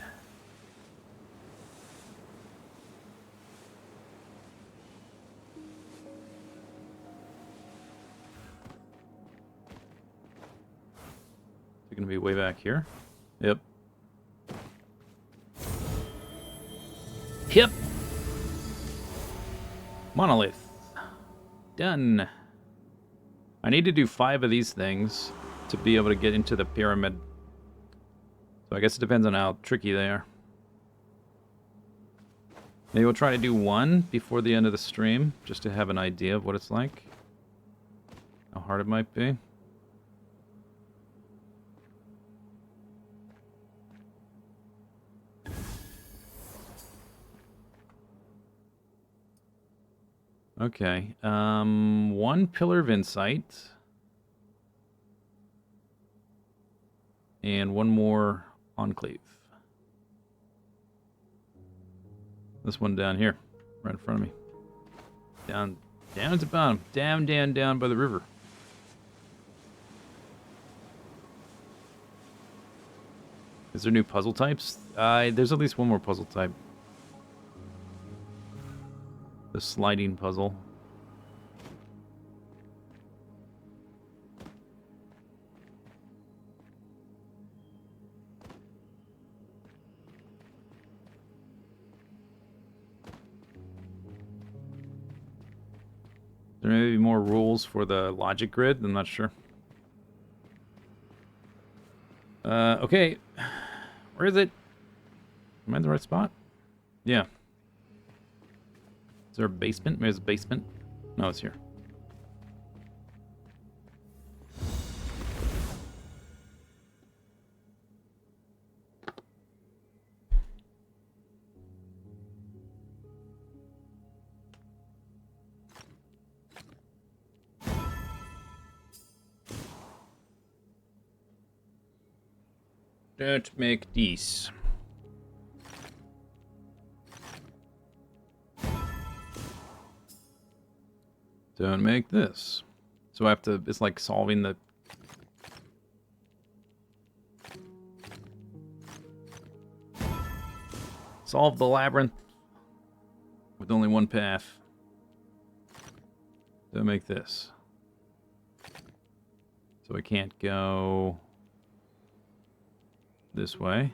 it gonna be way back here? Yep. Yep. Monolith. Done. I need to do 5 of these things to be able to get into the pyramid. So I guess it depends on how tricky they are. Maybe we'll try to do 1 before the end of the stream, just to have an idea of what it's like. How hard it might be. Okay, 1 Pillar of Insight. And 1 more Enclave. This one down here, right in front of me. Down at the bottom. Down by the river. Is there new puzzle types? There's at least 1 more puzzle type. The sliding puzzle. There may be more rules for the logic grid. I'm not sure. Okay. Where is it? Am I in the right spot? Yeah. Is there a basement? There's a basement. No, it's here. Don't make these. Don't make this. So I have to, it's like solving the... Solve the labyrinth with only one path. Don't make this. So I can't go this way.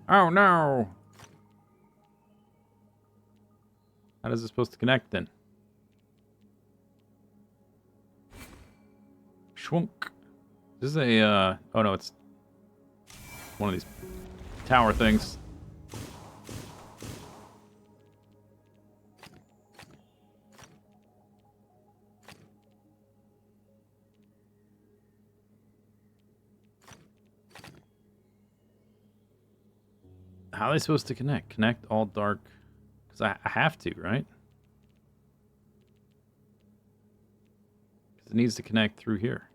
Oh no! How is it supposed to connect then? Schwunk. This is a, oh no, it's one of these tower things. How are they supposed to connect? Connect all dark. Because I have to, right? Because it needs to connect through here.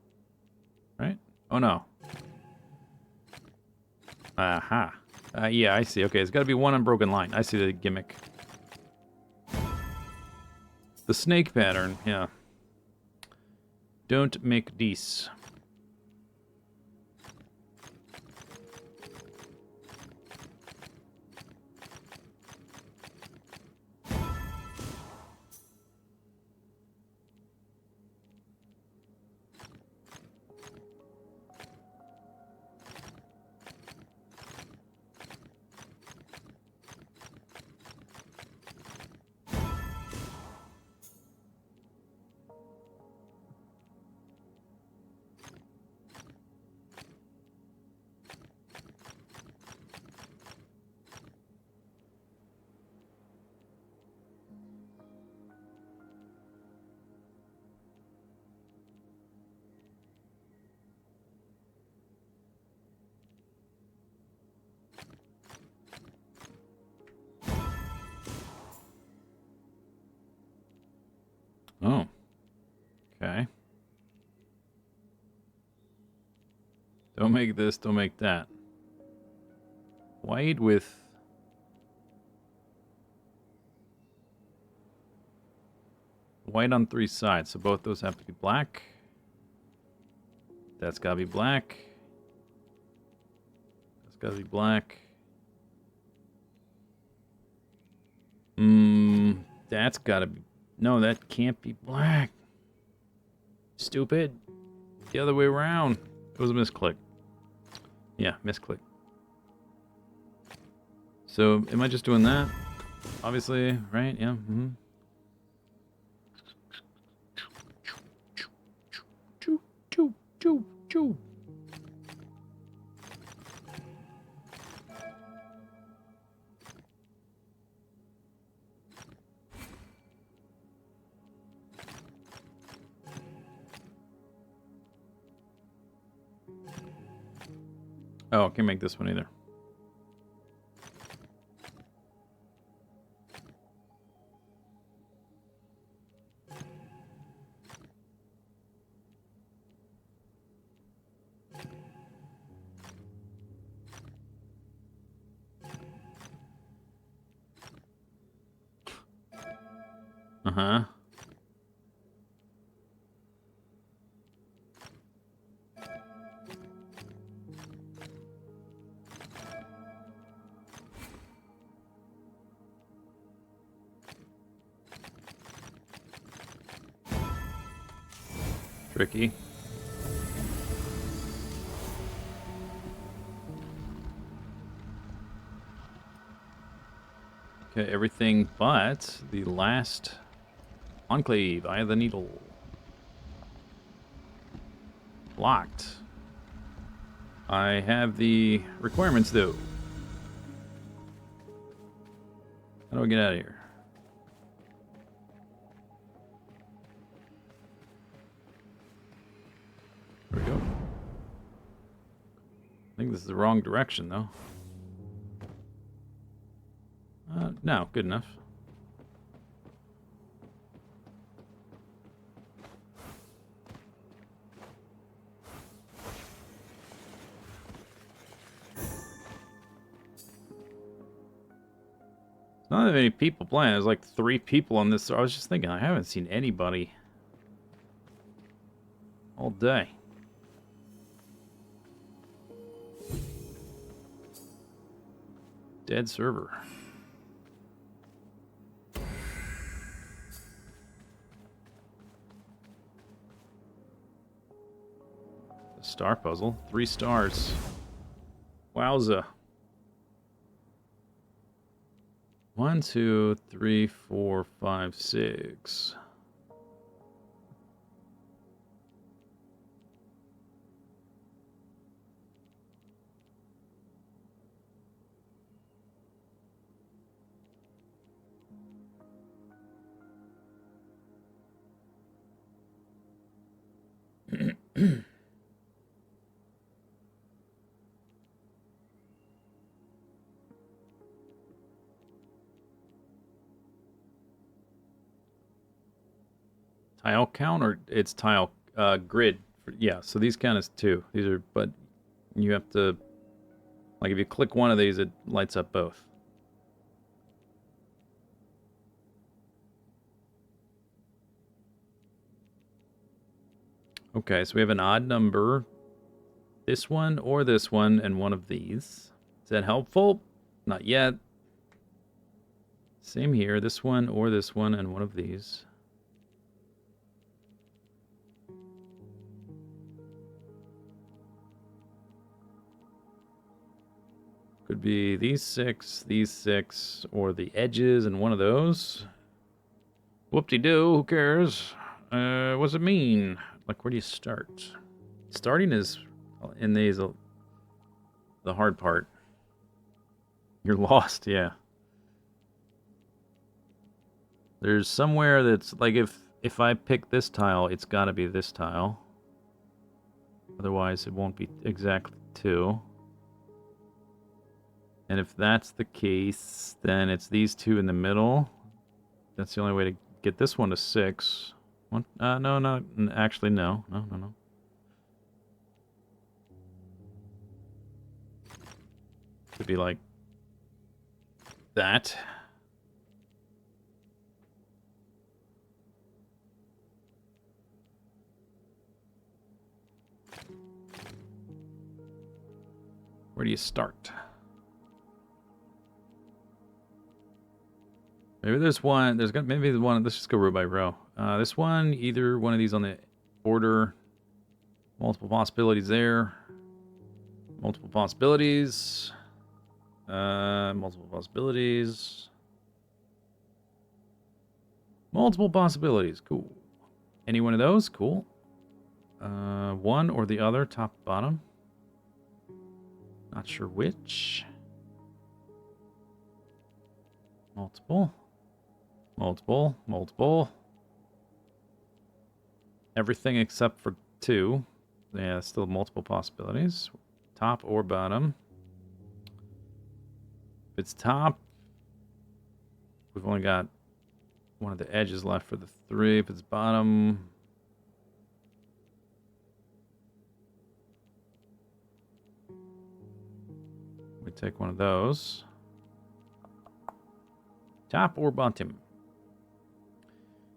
Right? Oh no. Aha. Yeah, I see. Okay, it's got to be one unbroken line. I see the gimmick. The snake pattern, yeah. Don't make this. Oh. Okay. Don't make this, don't make that. White with... White on 3 sides, so both those have to be black. That's gotta be black. That's gotta be black. That's gotta be... No, that can't be black. Stupid. The other way around. It was a misclick. Yeah, misclick. So, am I just doing that? Obviously, right? Yeah. Choo, choo, choo, choo. Oh, I can't make this one either. Uh-huh. Tricky. Okay, everything but the last enclave, Eye of the Needle. Locked. I have the requirements though. How do I get out of here? There we go. I think this is the wrong direction though. No, good enough. Not that many people playing. There's like 3 people on this. I was just thinking, I haven't seen anybody all day. Dead server. The star puzzle. 3 stars. Wowza. 1, 2, 3, 4, 5, 6. Tile count, or it's tile grid? Yeah, so these count as 2. These are, but you have to, like, if you click one of these, it lights up both. Okay, so we have an odd number. This one or this one and one of these. Is that helpful? Not yet. Same here. This one or this one and one of these. Could be these 6, or the edges and one of those. Whoop-de-doo, who cares? What's it mean? Like, where do you start? Starting is, in these, the hard part. You're lost, yeah. There's somewhere that's, like, if I pick this tile, it's gotta be this tile. Otherwise, it won't be exactly 2. And if that's the case, then it's these 2 in the middle. That's the only way to get this one to 6. One, no, actually, no. Could be like that. Where do you start? Maybe there's one. Maybe the one. Let's just go row by row. This one, either one of these on the order. Multiple possibilities there. Multiple possibilities. Multiple possibilities. Multiple possibilities. Cool. Any one of those? Cool. One or the other, top, bottom. Not sure which. Multiple. Multiple. Everything except for 2. Yeah, still multiple possibilities. Top or bottom. If it's top, we've only got one of the edges left for the 3. If it's bottom, we take one of those. Top or bottom?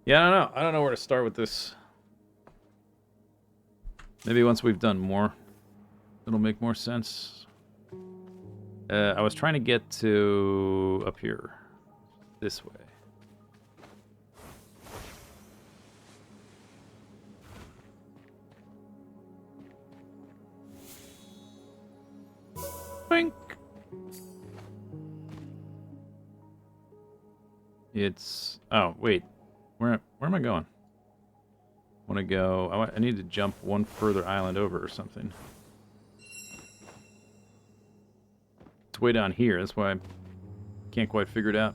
Yeah, I don't know. I don't know where to start with this. Maybe once we've done more, it'll make more sense. I was trying to get to up here. This way. Boink. It's... Oh, wait. Where am I going? I want to go... I need to jump one further island over or something. It's way down here. That's why I can't quite figure it out.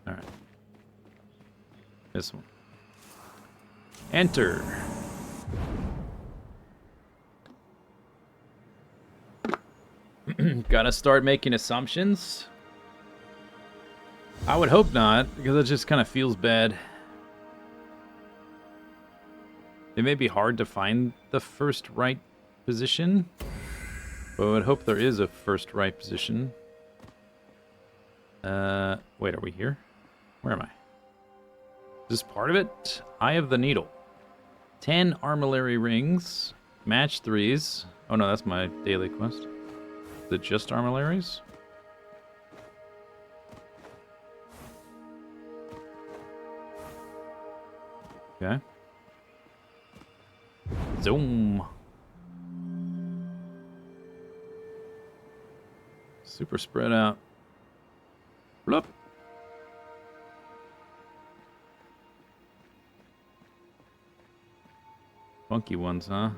Alright. This one. Enter. Gotta start making assumptions? I would hope not, because it just kind of feels bad. It may be hard to find the first right position. But I would hope there is a first right position. Wait, are we here? Where am I? Is this part of it? Eye of the Needle. 10 armillary rings. Match 3s. Oh no, that's my daily quest. Is it just armillaries? Okay. Zoom. Super spread out. Blup. Funky ones, huh?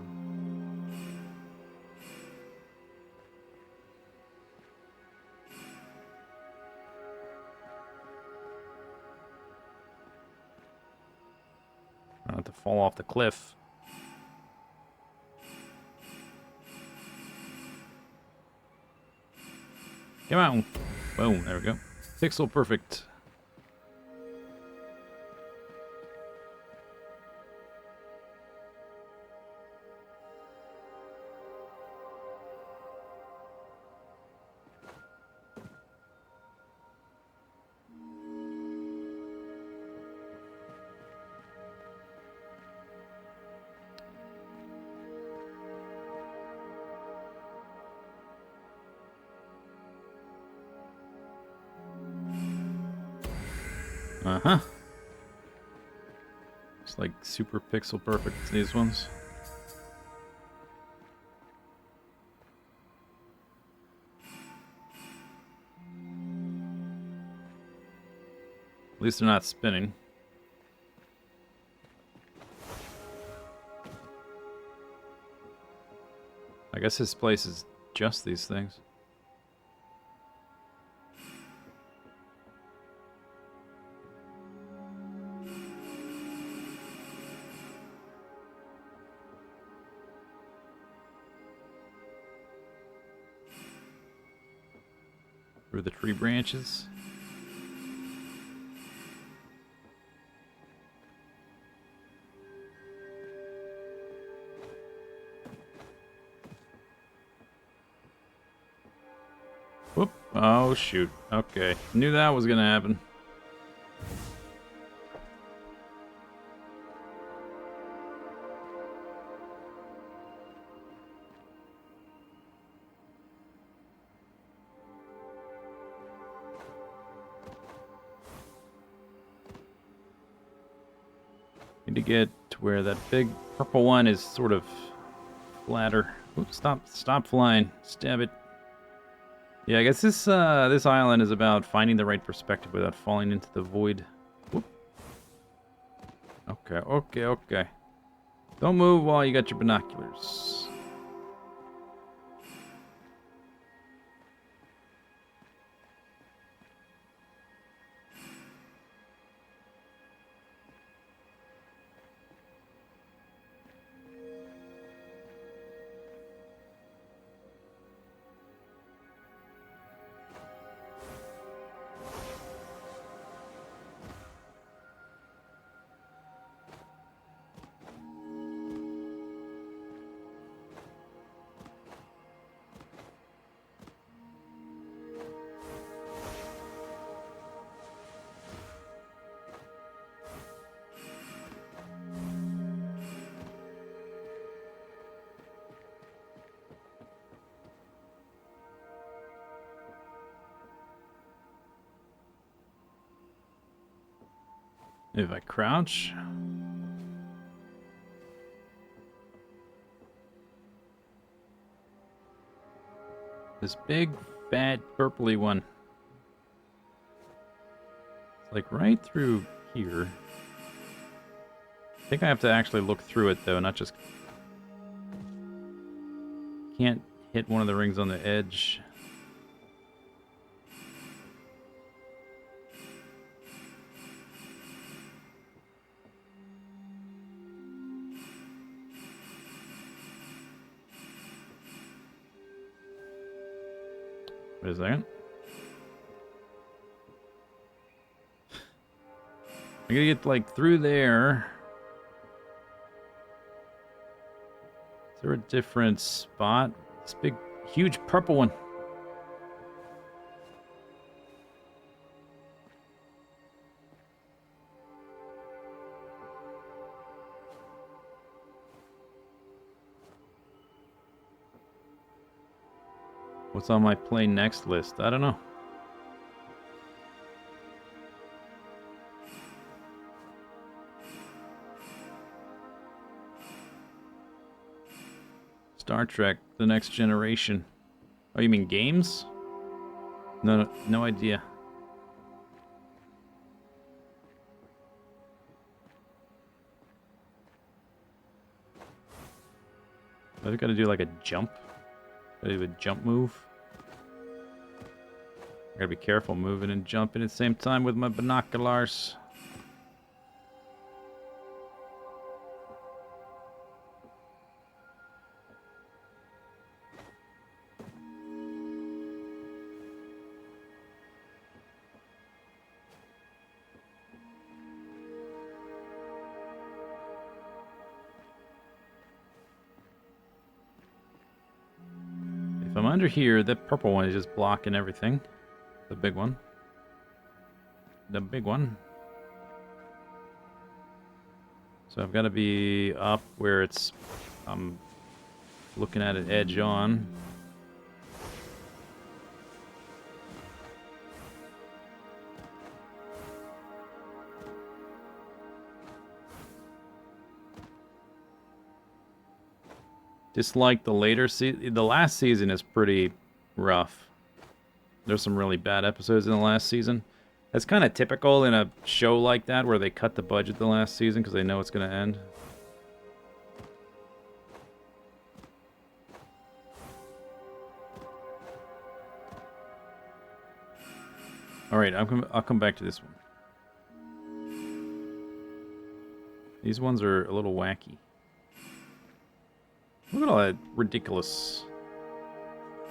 I don't have to fall off the cliff. Come on. Boom, there we go. Pixel perfect. Uh-huh. It's like super pixel perfect, these ones. At least they're not spinning. I guess his place is just these things. Through the tree branches. Whoop. Oh, shoot. Okay. Knew that was gonna happen. Need to get to where that big purple one is sort of flatter. Oops, stop flying. Stab it. Yeah, I guess this island is about finding the right perspective without falling into the void. Whoop. Okay. Don't move while you got your binoculars. If I crouch. This big, fat, purpley one. It's like right through here. I think I have to actually look through it, though, not just... Can't hit one of the rings on the edge. Wait a second. I gotta get, like, through there. Is there a different spot? This big, Huge purple one. What's on my play next list? I don't know. Star Trek: The Next Generation. Oh, you mean games? No idea. I've got to do like a jump. Gotta do a jump move. I gotta be careful moving and jumping at the same time with my binoculars. If I'm under here, that purple one is just blocking everything. The big one. The big one. So I've got to be up where it's... I'm looking at it edge on. Dislike the later season. The last season is pretty rough. There's some really bad episodes in the last season. That's kind of typical in a show like that where they cut the budget the last season because they know it's going to end. All right, I'll come back to this one. These ones are a little wacky. Look at all that ridiculous.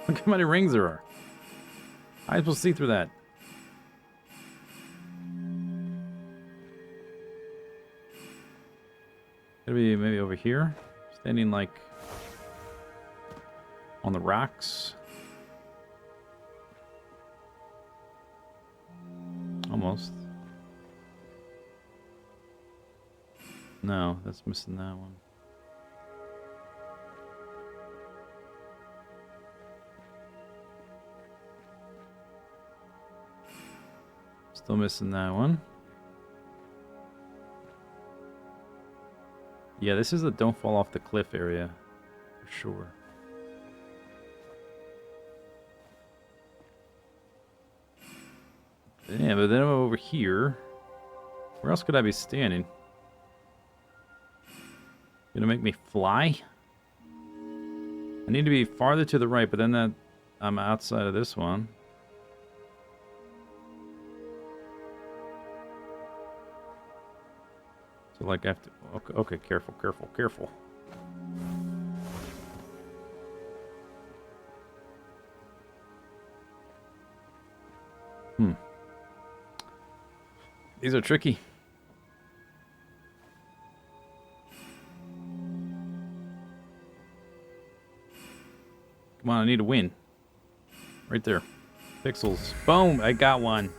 Look how many rings there are. How am I supposed to see through that? Gotta be maybe over here. Standing like on the rocks. Almost. No, that's missing that one. Still missing that one. Yeah, this is the don't fall off the cliff area. For sure. Yeah, but then over here... Where else could I be standing? Gonna make me fly? I need to be farther to the right, but then that I'm outside of this one. So like I have to... Okay, careful, careful, careful. These are tricky. Come on, I need a win. Right there. Pixels. Boom! I got one.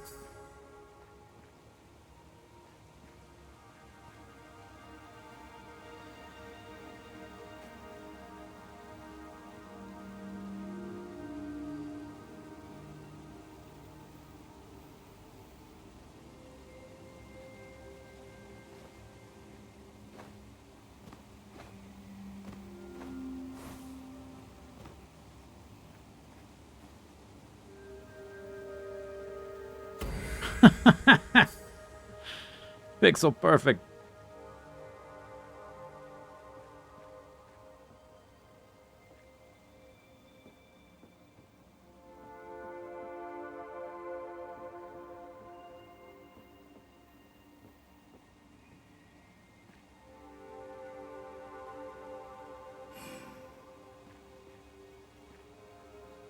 Pixel perfect.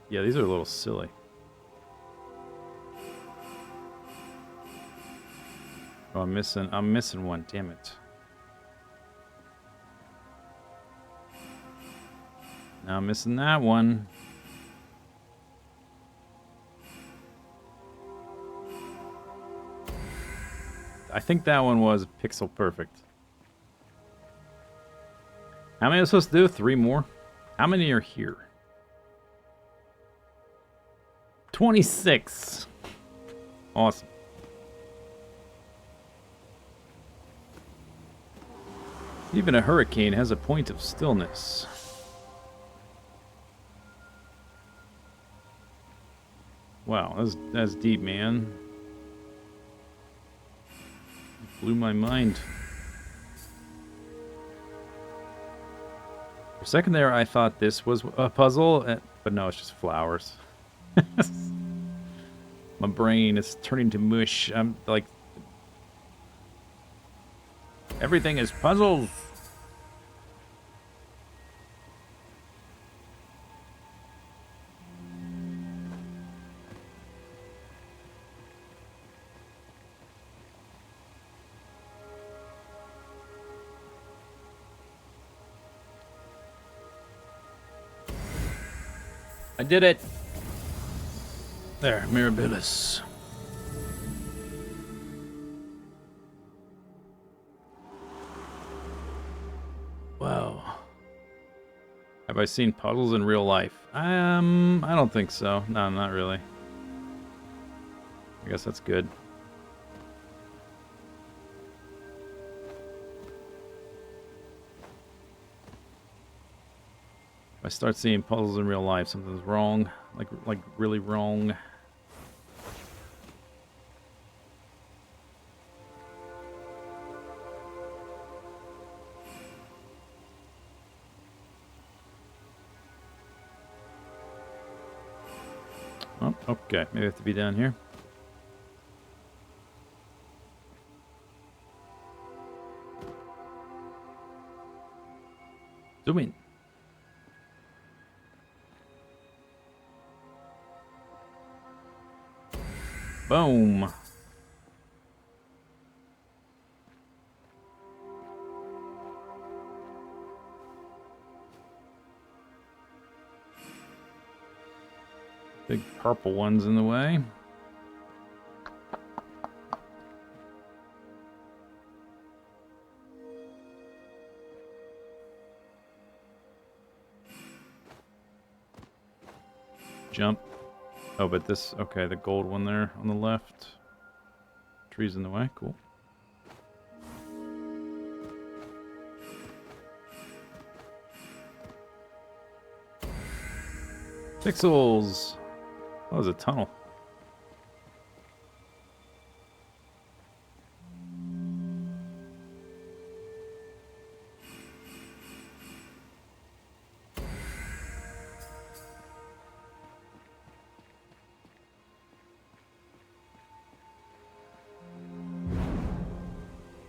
Yeah, these are a little silly. Oh, I'm missing one, damn it. Now I'm missing that one. I think that one was pixel perfect. How many am I supposed to do? 3 more? How many are here? 26. Awesome. Even a hurricane has a point of stillness. Wow, that's deep, man. Blew my mind. For a second there, I thought this was a puzzle, but no, it's just flowers. My brain is turning to mush. I'm like, everything is puzzles. I did it. There, Mirabilis. Wow. Have I seen puzzles in real life? I don't think so. No, not really. I guess that's good. If I start seeing puzzles in real life, something's wrong. Like really wrong. Oh, okay. Maybe I have to be down here. Zoom in. Boom. Big purple one's in the way. Jump. Oh, but this, okay, the gold one there on the left. Tree's in the way, cool. Pixels! That was a tunnel.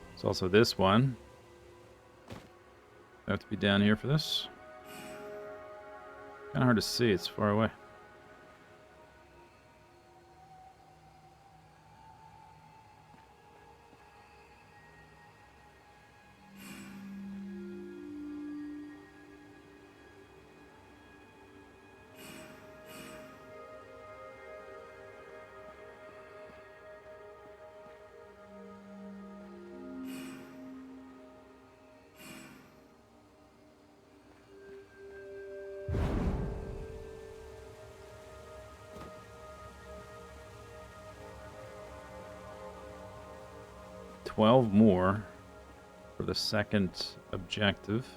There's also this one. I have to be down here for this. Kind of hard to see, it's far away. $12 more for the second objective.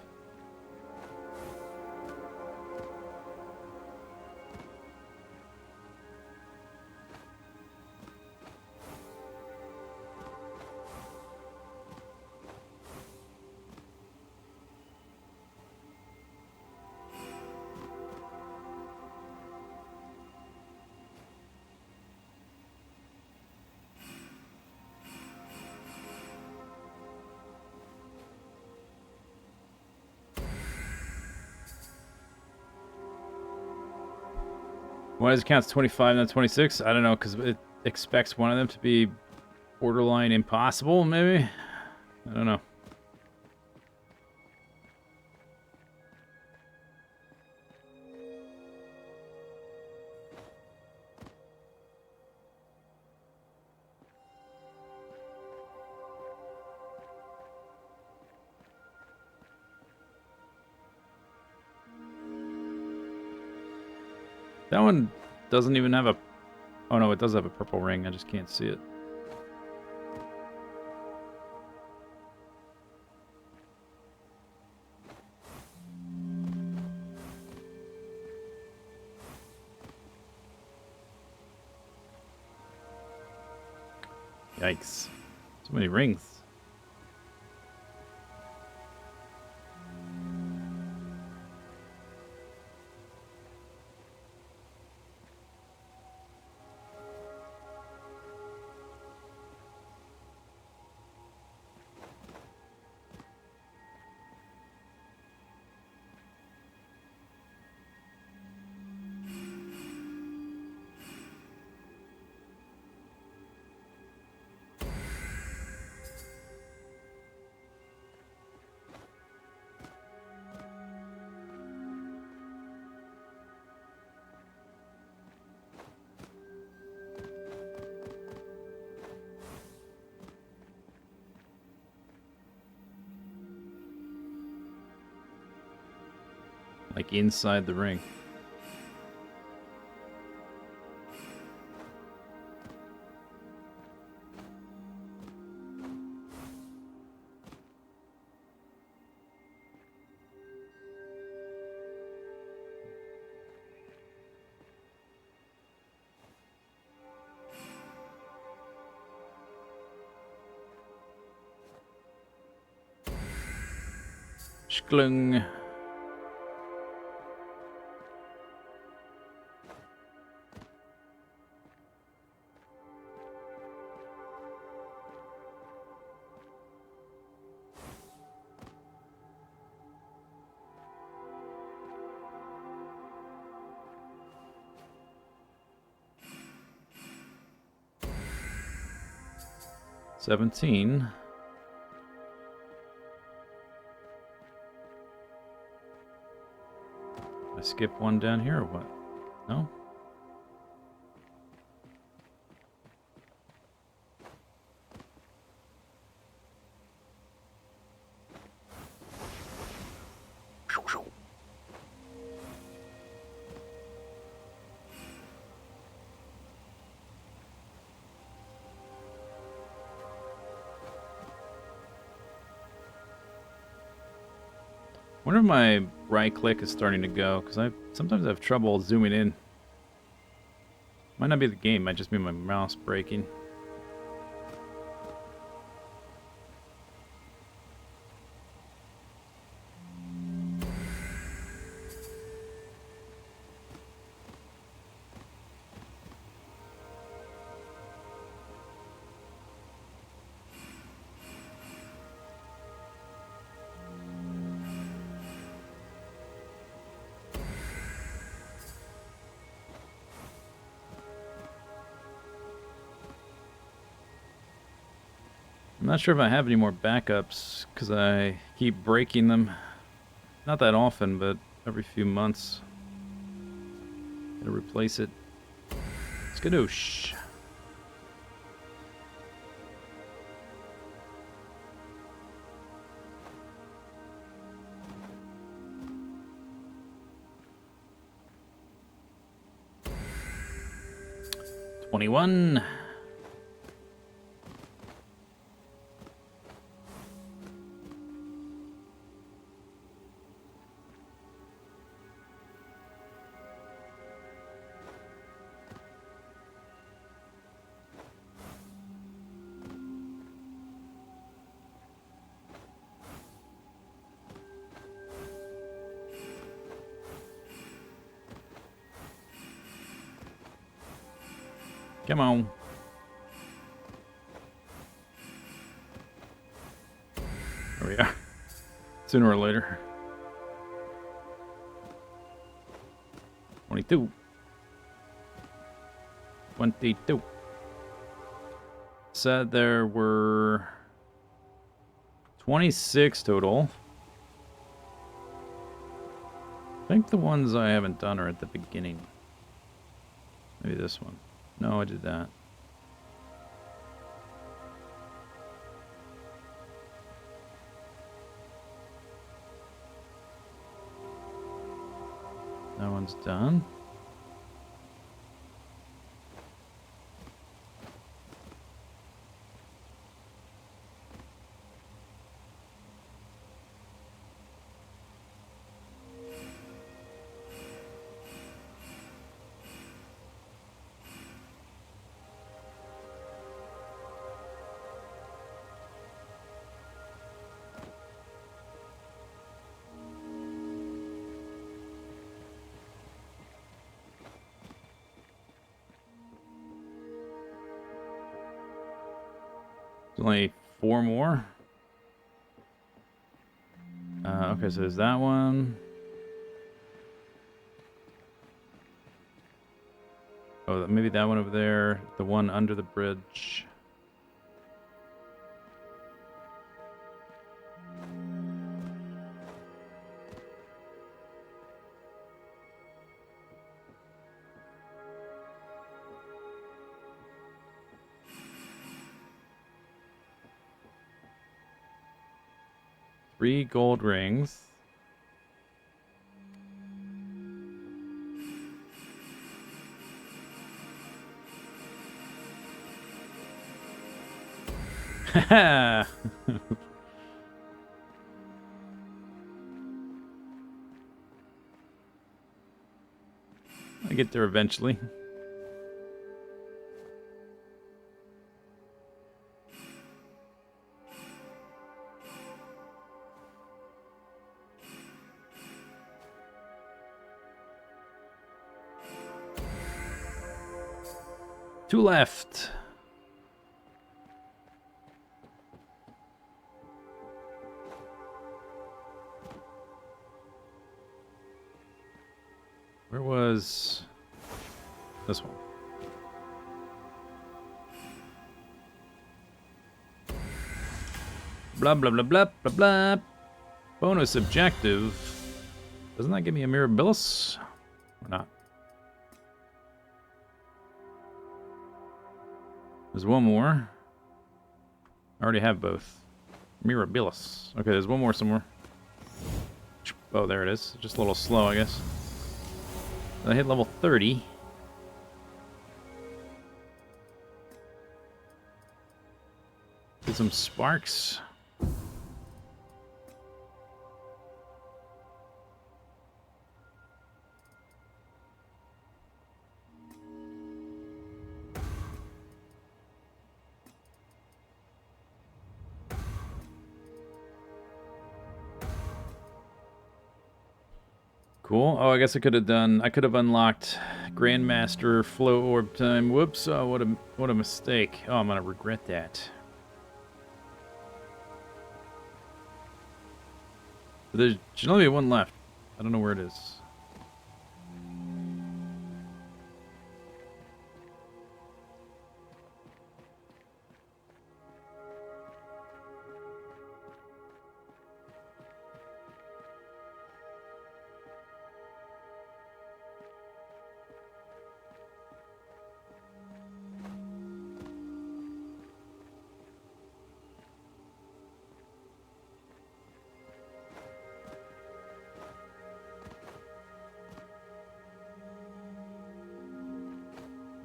Why does it count as 25 not 26? I don't know, because it expects one of them to be borderline impossible, maybe? I don't know. That one doesn't even have a... Oh no, it does have a purple ring. I just can't see it. Yikes. So many rings. Like inside the ring. Shklung. $17. I skip one down here or what? No? Wonder if my right click is starting to go, because I sometimes have trouble zooming in. Might not be the game, might just be my mouse breaking. I'm not sure if I have any more backups, because I keep breaking them. Not that often, but every few months. Gotta replace it. Skadoosh. $21. Come on. There we are. Sooner or later. 22. 22. Said there were 26 total. I think the ones I haven't done are at the beginning. Maybe this one. No, I did that. That one's done. There's only 4 more. Okay, so there's that one. Oh, maybe that one over there. The one under the bridge. Three gold rings. Haha! I get there eventually. Two left. Where was this one? Blah, blah, blah, blah, blah, blah. Bonus objective. Doesn't that give me a Mirabilis? Or not? There's one more. I already have both. Mirabilis. Okay, there's one more somewhere. Oh, there it is. Just a little slow, I guess. I hit level 30. Get some sparks. Cool. Oh, I guess I could have unlocked Grandmaster Flow Orb time. Whoops. Oh, what a mistake. Oh, I'm gonna regret that. But there should only be one left. I don't know where it is.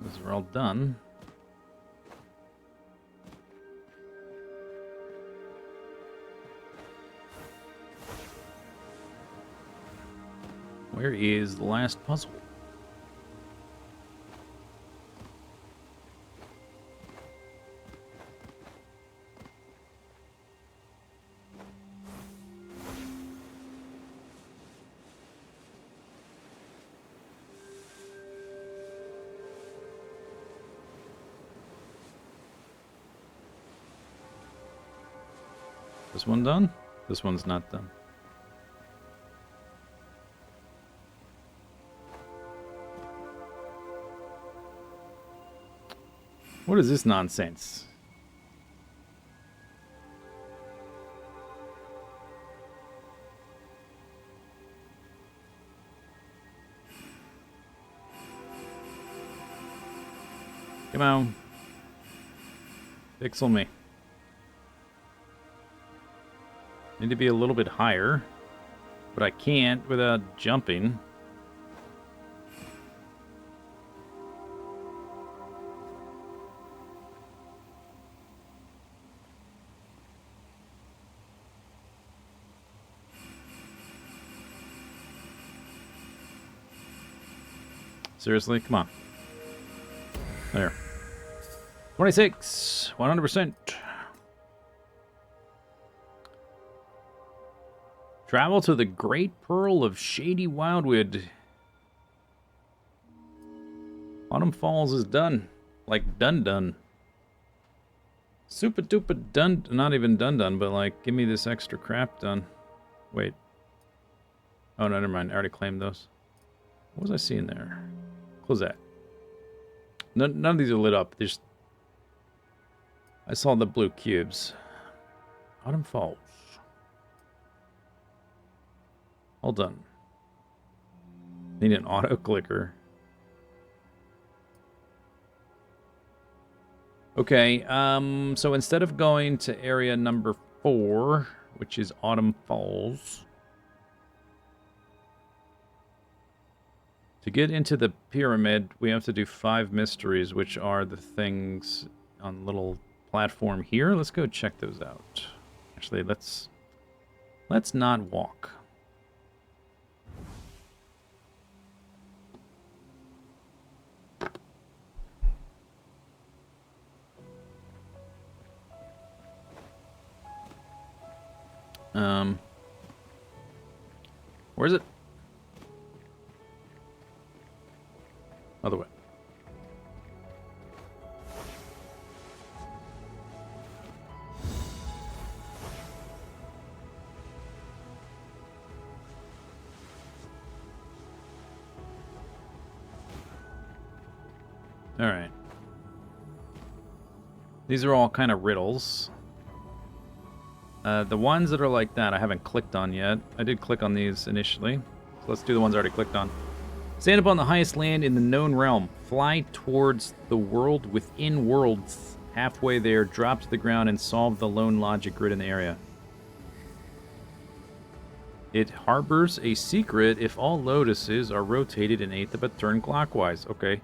Those are all done. Where is the last puzzle? This one done? This one's not done. What is this nonsense? Come on. Pixel me. Need to be a little bit higher, but I can't without jumping. Seriously? Come on. There. 26. 100%. Travel to the Great Pearl of Shady Wildwood. Autumn Falls is done. Like done. Super duper done. Not even done, but like, give me this extra crap done. Wait. Oh, no, never mind. I already claimed those. What was I seeing there? Close that. None of these are lit up. There's. I saw the blue cubes. Autumn Falls. All done. Need an auto clicker. Okay, so instead of going to area number 4, which is Autumn Falls, to get into the pyramid, we have to do 5 mysteries, which are the things on the little platform here. Let's go check those out. Actually, let's not walk. Where is it? Other way. All right. These are all kind of riddles. The ones that are like that I haven't clicked on yet. I did click on these initially. So let's do the ones I already clicked on. Stand up on the highest land in the known realm. Fly towards the world within worlds. Halfway there, drop to the ground and solve the lone logic grid in the area. It harbors a secret if all lotuses are rotated an eighth of a turn clockwise. Okay.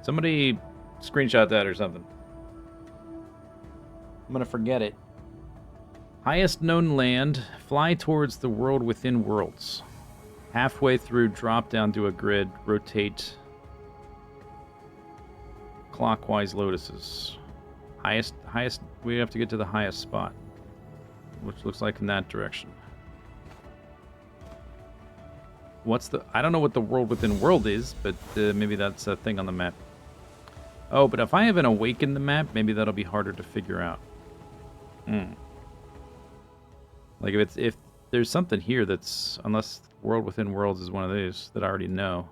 Somebody screenshot that or something. I'm gonna forget it. Highest known land. Fly towards the world within worlds. Halfway through, drop down to a grid. Rotate clockwise lotuses. Highest. We have to get to the highest spot, which looks like in that direction. What's the? I don't know what the world within world is, but maybe that's a thing on the map. Oh, but if I haven't awakened the map, maybe that'll be harder to figure out. Like if there's something here that's, unless world within worlds is one of these that I already know.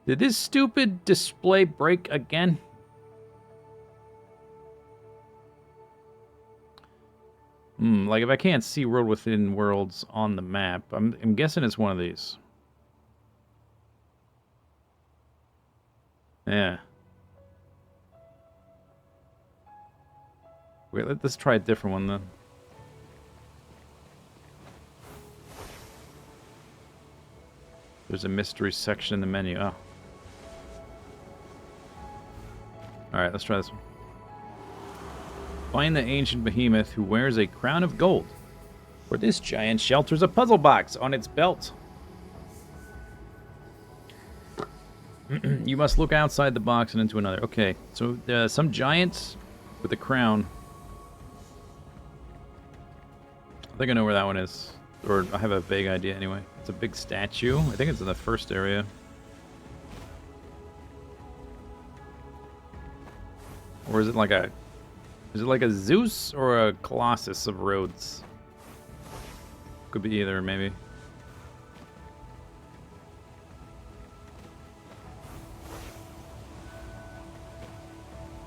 Did this stupid display break again? Like if I can't see world within worlds on the map, I'm guessing it's one of these. Yeah. Wait, let's try a different one then. There's a mystery section in the menu. Oh. Alright, let's try this one. Find the ancient behemoth who wears a crown of gold. For this giant shelters a puzzle box on its belt. You must look outside the box and into another. Okay, so some giant with a crown. I think I know where that one is. Or I have a vague idea anyway. It's a big statue. I think it's in the first area. Or is it like a... Is it like a Zeus or a Colossus of Rhodes? Could be either, maybe.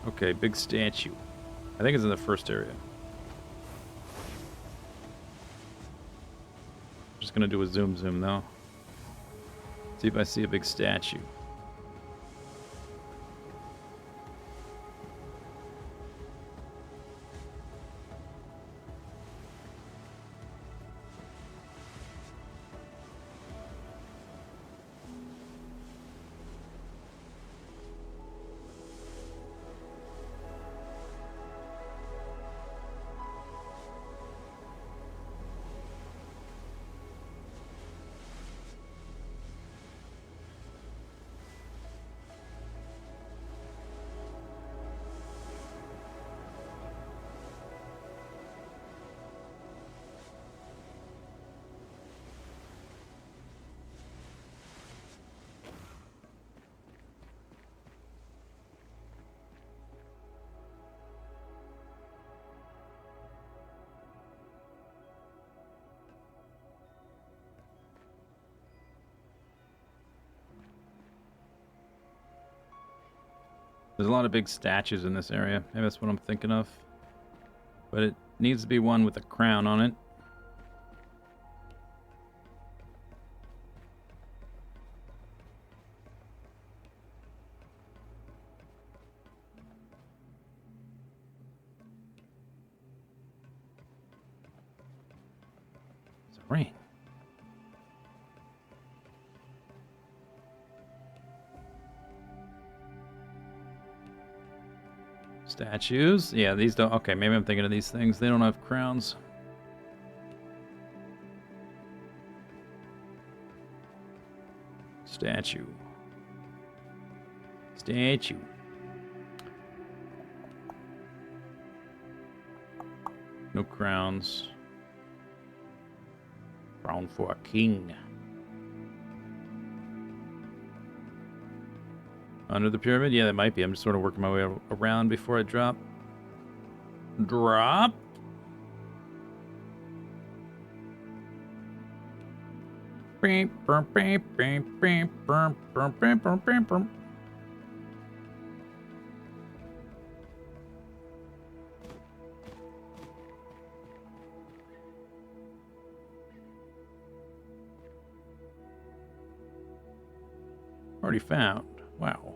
Okay, big statue. I think it's in the first area. Just gonna do a zoom though. See if I see a big statue. There's a lot of big statues in this area. Maybe that's what I'm thinking of. But it needs to be one with a crown on it. It's a ring. Statues? Yeah, these don't... Okay, maybe I'm thinking of these things. They don't have crowns. Statue. Statue. No crowns. Crown for a king. Under the pyramid? Yeah, that might be. I'm just sort of working my way around before I drop. Drop? Already found. Wow.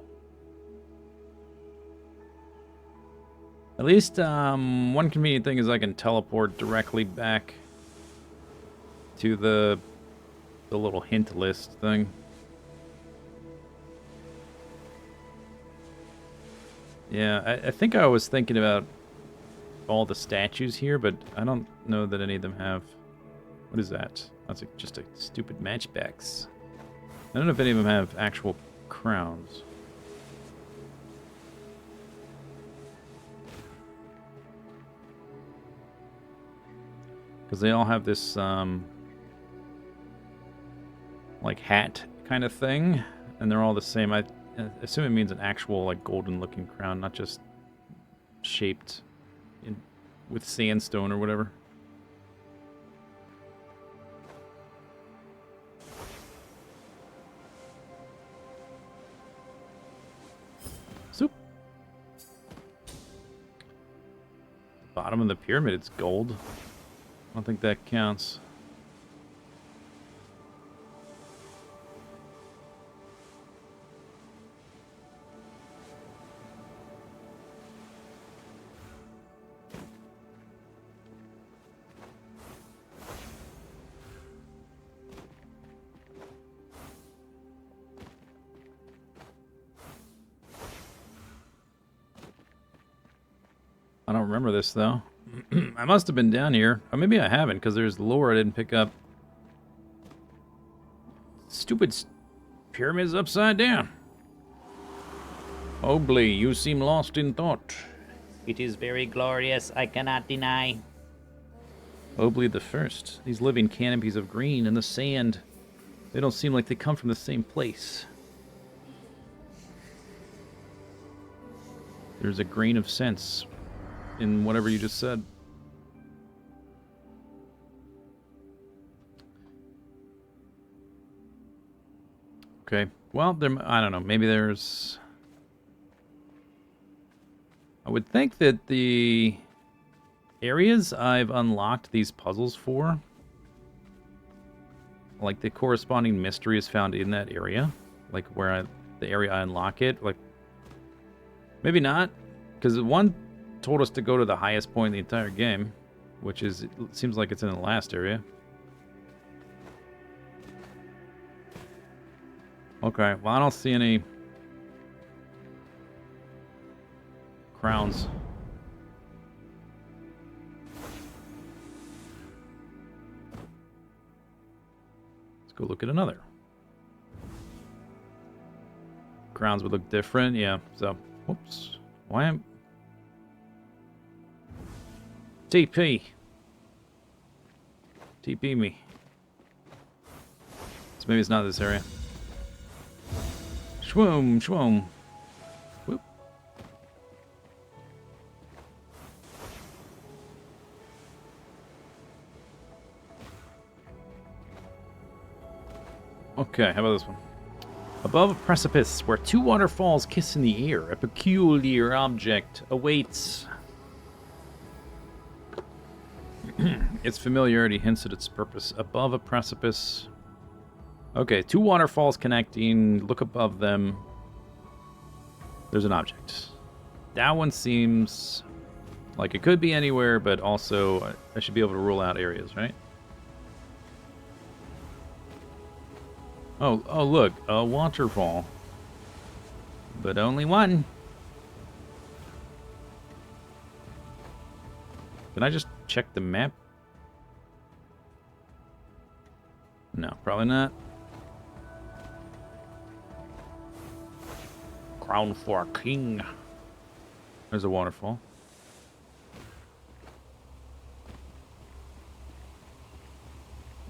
At least one convenient thing is I can teleport directly back to the little hint list thing. Yeah, I think I was thinking about all the statues here, but I don't know that any of them have... What is that? That's just a stupid matchbox. I don't know if any of them have actual crowns. Because they all have this, like, hat kind of thing. And they're all the same. I assume it means an actual, like, golden-looking crown, not just shaped with sandstone or whatever. Soup. Bottom of the pyramid, it's gold. I don't think that counts. I don't remember this, though. I must have been down here. Or maybe I haven't, because there's lore I didn't pick up. Stupid pyramids upside down. Obley, you seem lost in thought.
It is very glorious, I cannot deny.
Obley the First. These living canopies of green in the sand. They don't seem like they come from the same place. There's a grain of sense in whatever you just said. Okay. Well, I don't know. Maybe there's... I would think that the areas I've unlocked these puzzles for, like the corresponding mystery is found in that area, like where the area I unlock it, like maybe not, because one told us to go to the highest point in the entire game, which is, it seems like it's in the last area. Okay, well I don't see any crowns. Let's go look at another. Crowns would look different, yeah, so, whoops. Why am... TP. TP me. So maybe it's not this area. Shwoom, shwoom. Whoop. Okay, how about this one? Above a precipice where two waterfalls kiss in the air, a peculiar object awaits. Its familiarity hints at its purpose. Above a precipice. Okay, two waterfalls connecting. Look above them. There's an object. That one seems like it could be anywhere, but also I should be able to rule out areas, right? Oh, look, a waterfall. But only one. Can I just check the map? No, probably not. Crown for a king. There's a waterfall.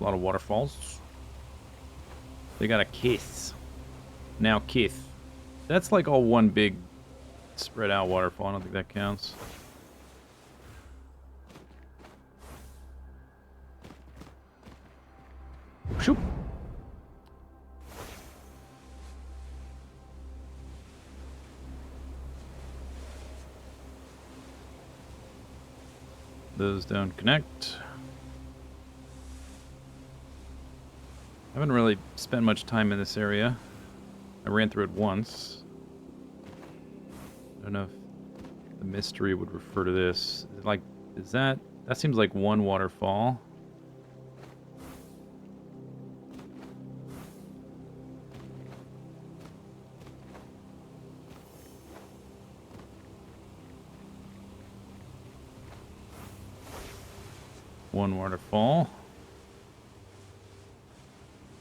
A lot of waterfalls. They got a kiss. Now kiss. That's like all one big spread out waterfall. I don't think that counts. Shoop. Those don't connect. I haven't really spent much time in this area. I ran through it once. I don't know if the mystery would refer to this. Like, is that seems like one waterfall. One waterfall.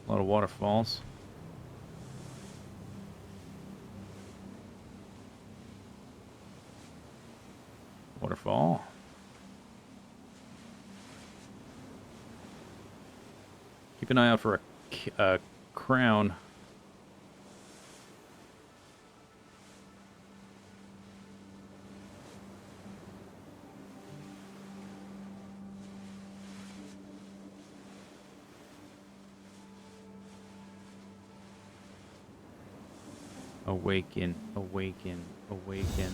A lot of waterfalls. Waterfall. Keep an eye out for a crown. Awaken, awaken, awaken.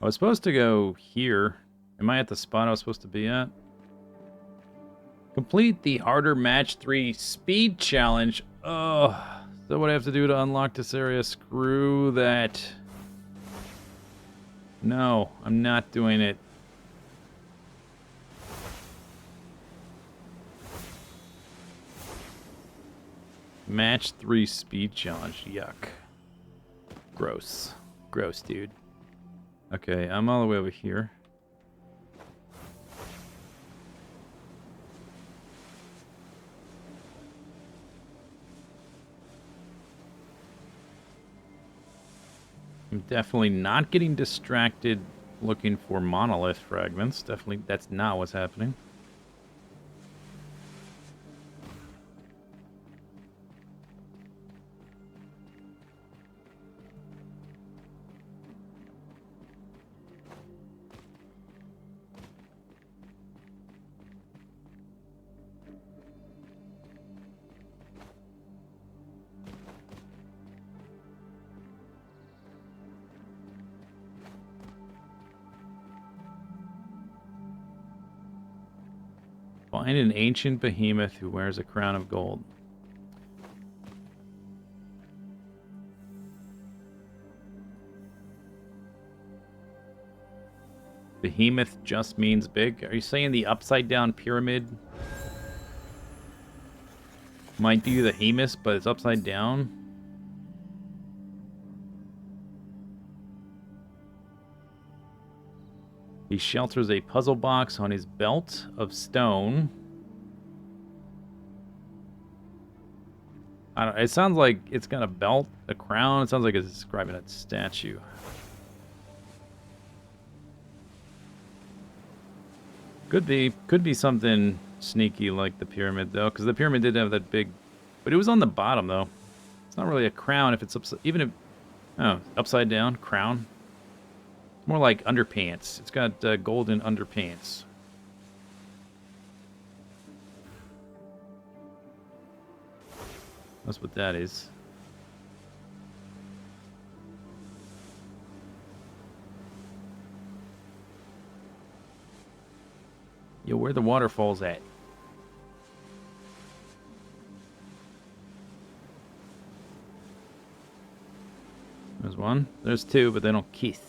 I was supposed to go here. Am I at the spot I was supposed to be at? Complete the harder match 3 speed challenge. Oh, is that what I have to do to unlock this area? Screw that. No, I'm not doing it. Match 3 speed challenge. Yuck. Gross. Gross, dude. Okay, I'm all the way over here. I'm definitely not getting distracted looking for monolith fragments. Definitely, that's not what's happening. Find an ancient behemoth who wears a crown of gold. Behemoth just means big. Are you saying the upside down pyramid might be the Hemus, but it's upside down? He shelters a puzzle box on his belt of stone. I don't, it sounds like it's got a belt, a crown. It sounds like it's describing a statue. Could be something sneaky like the pyramid though, because the pyramid did have that big, but it was on the bottom though. It's not really a crown if it's even if, oh, upside down crown. More like underpants. It's got golden underpants. That's what that is. Yo, where the waterfalls at? There's one. There's two, but they don't kiss.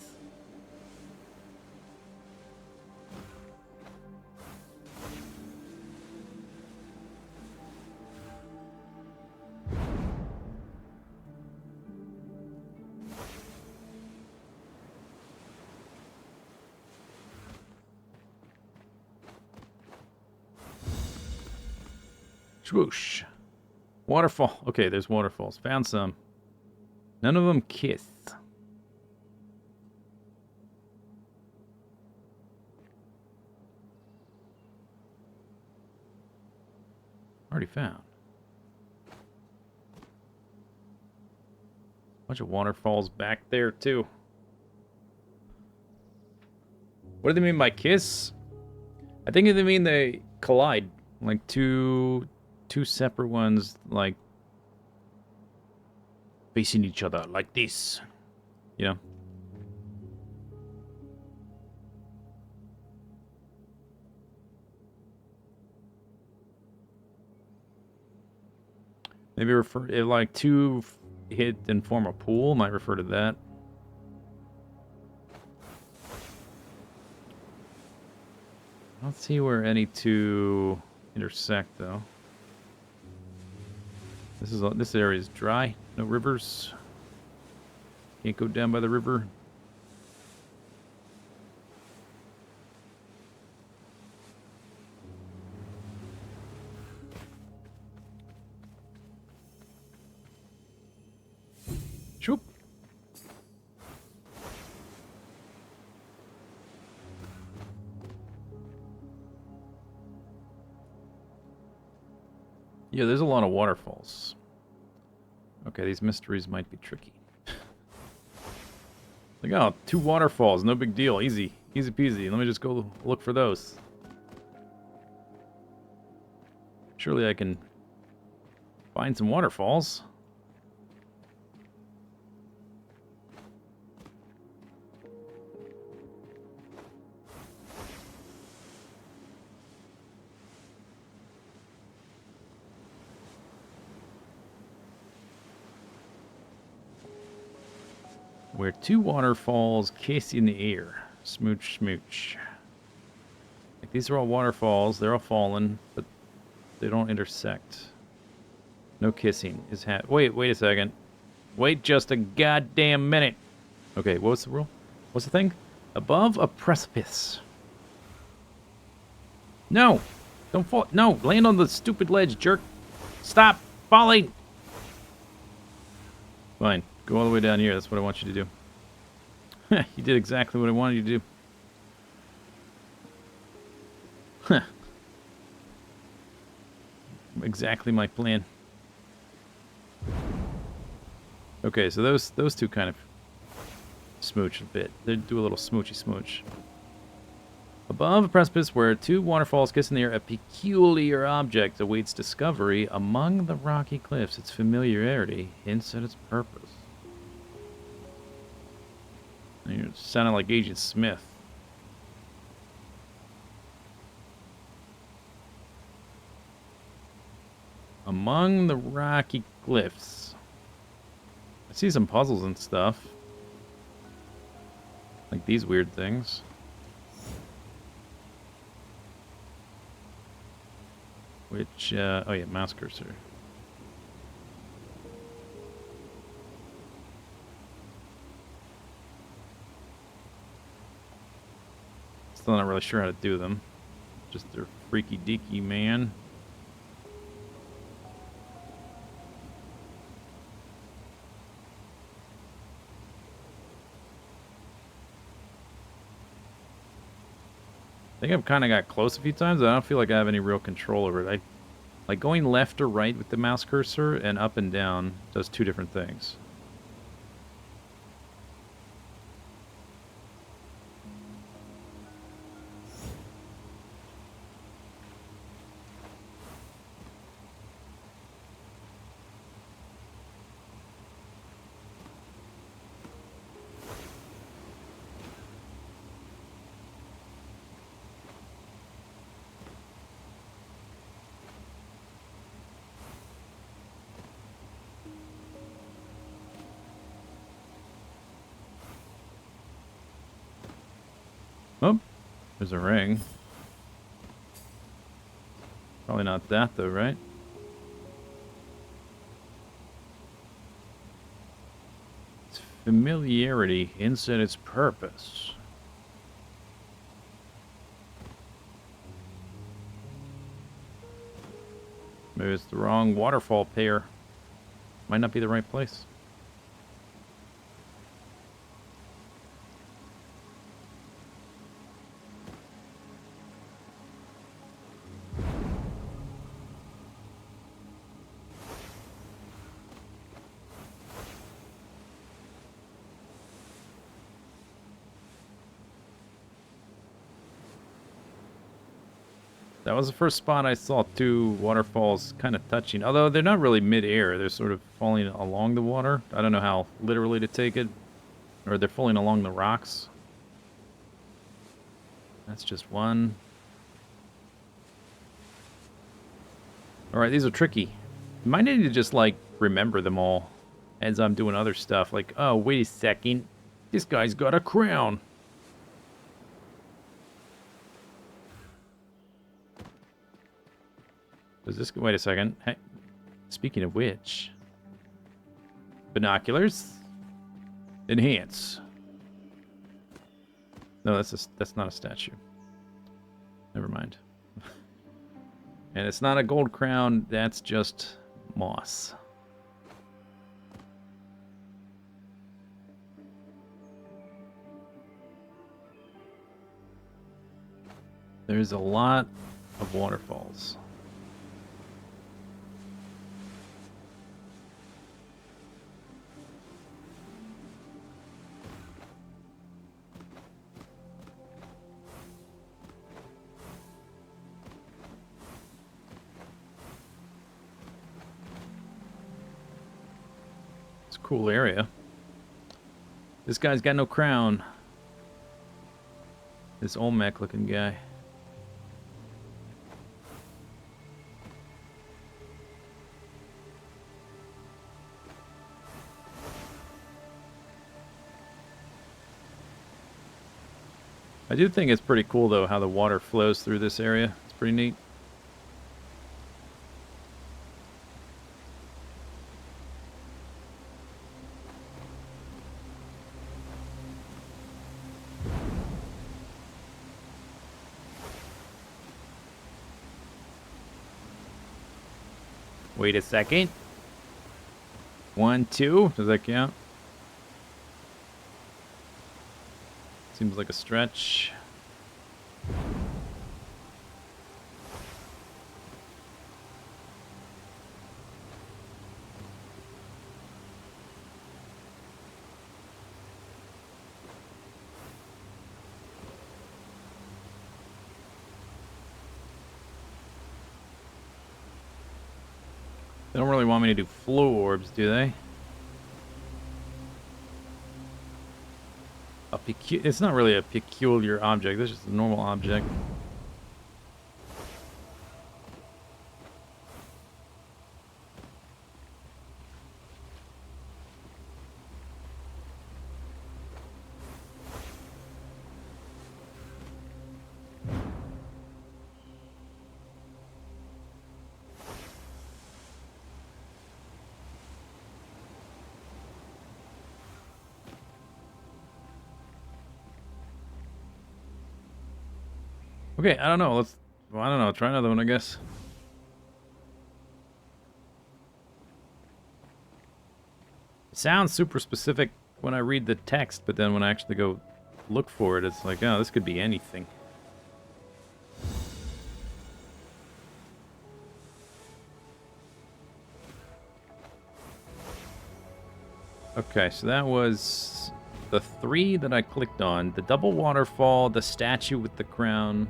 Swoosh. Waterfall. Okay, there's waterfalls. Found some. None of them kiss. Already found. Bunch of waterfalls back there, too. What do they mean by kiss? I think they mean they collide. Like two separate ones, like facing each other like this. You know? Maybe refer if like two hit and form a pool, might refer to that. Let's see where any two intersect though. This area is dry, no rivers. Can't go down by the river. Shoop. Yeah, there's a lot of waterfalls. Okay, these mysteries might be tricky. Like, oh, two waterfalls, no big deal. Easy. Easy peasy. Let me just go look for those. Surely I can find some waterfalls. Where two waterfalls kiss in the air. Smooch, smooch. Like, these are all waterfalls. They're all fallen, but they don't intersect. No kissing is wait a second. Wait just a goddamn minute. Okay, what's the rule? What's the thing? Above a precipice. No! Don't fall. No! Land on the stupid ledge, jerk. Stop falling! Fine. Go all the way down here. That's what I want you to do. You did exactly what I wanted you to do. Huh. Exactly my plan. Okay, so those two kind of smooch a bit. They do a little smoochy smooch. Above a precipice where two waterfalls kiss in the air, a peculiar object awaits discovery among the rocky cliffs. Its familiarity hints at its purpose. You sounded like Agent Smith. Among the rocky cliffs. I see some puzzles and stuff. Like these weird things. Which, oh yeah, mouse cursor. Still not really sure how to do them. Just they're freaky deaky, man. I think I've kind of got close a few times, but I don't feel like I have any real control over it. Like going left or right with the mouse cursor and up and down does two different things. There's a ring. Probably not that, though, right? It's familiarity instead its purpose. Maybe it's the wrong waterfall pair. Might not be the right place. That was the first spot I saw two waterfalls kind of touching. Although they're not really mid-air. They're sort of falling along the water. I don't know how literally to take it. Or they're falling along the rocks. That's just one. Alright, these are tricky. Might need to just, like, remember them all as I'm doing other stuff. Like, oh, wait a second. This guy's got a crown. Does this... Wait a second. Hey, speaking of which... Binoculars. Enhance. No, that's not a statue. Never mind. And it's not a gold crown, that's just moss. There's a lot of waterfalls. Cool area. This guy's got no crown. This Olmec looking guy. I do think it's pretty cool though how the water flows through this area. It's pretty neat. Wait a second. 1, 2. Does that count? Seems like a stretch. They don't really want me to do flow orbs, do they? It's not really a peculiar object. It's just a normal object. Okay, I don't know. I don't know. Try another one, I guess. It sounds super specific when I read the text, but then when I actually go look for it, it's like, oh, this could be anything. Okay, so that was the 3 that I clicked on. The double waterfall, the statue with the crown,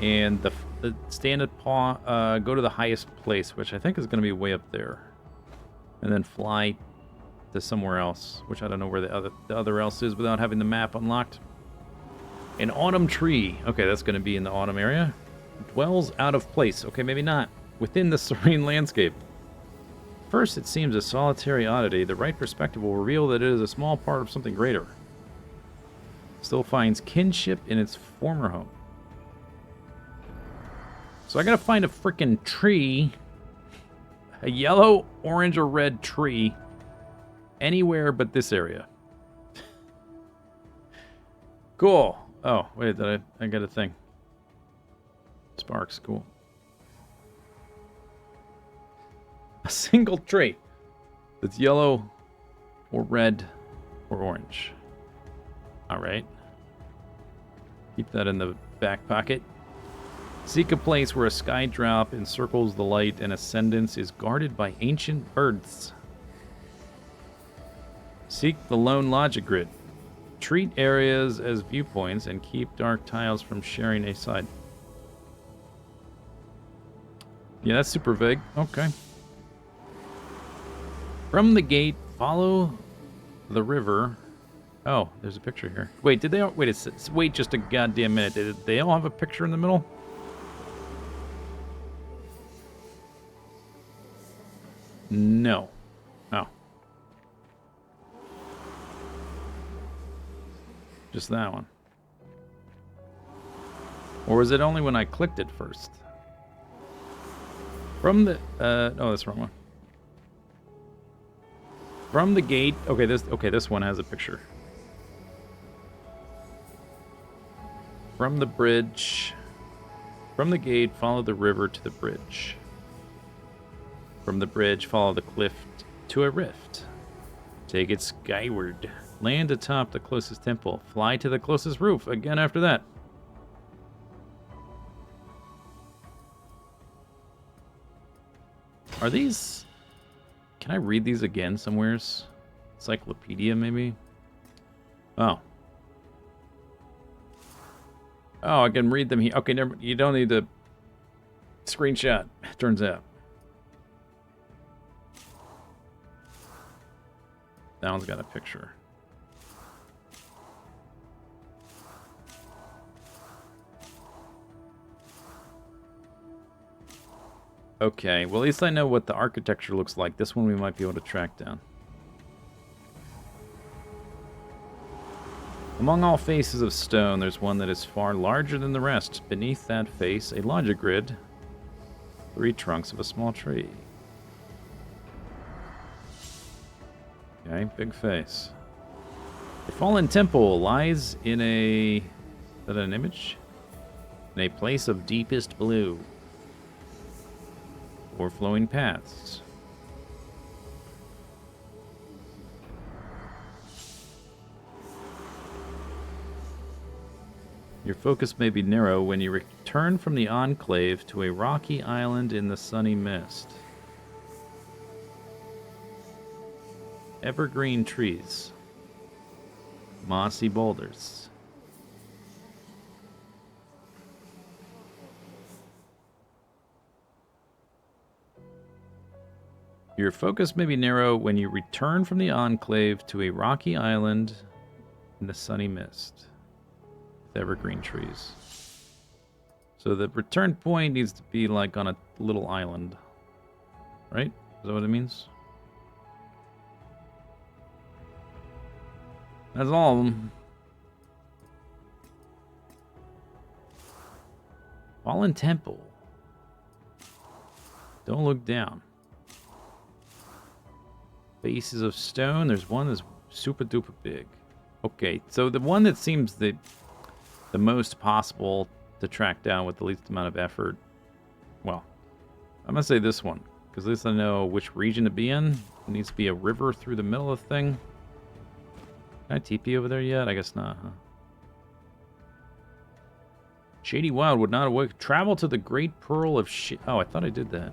and the standard paw. Go to the highest place, which I think is going to be way up there, and then fly to somewhere else, which I don't know where the other else is without having the map unlocked. An autumn tree. Okay, that's going to be in the autumn area. Dwells out of place. Okay, maybe not. Within the serene landscape. First, it seems a solitary oddity. The right perspective will reveal that it is a small part of something greater. Still finds kinship in its former home. So I gotta find a freaking tree. A yellow, orange, or red tree. Anywhere but this area. Cool. Oh, wait, I got a thing. Sparks, cool. A single tree that's yellow or red or orange. Alright. Keep that in the back pocket. Seek a place where a sky drop encircles the light and ascendance is guarded by ancient birds. Seek the lone logic grid. Treat areas as viewpoints and keep dark tiles from sharing a side. Yeah, that's super vague. Okay. From the gate, follow the river. Oh, there's a picture here. Wait, did they all... Wait, wait just a goddamn minute. Did they all have a picture in the middle? No. Oh. Just that one. Or was it only when I clicked it first? From the... oh, that's the wrong one. From the gate... Okay, this one has a picture. From the bridge... From the gate, follow the river to the bridge. From the bridge, follow the cliff to a rift. Take it skyward. Land atop the closest temple. Fly to the closest roof. Again after that. Are these... Can I read these again somewheres? Encyclopedia, maybe? Oh. Oh, I can read them here. Okay, never... You don't need the screenshot, turns out. That one's got a picture. Okay, well at least I know what the architecture looks like. This one we might be able to track down. Among all faces of stone, there's one that is far larger than the rest. Beneath that face, a logic grid. 3 trunks of a small tree. Okay, big face. A fallen temple lies in a... Is that an image? In a place of deepest blue. 4 flowing paths. Your focus may be narrow when you return from the enclave to a rocky island in the sunny mist. Evergreen trees. Mossy boulders. Your focus may be narrow when you return from the enclave to a rocky island in the sunny mist. With evergreen trees. So the return point needs to be like on a little island. Right? Is that what it means? That's all of them. Fallen Temple. Don't look down. Faces of stone. There's one that's super duper big. Okay, so the one that seems the most possible to track down with the least amount of effort. Well, I'm gonna say this one, because at least I know which region to be in. It needs to be a river through the middle of the thing. Can I TP over there yet? I guess not, huh? Shady Wild would not awake. Travel to the Great Pearl of Shit. Oh, I thought I did that.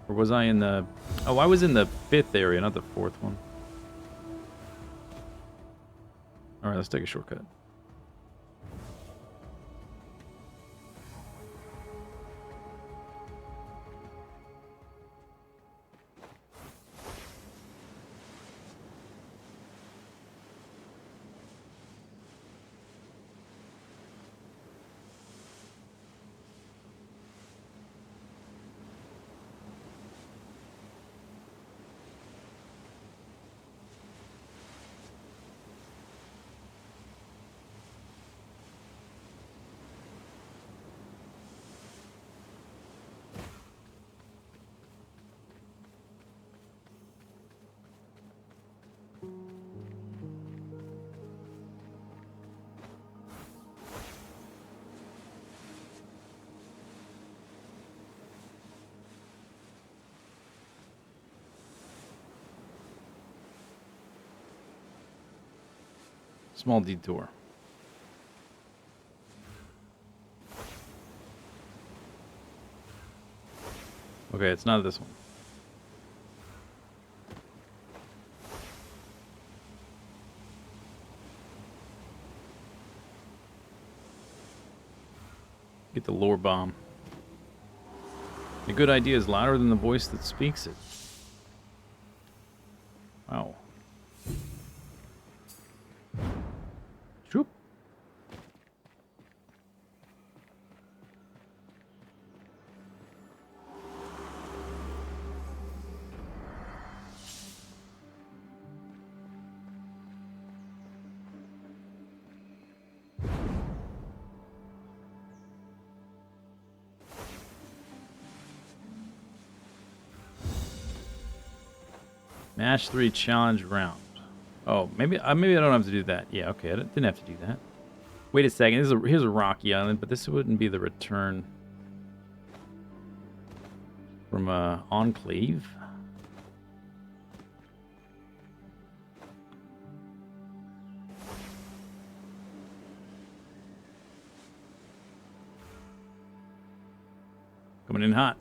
Or was I in the... Oh, I was in the 5th area, not the 4th one. Alright, let's take a shortcut. Small detour. Okay, it's not this one. Get the lore bomb. A good idea is louder than the voice that speaks it. Wow. Shoop. Match 3 challenge round. Oh, maybe I don't have to do that. Yeah, okay, I didn't have to do that. Wait a second. Here's a rocky island, but this wouldn't be the return from Enclave. Coming in hot.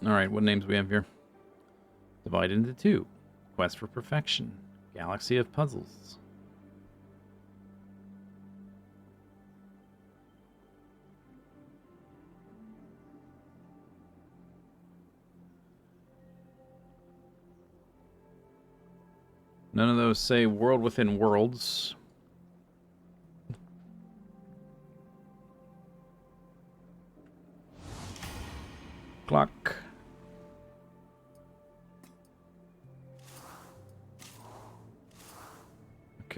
Alright, what names we have here? Divide into 2. Quest for Perfection. Galaxy of Puzzles. None of those say World Within Worlds. Clock.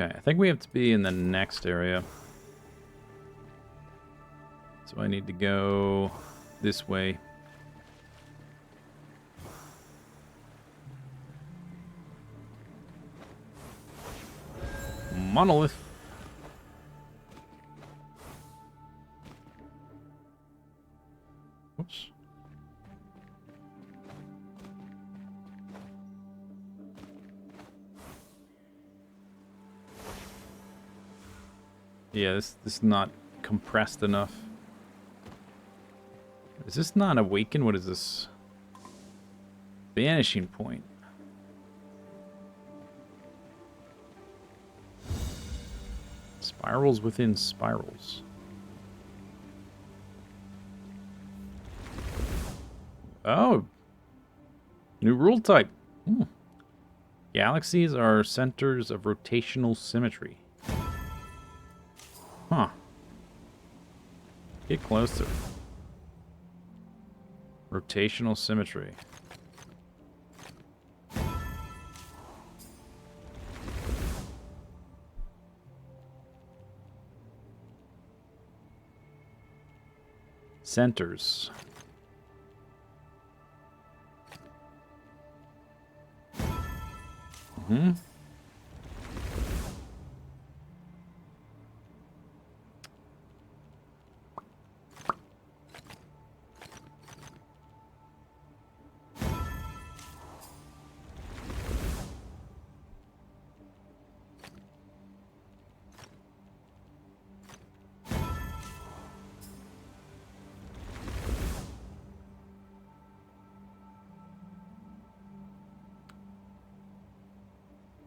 Okay, I think we have to be in the next area. So I need to go this way. Monolith. Whoops. Yeah, this is not compressed enough. Is this not awaken? What is this? Vanishing point. Spirals within spirals. Oh. New rule type. Galaxies are centers of rotational symmetry. Huh. Get closer. Rotational symmetry. Centers. Mm-hmm.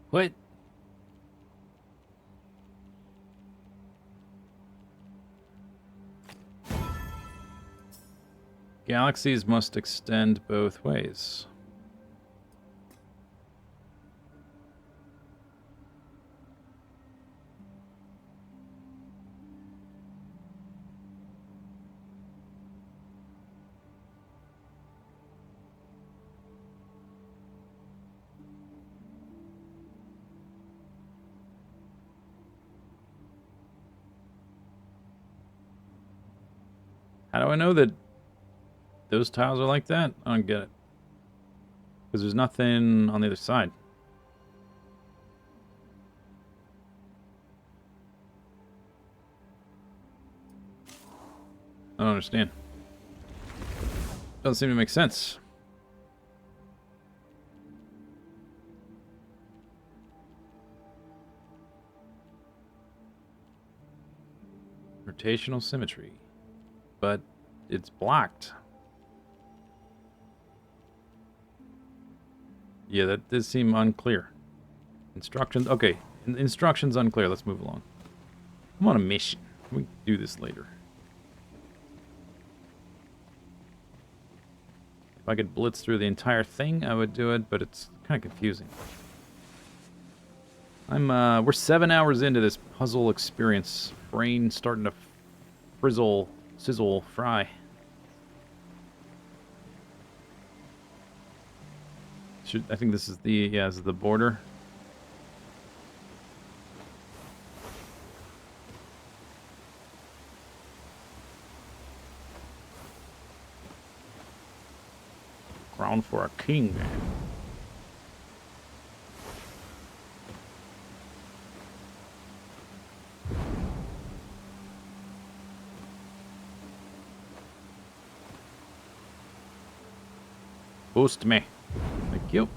What? Galaxies must extend both ways. How do I know that those tiles are like that? I don't get it. Because there's nothing on the other side. I don't understand. Doesn't seem to make sense. Rotational symmetry. But it's blocked. Yeah, that does seem unclear. Instructions. Okay, instructions unclear. Let's move along. I'm on a mission. We can do this later. If I could blitz through the entire thing, I would do it, but it's kind of confusing. We're 7 hours into this puzzle experience. Brain starting to frizzle, sizzle, fry. I think this is this is the border. Crown for a king. Boost me. Thank you.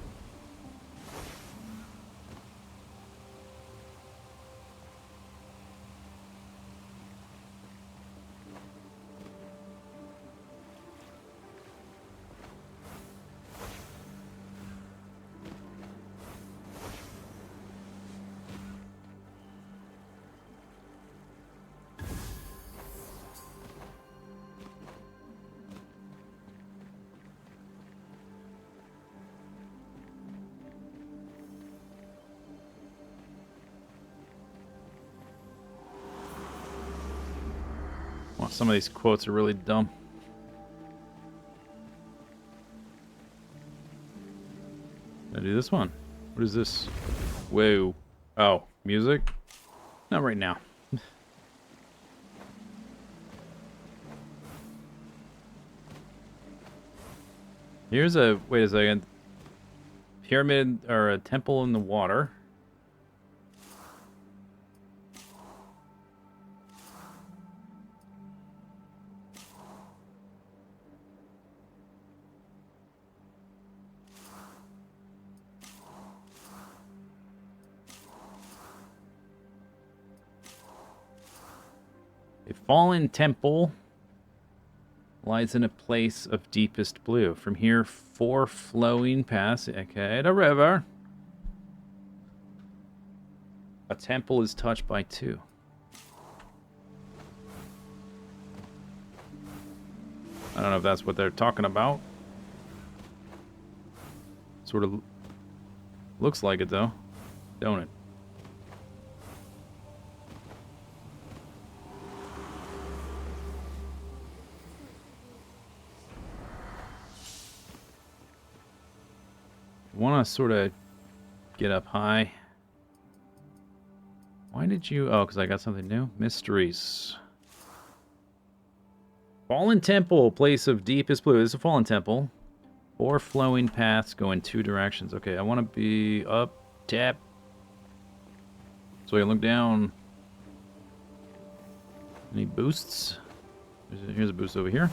Well, some of these quotes are really dumb. Did I do this one? What is this? Whoa. Oh, music? Not right now. Here's a... Wait a second. Pyramid or a temple in the water. A fallen temple lies in a place of deepest blue. From here, 4 flowing paths. Okay, the river. A temple is touched by 2. I don't know if that's what they're talking about. Sort of looks like it, though. Don't it? Want to sort of get up high. Why did you... Oh, because I got something new. Mysteries. Fallen temple, place of deepest blue. This is a fallen temple. 4 flowing paths go in 2 directions. Okay, I want to be up, tap. So I can look down. Any boosts? Here's a boost over here.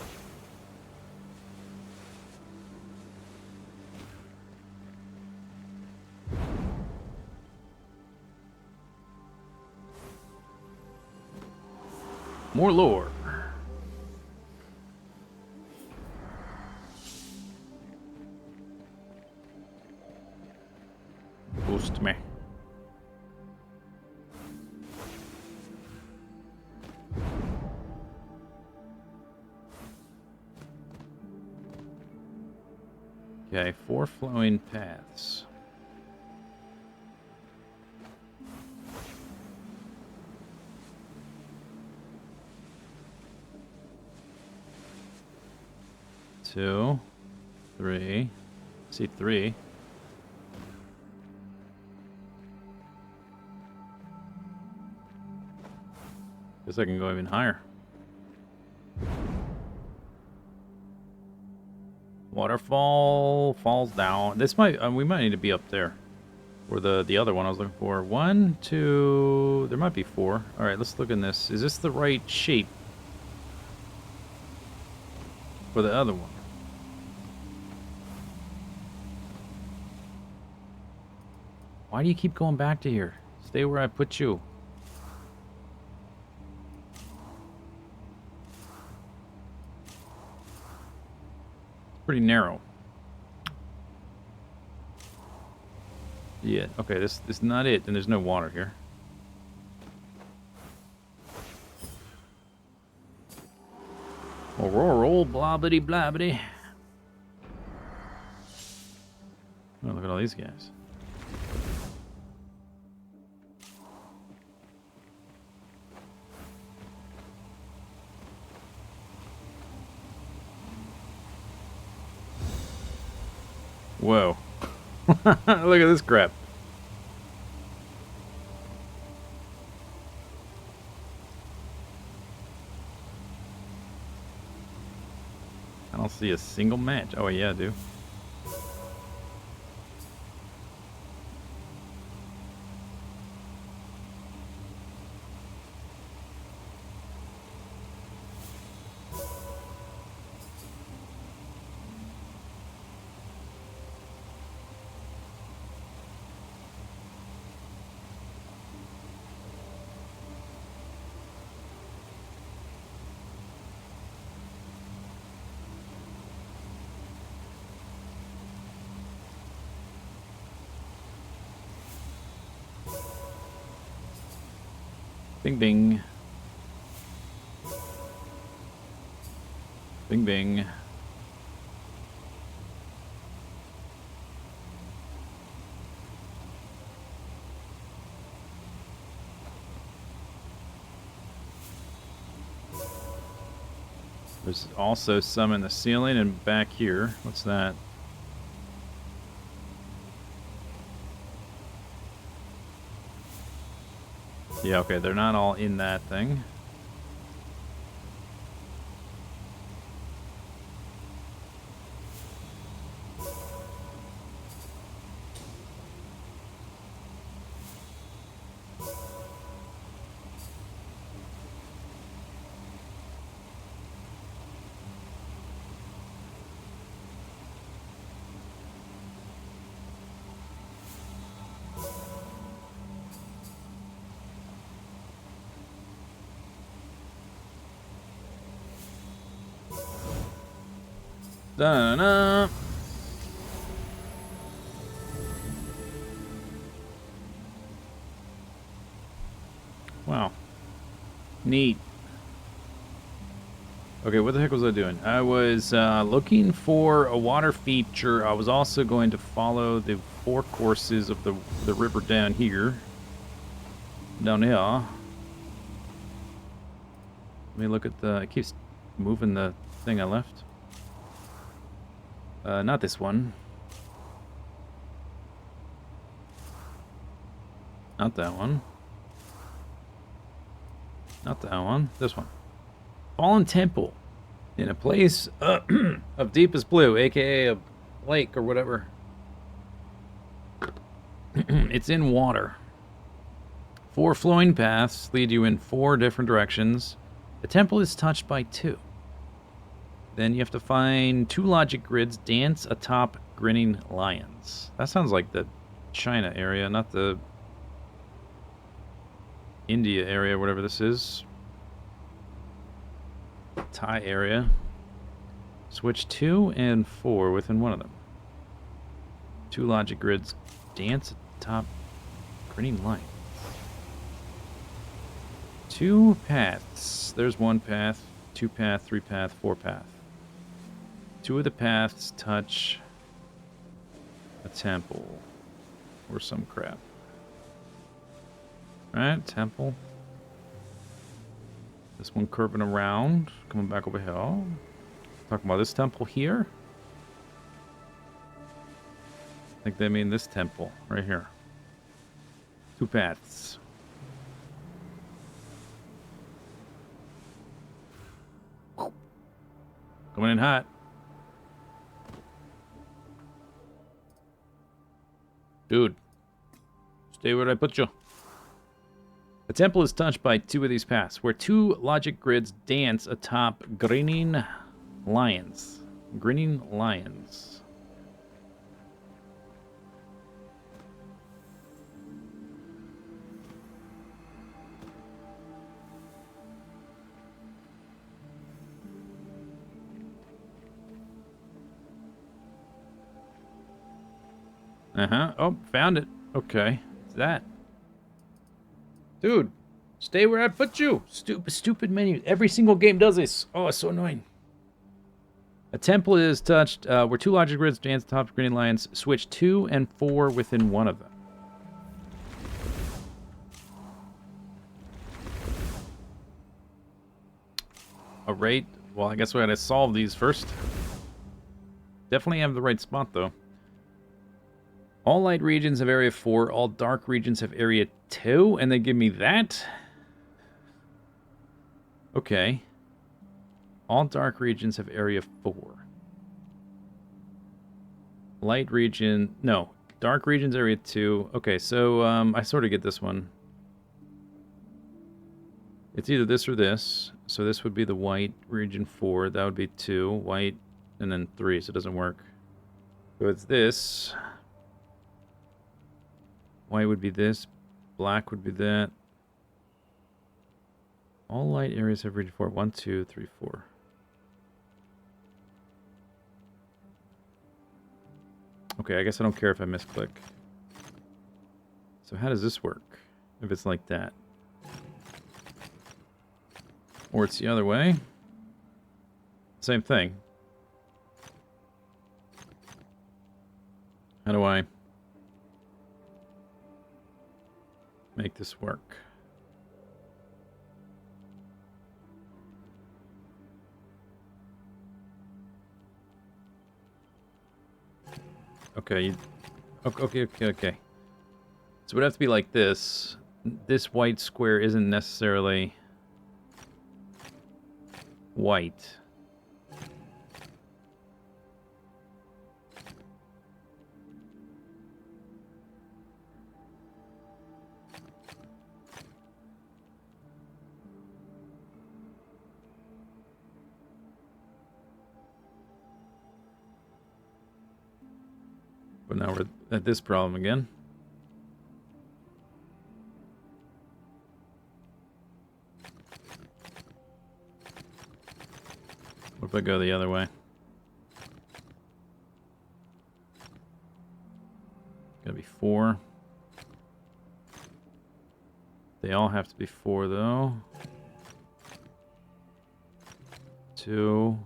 More lore. Boost me. Okay, 4 flowing paths. Two, 3. See 3. Guess I can go even higher. Waterfall falls down. This might we might need to be up there. Or the other one I was looking for. 1, 2. There might be 4. All right, let's look in this. Is this the right shape for the other one? Why do you keep going back to here? Stay where I put you. It's pretty narrow. Yeah, okay, this is not it, and there's no water here. Roll, blobbity blabbity. Oh, look at all these guys. Whoa. Look at this crap. I don't see a single match. Oh, yeah, I do. Bing, bing. Bing, bing. There's also some in the ceiling and back here. What's that? Yeah, okay, they're not all in that thing. Da-na-na. Wow. Neat. Okay, what the heck was I doing? I was looking for a water feature. I was also going to follow the 4 courses of the river down here. Down here. Let me look at the... It keeps moving the thing I left. Not this one. Not that one. Not that one. This one. Fallen Temple. In a place of deepest blue, aka a lake or whatever. It's in water. 4 flowing paths lead you in 4 different directions. The temple is touched by 2. Then you have to find 2 logic grids, dance atop grinning lions. That sounds like the China area, not the India area, whatever this is. Thai area. Switch 2 and 4 within one of them. 2 logic grids, dance atop grinning lions. 2 paths. There's 1 path, 2 path, 3 path, 4 path. 2 of the paths touch a temple or some crap. Right, temple. This one curving around, coming back over here. Talking about this temple here. I think they mean this temple right here. 2 paths. Coming in hot. Dude, stay where I put you. The temple is touched by 2 of these paths, where 2 logic grids dance atop grinning lions. Grinning lions. Uh-huh. Oh, found it. Okay. What's that? Dude, stay where I put you. Stupid menu. Every single game does this. Oh, it's so annoying. A template is touched where two logic grids stand at the top of green lines. Switch 2 and 4 within one of them. A rate? Well, I guess we gotta solve these first. Definitely have the right spot, though. All light regions have area 4. All dark regions have area 2. And they give me that? Okay. All dark regions have area 4. Light region... No. Dark regions area 2. Okay, so I sort of get this one. It's either this or this. So this would be the white region 4. That would be 2. White, and then 3, so it doesn't work. So it's this. White would be this. Black would be that. All light areas have region 4. 1, 2, 3, 4. Okay, I guess I don't care if I misclick. So how does this work? If it's like that. Or it's the other way. Same thing. How do I make this work? Okay, okay. So it would have to be like this. This white square isn't necessarily white. But now we're at this problem again. What if I go the other way? Gotta be 4. They all have to be 4 though. 2.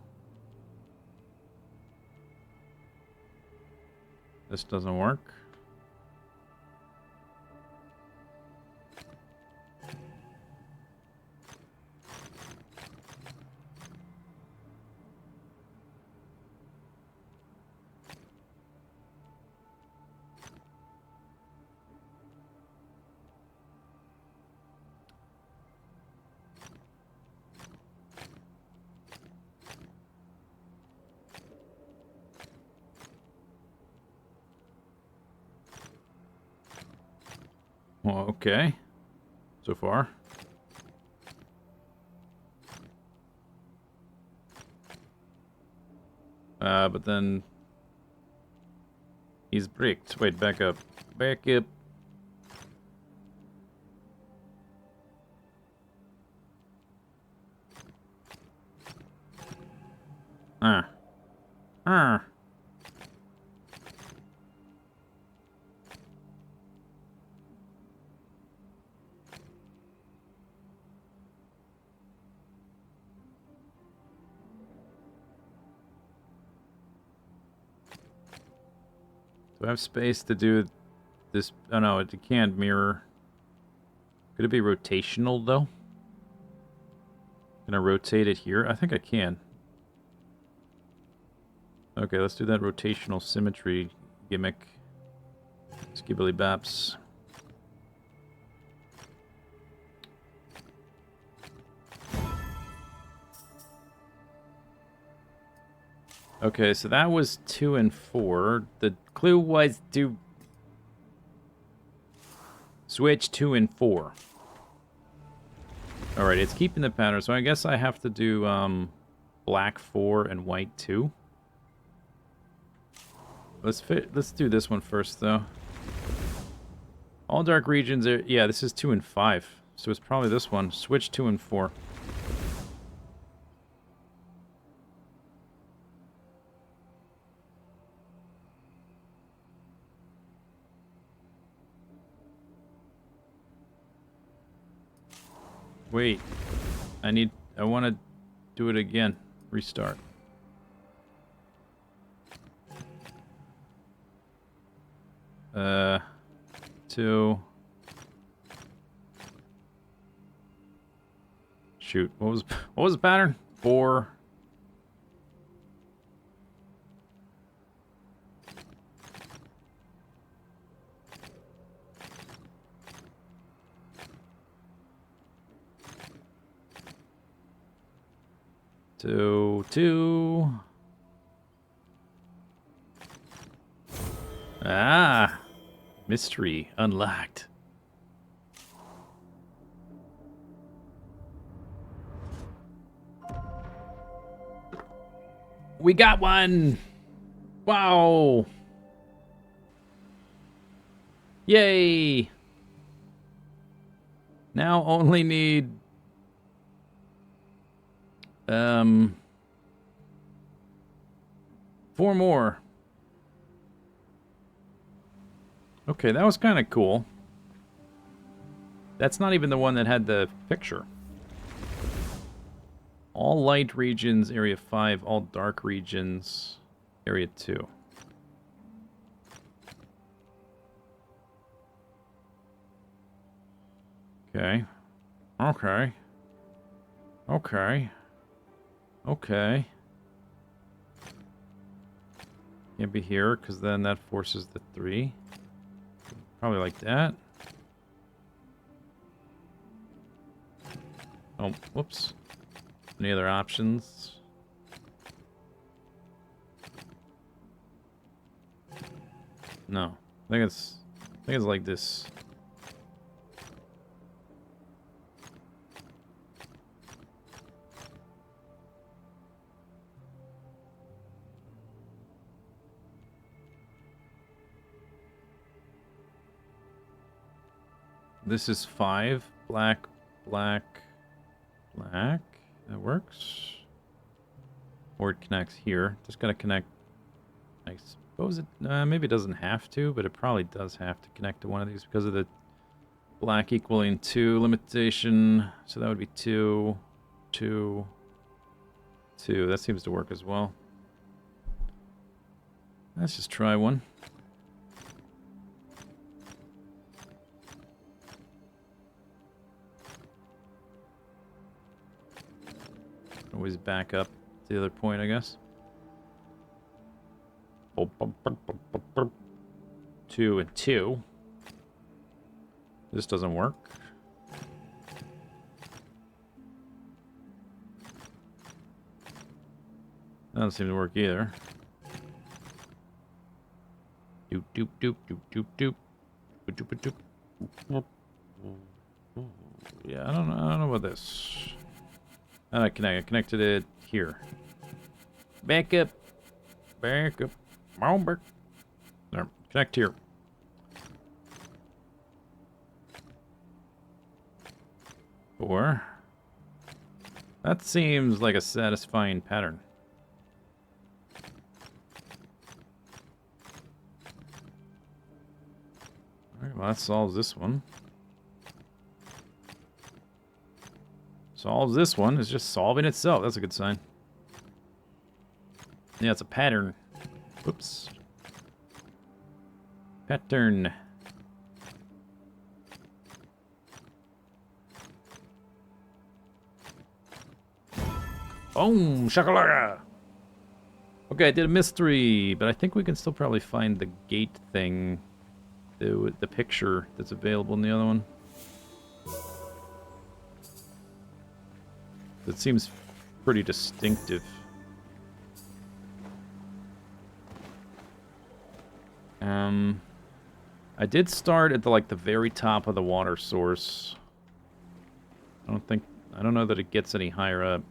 This doesn't work. Well, okay. So far. But then... he's bricked. Wait, back up. Back up. Ah. Do I have space to do this? Oh no, it can't mirror. Could it be rotational though? Can I rotate it here? I think I can. Okay, let's do that rotational symmetry gimmick. Skibbly baps. Okay, so that was 2 and 4. The clue was to switch 2 and 4. Alright, it's keeping the pattern, so I guess I have to do black 4 and white 2. Let's do this one first, though. All dark regions are... yeah, this is 2 and 5. So it's probably this one. Switch 2 and 4. Wait. I want to do it again. Restart. Two. Shoot. What was the pattern? 4. Two. Ah, mystery unlocked. We got one! Wow! Yay! Now only need 4 more. Okay, that was kind of cool. That's not even the one that had the picture. All light regions, area 5. All dark regions, area 2. Okay. Okay. Okay. Okay. Can't be here, because then that forces the 3. Probably like that. Oh, whoops. Any other options? No. I think it's like this. This is 5. Black, black, black. That works. Or it connects here. Just gotta connect. I suppose it... maybe it doesn't have to, but it probably does have to connect to one of these because of the black equaling 2 limitation. So that would be 2, 2, 2. That seems to work as well. Let's just try one. Always back up to the other point, I guess. 2 and 2. This doesn't work. That doesn't seem to work either. Doop doop doop doop doop doop. Doop doop doop. Yeah, I don't know about this. I connected it here. Back up. Back up. There. Connect here. Four. That seems like a satisfying pattern. Alright, well that solves this one. Solves this one. It's just solving itself. That's a good sign. Yeah, it's a pattern. Whoops. Pattern. Boom! Shakalaka! Okay, I did a mystery, but I think we can still probably find the gate thing. The picture that's available in the other one. It seems pretty distinctive. I did start at the very top of the water source. I don't know that it gets any higher up.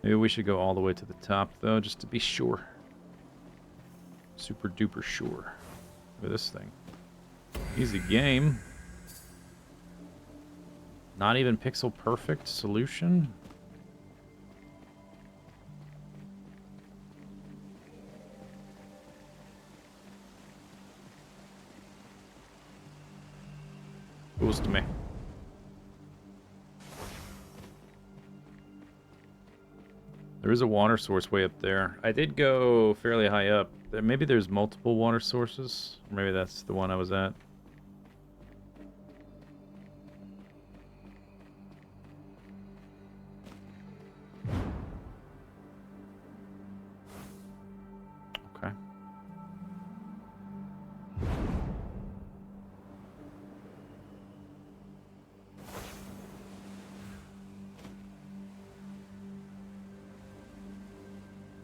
Maybe we should go all the way to the top though, just to be sure. Super duper sure. Look at this thing. Easy game. Not even pixel perfect solution? Fools to me. There is a water source way up there. I did go fairly high up. Maybe there's multiple water sources. Or maybe that's the one I was at. Okay.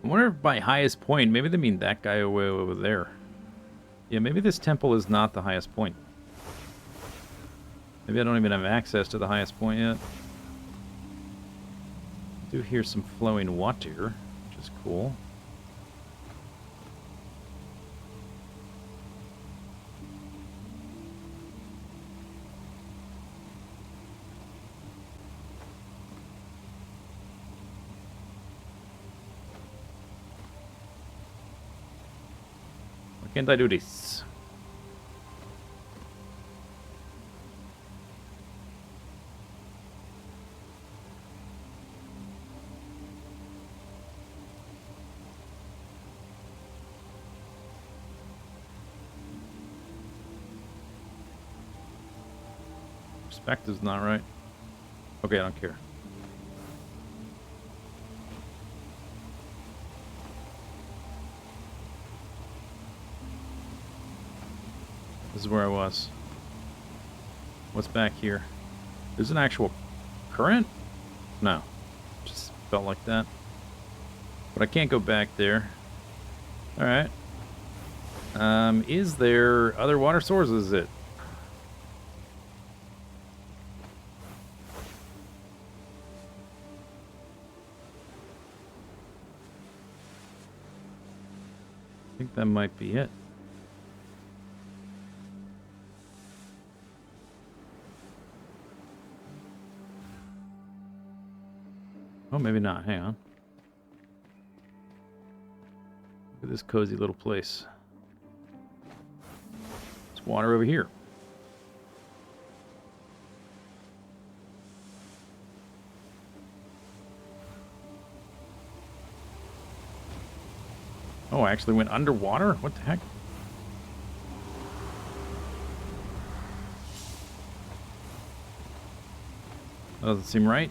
I wonder if by highest point, maybe they mean that guy way over there. Yeah, maybe this temple is not the highest point. Maybe I don't even have access to the highest point yet. I do hear some flowing water, which is cool. Why can't I do this? Perspective's not right. Okay, I don't care. This is where I was. What's back here? There's an actual current? No. Just felt like that. But I can't go back there. Alright. Is there other water sources? Is it? I think that might be it. Oh, maybe not. Hang on. Look at this cozy little place. There's water over here. Oh, I actually went underwater? What the heck? That doesn't seem right.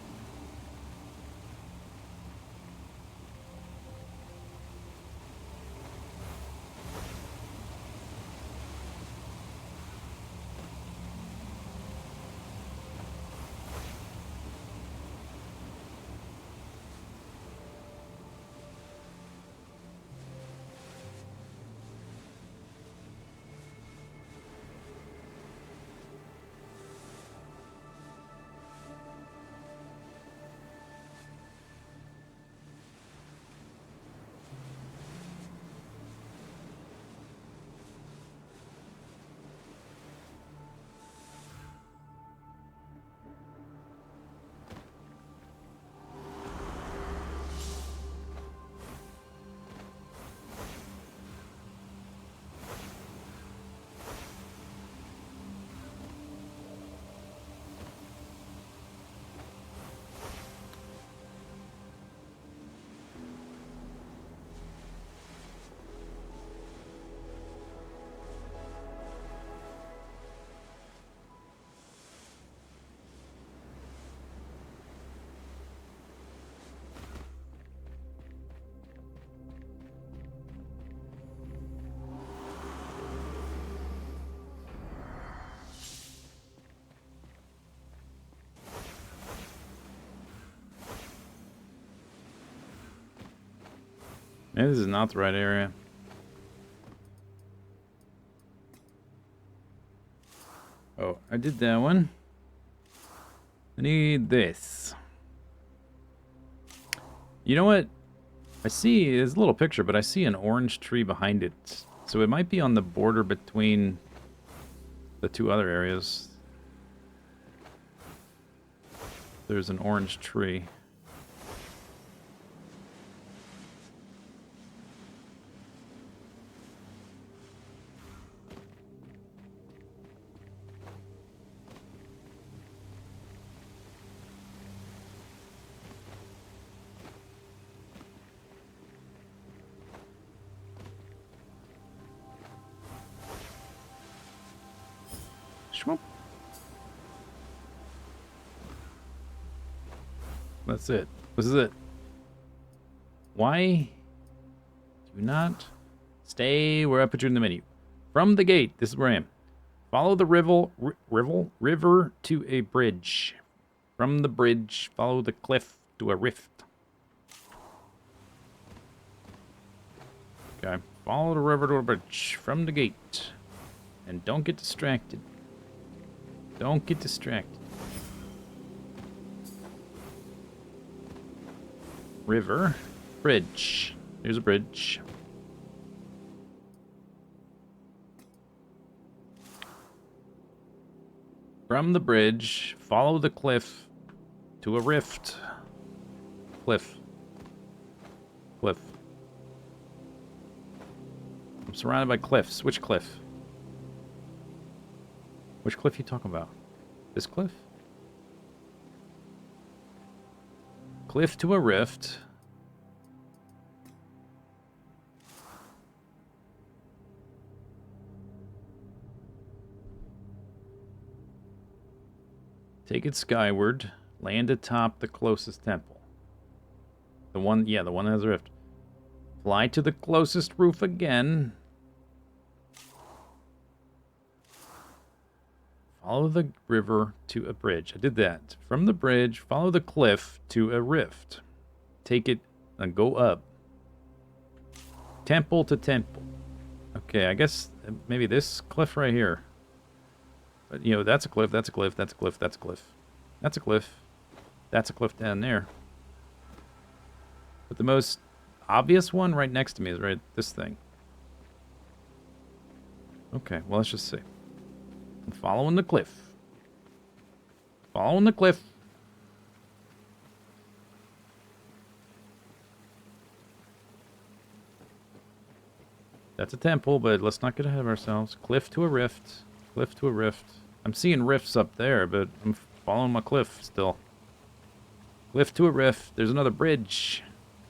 Maybe this is not the right area. Oh, I did that one. I need this. You know what? I see, there's a little picture, but I see an orange tree behind it. So it might be on the border between the two other areas. There's an orange tree. Schwump. That's it. This is it. Why do not stay where I put you in the menu? From the gate, this is where I am. Follow the river to a bridge. From the bridge, follow the cliff to a rift. Okay, follow the river to a bridge. From the gate. And don't get distracted. Don't get distracted. River. Bridge. There's a bridge. From the bridge, follow the cliff to a rift. Cliff. Cliff. I'm surrounded by cliffs. Which cliff? Which cliff you talking about? This cliff? Cliff to a rift. Take it skyward. Land atop the closest temple. The one that has a rift. Fly to the closest roof again. Follow the river to a bridge. I did that. From the bridge, follow the cliff to a rift. Take it and go up. Temple to temple. Okay, I guess maybe this cliff right here. But, you know, that's a cliff, that's a cliff, that's a cliff, that's a cliff. That's a cliff. That's a cliff down there. But the most obvious one right next to me is right this thing. Okay, well, let's just see. I'm following the cliff. Following the cliff. That's a temple, but let's not get ahead of ourselves. Cliff to a rift. Cliff to a rift. I'm seeing rifts up there, but I'm following my cliff still. Cliff to a rift. There's another bridge.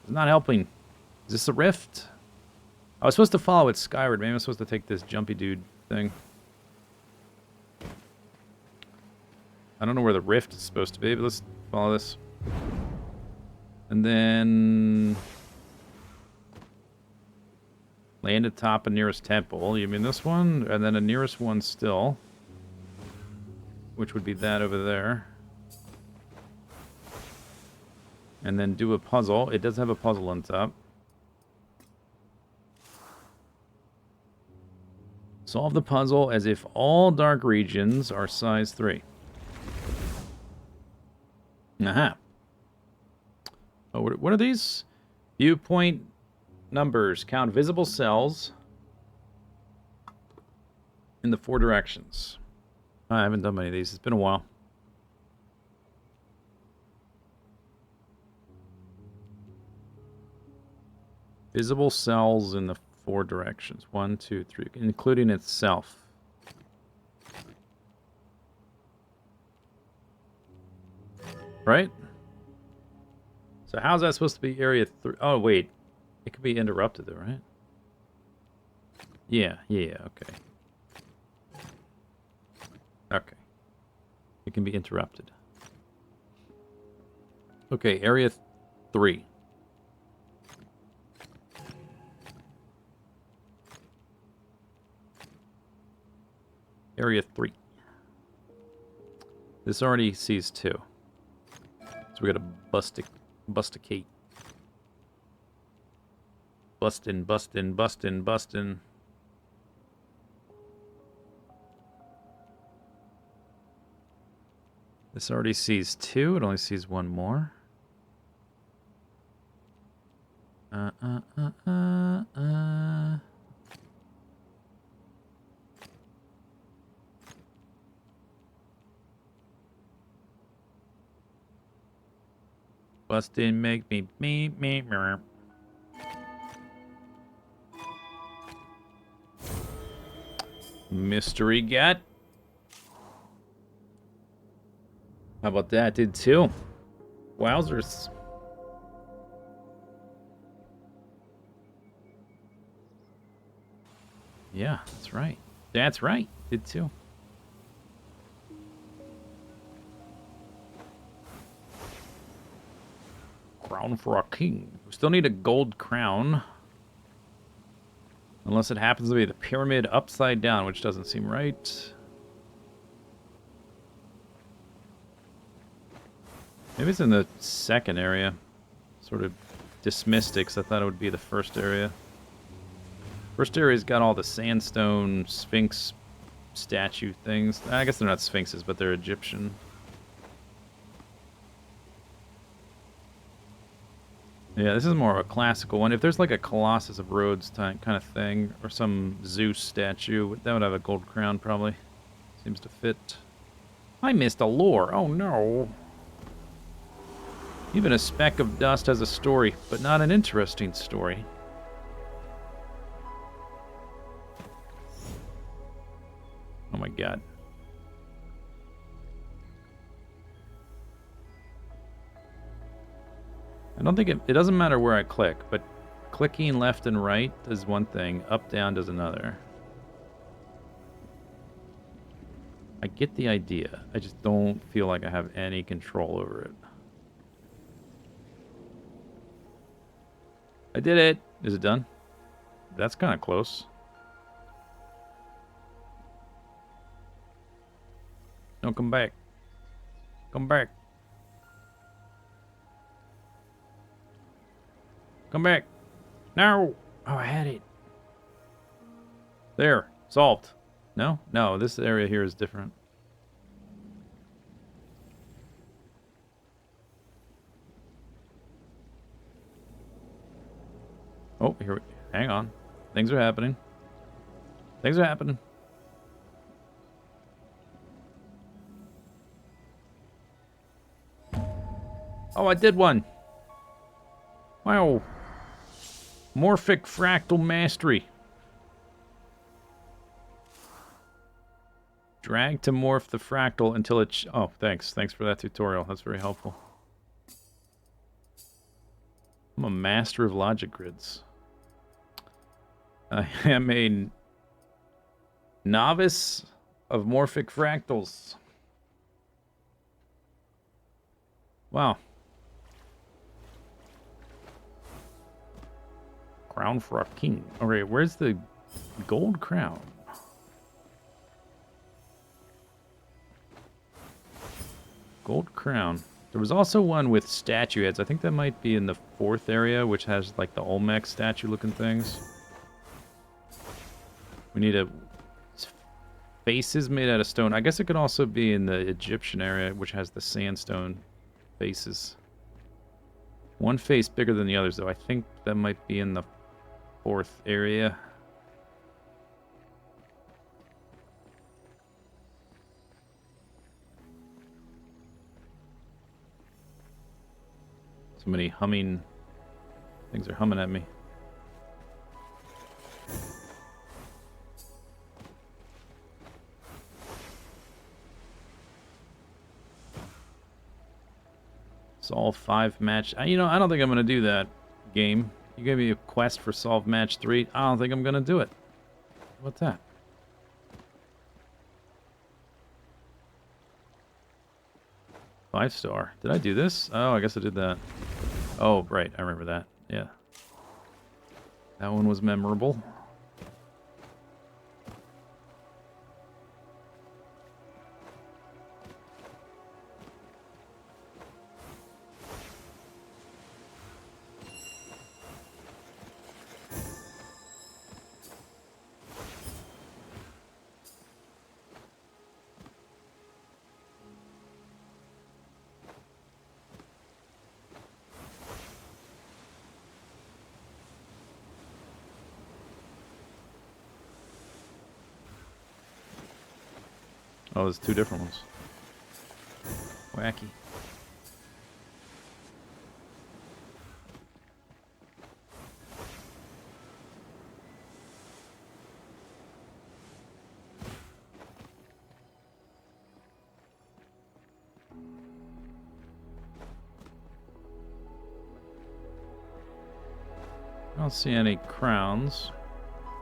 It's not helping. Is this a rift? I was supposed to follow it skyward. Maybe I'm supposed to take this jumpy dude thing. I don't know where the rift is supposed to be, but let's follow this. And then land atop a nearest temple. You mean this one? And then a nearest one still. Which would be that over there. And then do a puzzle. It does have a puzzle on top. Solve the puzzle as if all dark regions are size 3. Aha. Oh, what are these? Viewpoint numbers. Count visible cells in the 4 directions. I haven't done many of these. It's been a while. Visible cells in the 4 directions. 1, 2, 3, including itself. Right? So how's that supposed to be area 3? Oh, wait. It could be interrupted though, right? Yeah, okay. Okay. It can be interrupted. Okay, area 3. Area 3. This already sees 2. So we gotta bust a key. Bustin'. This already sees 2. It only sees 1 more. Bustin' make me. Mystery get. How about that? Did 2. Wowzers. Yeah, that's right. That's right. Did 2. Crown for a king. We still need a gold crown. Unless it happens to be the pyramid upside down, which doesn't seem right. Maybe it's in the second area. Sort of dismissed it because I thought it would be the first area. First area's got all the sandstone sphinx statue things. I guess they're not sphinxes, but they're Egyptian. Yeah, this is more of a classical one. If there's like a Colossus of Rhodes kind of thing, or some Zeus statue, that would have a gold crown probably. Seems to fit. I missed a lore. Oh no. Even a speck of dust has a story, but not an interesting story. Oh my god. I don't think it doesn't matter where I click, but clicking left and right does one thing, up, down does another. I get the idea. I just don't feel like I have any control over it. I did it! Is it done? That's kind of close. No, come back. Come back. Come back. No! Oh, I had it. There. Solved. No? No, this area here is different. Oh, here we... Hang on. Things are happening. Things are happening. Oh, I did one. Wow. Morphic fractal mastery. Drag to morph the fractal until it... Oh, thanks. Thanks for that tutorial. That's very helpful. I'm a master of logic grids. I am a novice of morphic fractals. Wow. Crown for a king. Okay, where's the gold crown? Gold crown. There was also one with statue heads. I think that might be in the fourth area, which has like the Olmec statue looking things. We need a... faces made out of stone. I guess it could also be in the Egyptian area, which has the sandstone faces. One face bigger than the others, though. I think that might be in the fourth area. So many humming things are humming at me. Solve 5 match. You know, I don't think I'm going to do that game. You gave me a quest for solve match 3. I don't think I'm going to do it. What's that? Five star. Did I do this? Oh, I guess I did that. Oh, right. I remember that. Yeah. That one was memorable. Oh, there's 2 different ones. Wacky. I don't see any crowns.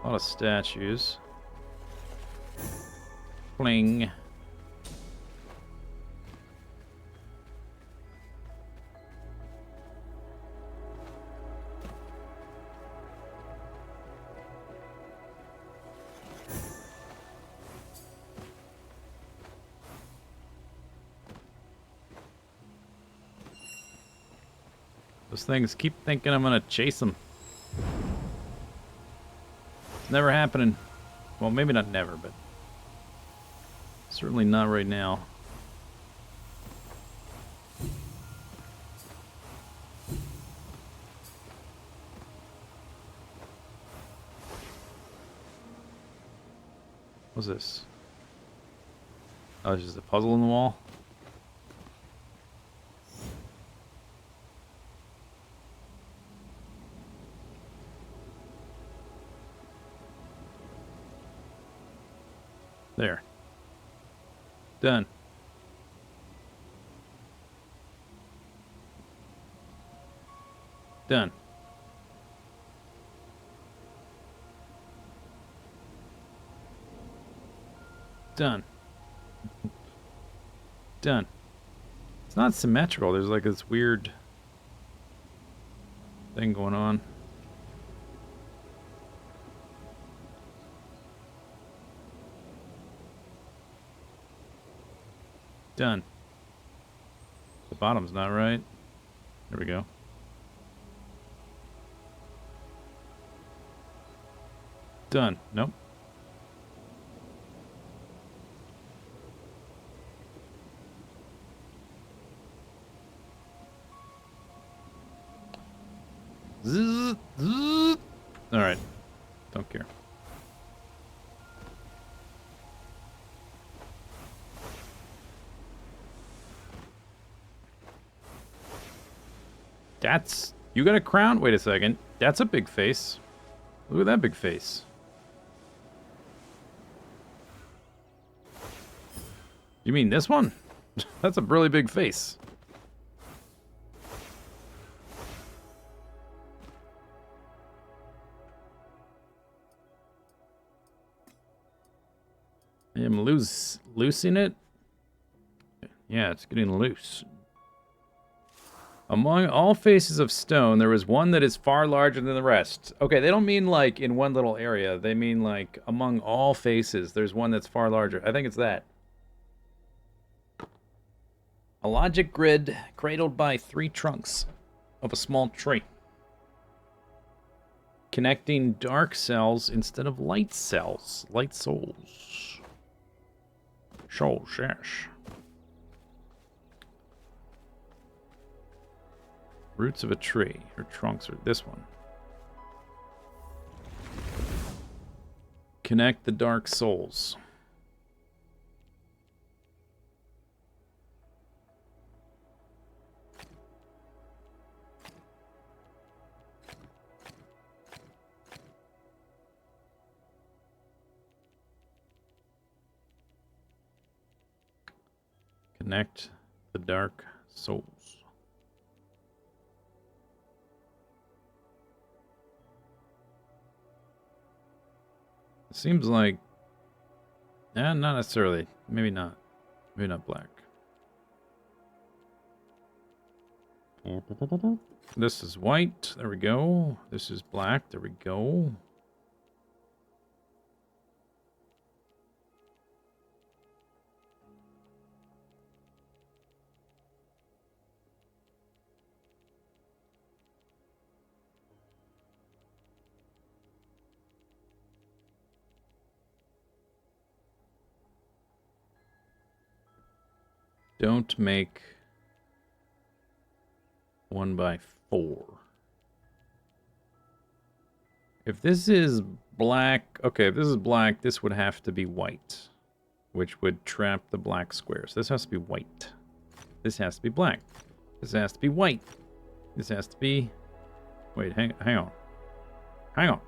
A lot of statues. Fling. Those things keep thinking I'm gonna chase them. It's never happening. Well, maybe not never, but certainly not right now. What's this? Oh, it's just a puzzle in the wall? There. Done. Done. Done. Done. It's not symmetrical. There's like this weird thing going on. Done. The bottom's not right. There we go. Done. Nope. Zzz, zzz. All right. Don't care. That's... You got a crown? Wait a second. That's a big face. Look at that big face. You mean this one? That's a really big face. I am loosing it. Yeah, it's getting loose. Among all faces of stone, there is one that is far larger than the rest. Okay, they don't mean like in one little area. They mean like among all faces, there's one that's far larger. I think it's that. A logic grid cradled by 3 trunks of a small tree. Connecting dark cells instead of light cells. Light souls. Souls, yes. Roots of a tree. Or trunks are this one. Connect the dark souls. Connect the dark souls. It seems like... not necessarily. Maybe not. Maybe not black. This is white. There we go. This is black. There we go. Don't make 1x4. If this is black... Okay, if this is black, this would have to be white, which would trap the black squares. This has to be white. This has to be black. This has to be white. This has to be... Wait, hang on. Hang on.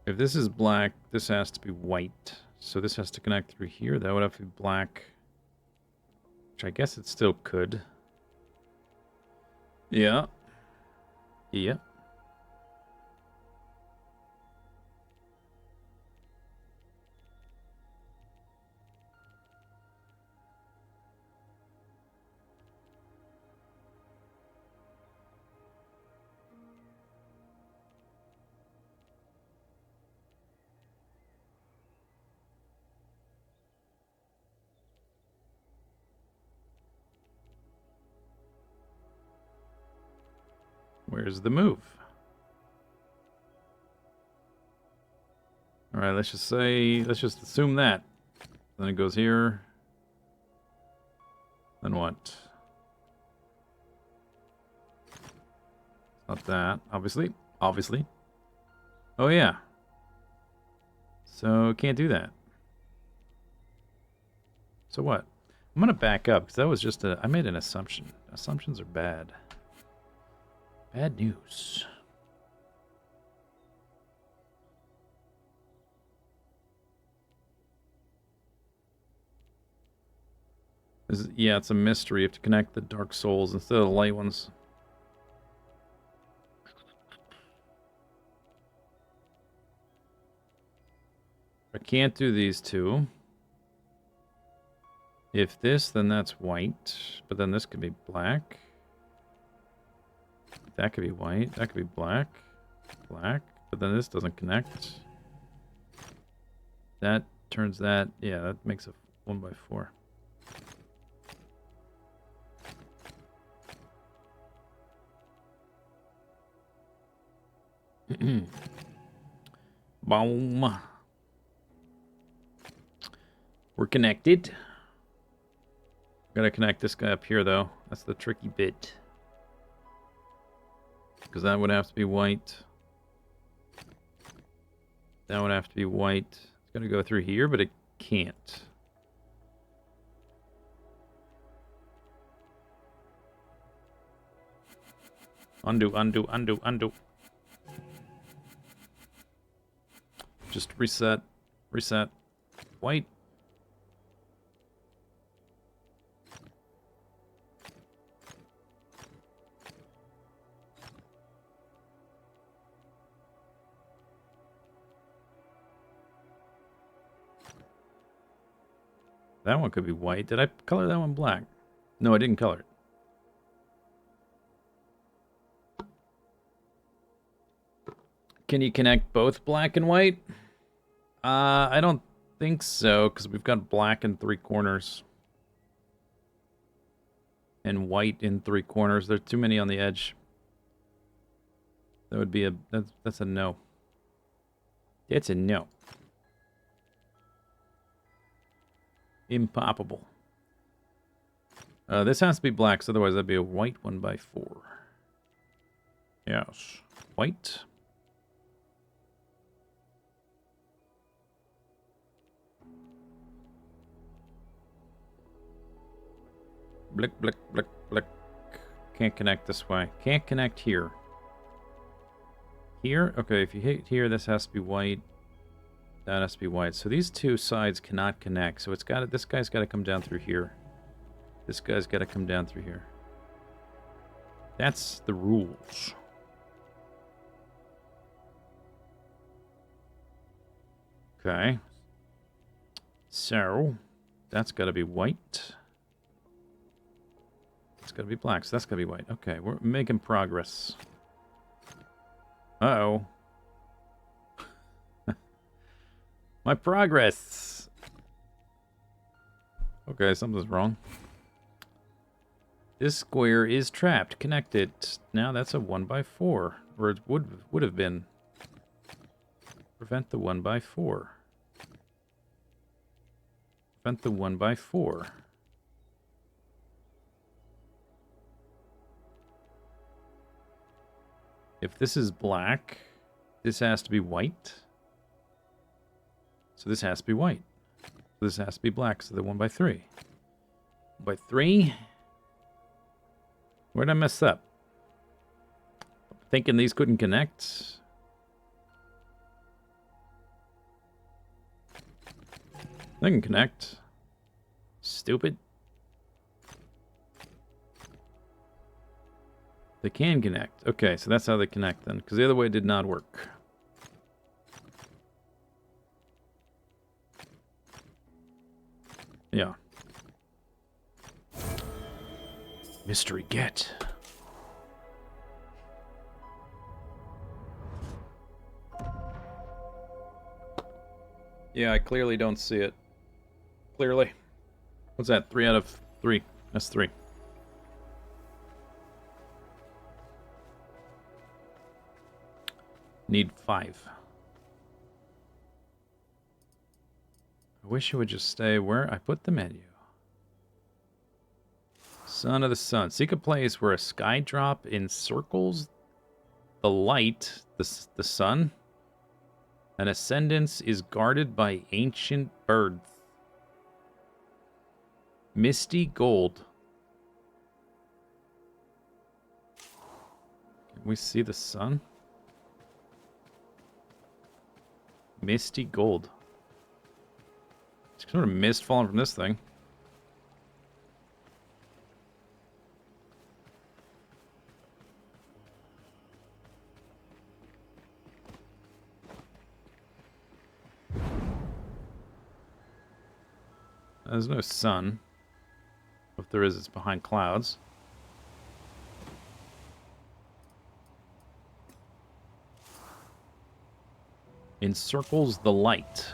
If this is black, this has to be white. So this has to connect through here. That would have to be black. Which I guess it still could. Yeah. Yeah. Where's the move? Alright, let's just assume that. Then it goes here. Then what? Not that, obviously. Obviously. Oh, yeah. So, can't do that. So what? I'm gonna back up, because that was just I made an assumption. Assumptions are bad. Bad news. Yeah, it's a mystery. You have to connect the dark souls instead of the light ones. I can't do these two. If this, then that's white. But then this could be black. That could be white. That could be black. Black. But then this doesn't connect. That turns that. Yeah, that makes a 1x4. Boom. We're connected. Gotta connect this guy up here, though. That's the tricky bit. Because that would have to be white. That would have to be white. It's gonna go through here, but it can't. Undo, undo, undo, undo. Just reset. Reset. White. That one could be white. Did I color that one black? No, I didn't color it. Can you connect both black and white? I don't think so, because we've got black in 3 corners. And white in 3 corners. There's too many on the edge. That would be that's a no. It's a no. Impossible. This has to be black, so otherwise that'd be a white 1x4. Yes. White. Blick, blick, blick, blick. Can't connect this way. Can't connect here. Here? Okay, if you hit here, this has to be white. That has to be white. So these two sides cannot connect. So it's got this guy's got to come down through here. This guy's got to come down through here. That's the rules. Okay. So that's got to be white. It's got to be black. So that's got to be white. Okay, we're making progress. Uh-oh. My progress. Okay, something's wrong. This square is trapped. Connected. Now that's a 1x4. Or it would have been. Prevent the 1x4. Prevent the 1x4. If this is black, this has to be white. So this has to be white. So this has to be black, so the 1x3. 1x3? Where'd I mess up? Thinking these couldn't connect? They can connect. Stupid. They can connect. Okay, so that's how they connect then, because the other way did not work. Yeah. Mystery get. Yeah, I clearly don't see it. Clearly. What's that? 3 out of 3. That's 3. Need 5. I wish it would just stay where I put the menu. Son of the Sun. Seek a place where a sky drop encircles the light, the sun. An ascendance is guarded by ancient birds. Misty gold. Can we see the sun? Misty gold. It's sort of mist falling from this thing. There's no sun. If there is, it's behind clouds. Encircles the light.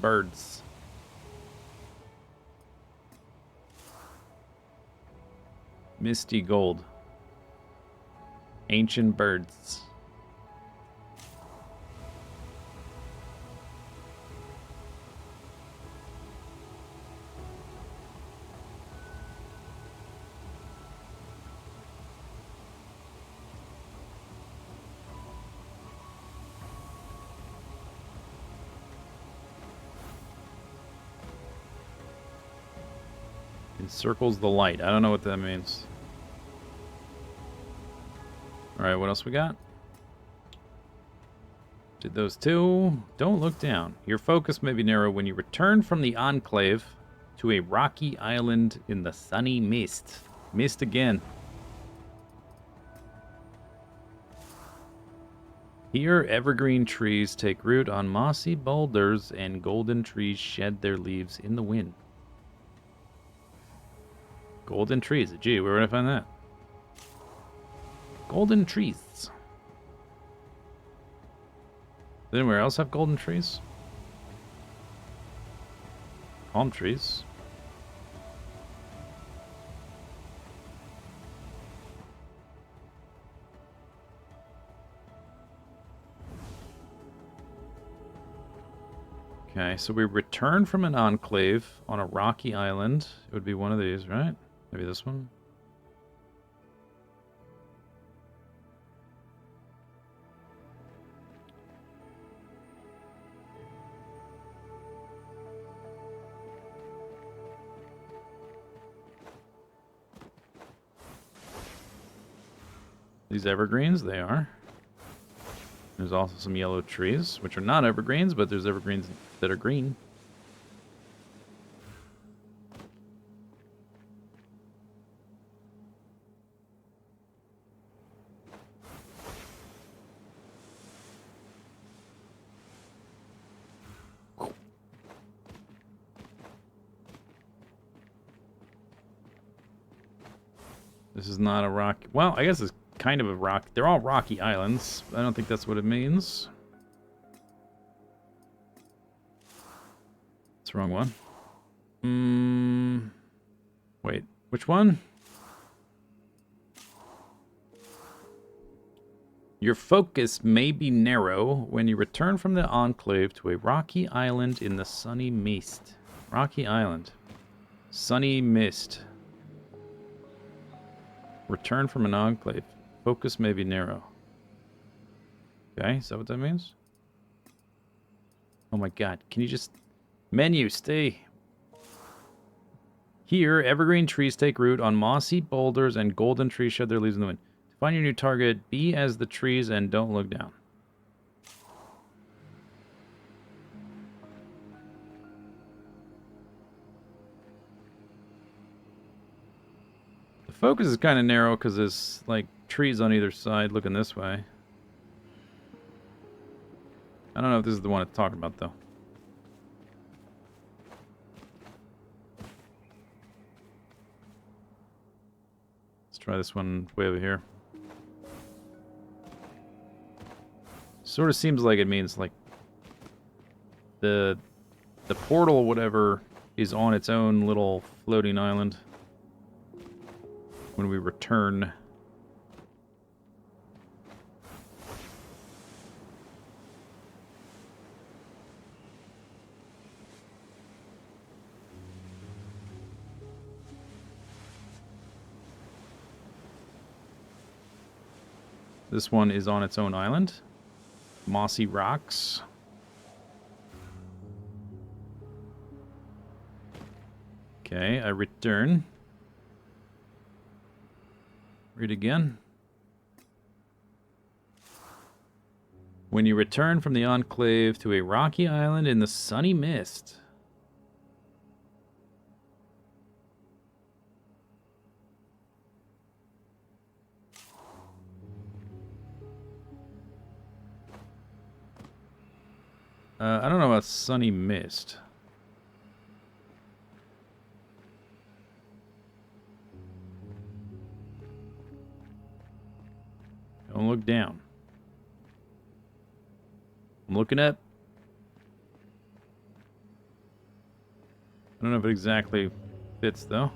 Birds. Misty gold. Ancient birds. Encircles the light. I don't know what that means. Alright, what else we got? Did those two. Don't look down. Your focus may be narrow when you return from the Enclave to a rocky island in the sunny mist. Mist again. Here, evergreen trees take root on mossy boulders, and golden trees shed their leaves in the wind. Golden trees. Gee, where would I find that? Golden trees. Does anywhere else have golden trees? Palm trees. Okay, so we return from an enclave on a rocky island. It would be one of these, right? Maybe this one? These evergreens, they are. There's also some yellow trees, which are not evergreens, but there's evergreens that are green. This is not a rock. Well, I guess it's kind of a rock. They're all rocky islands. I don't think that's what it means. It's the wrong one. Wait, which one? Your focus may be narrow when you return from the Enclave to a rocky island in the sunny mist. Rocky Island. Sunny mist. Return from an Enclave. Focus may be narrow. Okay, is that what that means? Oh my god, can you just... Menu, stay. Here, evergreen trees take root on mossy boulders and golden trees shed their leaves in the wind. To find your new target, be as the trees and don't look down. The focus is kind of narrow because there's, like, trees on either side looking this way. I don't know if this is the one it's talking about, though. Let's try this one way over here. Sort of seems like it means, like, the portal or whatever is on its own little floating island. when we return. This one is on its own island. Mossy rocks. Okay, I return. Read again. When you return from the Enclave to a rocky island in the sunny mist. I don't know about sunny mist. Don't look down. I'm looking up. I don't know if it exactly fits, though.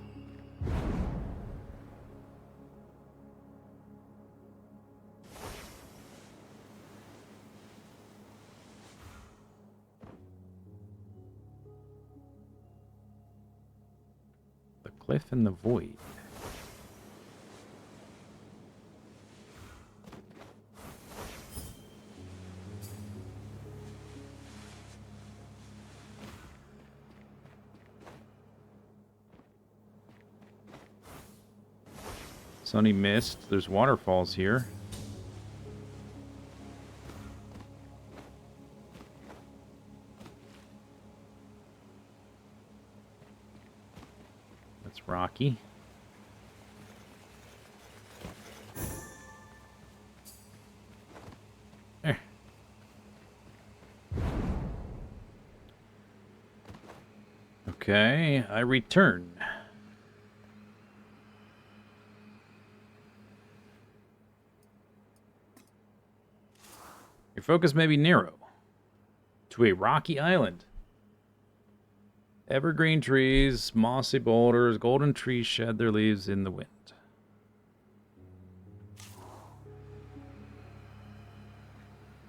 The cliff and the void. Sunny mist. There's waterfalls here. That's rocky. There. Okay, I return. Your focus may be narrow. To a rocky island. Evergreen trees, mossy boulders, golden trees shed their leaves in the wind.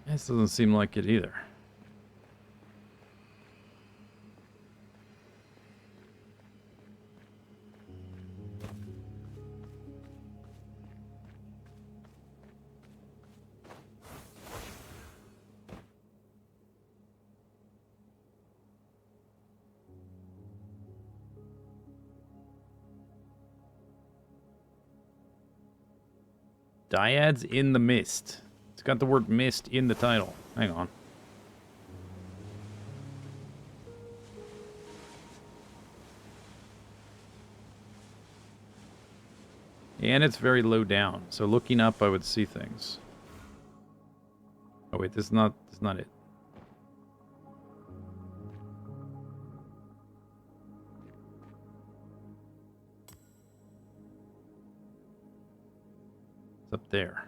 This doesn't seem like it either. Dyads in the Mist. It's got the word mist in the title. Hang on. And it's very low down, so looking up I would see things. Oh wait, this is not it. It's up there.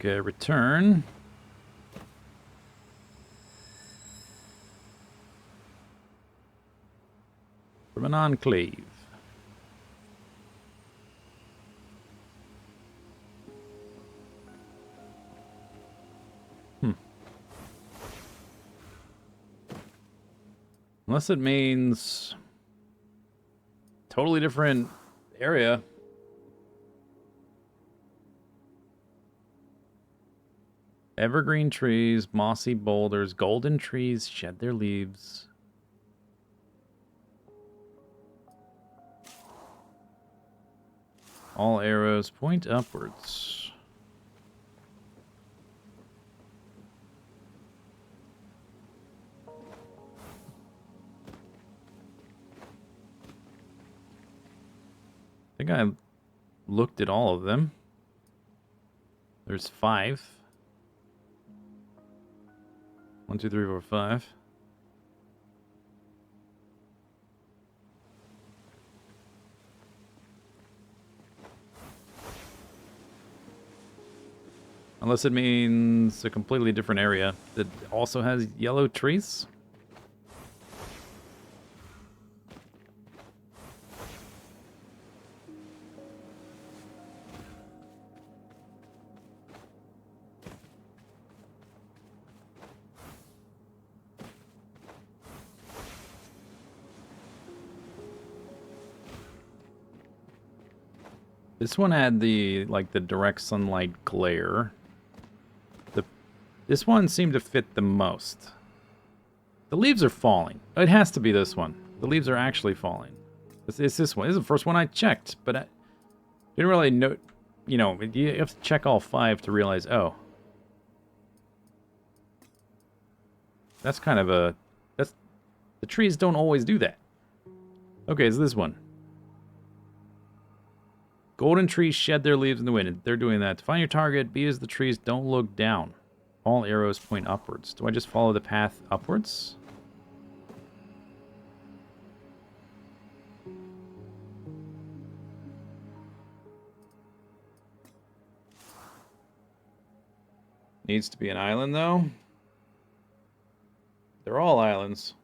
Okay, return. From an enclave. Unless it means totally different area. Evergreen trees, mossy boulders, golden trees shed their leaves. All arrows point upwards. I think I looked at all of them. There's 5. 1, 2, 3, 4, 5. Unless it means a completely different area that also has yellow trees. This one had the direct sunlight glare. This one seemed to fit the most. The leaves are falling. It has to be this one. The leaves are actually falling. It's this one. This is the first one I checked, but I didn't really know. You know, you have to check all 5 to realize, oh. That's kind of a... The trees don't always do that. Okay, it's this one. Golden trees shed their leaves in the wind. They're doing that. To find your target, be as the trees, don't look down. All arrows point upwards. Do I just follow the path upwards? Needs to be an island, though. They're all islands.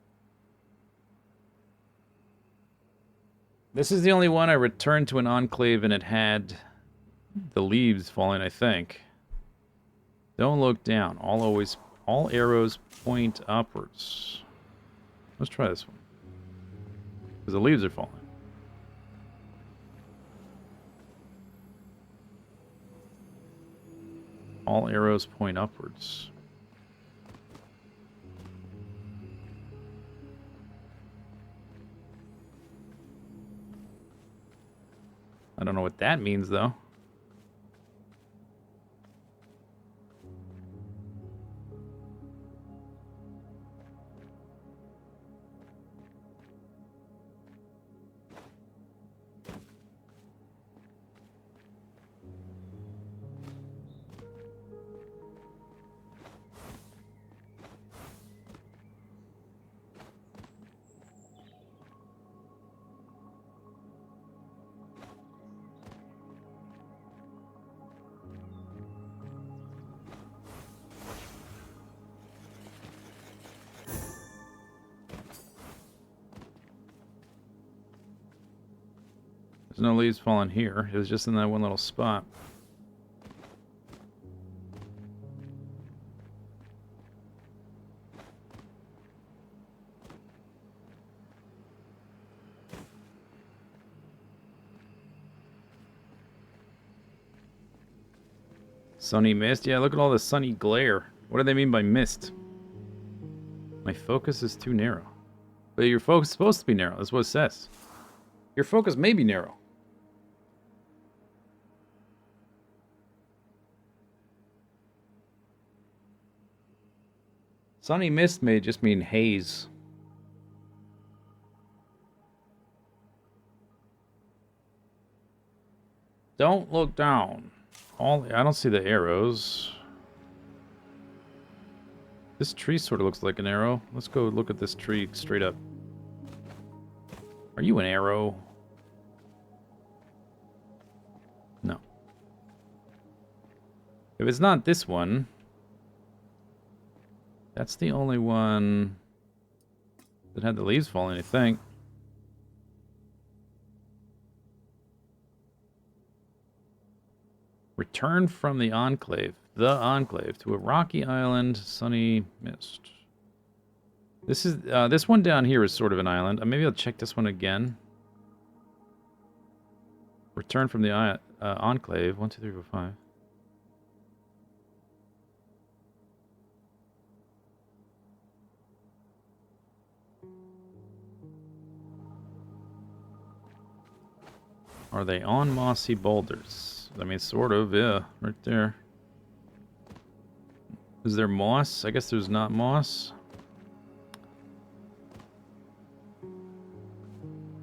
This is the only one I returned to an enclave and it had the leaves falling, I think. Don't look down. All arrows point upwards. Let's try this one. Because the leaves are falling. All arrows point upwards. I don't know what that means, though. There's no leaves falling here. It was just in that one little spot. Sunny mist? Yeah, look at all the sunny glare. What do they mean by mist? My focus is too narrow. But your focus is supposed to be narrow. That's what it says. Your focus may be narrow. Sunny mist may just mean haze. Don't look down. I don't see the arrows. This tree sort of looks like an arrow. Let's go look at this tree straight up. Are you an arrow? No. If it's not this one, that's the only one that had the leaves falling, I think. Return from the Enclave to a rocky island, sunny mist. This one down here is sort of an island. Maybe I'll check this one again. Return from the enclave. 1, 2, 3, 4, 5. Are they on mossy boulders? I mean, sort of, yeah. Right there. Is there moss? I guess there's not moss.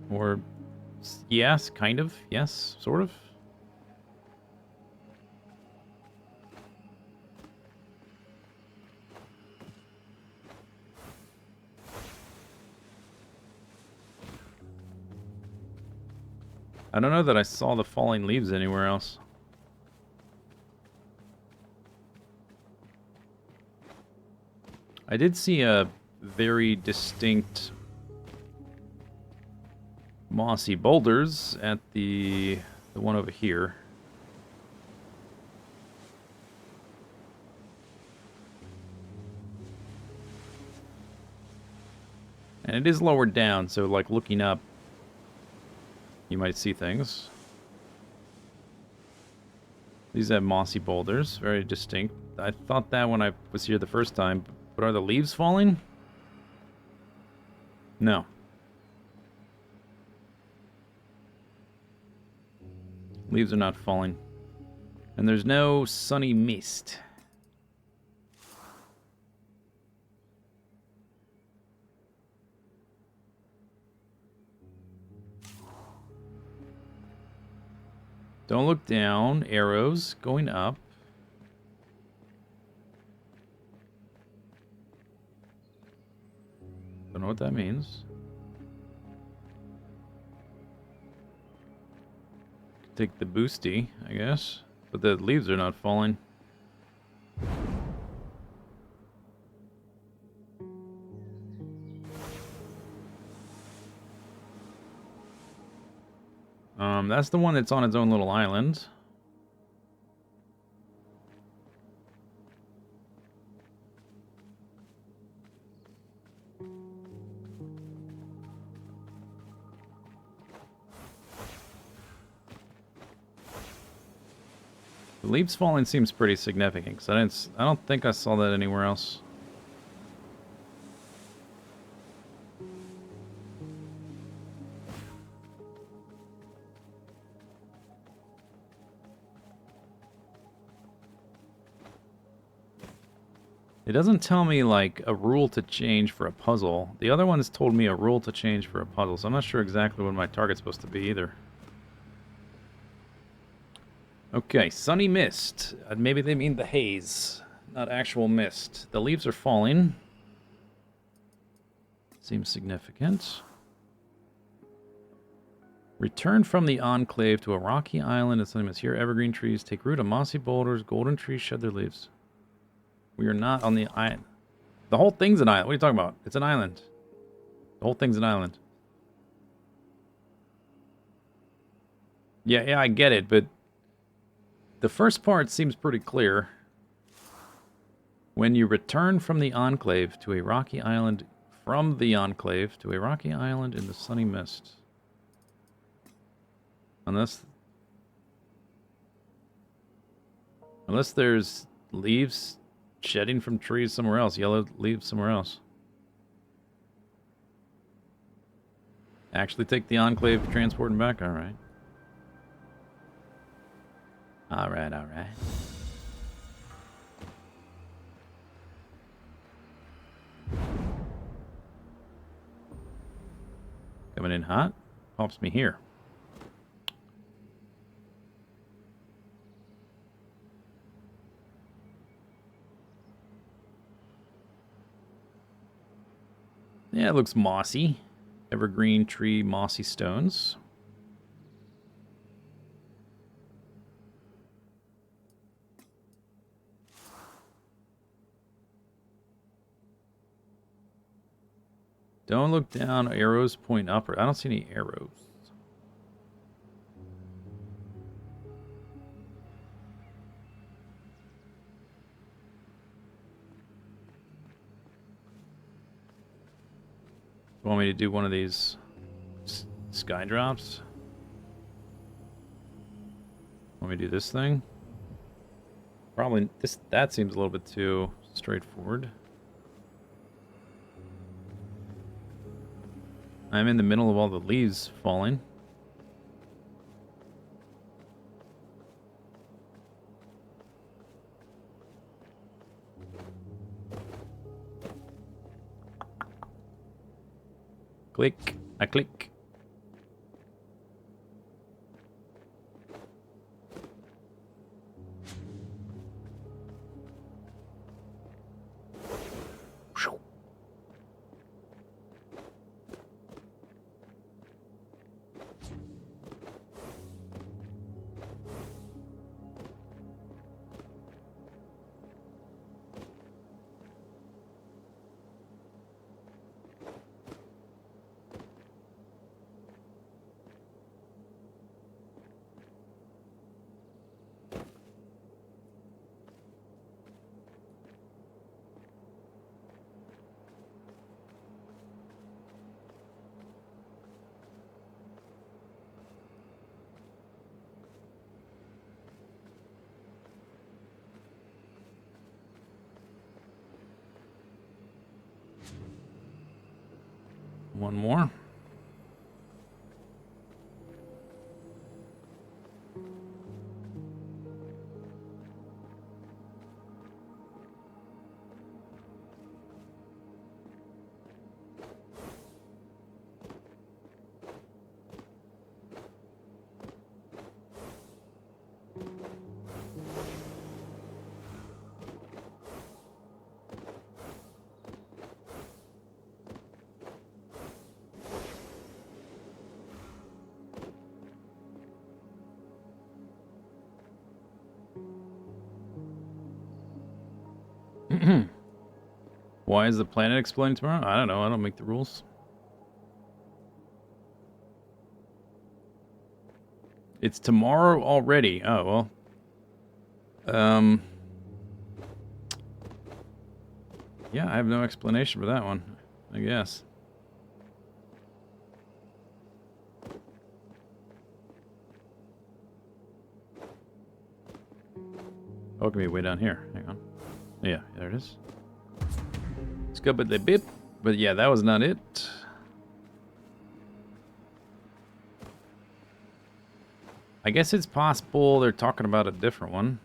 Or, yes, kind of. Yes, sort of. I don't know that I saw the falling leaves anywhere else. I did see a very distinct mossy boulders at the one over here. And it is lower down, so like looking up, you might see things. These have mossy boulders, very distinct. I thought that when I was here the first time, but are the leaves falling? No. Leaves are not falling. And there's no sunny mist. Don't look down. Arrows going up. Don't know what that means. Take the boosty, I guess. But the leaves are not falling. That's the one that's on its own little island. The leaves falling seems pretty significant, because I don't think I saw that anywhere else. It doesn't tell me, like, a rule to change for a puzzle. The other ones told me a rule to change for a puzzle, so I'm not sure exactly what my target's supposed to be either. Okay, sunny mist. Maybe they mean the haze, not actual mist. The leaves are falling. Seems significant. Return from the enclave to a rocky island and sunny mist. Here, evergreen trees take root on mossy boulders. Golden trees shed their leaves. We are not on the island. The whole thing's an island. What are you talking about? It's an island. The whole thing's an island. Yeah, I get it, but the first part seems pretty clear. When you return from the enclave to a rocky island, from the enclave to a rocky island in the sunny mist. Unless there's leaves shedding from trees somewhere else, yellow leaves somewhere else. Actually take the enclave transporting back, alright. Alright. Coming in hot. Pops me here. Yeah, it looks mossy. Evergreen tree, mossy stones. Don't look down. Arrows point upward. I don't see any arrows. Want me to do one of these sky drops? Want me to do this thing? Probably that seems a little bit too straightforward. I'm in the middle of all the leaves falling. Click. I click. One more. Why is the planet exploding tomorrow? I don't know. I don't make the rules. It's tomorrow already. Oh, well. Yeah, I have no explanation for that one, I guess. Oh, it can be way down here. Hang on. Yeah, there it is. Let's go but the bip. But yeah, that was not it. I guess it's possible they're talking about a different one.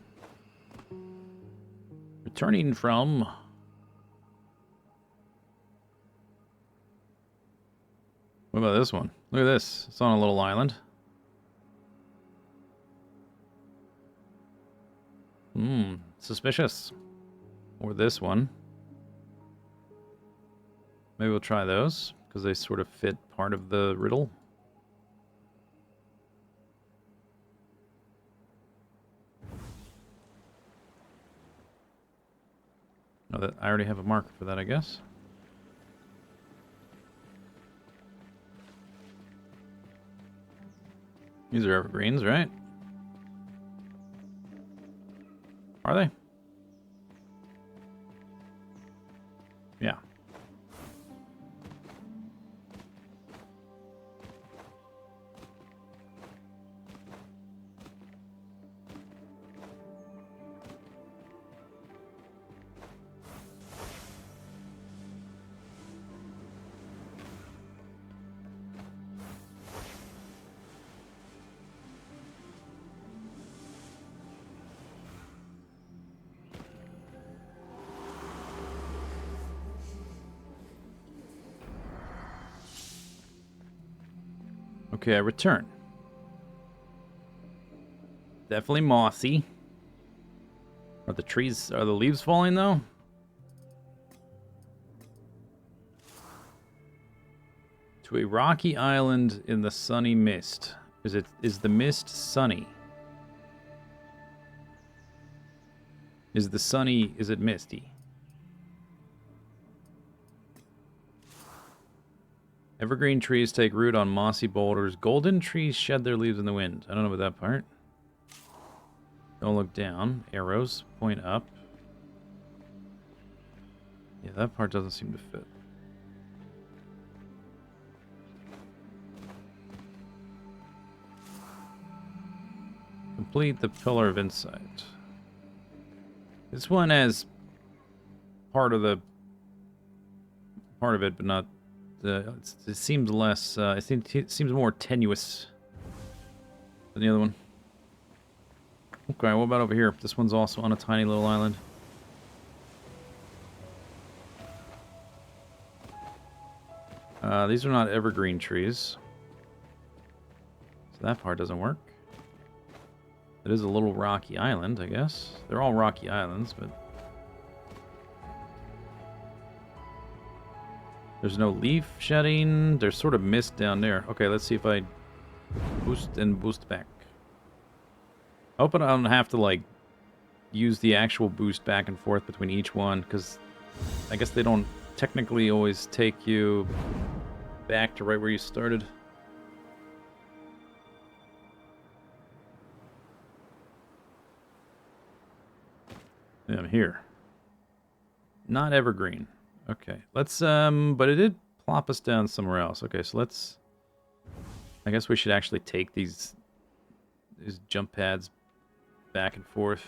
Returning from... What about this one? Look at this. It's on a little island. Suspicious. Or this one. Maybe we'll try those, because they sort of fit part of the riddle. Oh, that I already have a marker for that, I guess. These are evergreens, right? Are they? Yeah. Okay, I return. Definitely mossy. Are the leaves falling though? To a rocky island in the sunny mist. Is the mist sunny? Is it misty? Evergreen trees take root on mossy boulders. Golden trees shed their leaves in the wind. I don't know about that part. Don't look down. Arrows point up. Yeah, that part doesn't seem to fit. complete the Pillar of Insight. This one has part of it, but not the. It seems less. It seems more tenuous than the other one. Okay, what about over here? This one's also on a tiny little island. These are not evergreen trees. So that part doesn't work. It is a little rocky island, I guess. They're all rocky islands, but... There's no leaf shedding. There's sort of mist down there. Okay, let's see if I boost and boost back. I hope I don't have to, like, use the actual boost back and forth between each one, because I guess they don't technically always take you back to right where you started. Yeah, I'm here. Not evergreen. Okay, let's, but it did plop us down somewhere else. Okay, so let's, I guess we should actually take these jump pads back and forth.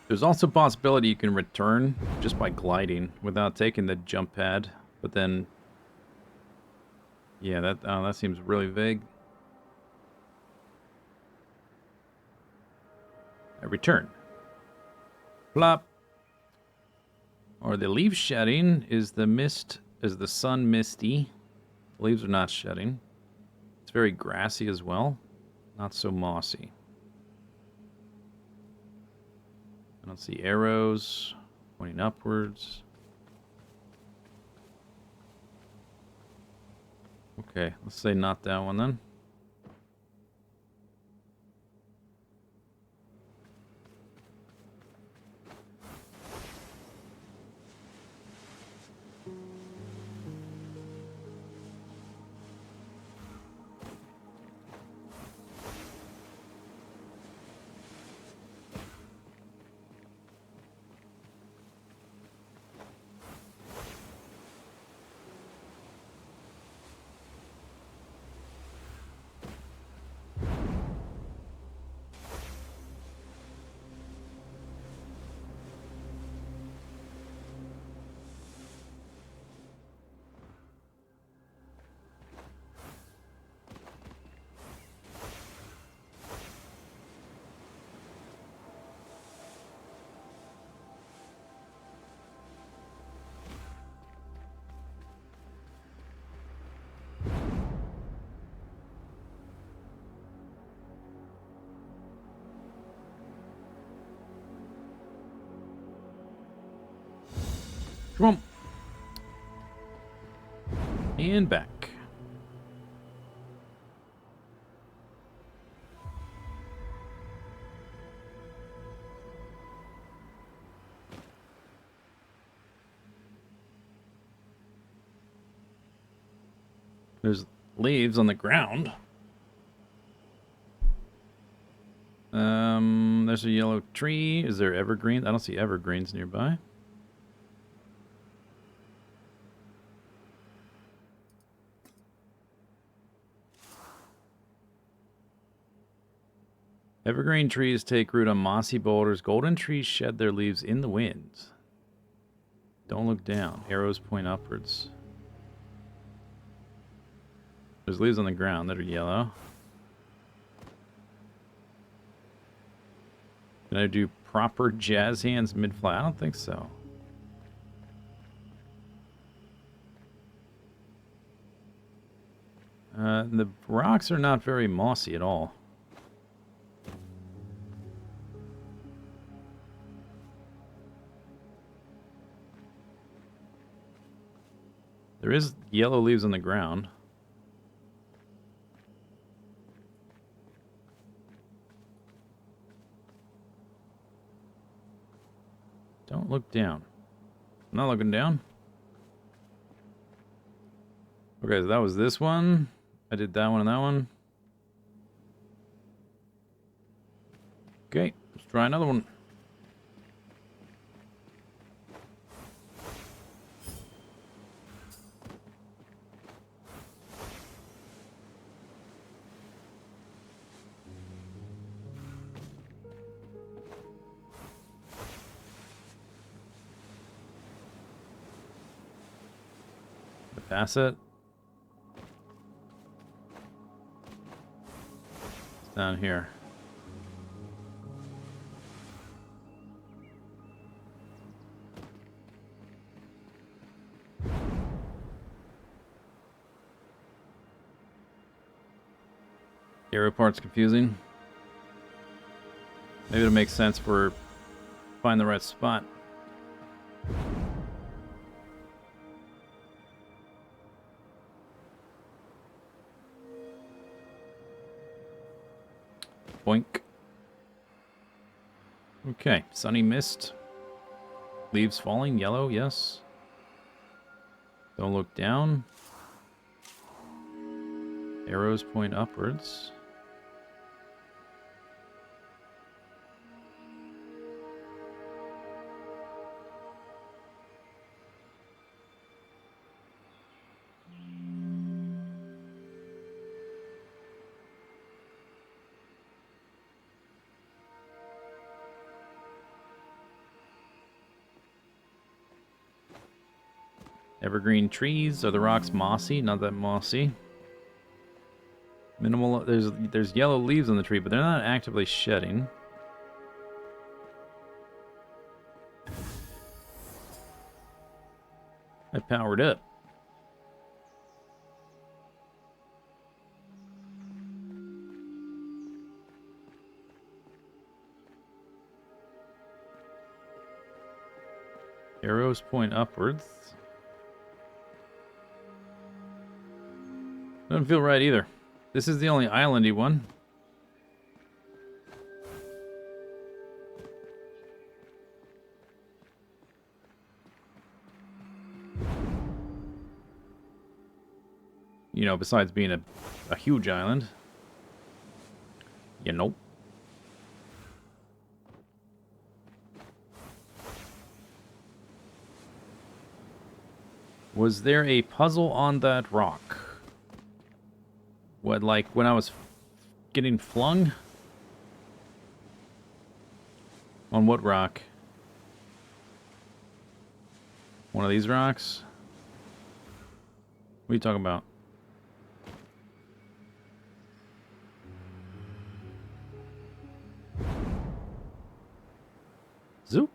There's also a possibility you can return just by gliding without taking the jump pad, but then, yeah, that seems really vague. I return. Plop. Or the leaf shedding is the mist, is the sun misty. The leaves are not shedding. It's very grassy as well, not so mossy. I don't see arrows pointing upwards. Okay, let's say not that one then. Trump. And back. There's leaves on the ground. There's a yellow tree. Is there evergreens? I don't see evergreens nearby. Evergreen trees take root on mossy boulders. Golden trees shed their leaves in the wind. Don't look down. Arrows point upwards. There's leaves on the ground that are yellow. Can I do proper jazz hands mid-fly? I don't think so. The rocks are not very mossy at all. There is yellow leaves on the ground. Don't look down. I'm not looking down. Okay, so that was this one. I did that one and that one. Okay, let's try another one. Pass it. It's down here. Arrow part's confusing. Maybe it'll make sense for find the right spot. Boink. Okay, sunny mist. Leaves falling, yellow, yes. Don't look down. Arrows point upwards. Evergreen trees. Are the rocks mossy? Not that mossy. Minimal. There's yellow leaves on the tree, but they're not actively shedding. I powered up. Arrows point upwards. Doesn't feel right either. This is the only islandy one. You know, besides being a huge island. You know. Was there a puzzle on that rock? What, like when I was getting flung? On what rock? One of these rocks? What are you talking about? Zoo?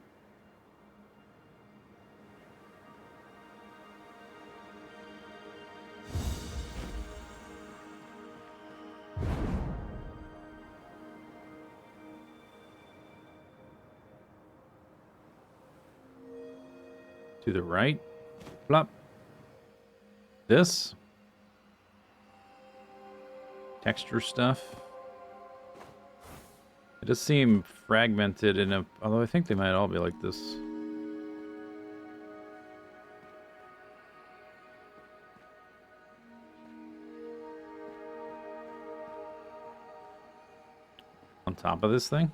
To the right. Plop. This. Texture stuff. It does seem fragmented in a... Although I think they might all be like this. On top of this thing?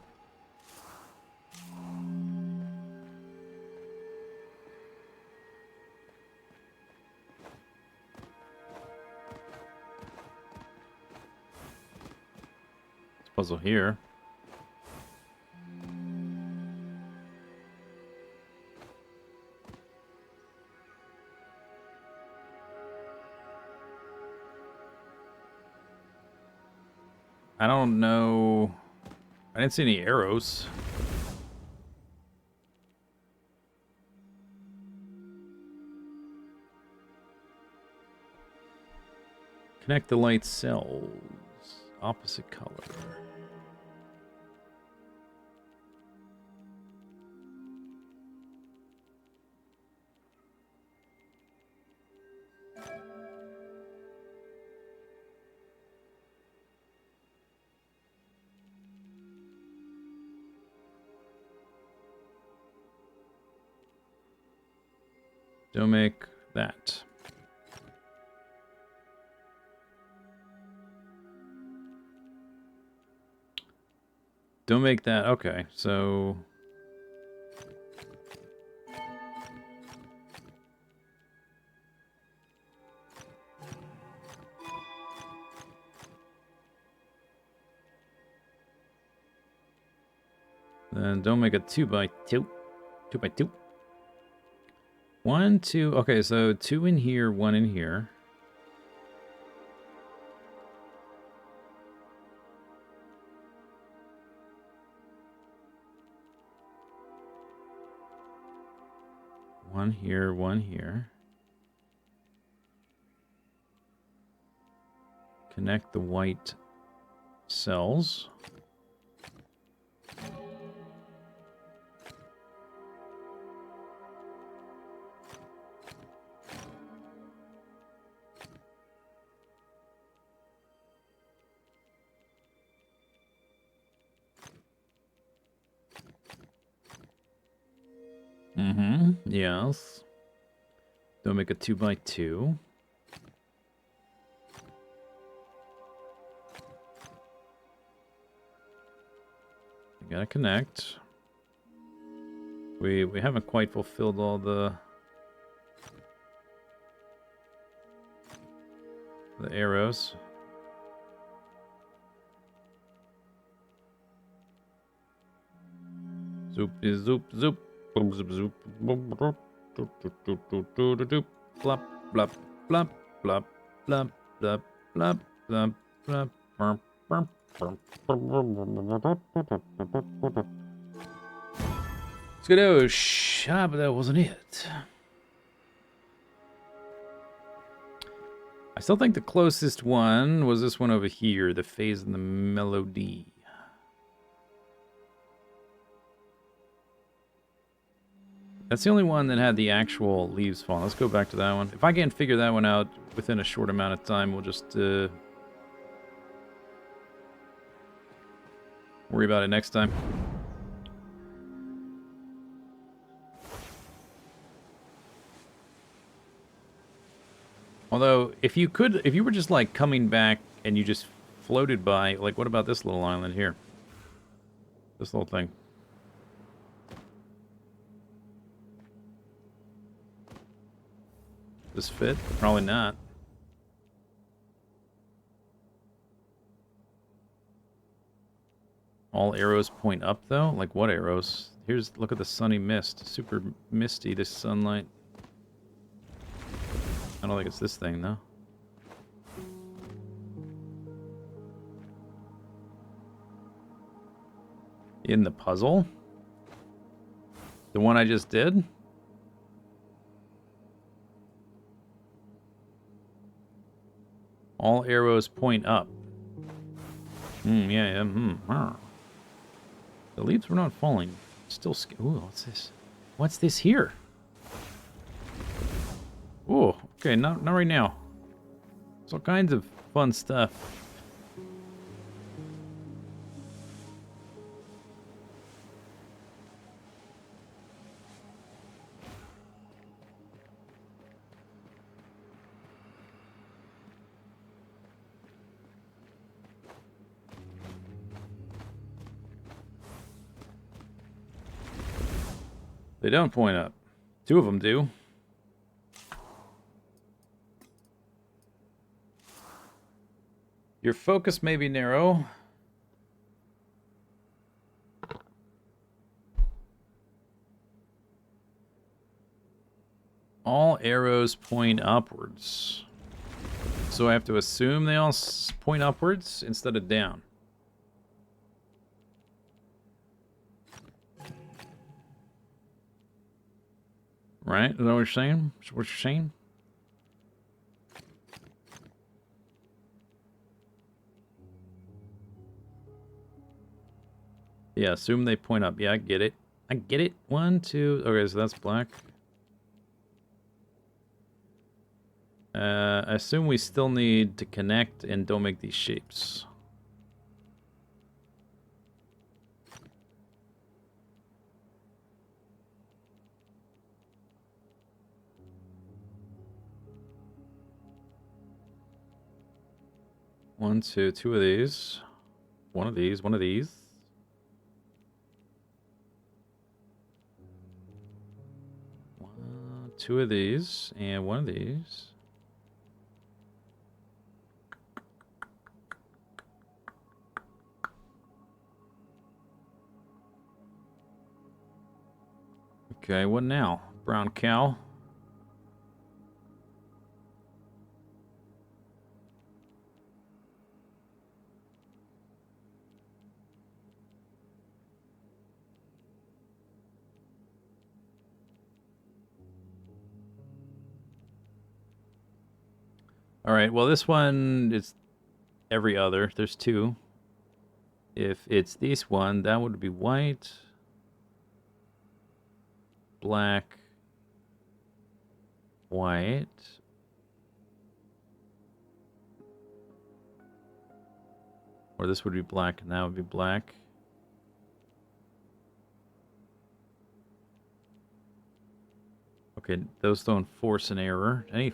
Puzzle here. I don't know. I didn't see any arrows. Connect the light cells. Opposite color. Don't make that. Don't make that. Okay, so... Then don't make a 2x2. 2x2. 1, 2. Okay, so 2 in here, 1 in here. One here, 1 here. Connect the white cells. Yes. Don't make a 2x2. You gotta connect. We haven't quite fulfilled all the arrows. Zoop is zoop zoop. Boom zoop zoop. Boom boop. Doop doop doop doop doop doop. Blop blop blop blop blop blop blop blop blop. Burp, burp, burp, burp. Skadoosh. Ah, but that wasn't it. I still think the closest one was this one over here, the phase and the melody. That's the only one that had the actual leaves falling. Let's go back to that one. If I can't figure that one out within a short amount of time, we'll just worry about it next time. Although, if you were just like coming back and you just floated by, like what about this little island here? This little thing. Does this fit? Probably not. All arrows point up though? Like what arrows? Look at the sunny mist. Super misty, this sunlight. I don't think it's this thing though. In the puzzle? The one I just did? All arrows point up. Yeah. The leaves were not falling. Still ooh, what's this? What's this here? Ooh, okay, not right now. There's all kinds of fun stuff. They don't point up. 2 of them do. Your focus may be narrow. All arrows point upwards. So I have to assume they all point upwards instead of down. Right? Is that what you're saying? What you're saying? Yeah, assume they point up. Yeah, I get it. I get it. 1, 2. Okay, so that's black. I assume we still need to connect and don't make these shapes. 1, 2, 2 of these. One of these, one of these. One, 2 of these, and one of these. Okay, what now? Brown cow. All right, well, this one is every other. There's 2. If it's this one, that would be white, black, white. Or this would be black, and that would be black. Okay, those don't force an error. Any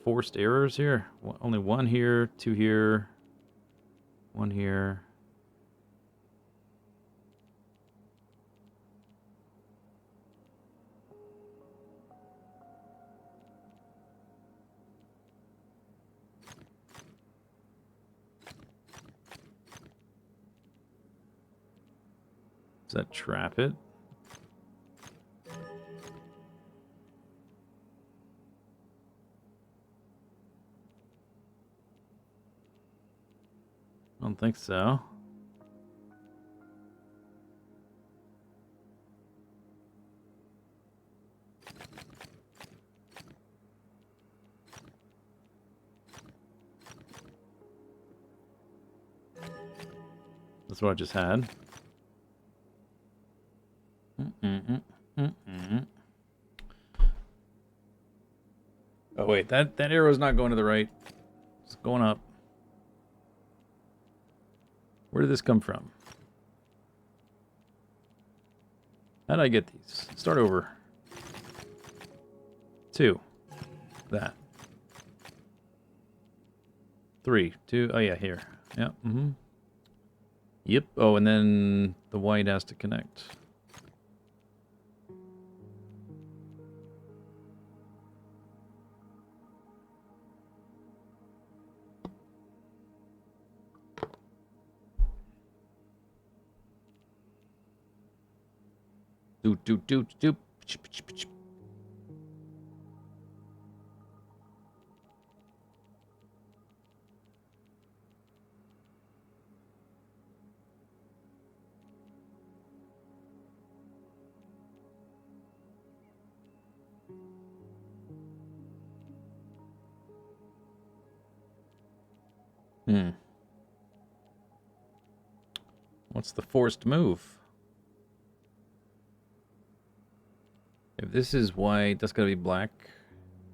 forced errors here? Only 1 here, 2 here, 1 here. Does that trap it? I don't think so. That's what I just had. Oh wait, that arrow's not going to the right. It's going up. Where did this come from? How did I get these? Start over. 2. That. 3. 2. Oh yeah, here. Yep. Yep. Oh, and then the white has to connect. Do. What's the forced move? If this is white, that's gotta be black.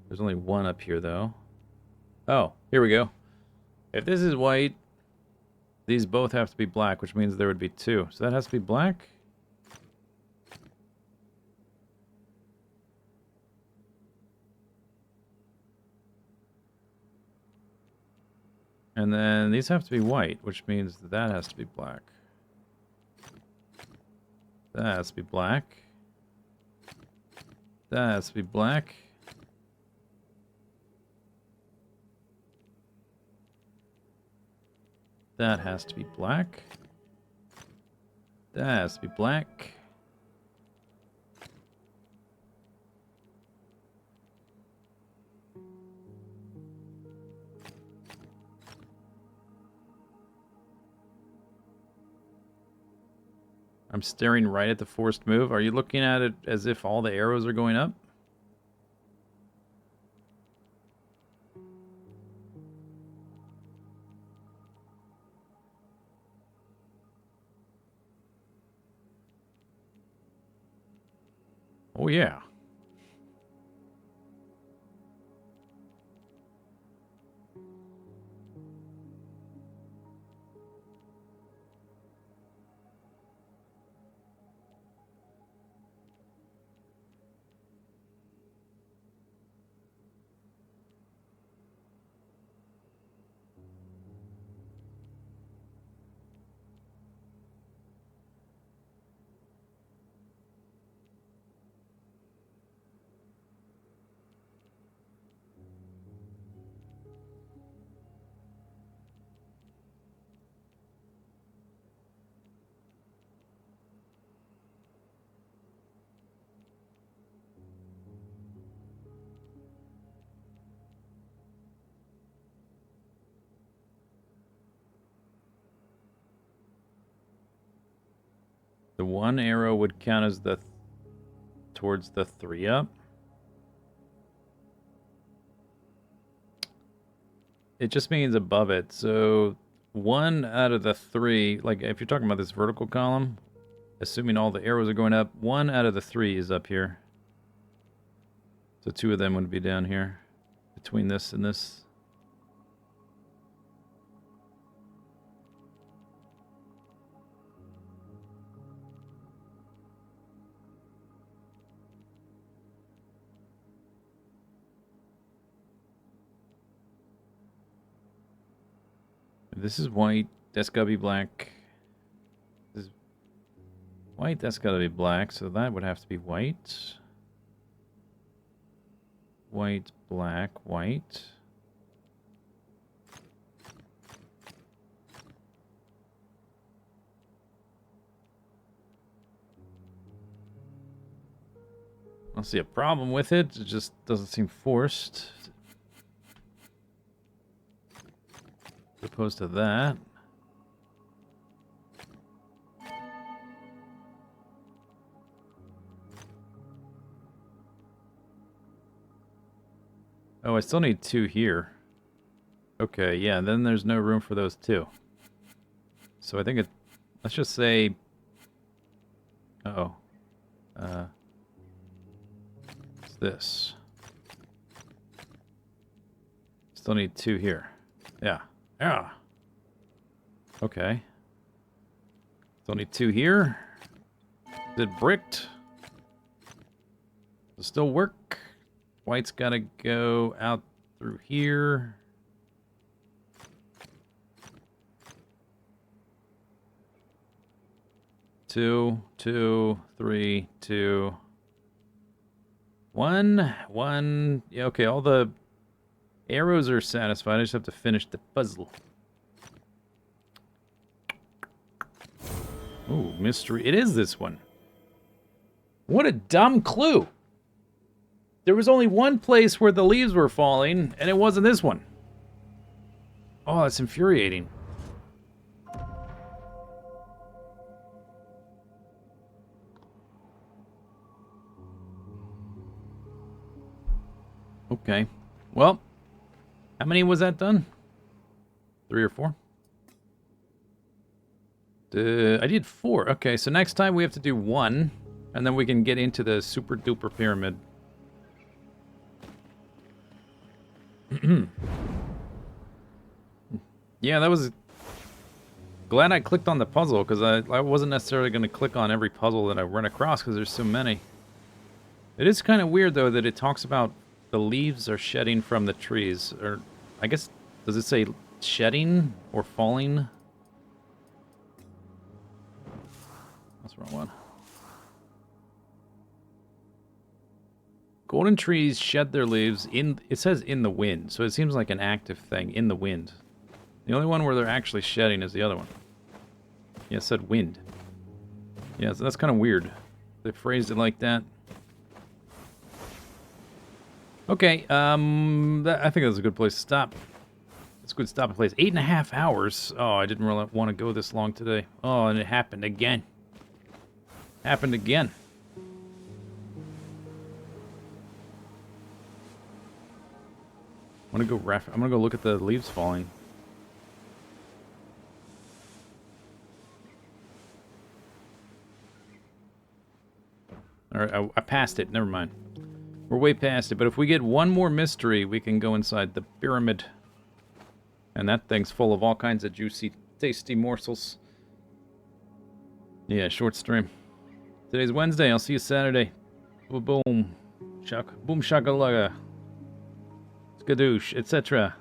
There's only 1 up here, though. Oh, here we go. If this is white, these both have to be black, which means there would be 2. So that has to be black? And then these have to be white, which means that has to be black. That has to be black. That has to be black. That has to be black. That has to be black. I'm staring right at the forced move. Are you looking at it as if all the arrows are going up? Oh, yeah. The one arrow would count as the towards the 3 up. It just means above it. So 1 out of the 3, like if you're talking about this vertical column, assuming all the arrows are going up, 1 out of the 3 is up here. So 2 of them would be down here between this and this. This is white. That's gotta be black. This is white. That's gotta be black. So that would have to be white. White, black, white. I don't see a problem with it. It just doesn't seem forced. As opposed to that. Oh, I still need 2 here. Okay, yeah, then there's no room for those 2. So I think it... Let's just say... Uh-oh. What's this? Still need 2 here. Yeah. Yeah. Okay. Still need 2 here. Is it bricked? Does it still work? White's gotta go out through here. Two, 3, 2, 1, 1. Yeah, okay, all the arrows are satisfied. I just have to finish the puzzle. Ooh, mystery. It is this one. What a dumb clue. There was only one place where the leaves were falling, and it wasn't this one. Oh, that's infuriating. Okay. Well, how many was that done? 3 or 4? I did 4. Okay, so next time we have to do 1, and then we can get into the super duper pyramid. Yeah, that was... Glad I clicked on the puzzle, because I wasn't necessarily going to click on every puzzle that I run across, because there's so many. It is kind of weird, though, that it talks about the leaves are shedding from the trees. Or, I guess, does it say shedding or falling? That's the wrong one. Golden trees shed their leaves in... It says in the wind, so it seems like an active thing, in the wind. The only one where they're actually shedding is the other one. Yeah, it said wind. Yeah, so that's kind of weird. They phrased it like that. Okay, I think that's a good place to stop. It's a good stopping place. 8.5 hours. Oh, I didn't really want to go this long today. Oh, and it happened again. Happened again. I'm gonna go look at the leaves falling. Alright, I passed it. Never mind. We're way past it. But if we get one more mystery, we can go inside the pyramid. And that thing's full of all kinds of juicy, tasty morsels. Yeah, short stream. Today's Wednesday. I'll see you Saturday. Boom. Boom shakalaka. Skadoosh, etc.